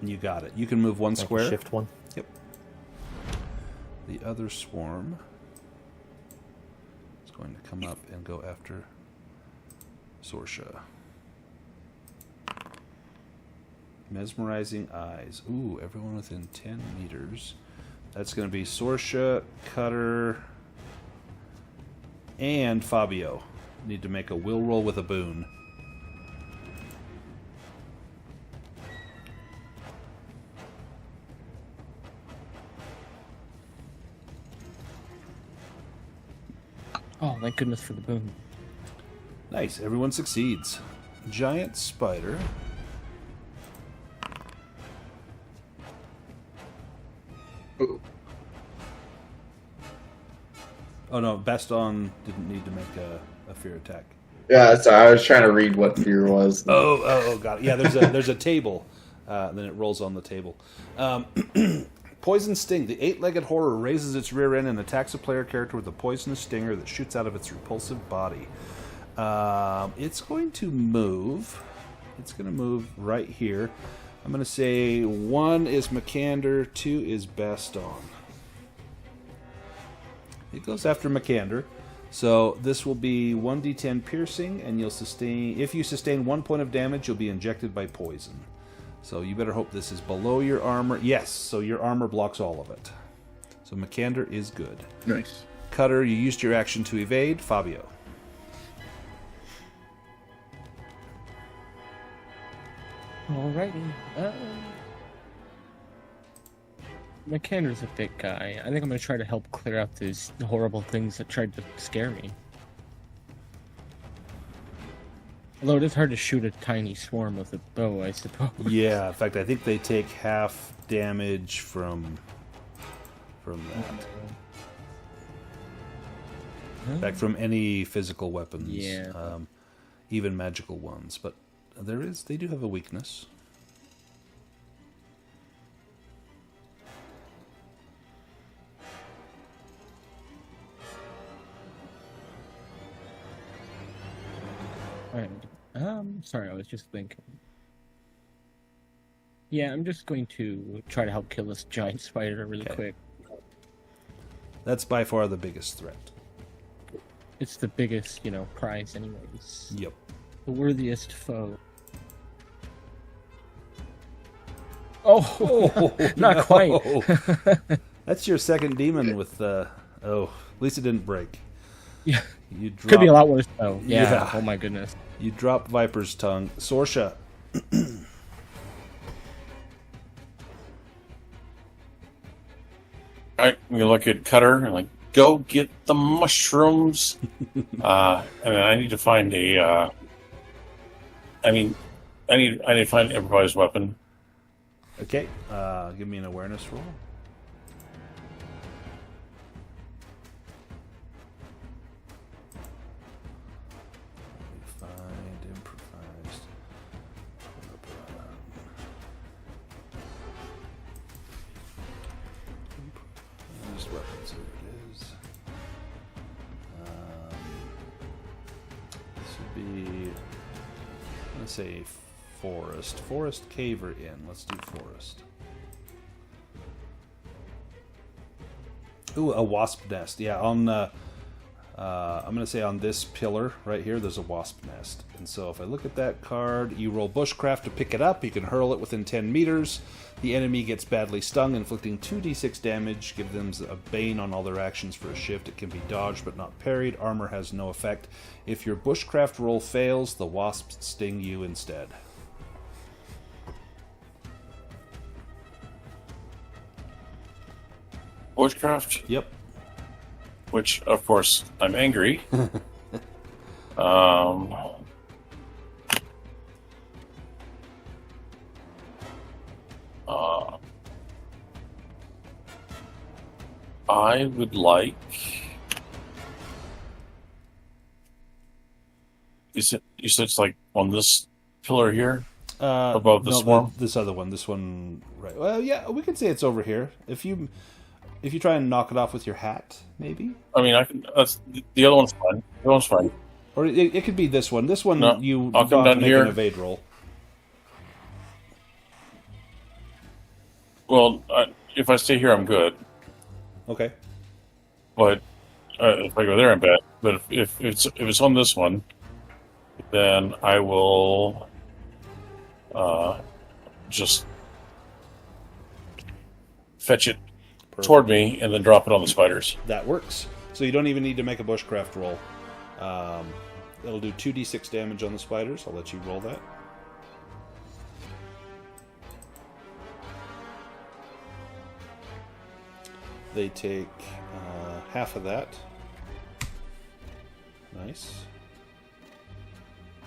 You got it. You can move one I can square. shift one. Yep. The other swarm is going to come up and go after Sorsha. Mesmerizing eyes. Ooh, everyone within 10 meters. That's going to be Sorsha, Cutter, and Fabio. Need to make a will roll with a boon. Oh, thank goodness for the boon. Nice, everyone succeeds. Giant spider. Ooh. Oh no, Baston didn't need to make a fear attack. Yeah, so I was trying to read what fear was. Oh, got it. Yeah, there's a table. Then it rolls on the table. Poison Sting. The 8-legged horror raises its rear end and attacks a player character with a poisonous stinger that shoots out of its repulsive body. It's going to move. It's going to move right here. I'm going to say 1 is Makander, 2 is Baston. It goes after Makander. So this will be 1d10 piercing, and you'll sustain. If you sustain 1 point of damage, you'll be injected by poison. So you better hope this is below your armor. Yes, so your armor blocks all of it. So Makander is good. Nice. Cutter, you used your action to evade. Fabio. Alrighty. Makander's a big guy. I think I'm going to try to help clear out these horrible things that tried to scare me. Although it is hard to shoot a tiny swarm with a bow, I suppose. Yeah, in fact, I think they take half damage from that. In fact, from any physical weapons, Yeah. even magical ones. But they do have a weakness. Alright. Sorry, I was just thinking. Yeah, I'm just going to try to help kill this giant spider really quick. That's by far the biggest threat. It's the biggest, prize anyways. Yep. The worthiest foe. Oh, not no. quite. That's your second demon with at least it didn't break. Yeah. You drop, Could be a lot worse though. Yeah. Yeah. Oh my goodness. You drop Viper's Tongue. Sorsha. We look at Cutter and like, go get the mushrooms. And I need to find a. I need to find an improvised weapon. Okay. Give me an awareness roll. Find improvised. Improvised weapons. Here it is. This would be. Let's say forest. Forest, cave, or inn. Let's do forest. Ooh, a wasp nest. Yeah, on I'm going to say on this pillar right here, there's a wasp nest. And so if I look at that card, you roll bushcraft to pick it up. You can hurl it within 10 meters. The enemy gets badly stung, inflicting 2d6 damage. Give them a bane on all their actions for a shift. It can be dodged but not parried. Armor has no effect. If your bushcraft roll fails, the wasps sting you instead. Bushcraft? Yep. Which, of course, I'm angry. I would like. You said it's like on this pillar here above the swarm. This other one. This one, right? Well, yeah, we could say it's over here. If you try and knock it off with your hat, maybe. I mean, I can. The other one's fine. The other one's fine. Or it could be this one. This one, No, you I'll don't come have down to make here. an evade roll. Well, if I stay here, I'm good. Okay. But if I go there, I'm bad. But if it's on this one, then I will just fetch it Perfect. toward me and then drop it on the spiders. That works. So you don't even need to make a bushcraft roll. It'll do 2d6 damage on the spiders. I'll let you roll that. They take half of that. Nice.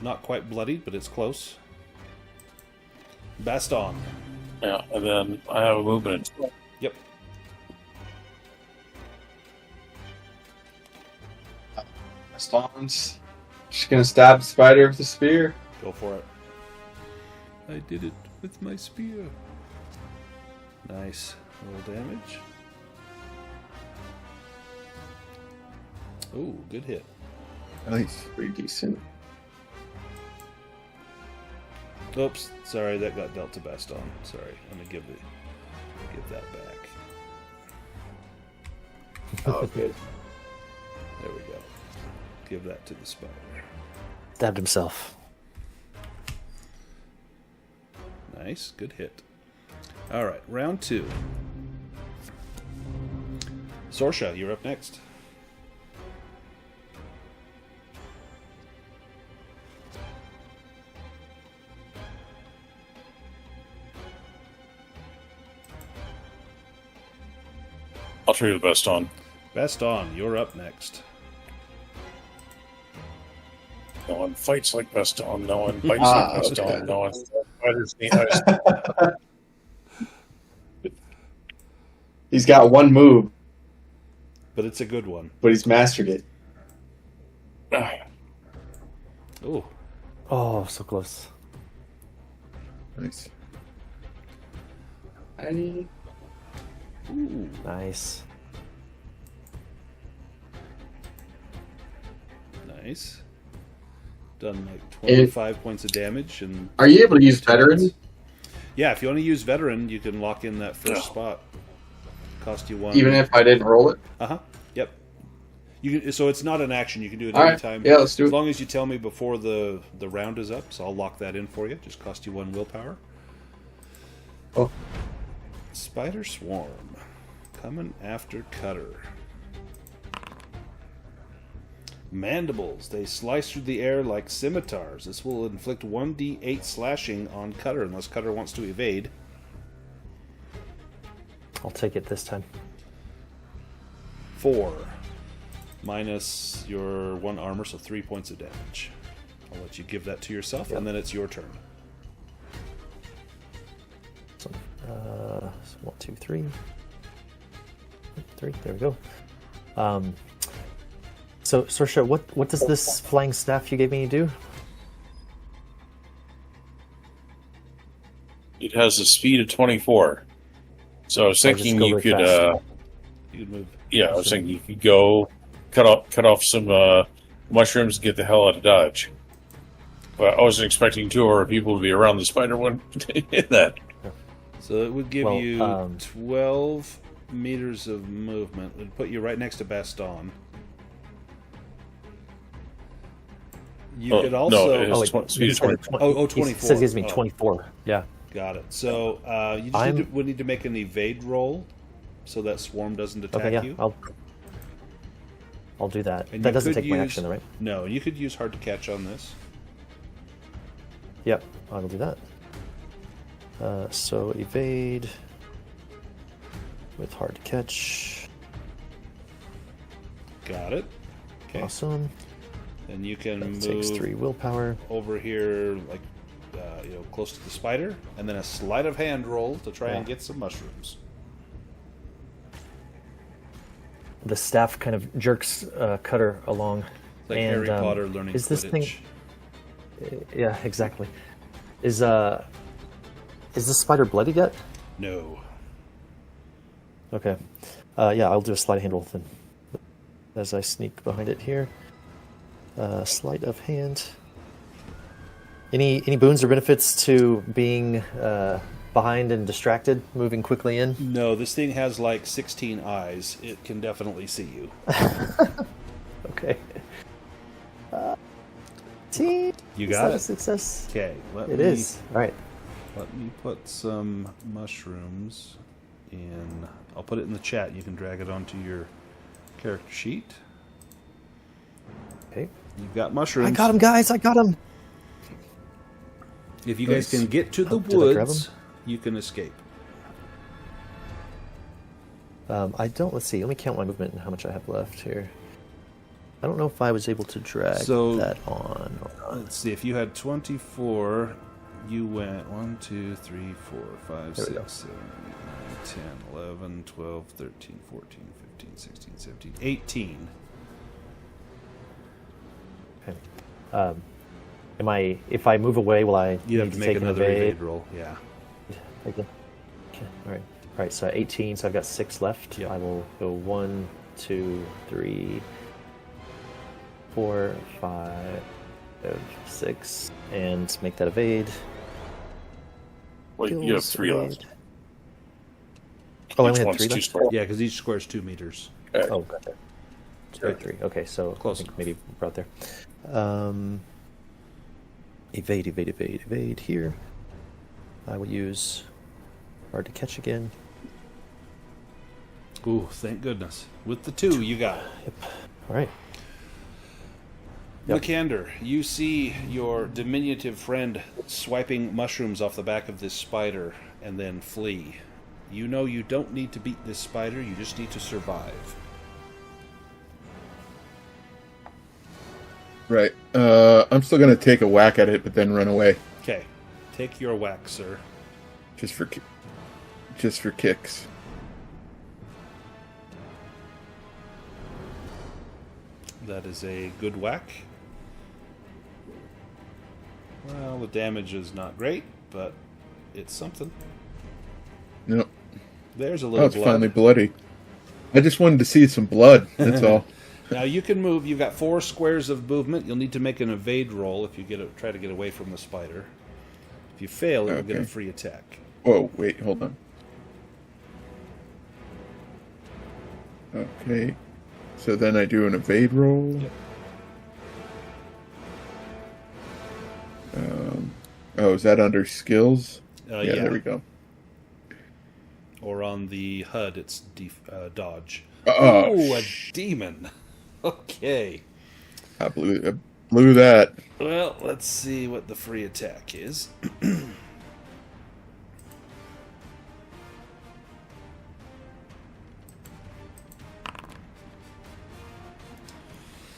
Not quite bloodied, but it's close. Baston. Yeah, and then I have a movement. Yep. Spawns. Just gonna stab the spider with the spear. Go for it. I did it with my spear. Nice. Roll damage. Ooh, good hit. Nice. Pretty decent. Oops, sorry, that got dealt to Baston. Sorry, I'm gonna give that back. Oh, good. There we go. Give that to the spider. Stabbed himself. Nice, good hit. All right, round 2. Sorsha, you're up next. I'll trade the best on. Baston, you're up next. No one fights like best on. No one bites like best okay. on. No one spiders in the eyes. He's got one move, But it's a good one. but he's mastered it. Ooh, Oh, so close. Nice. Nice. nice. Done like 25 points of damage. And Are you able to use veteran? yeah, if you want to use veteran, you can lock in that first spot. Cost you 1. Even if I didn't roll it? Uh-huh. Yep. You can, so it's not an action. You can do it All right. anytime. Yeah, let's do As it. long as you tell me before the round is up, so I'll lock that in for you. Just cost you 1 willpower. Oh. Spider Swarm. Coming after Cutter. Mandibles. They slice through the air like scimitars. This will inflict 1d8 slashing on Cutter unless Cutter wants to evade. I'll take it this time. 4. Minus your 1 armor, so 3 points of damage. I'll let you give that to yourself, and then it's your turn. So, 1, 2, 3. 3. There we go. So, Sorsha, what does this flying staff you gave me do? It has a speed of 24. So I was thinking you could, You can move. yeah, I was thinking you could go cut off some mushrooms and get the hell out of Dodge. But I wasn't expecting 2 or people to be around the spider one in that. So it would give Well, you 12 meters of movement. It would put you right next to Baston. You could also... No, it has speed of 24. Oh, It 24. says it gives me Oh. 24. Yeah. Got it. So you just would need to make an evade roll so that swarm doesn't attack Okay, yeah. you. I'll do that. And That you doesn't could take my use- action, though, right? No, and you could use hard to catch on this. Yep, I will do that. So evade with hard to catch. Got it. Okay. Awesome. And you can That move takes 3 willpower. over here, like close to the spider, and then a sleight of hand roll to try and get some mushrooms. The staff kind of jerks Cutter along. Like and, Harry Potter learning is this Quidditch. Yeah, exactly. Is this spider bloody yet? No. Okay. Yeah, I'll do a sleight of hand roll then. As I sneak behind it here. Sleight of hand. Any boons or benefits to being behind and distracted, moving quickly in? No, this thing has like 16 eyes. It can definitely see you. Okay. Team. You Is got that a it? success? Okay, It is. All right. Let me put some mushrooms in. I'll put it in the chat. You can drag it onto your character sheet. Okay. You've got mushrooms. I got him, guys. I got him. If you guys can get to the Oh, did I grab woods, him? you can escape. I don't. Let's see. Let me count my movement and how much I have left here. I don't know if I was able to drag that on or not. Let's see. If you had 24, you went 1, 2, 3, 4, 5, There we 6, go. 7, 8, 9, 10, 11, 12, 13, 14, 15, 16, 17, 18. Okay. If I move away, will I You have need to make take an another evade? evade roll. Yeah. Okay. All right. All right. So 18. So I've got 6 left. Yep. I will go 1, 2, 3, 4, 5, 6, and make that evade. Well, you have 3 left. Oh, I Each only had one's 3 2 left? squares. Yeah, because each square is 2 meters. Oh, gotcha. 2 by 3. Okay, so Close I think enough. maybe brought there. Evade here. I will use hard to catch again. Ooh, thank goodness. With the 2, you got it. Yep. All right. Yep. Makander, you see your diminutive friend swiping mushrooms off the back of this spider and then flee. You know you don't need to beat this spider, you just need to survive. Right. I'm still gonna take a whack at it, but then run away, Okay, take your whack, sir. just for kicks. That is a good whack. Well, the damage is not great, but it's something. No. There's a Oh, little it's blood. finally bloody. I just wanted to see some blood. That's all. Now you can move. You've got 4 squares of movement. You'll need to make an evade roll if you try to get away from the spider. If you fail, you'll get a Okay. free attack. Whoa, wait, hold on. Okay. So then I do an evade roll. Yep. Oh, is that under skills? Yeah, There we go. Or on the HUD, it's dodge. Oh, Ooh, a demon. Okay. I blew that. Well, let's see what the free attack is.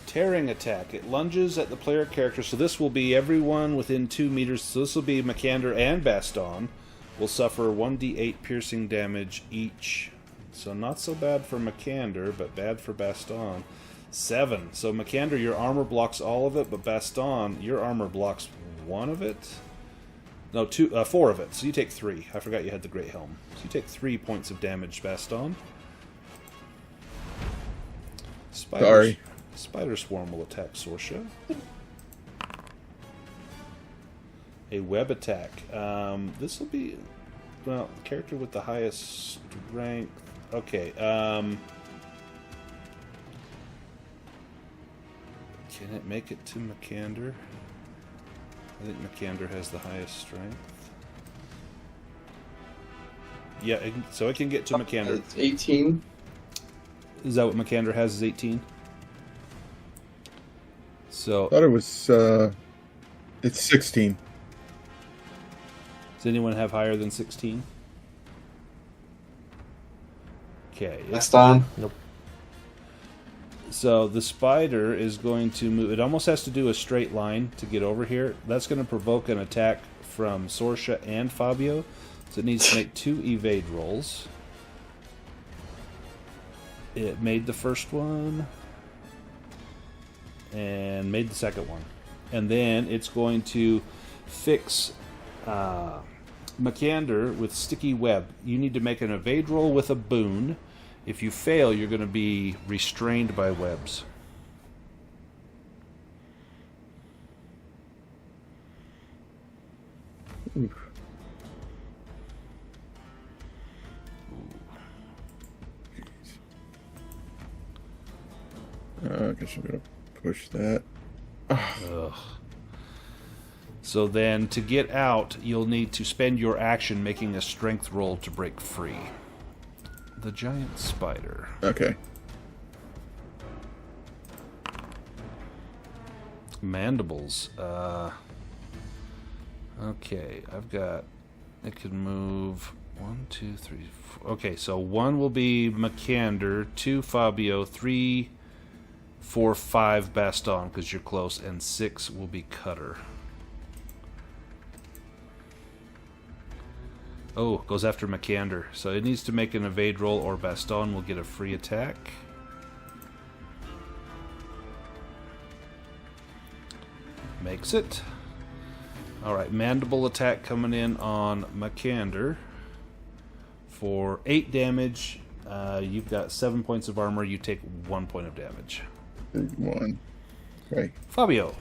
Tearing attack. It lunges at the player character, so this will be everyone within 2 meters. So this will be Makander and Baston will suffer 1d8 piercing damage each. So not so bad for Makander, but bad for Baston. 7. So Makander, your armor blocks all of it, but Baston, your armor blocks 1 of it. No, 4 of it. So you take 3. I forgot you had the Great Helm. So you take 3 points of damage, Baston. Sorry. Spider Swarm will attack Sorsha. A web attack. This will be, well, the character with the highest strength. Okay. Can it make it to Makander? I think Makander has the highest strength. Yeah, so it can get to Makander. It's 18. Is that what Makander has? Is 18? So, I thought it was, it's 16. does anyone have higher than 16? Okay. Last on. So the spider is going to move. It almost has to do a straight line to get over here. That's going to provoke an attack from Sorsha and Fabio. So it needs to make 2 evade rolls. It made the first one. And made the second one. And then it's going to fix Makander with sticky web. You need to make an evade roll with a boon. If you fail, you're going to be restrained by webs. I guess I'm going to push that. Ugh. So then, to get out, you'll need to spend your action making a strength roll to break free. The giant spider. Okay. Mandibles. Okay, I've got. It can move 1, 2, 3, 4. Okay, so 1 will be Makander, 2 Fabio, 3, 4, 5 Baston because you're close, and 6 will be Cutter. Oh, goes after Makander. So it needs to make an evade roll, or Baston will get a free attack. Makes it. Alright, mandible attack coming in on Makander for 8 damage. You've got 7 points of armor. You take 1 point of damage. 1. Right. Fabio.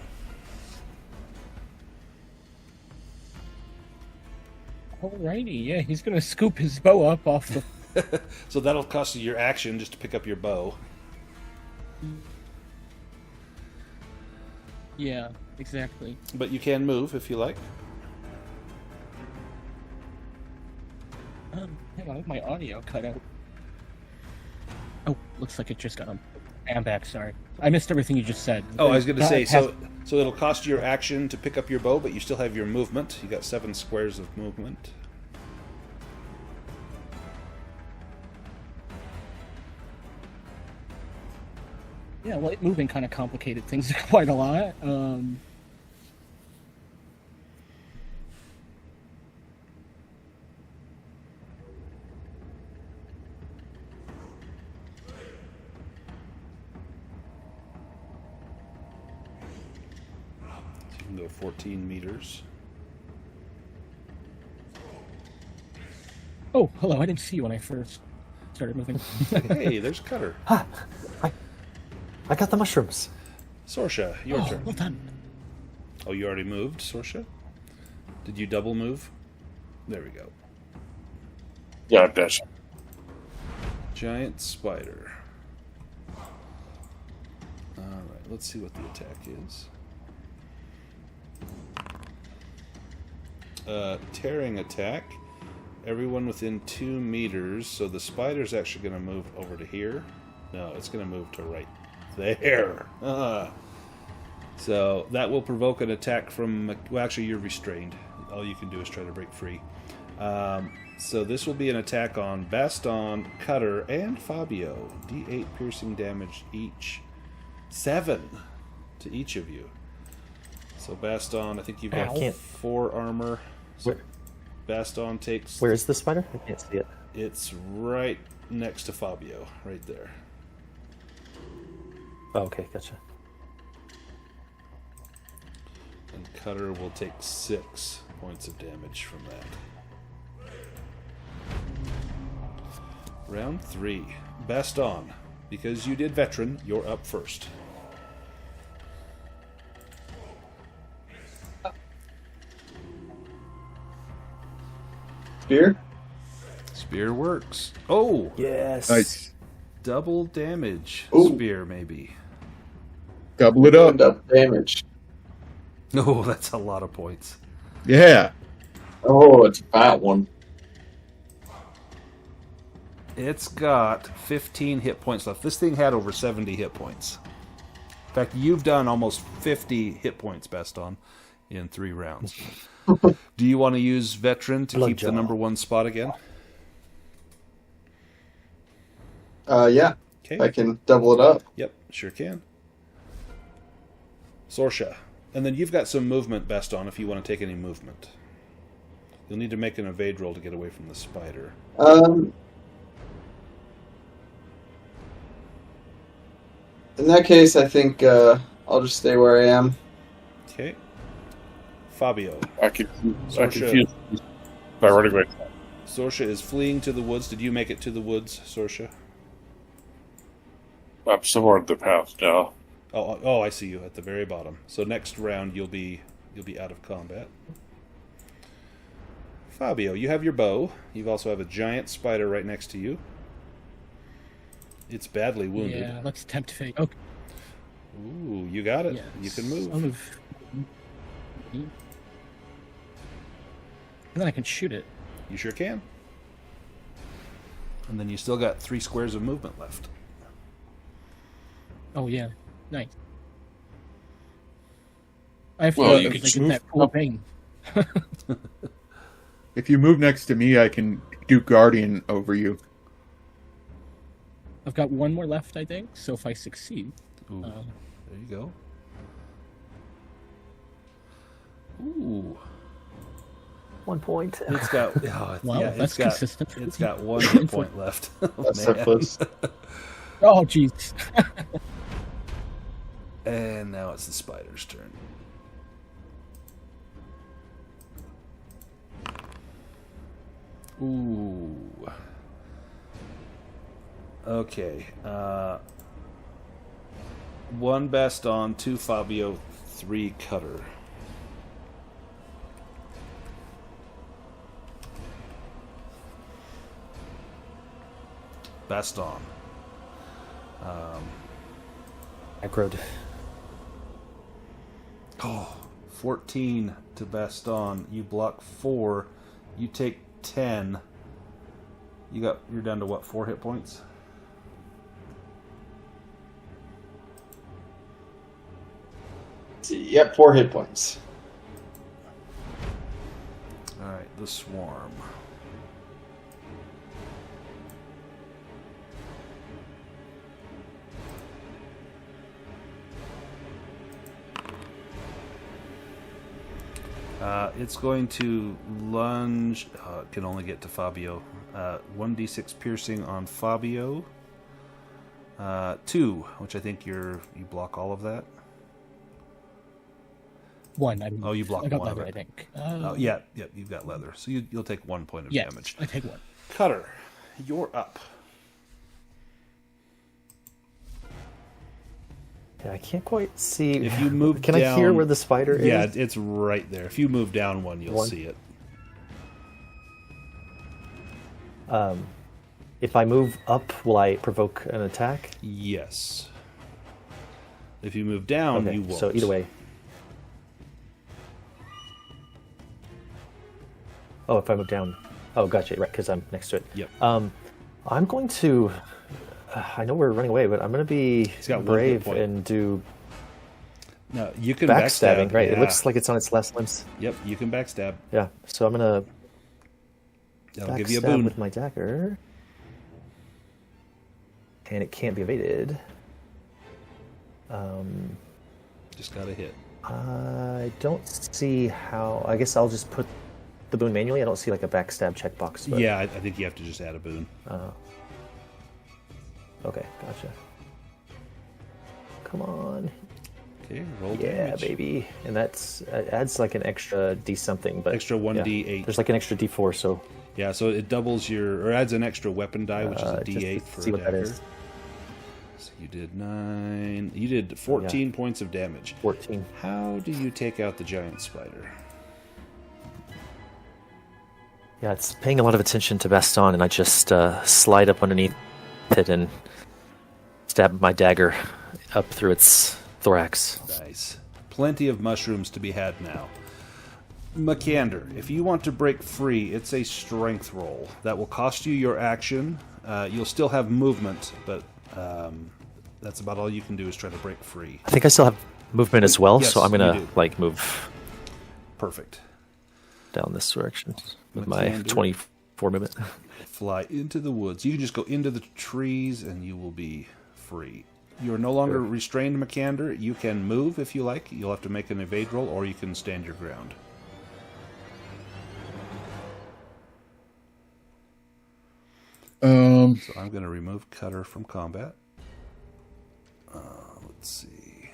Alrighty, yeah, he's gonna scoop his bow up off the. So that'll cost you your action just to pick up your bow. Yeah, exactly. But you can move if you like. Hang on, my audio cut out. Oh, looks like it just got on. I'm back. Sorry, I missed everything you just said. Oh, I was going to say, so it'll cost you your action to pick up your bow, but you still have your movement. You got 7 squares of movement. Yeah, light moving kind of complicated things quite a lot. So you can go 14 meters. Oh, hello! I didn't see you when I first started moving. Hey, there's Cutter. I got the mushrooms. Sorsha, your turn. Well done. Oh, you already moved, Sorsha? Did you double move? There we go. Yeah, dash. Giant spider. Alright, let's see what the attack is. Tearing attack. Everyone within 2 meters. So the spider's actually going to move over to here. No, it's going to move to right there. So that will provoke an attack from... Well, actually, you're restrained. All you can do is try to break free. So this will be an attack on Baston, Cutter, and Fabio. D8 piercing damage each. 7 to each of you. So Baston, I think you've got 4 armor. So Baston takes... Where is the spider? I can't see it. It's right next to Fabio, right there. Oh, okay, gotcha. And Cutter will take 6 points of damage from that. Round 3. Baston, because you did veteran, you're up first. Spear? Spear works. Oh! Yes. Nice. Double damage. Ooh. Spear, maybe. Double it up. Up damage. Oh, that's a lot of points. Yeah. Oh, it's a fat one. It's got 15 hit points left. This thing had over 70 hit points. In fact, you've done almost 50 hit points, Baston, in 3 rounds. Do you want to use veteran to keep the number 1 spot again? Yeah. Okay. I can double it up. Yep, sure can. Sorsha. And then you've got some movement, Baston, if you want to take any movement. You'll need to make an evade roll to get away from the spider. In that case, I think I'll just stay where I am. Okay. Fabio. I confused by running away. Sorsha is fleeing to the woods. Did you make it to the woods, Sorsha? I'm somewhere in the path now. Oh, I see you at the very bottom. So next round you'll be out of combat. Fabio, you have your bow. You also have a giant spider right next to you. It's badly wounded. Yeah, let's tempt fate. Okay. Ooh, you got it. Yes. You can move. I'll move. And then I can shoot it. You sure can. And then you still got 3 squares of movement left. Oh yeah, nice. I have to Well, get you could that cool thing. If you move next to me, I can do Guardian over you. I've got 1 more left, I think. So if I succeed, Ooh, there you go. Ooh. 1 point. It's got wow, yeah, that's consistent. It's got 1 hit point left. Oh, That's so man. close. Oh jeez. And now it's the spider's turn. Ooh. 1 Baston, 2 Fabio, 3 Cutter. Baston. Aggroed. Oh, 14 to Baston. You block 4. You take 10. You're down to what, 4 hit points? Yep, 4 hit points. Alright, the Swarm. It's going to lunge. It can only get to Fabio. 1d6 piercing on Fabio. 2, which I think you block all of that. 1. You block I got 1 leather, of it. I think. Yeah, you've got leather. So you'll take 1 point of Yes, damage. I take 1. Cutter, you're up. Yeah, I can't quite see. If you move Can down, I hear where the spider is? Yeah, it's right there. If you move down 1, you'll see it. If I move up, will I provoke an attack? Yes. If you move down, Okay, you won't. so either way. Oh, if I move down. Oh, gotcha, right, because I'm next to it. Yep. I'm going to... I know we're running away, but I'm going to be got 1 hit brave point. and do No, you can backstabbing. backstab. Right, Yeah. it looks like it's on its last limbs. Yep, you can backstab. Yeah, so I'm going to That'll give you a backstab boon. with my dagger. And it can't be evaded. Just got to hit. I don't see how... I guess I'll just put the boon manually. I don't see like a backstab checkbox. But... Yeah, I think you have to just add a boon. Okay, gotcha. Come on. Okay, roll Yeah, damage. baby. And that's adds like an extra D something, but Extra 1d8. yeah. There's like an extra D4, so Yeah, so it doubles or adds an extra weapon die, which is a just d8 to for see a what that dagger. is. So you did 9. You did 14 points of damage. 14. How do you take out the giant spider? Yeah, it's paying a lot of attention to Baston, and I just slide up underneath it and stab my dagger up through its thorax. Nice. Plenty of mushrooms to be had now. Makander, if you want to break free, it's a strength roll. That will cost you your action. You'll still have movement, but that's about all you can do is try to break free. I think I still have movement as well, Yes, so I'm you gonna do. like move Perfect. down this direction with my Makander. 24 movement. Fly into the woods. You can just go into the trees and you will be free. You are no longer restrained, Makander. You can move if you like. You'll have to make an evade roll, or you can stand your ground. So I'm going to remove Cutter from combat. Let's see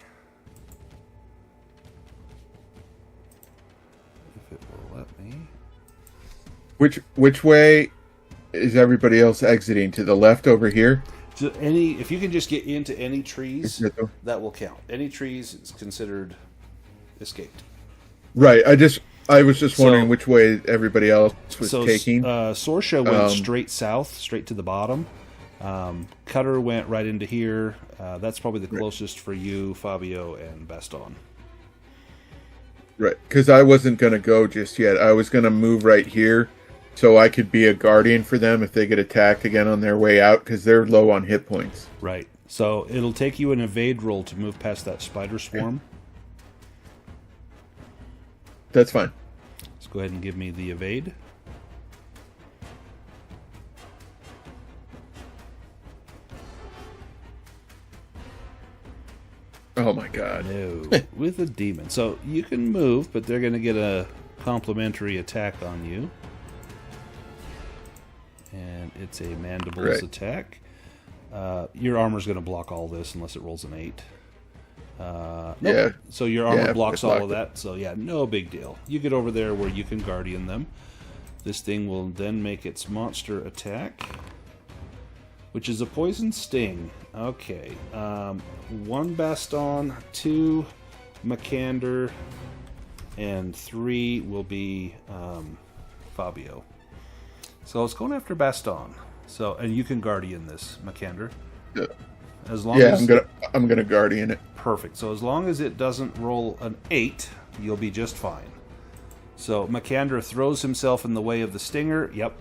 if it will let me. Which way is everybody else exiting? To the left over here? So if you can just get into any trees, Is it the- that will count. Any trees is considered escaped. Right. I was just So- wondering which way everybody else was taking. Sorsha went straight south, straight to the bottom. Cutter went right into here. That's probably the closest for you, Fabio, and Baston. Right, because I wasn't going to go just yet. I was going to move right here so I could be a guardian for them if they get attacked again on their way out, because they're low on hit points. Right. So it'll take you an evade roll to move past that spider swarm. That's fine. Let's go ahead and give me the evade. Oh my god. No, with a demon. So you can move, but they're going to get a complimentary attack on you. And it's a mandibles Right. attack. Your armor's going to block all this unless it rolls an 8. Nope. Yeah. So your armor Yeah, blocks it all blocked of that. So yeah, no big deal. You get over there where you can guardian them. This thing will then make its monster attack. which is a poison sting. Okay. 1 Baston, 2 Makander, and 3 will be Fabio. So it's going after Baston. So, and you can Guardian this, Makander. Yeah. As long as I'm gonna Guardian it. perfect. So as long as it doesn't roll an 8, you'll be just fine. So Makander throws himself in the way of the stinger. Yep.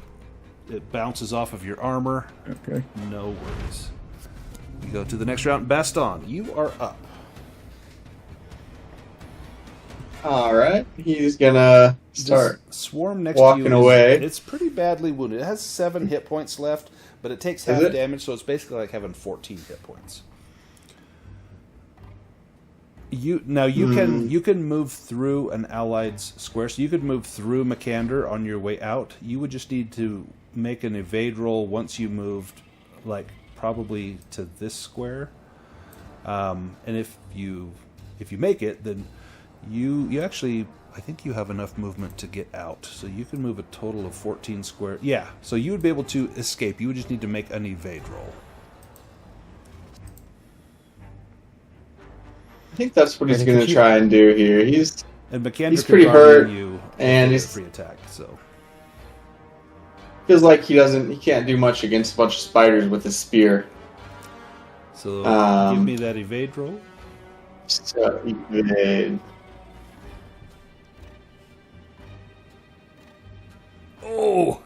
It bounces off of your armor. Okay. No worries. We go to the next round. Baston, you are up. All right, he's gonna start. This swarm next walking to you away. It's pretty badly wounded. It has 7 hit points left, but it takes Is half it? damage, so it's basically like having 14 hit points. You can move through an allied's square, so you could move through Makander on your way out. You would just need to make an evade roll once you moved, like probably to this square. And if you make it, then you actually, I think you have enough movement to get out, so you can move a total of 14 square. Yeah, so you would be able to escape. You would just need to make an evade roll. I think that's what he's gonna try and do here. He's And He's Makander pretty can guardian hurt, you and for he's- free attack. So feels like he can't do much against a bunch of spiders with his spear. give me that evade roll. So evade. Oh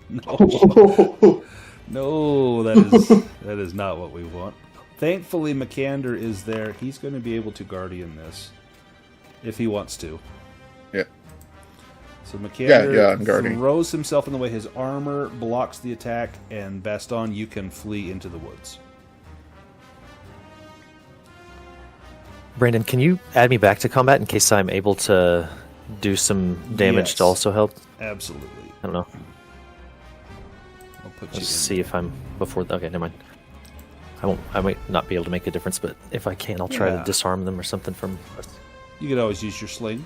no. No, that is not what we want. Thankfully, Makander is there. He's going to be able to guardian this if he wants to. Yeah. So Makander I'm guarding. throws himself in the way. His armor blocks the attack, and Baston, you can flee into the woods. Brandon, can you add me back to combat in case I'm able to do some damage Yes. to also help? Absolutely. I don't know. I'll put you Let's in. see if I'm before. Okay, never mind. I might not be able to make a difference, but if I can, I'll try Yeah. to disarm them or something from. You could always use your sling.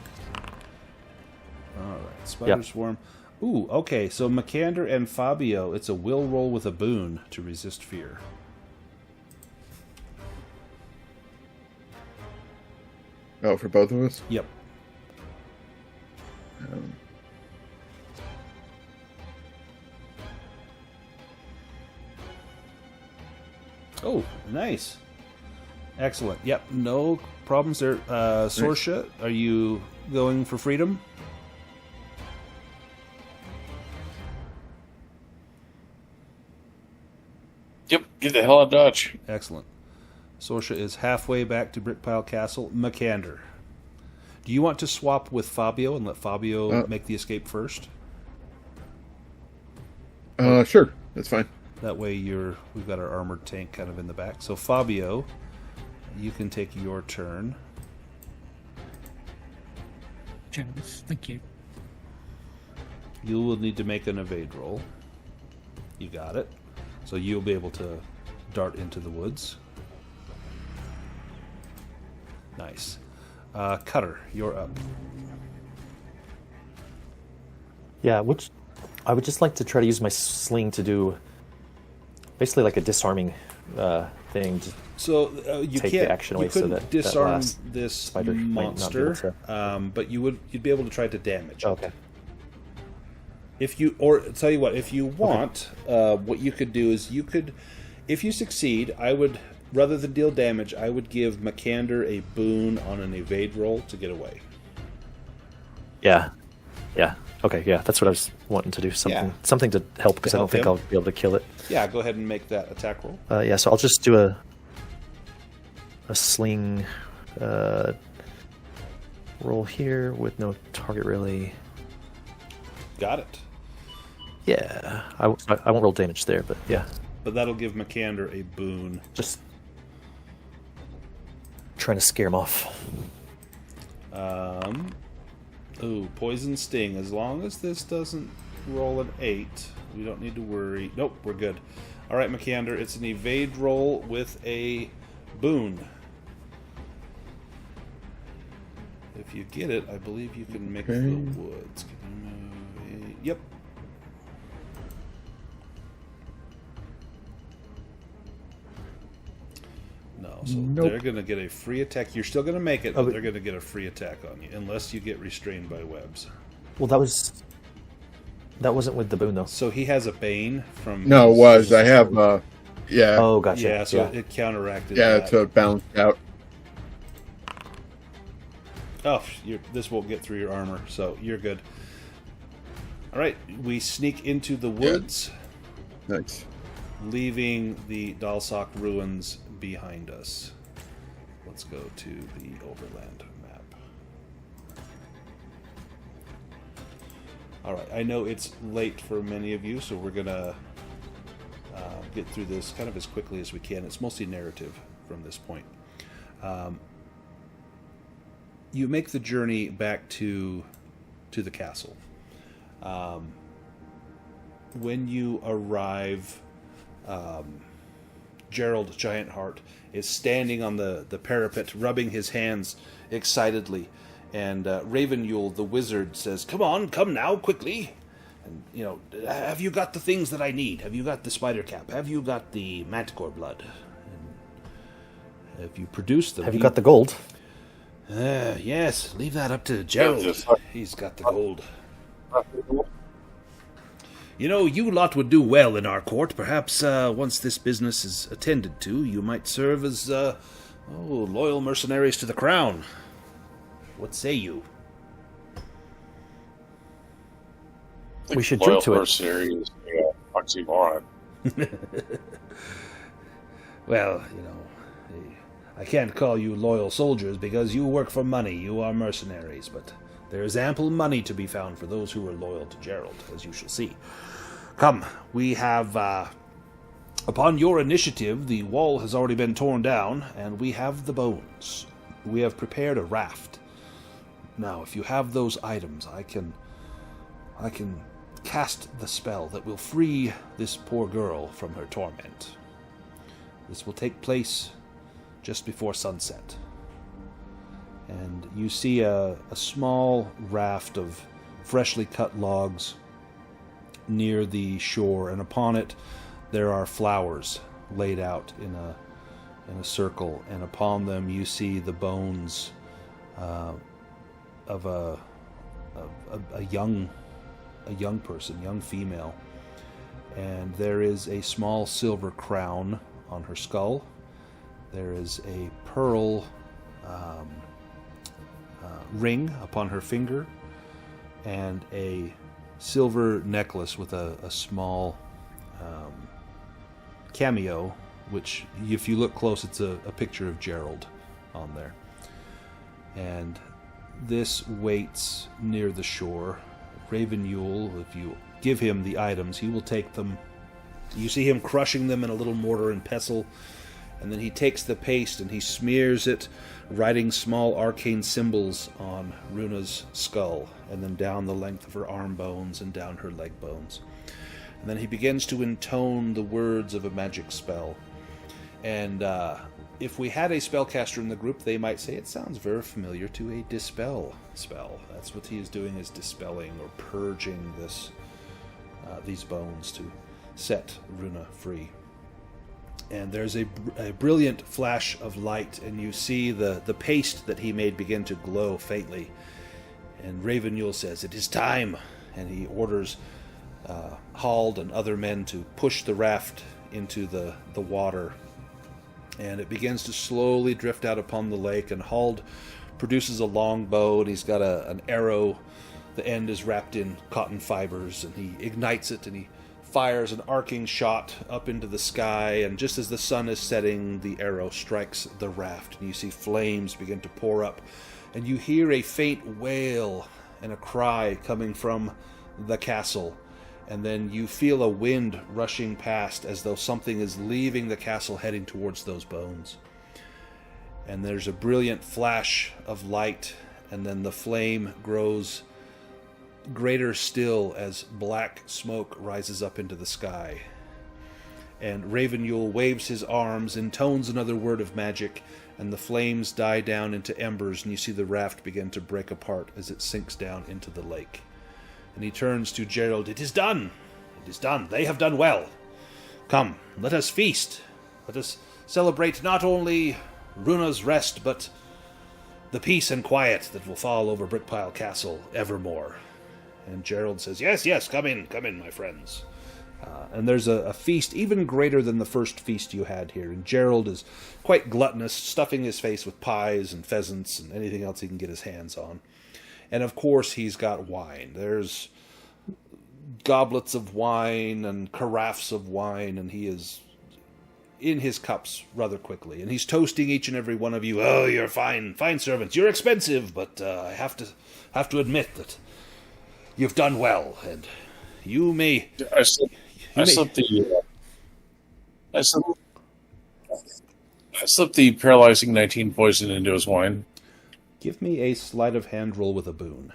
All right, Spider Yep. Swarm. Ooh, okay. So Makander and Fabio, it's a will roll with a boon to resist fear. Oh, for both of us. Yep. Oh, nice. Excellent. Yep, no problems there. Sorsha, are you going for freedom? Yep, get the hell out of Dodge. Excellent. Sorsha is halfway back to Brickpile Castle. Makander, do you want to swap with Fabio and let Fabio make the escape first? Sure, that's fine. That way we've got our armored tank kind of in the back. So Fabio, you can take your turn. Generous, thank you. You will need to make an evade roll. You got it. So you'll be able to dart into the woods. Nice. Cutter, you're up. Yeah, which I would just like to try to use my sling to do basically like a disarming thing. So you Take can't. the action You away so couldn't that disarm last this spider might not be able monster, but you'd be able to try to damage. it. Okay. If you, or tell you what, if you want, what you could do is if you succeed, I would, rather than deal damage, I would give Makander a boon on an evade roll to get away. Yeah. Yeah. Okay. Yeah, that's what I was wanting to do. Something to help because I don't help think him? I'll be able to kill it. Yeah, go ahead and make that attack roll. Yeah. So I'll just do a sling roll here with no target really. Got it. Yeah. I won't roll damage there, but yeah. But that'll give Makander a boon. Just trying to scare him off. Ooh, poison sting. As long as this doesn't roll an 8, we don't need to worry. Nope, we're good. All right, Makander, it's an evade roll with a boon. If you get it, I believe you can make the woods. Can you move? Yep. So Nope. they're going to get a free attack. You're still going to make it, Oh, but but- they're going to get a free attack on you unless you get restrained by webs. Well, that wasn't with the boon though. So he has a bane from. No, it was. I have, yeah. Oh, gotcha. Yeah, so it counteracted. Yeah, that. to balance out. Oh, this won't get through your armor, so you're good. All right, we sneak into the woods, Nice. leaving the Dalsok ruins behind us. Let's go to the overland map. All right, I know it's late for many of you, so we're going to get through this kind of as quickly as we can. It's mostly narrative from this point. You make the journey back to the castle. When you arrive, Gerald Giantheart is standing on the parapet, rubbing his hands excitedly. And Raven Yule, the wizard, says, come now, quickly. And, have you got the things that I need? Have you got the spider cap? Have you got the manticore blood? And have you produced them? Have you got the gold? Yes, leave that up to Gerald. He's got the gold. You lot would do well in our court. Perhaps once this business is attended to, you might serve as loyal mercenaries to the crown. What say you? We should drink to it. Mercenary is oxymoron. Well, I can't call you loyal soldiers because you work for money. You are mercenaries, but there is ample money to be found for those who are loyal to Gerald, as you shall see. Come, we have, upon your initiative, the wall has already been torn down, and we have the bones. We have prepared a raft. Now, if you have those items, I can cast the spell that will free this poor girl from her torment. This will take place just before sunset. And you see a small raft of freshly cut logs near the shore, and upon it there are flowers laid out in a circle, and upon them you see the bones of a young person, young female, and there is a small silver crown on her skull. There is a pearl ring upon her finger, and a silver necklace with a small cameo, which, if you look close, it's a picture of Gerald on there. And this waits near the shore. Raven Yule, if you give him the items, he will take them. You see him crushing them in a little mortar and pestle, and then he takes the paste and he smears it, writing small arcane symbols on Runa's skull, and then down the length of her arm bones and down her leg bones. And then he begins to intone the words of a magic spell. And if we had a spellcaster in the group, they might say it sounds very familiar to a dispel spell. That's what he is doing, is dispelling or purging these bones to set Runa free. And there's a brilliant flash of light, and you see the paste that he made begin to glow faintly. And Raven Yule says, "It is time," and he orders Hald and other men to push the raft into the water. And it begins to slowly drift out upon the lake, and Hald produces a long bow, and he's got an arrow. The end is wrapped in cotton fibers, and he ignites it, and he fires an arcing shot up into the sky, and just as the sun is setting, the arrow strikes the raft, and you see flames begin to pour up, and you hear a faint wail and a cry coming from the castle, and then you feel a wind rushing past as though something is leaving the castle heading towards those bones. And there's a brilliant flash of light, and then the flame grows greater still as black smoke rises up into the sky. And Raven Yule waves his arms, intones another word of magic, and the flames die down into embers, and you see the raft begin to break apart as it sinks down into the lake. And he turns to Gerald. "It is done! It is done! They have done well! Come, let us feast! Let us celebrate not only Runa's Rest, but the peace and quiet that will fall over Brickpile Castle evermore. And Gerald says, yes, yes, come in, my friends. And there's a feast even greater than the first feast you had here. And Gerald is quite gluttonous, stuffing his face with pies and pheasants and anything else he can get his hands on. And of course he's got wine. There's goblets of wine and carafes of wine, and he is in his cups rather quickly. And he's toasting each and every one of you. Oh, you're fine servants. You're expensive, but I have to admit that you've done well, and you may... I slipped the paralyzing 19 poison into his wine. Give me a sleight of hand roll with a boon.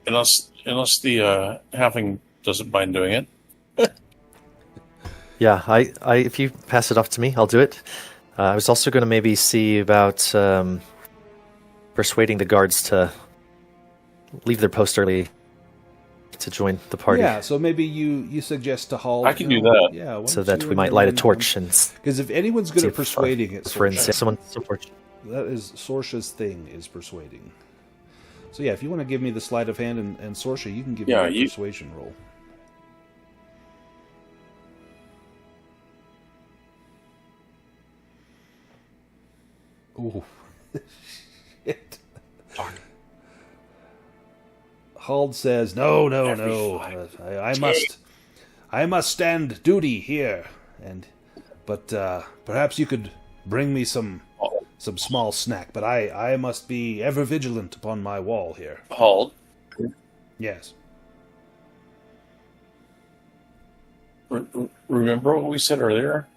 Unless the halfling doesn't mind doing it. Yeah, I if you pass it off to me, I'll do it. I was also going to maybe see about persuading the guards to leave their post early to join the party. Yeah, so maybe you suggest to Hall. I can do that. Yeah, so that we might light a torch and... Because if anyone's good at persuading it, someone that is Sorsha's thing, is persuading. So yeah, if you want to give me the sleight of hand and Sorsha, you can give me a persuasion roll. Ooh. Shit. Hald says, no. I must stand duty here, but perhaps you could bring me some small snack. But I must be ever vigilant upon my wall here. Hald? Yes. Remember what we said earlier?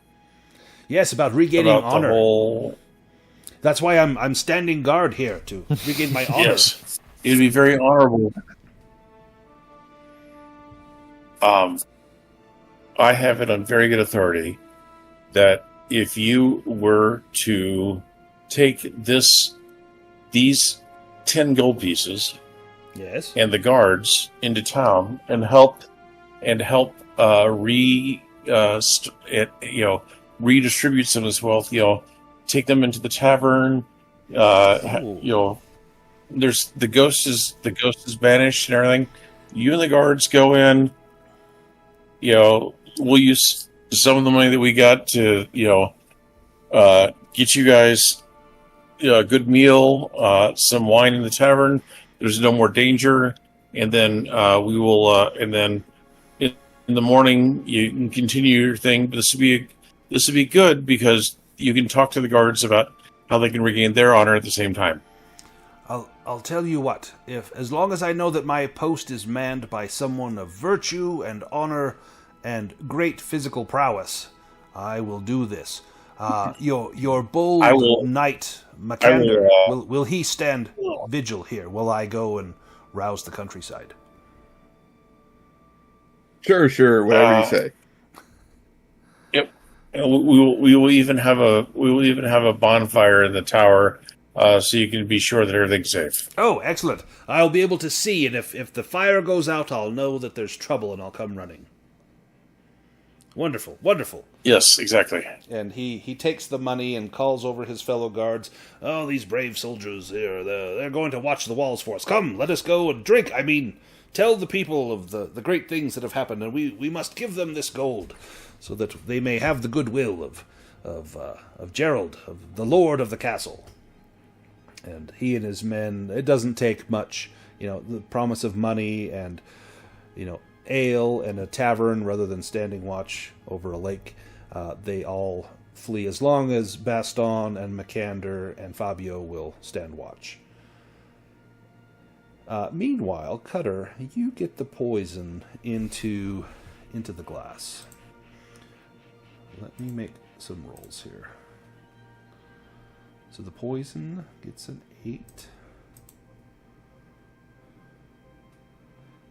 Yes, about regaining honor. The whole... That's why I'm standing guard here, to regain my honor. Yes. It'd be very honorable. I have it on very good authority that if you were to take these 10 gold pieces, yes, and the guards into town and help redistribute some of this wealth, take them into the tavern, there's the ghost is banished and everything. You and the guards go in. We'll use some of the money that we got to get you guys a good meal, some wine in the tavern. There's no more danger, and then we will. And then in the morning you can continue your thing. But this would be good because you can talk to the guards about how they can regain their honor at the same time. I'll tell you what, as long as I know that my post is manned by someone of virtue and honor and great physical prowess, I will do this. Your bold knight, Makander, will he stand vigil here while I go and rouse the countryside? Sure, whatever you say. Yep. We will even have a bonfire in the tower. So you can be sure that everything's safe. Oh, excellent. I'll be able to see, and if the fire goes out, I'll know that there's trouble, and I'll come running. Wonderful. Yes, exactly. And he takes the money and calls over his fellow guards. Oh, these brave soldiers here, they're going to watch the walls for us. Come, let us go and drink. I mean, tell the people of the great things that have happened, and we must give them this gold, so that they may have the goodwill of Gerald, of the lord of the castle. And he and his men, it doesn't take much, the promise of money and, ale and a tavern rather than standing watch over a lake. They all flee as long as Baston and Makander and Fabio will stand watch. Meanwhile, Cutter, you get the poison into the glass. Let me make some rolls here. So the poison gets an 8.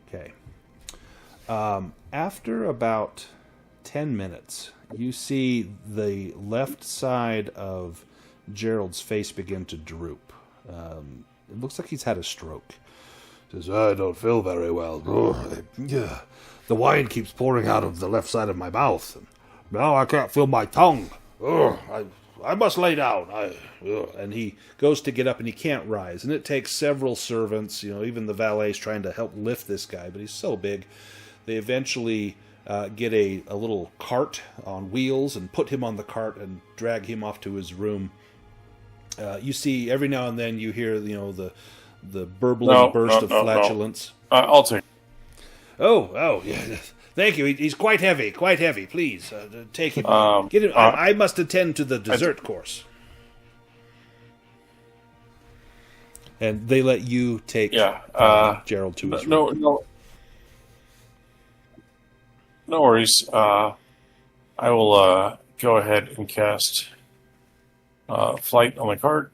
Okay. After about 10 minutes, you see the left side of Gerald's face begin to droop. It looks like he's had a stroke. He says, I don't feel very well. The wine keeps pouring out of the left side of my mouth. And now I can't feel my tongue. Ugh, I must lay down. And he goes to get up and he can't rise. And it takes several servants, even the valet's trying to help lift this guy, but he's so big. They eventually get a little cart on wheels and put him on the cart and drag him off to his room. You see, every now and then you hear, the burbling burst of flatulence. No. I'll take. Oh, yeah. Thank you. He's quite heavy. Please take him. Get him. I must attend to the dessert course. And they let you take Gerald to his room. No worries. I will go ahead and cast Flight on the cart.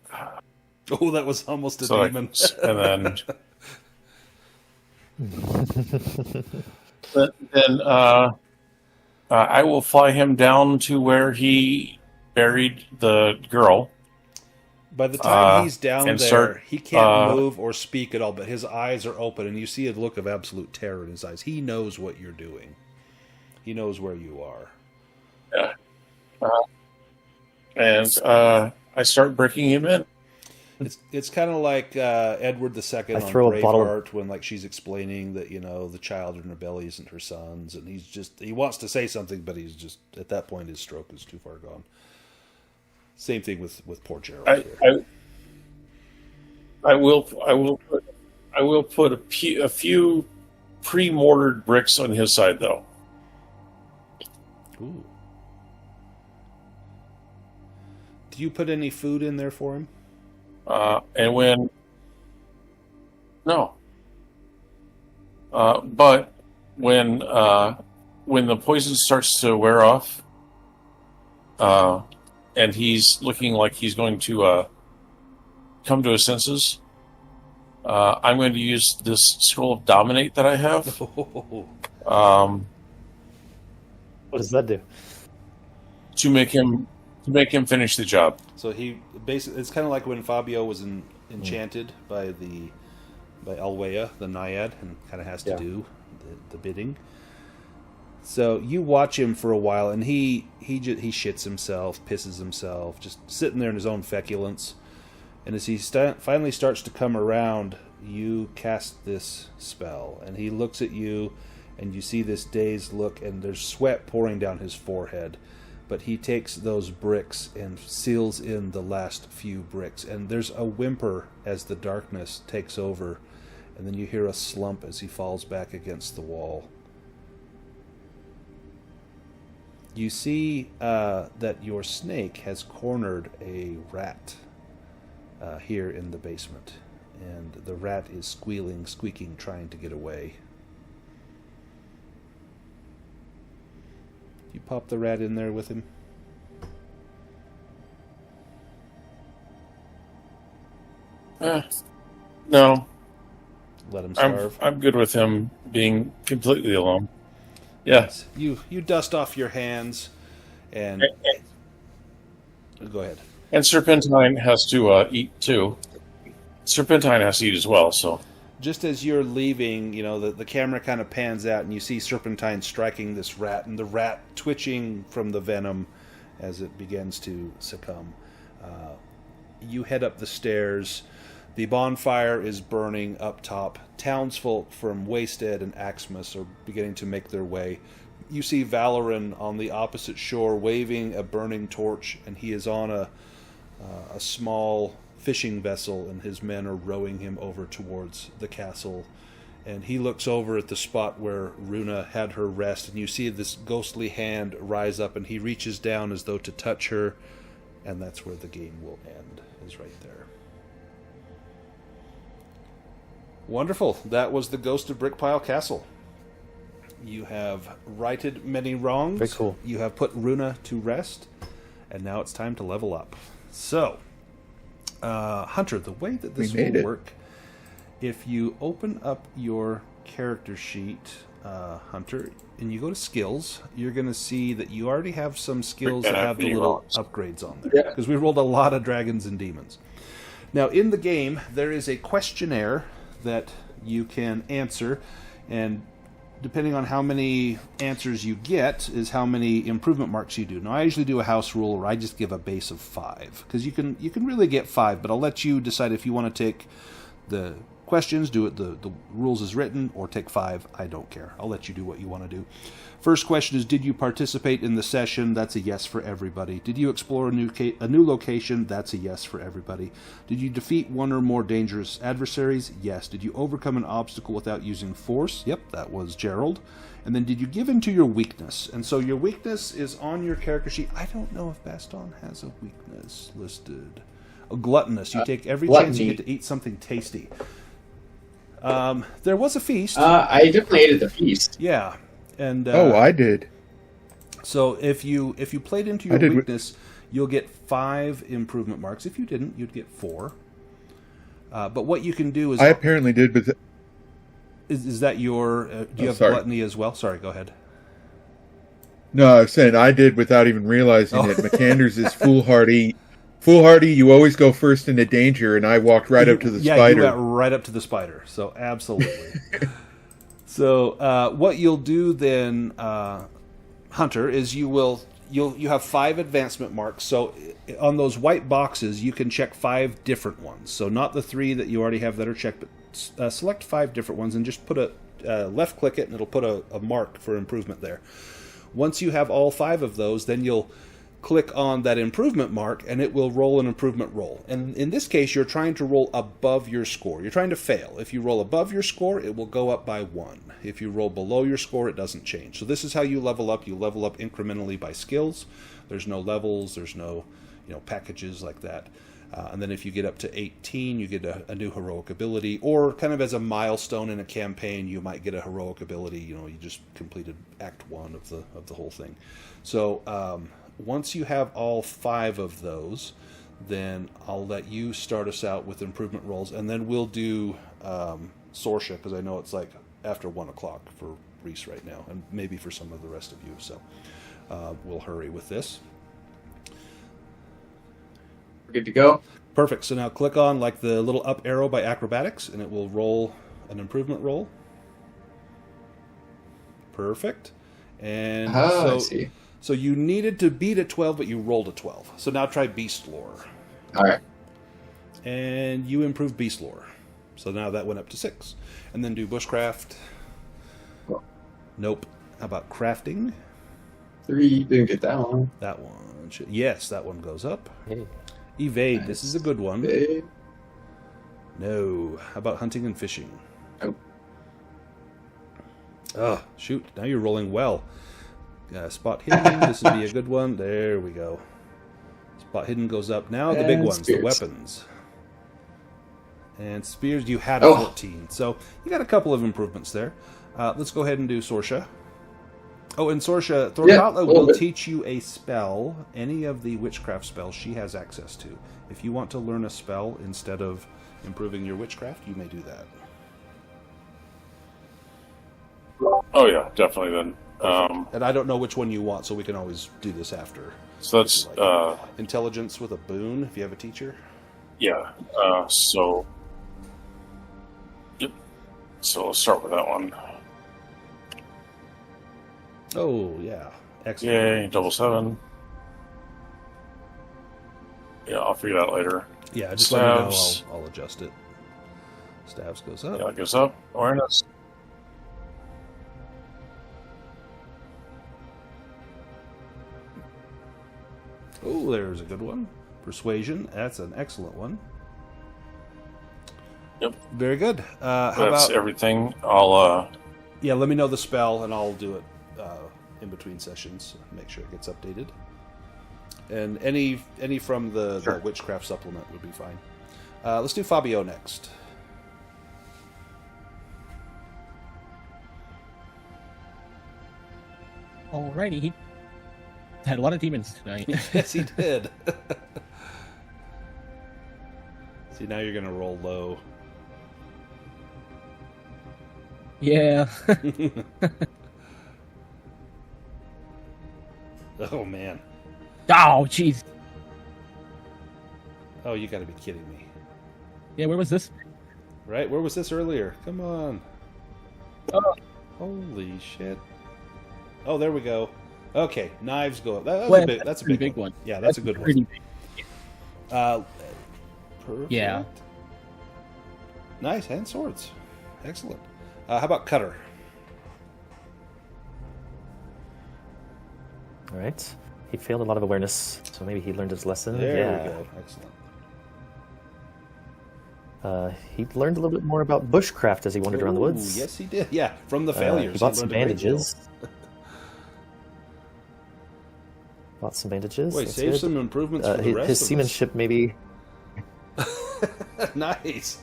Oh, that was almost a demon. And then I will fly him down to where he buried the girl. By the time he's down there, he can't move or speak at all, but his eyes are open, and you see a look of absolute terror in his eyes. He knows what you're doing. He knows where you are. Yeah. And I start breaking him in. It's kind of like Edward II on Braveheart when she's explaining that the child in her belly isn't her son's, and he wants to say something, but he's just at that point his stroke is too far gone. Same thing with poor Gerald. I will put a few pre-mortared bricks on his side though. Ooh. Do you put any food in there for him? But when the poison starts to wear off, and he's looking like he's going to come to his senses, I'm going to use this scroll of dominate that I have. What does that do? To make him finish the job. So he basically, it's kind of like when Fabio was enchanted by Alwea, the Naiad, and kind of has to do the bidding. So you watch him for a while, and he shits himself, pisses himself, just sitting there in his own feculence. And as he finally starts to come around, you cast this spell, and he looks at you, and you see this dazed look, and there's sweat pouring down his forehead. But he takes those bricks and seals in the last few bricks, and there's a whimper as the darkness takes over, and then you hear a slump as he falls back against the wall. You see that your snake has cornered a rat here in the basement, and the rat is squeaking, trying to get away. You pop the rat in there with him? No. Let him starve? I'm good with him being completely alone. Yes. You dust off your hands and... Go ahead. And Serpentine has to eat too. Serpentine has to eat as well, so... Just as you're leaving, the camera kind of pans out and you see Serpentine striking this rat, and the rat twitching from the venom as it begins to succumb. You head up the stairs. The bonfire is burning up top. Townsfolk from Wasted and Axmus are beginning to make their way. You see Valoran on the opposite shore waving a burning torch, and he is on a small fishing vessel, and his men are rowing him over towards the castle. And he looks over at the spot where Runa had her rest, and you see this ghostly hand rise up, and he reaches down as though to touch her, and that's where the game will end, is right there. Wonderful. That was the Ghost of Brickpile Castle. You have righted many wrongs. Very cool. You have put Runa to rest, and now it's time to level up. So, Hunter, the way that this will work, if you open up your character sheet, Hunter, and you go to skills, you're going to see that you already have some skills that have the little upgrades on there. Because we rolled a lot of dragons and demons. Now, in the game, there is a questionnaire that you can answer, and depending on how many answers you get, is how many improvement marks you do. Now, I usually do a house rule where I just give a base of 5, because you can really get 5, but I'll let you decide if you want to take the questions, do it the rules as written, or take 5. I don't care. I'll let you do what you want to do. First question is, did you participate in the session? That's a yes for everybody. Did you explore a new location? That's a yes for everybody. Did you defeat one or more dangerous adversaries? Yes. Did you overcome an obstacle without using force? Yep, that was Gerald. And then did you give in to your weakness? And so your weakness is on your character sheet. I don't know if Baston has a weakness listed. A gluttonous. You take every chance you get to eat something tasty. There was a feast. I definitely ate at the feast. Yeah. And I did. So if you played into your weakness, you'll get 5 improvement marks. If you didn't, you'd get 4. But what you can do is... I apparently did, but... Is that your... do you have gluttony as well? Sorry, go ahead. No, I was saying I did without even realizing it. McAndrews is foolhardy. Foolhardy, you always go first into danger, and I walked right up to the spider. Yeah, you got right up to the spider. So, absolutely. So what you'll do then, Hunter, is you'll have 5 advancement marks. So on those white boxes, you can check 5 different ones. So not the 3 that you already have that are checked, but select 5 different ones and just put left click it, and it'll put a mark for improvement there. Once you have all 5 of those, then you'll click on that improvement mark, and it will roll an improvement roll. And in this case, you're trying to roll above your score. You're trying to fail. If you roll above your score, it will go up by 1. If you roll below your score, it doesn't change. So this is how you level up. You level up incrementally by skills. There's no levels. There's no packages like that. And then if you get up to 18, you get a new heroic ability, or kind of as a milestone in a campaign, you might get a heroic ability. You just completed Act 1 of the whole thing. So once you have all 5 of those, then I'll let you start us out with improvement rolls, and then we'll do Sorsha, because I know it's like after 1 o'clock for Reese right now, and maybe for some of the rest of you. So we'll hurry with this. We're good to go. Perfect. So now click on like the little up arrow by acrobatics, and it will roll an improvement roll. Perfect. And I see. So you needed to beat a 12, but you rolled a 12. So now try Beast Lore. All right. And you improved Beast Lore. So now that went up to 6. And then do Bushcraft. Cool. Nope. How about Crafting? 3, didn't get that one. That one. Yes, that one goes up. Hey. Evade. Nice. This is a good one. Hey. No. How about Hunting and Fishing? Oh. Oh, shoot. Now you're rolling well. Spot Hidden. This would be a good one. There we go. Spot Hidden goes up. Now the big ones, spears. the weapons. And Spears, you had a 14. So you got a couple of improvements there. Let's go ahead and do Sorsha. Oh, and Sorsha, Thorgatla will teach you a spell, any of the witchcraft spells she has access to. If you want to learn a spell instead of improving your witchcraft, you may do that. Oh yeah, definitely then. And I don't know which one you want, so we can always do this after. So that's intelligence with a boon, if you have a teacher. yeah. So yep. So let's start with that one. Oh yeah, excellent. Yay, double 7. Yeah, I'll figure that later. Yeah, just let me know. Stabs. I'll adjust it. Stabs goes up. Yeah, it goes up. Awareness. Oh, there's a good one. Persuasion. That's an excellent one. Yep. Very good. How That's about everything. I'll yeah? Let me know the spell, and I'll do it in between sessions. Make sure it gets updated. And any from the witchcraft supplement would be fine. Let's do Fabio next. Alrighty, he had a lot of demons tonight. Yes, he did. See, now you're going to roll low. Yeah. Oh, man. Oh, jeez. Oh, you got to be kidding me. Yeah, where was this? Right? Where was this earlier? Come on. Holy shit. Oh, there we go. Okay, knives go up. That's a big one. Yeah, that's a good pretty one. big. Perfect. Yeah. Nice, and swords. Excellent. How about cutter? All right. He failed a lot of awareness, so maybe he learned his lesson. There we go. Excellent. He learned a little bit more about bushcraft as he wandered around the woods. Yes, he did. Yeah, from the failures. He bought some learned a great deal. bandages. Bought some bandages. Wait, That's save good. some improvements for the rest his of seamanship maybe. Nice.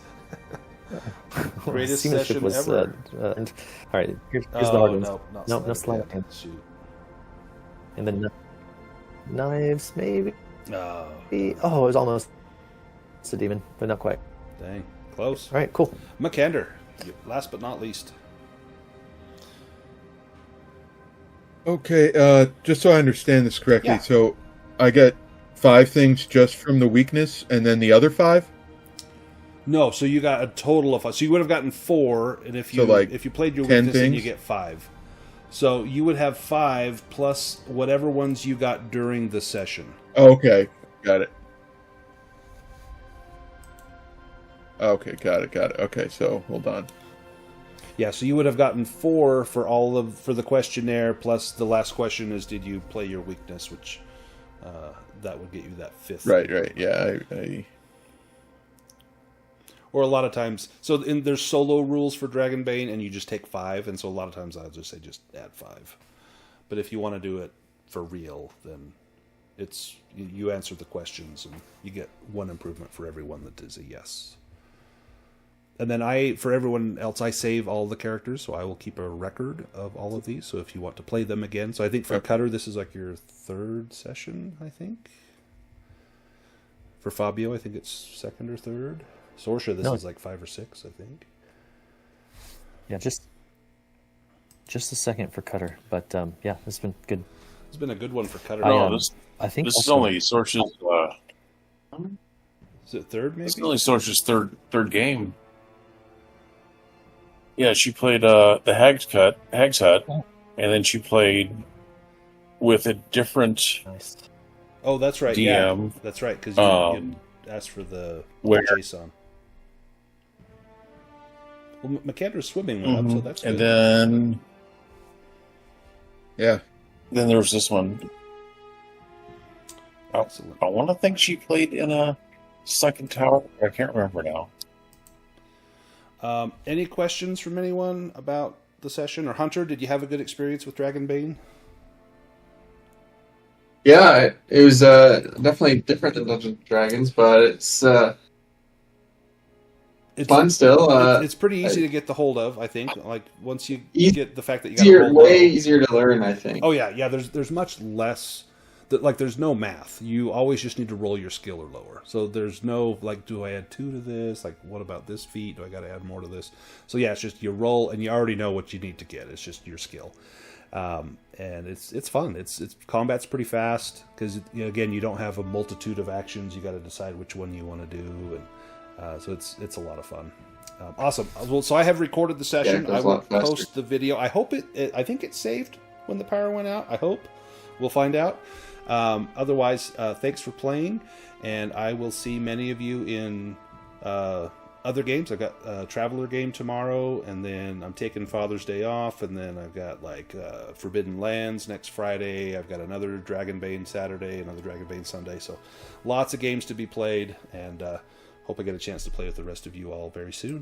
Greatest Seamanship session was, ever. all right, here's the hard ones. No sleight sleight of of hand. Shoot. And then knives, maybe. Oh, It was almost. It's a demon, but not quite. dang. Close. All right, cool. McKender, last but not least. Okay, just so I understand this correctly, Yeah. so I get 5 things just from the weakness, and then the other 5? No, so you got a total of 5. So you would have gotten 4, and if you So, like, if you played your 10 weakness, then you things? get 5. So you would have 5 plus whatever ones you got during the session. Okay, got it. Okay, got it. Okay, so hold on. Yeah, so you would have gotten 4 for the questionnaire, plus the last question is, did you play your weakness, which that would get you that 5th. Right. Yeah, I Or a lot of times, there's solo rules for Dragonbane, and you just take 5, and so a lot of times I'll just say just add 5. But if you want to do it for real, then it's you answer the questions, and you get 1 improvement for every one that is a yes. And then for everyone else, I save all the characters, so I will keep a record of all of these. So if you want to play them again, so I think for Cutter, this is like your 3rd session, I think. For Fabio, I think it's 2nd or 3rd. Sorsha, this is like 5 or 6, I think. Yeah, just a second for Cutter, but yeah, this has been good. It's been a good one for Cutter. No, I think this is also- only Sorce's. Is it 3rd, maybe? This is only Sorce's third game. Yeah, she played the Hag's Hut, and then she played with a different Nice. Oh, that's right. DM. Yeah, that's right. Because you asked for the where- JSON. Well, McKendra's swimming went up, so that's good. And then yeah. then there was this one. Excellent. I want to think she played in a second tower. I can't remember now. Any questions from anyone about the session? Or Hunter, did you have a good experience with Dragonbane? Yeah, it was definitely different than Dungeons and Dragons, but it's fun still. It's pretty easy to get the hold of, I think. Like once you get the fact that you got Easier, a hold way of. easier to learn, I think. Oh yeah. There's much less. Like there's no math. You always just need to roll your skill or lower. So there's no like, do I add 2 to this? Like, what about this feat? Do I got to add more to this? So yeah, it's just you roll and you already know what you need to get. It's just your skill, and it's fun. It's combat's pretty fast because again you don't have a multitude of actions. You got to decide which one you want to do, and so it's a lot of fun. Awesome. Well, so I have recorded the session. Yeah, it I goes a will lot faster. post the video. I hope I think it saved when the power went out. I hope. We'll find out. Otherwise, thanks for playing, and I will see many of you in other games. I've got a Traveler game tomorrow, and then I'm taking Father's Day off, and then I've got like Forbidden Lands next Friday. I've got another Dragonbane Saturday, another Dragonbane Sunday. So lots of games to be played, and hope I get a chance to play with the rest of you all very soon.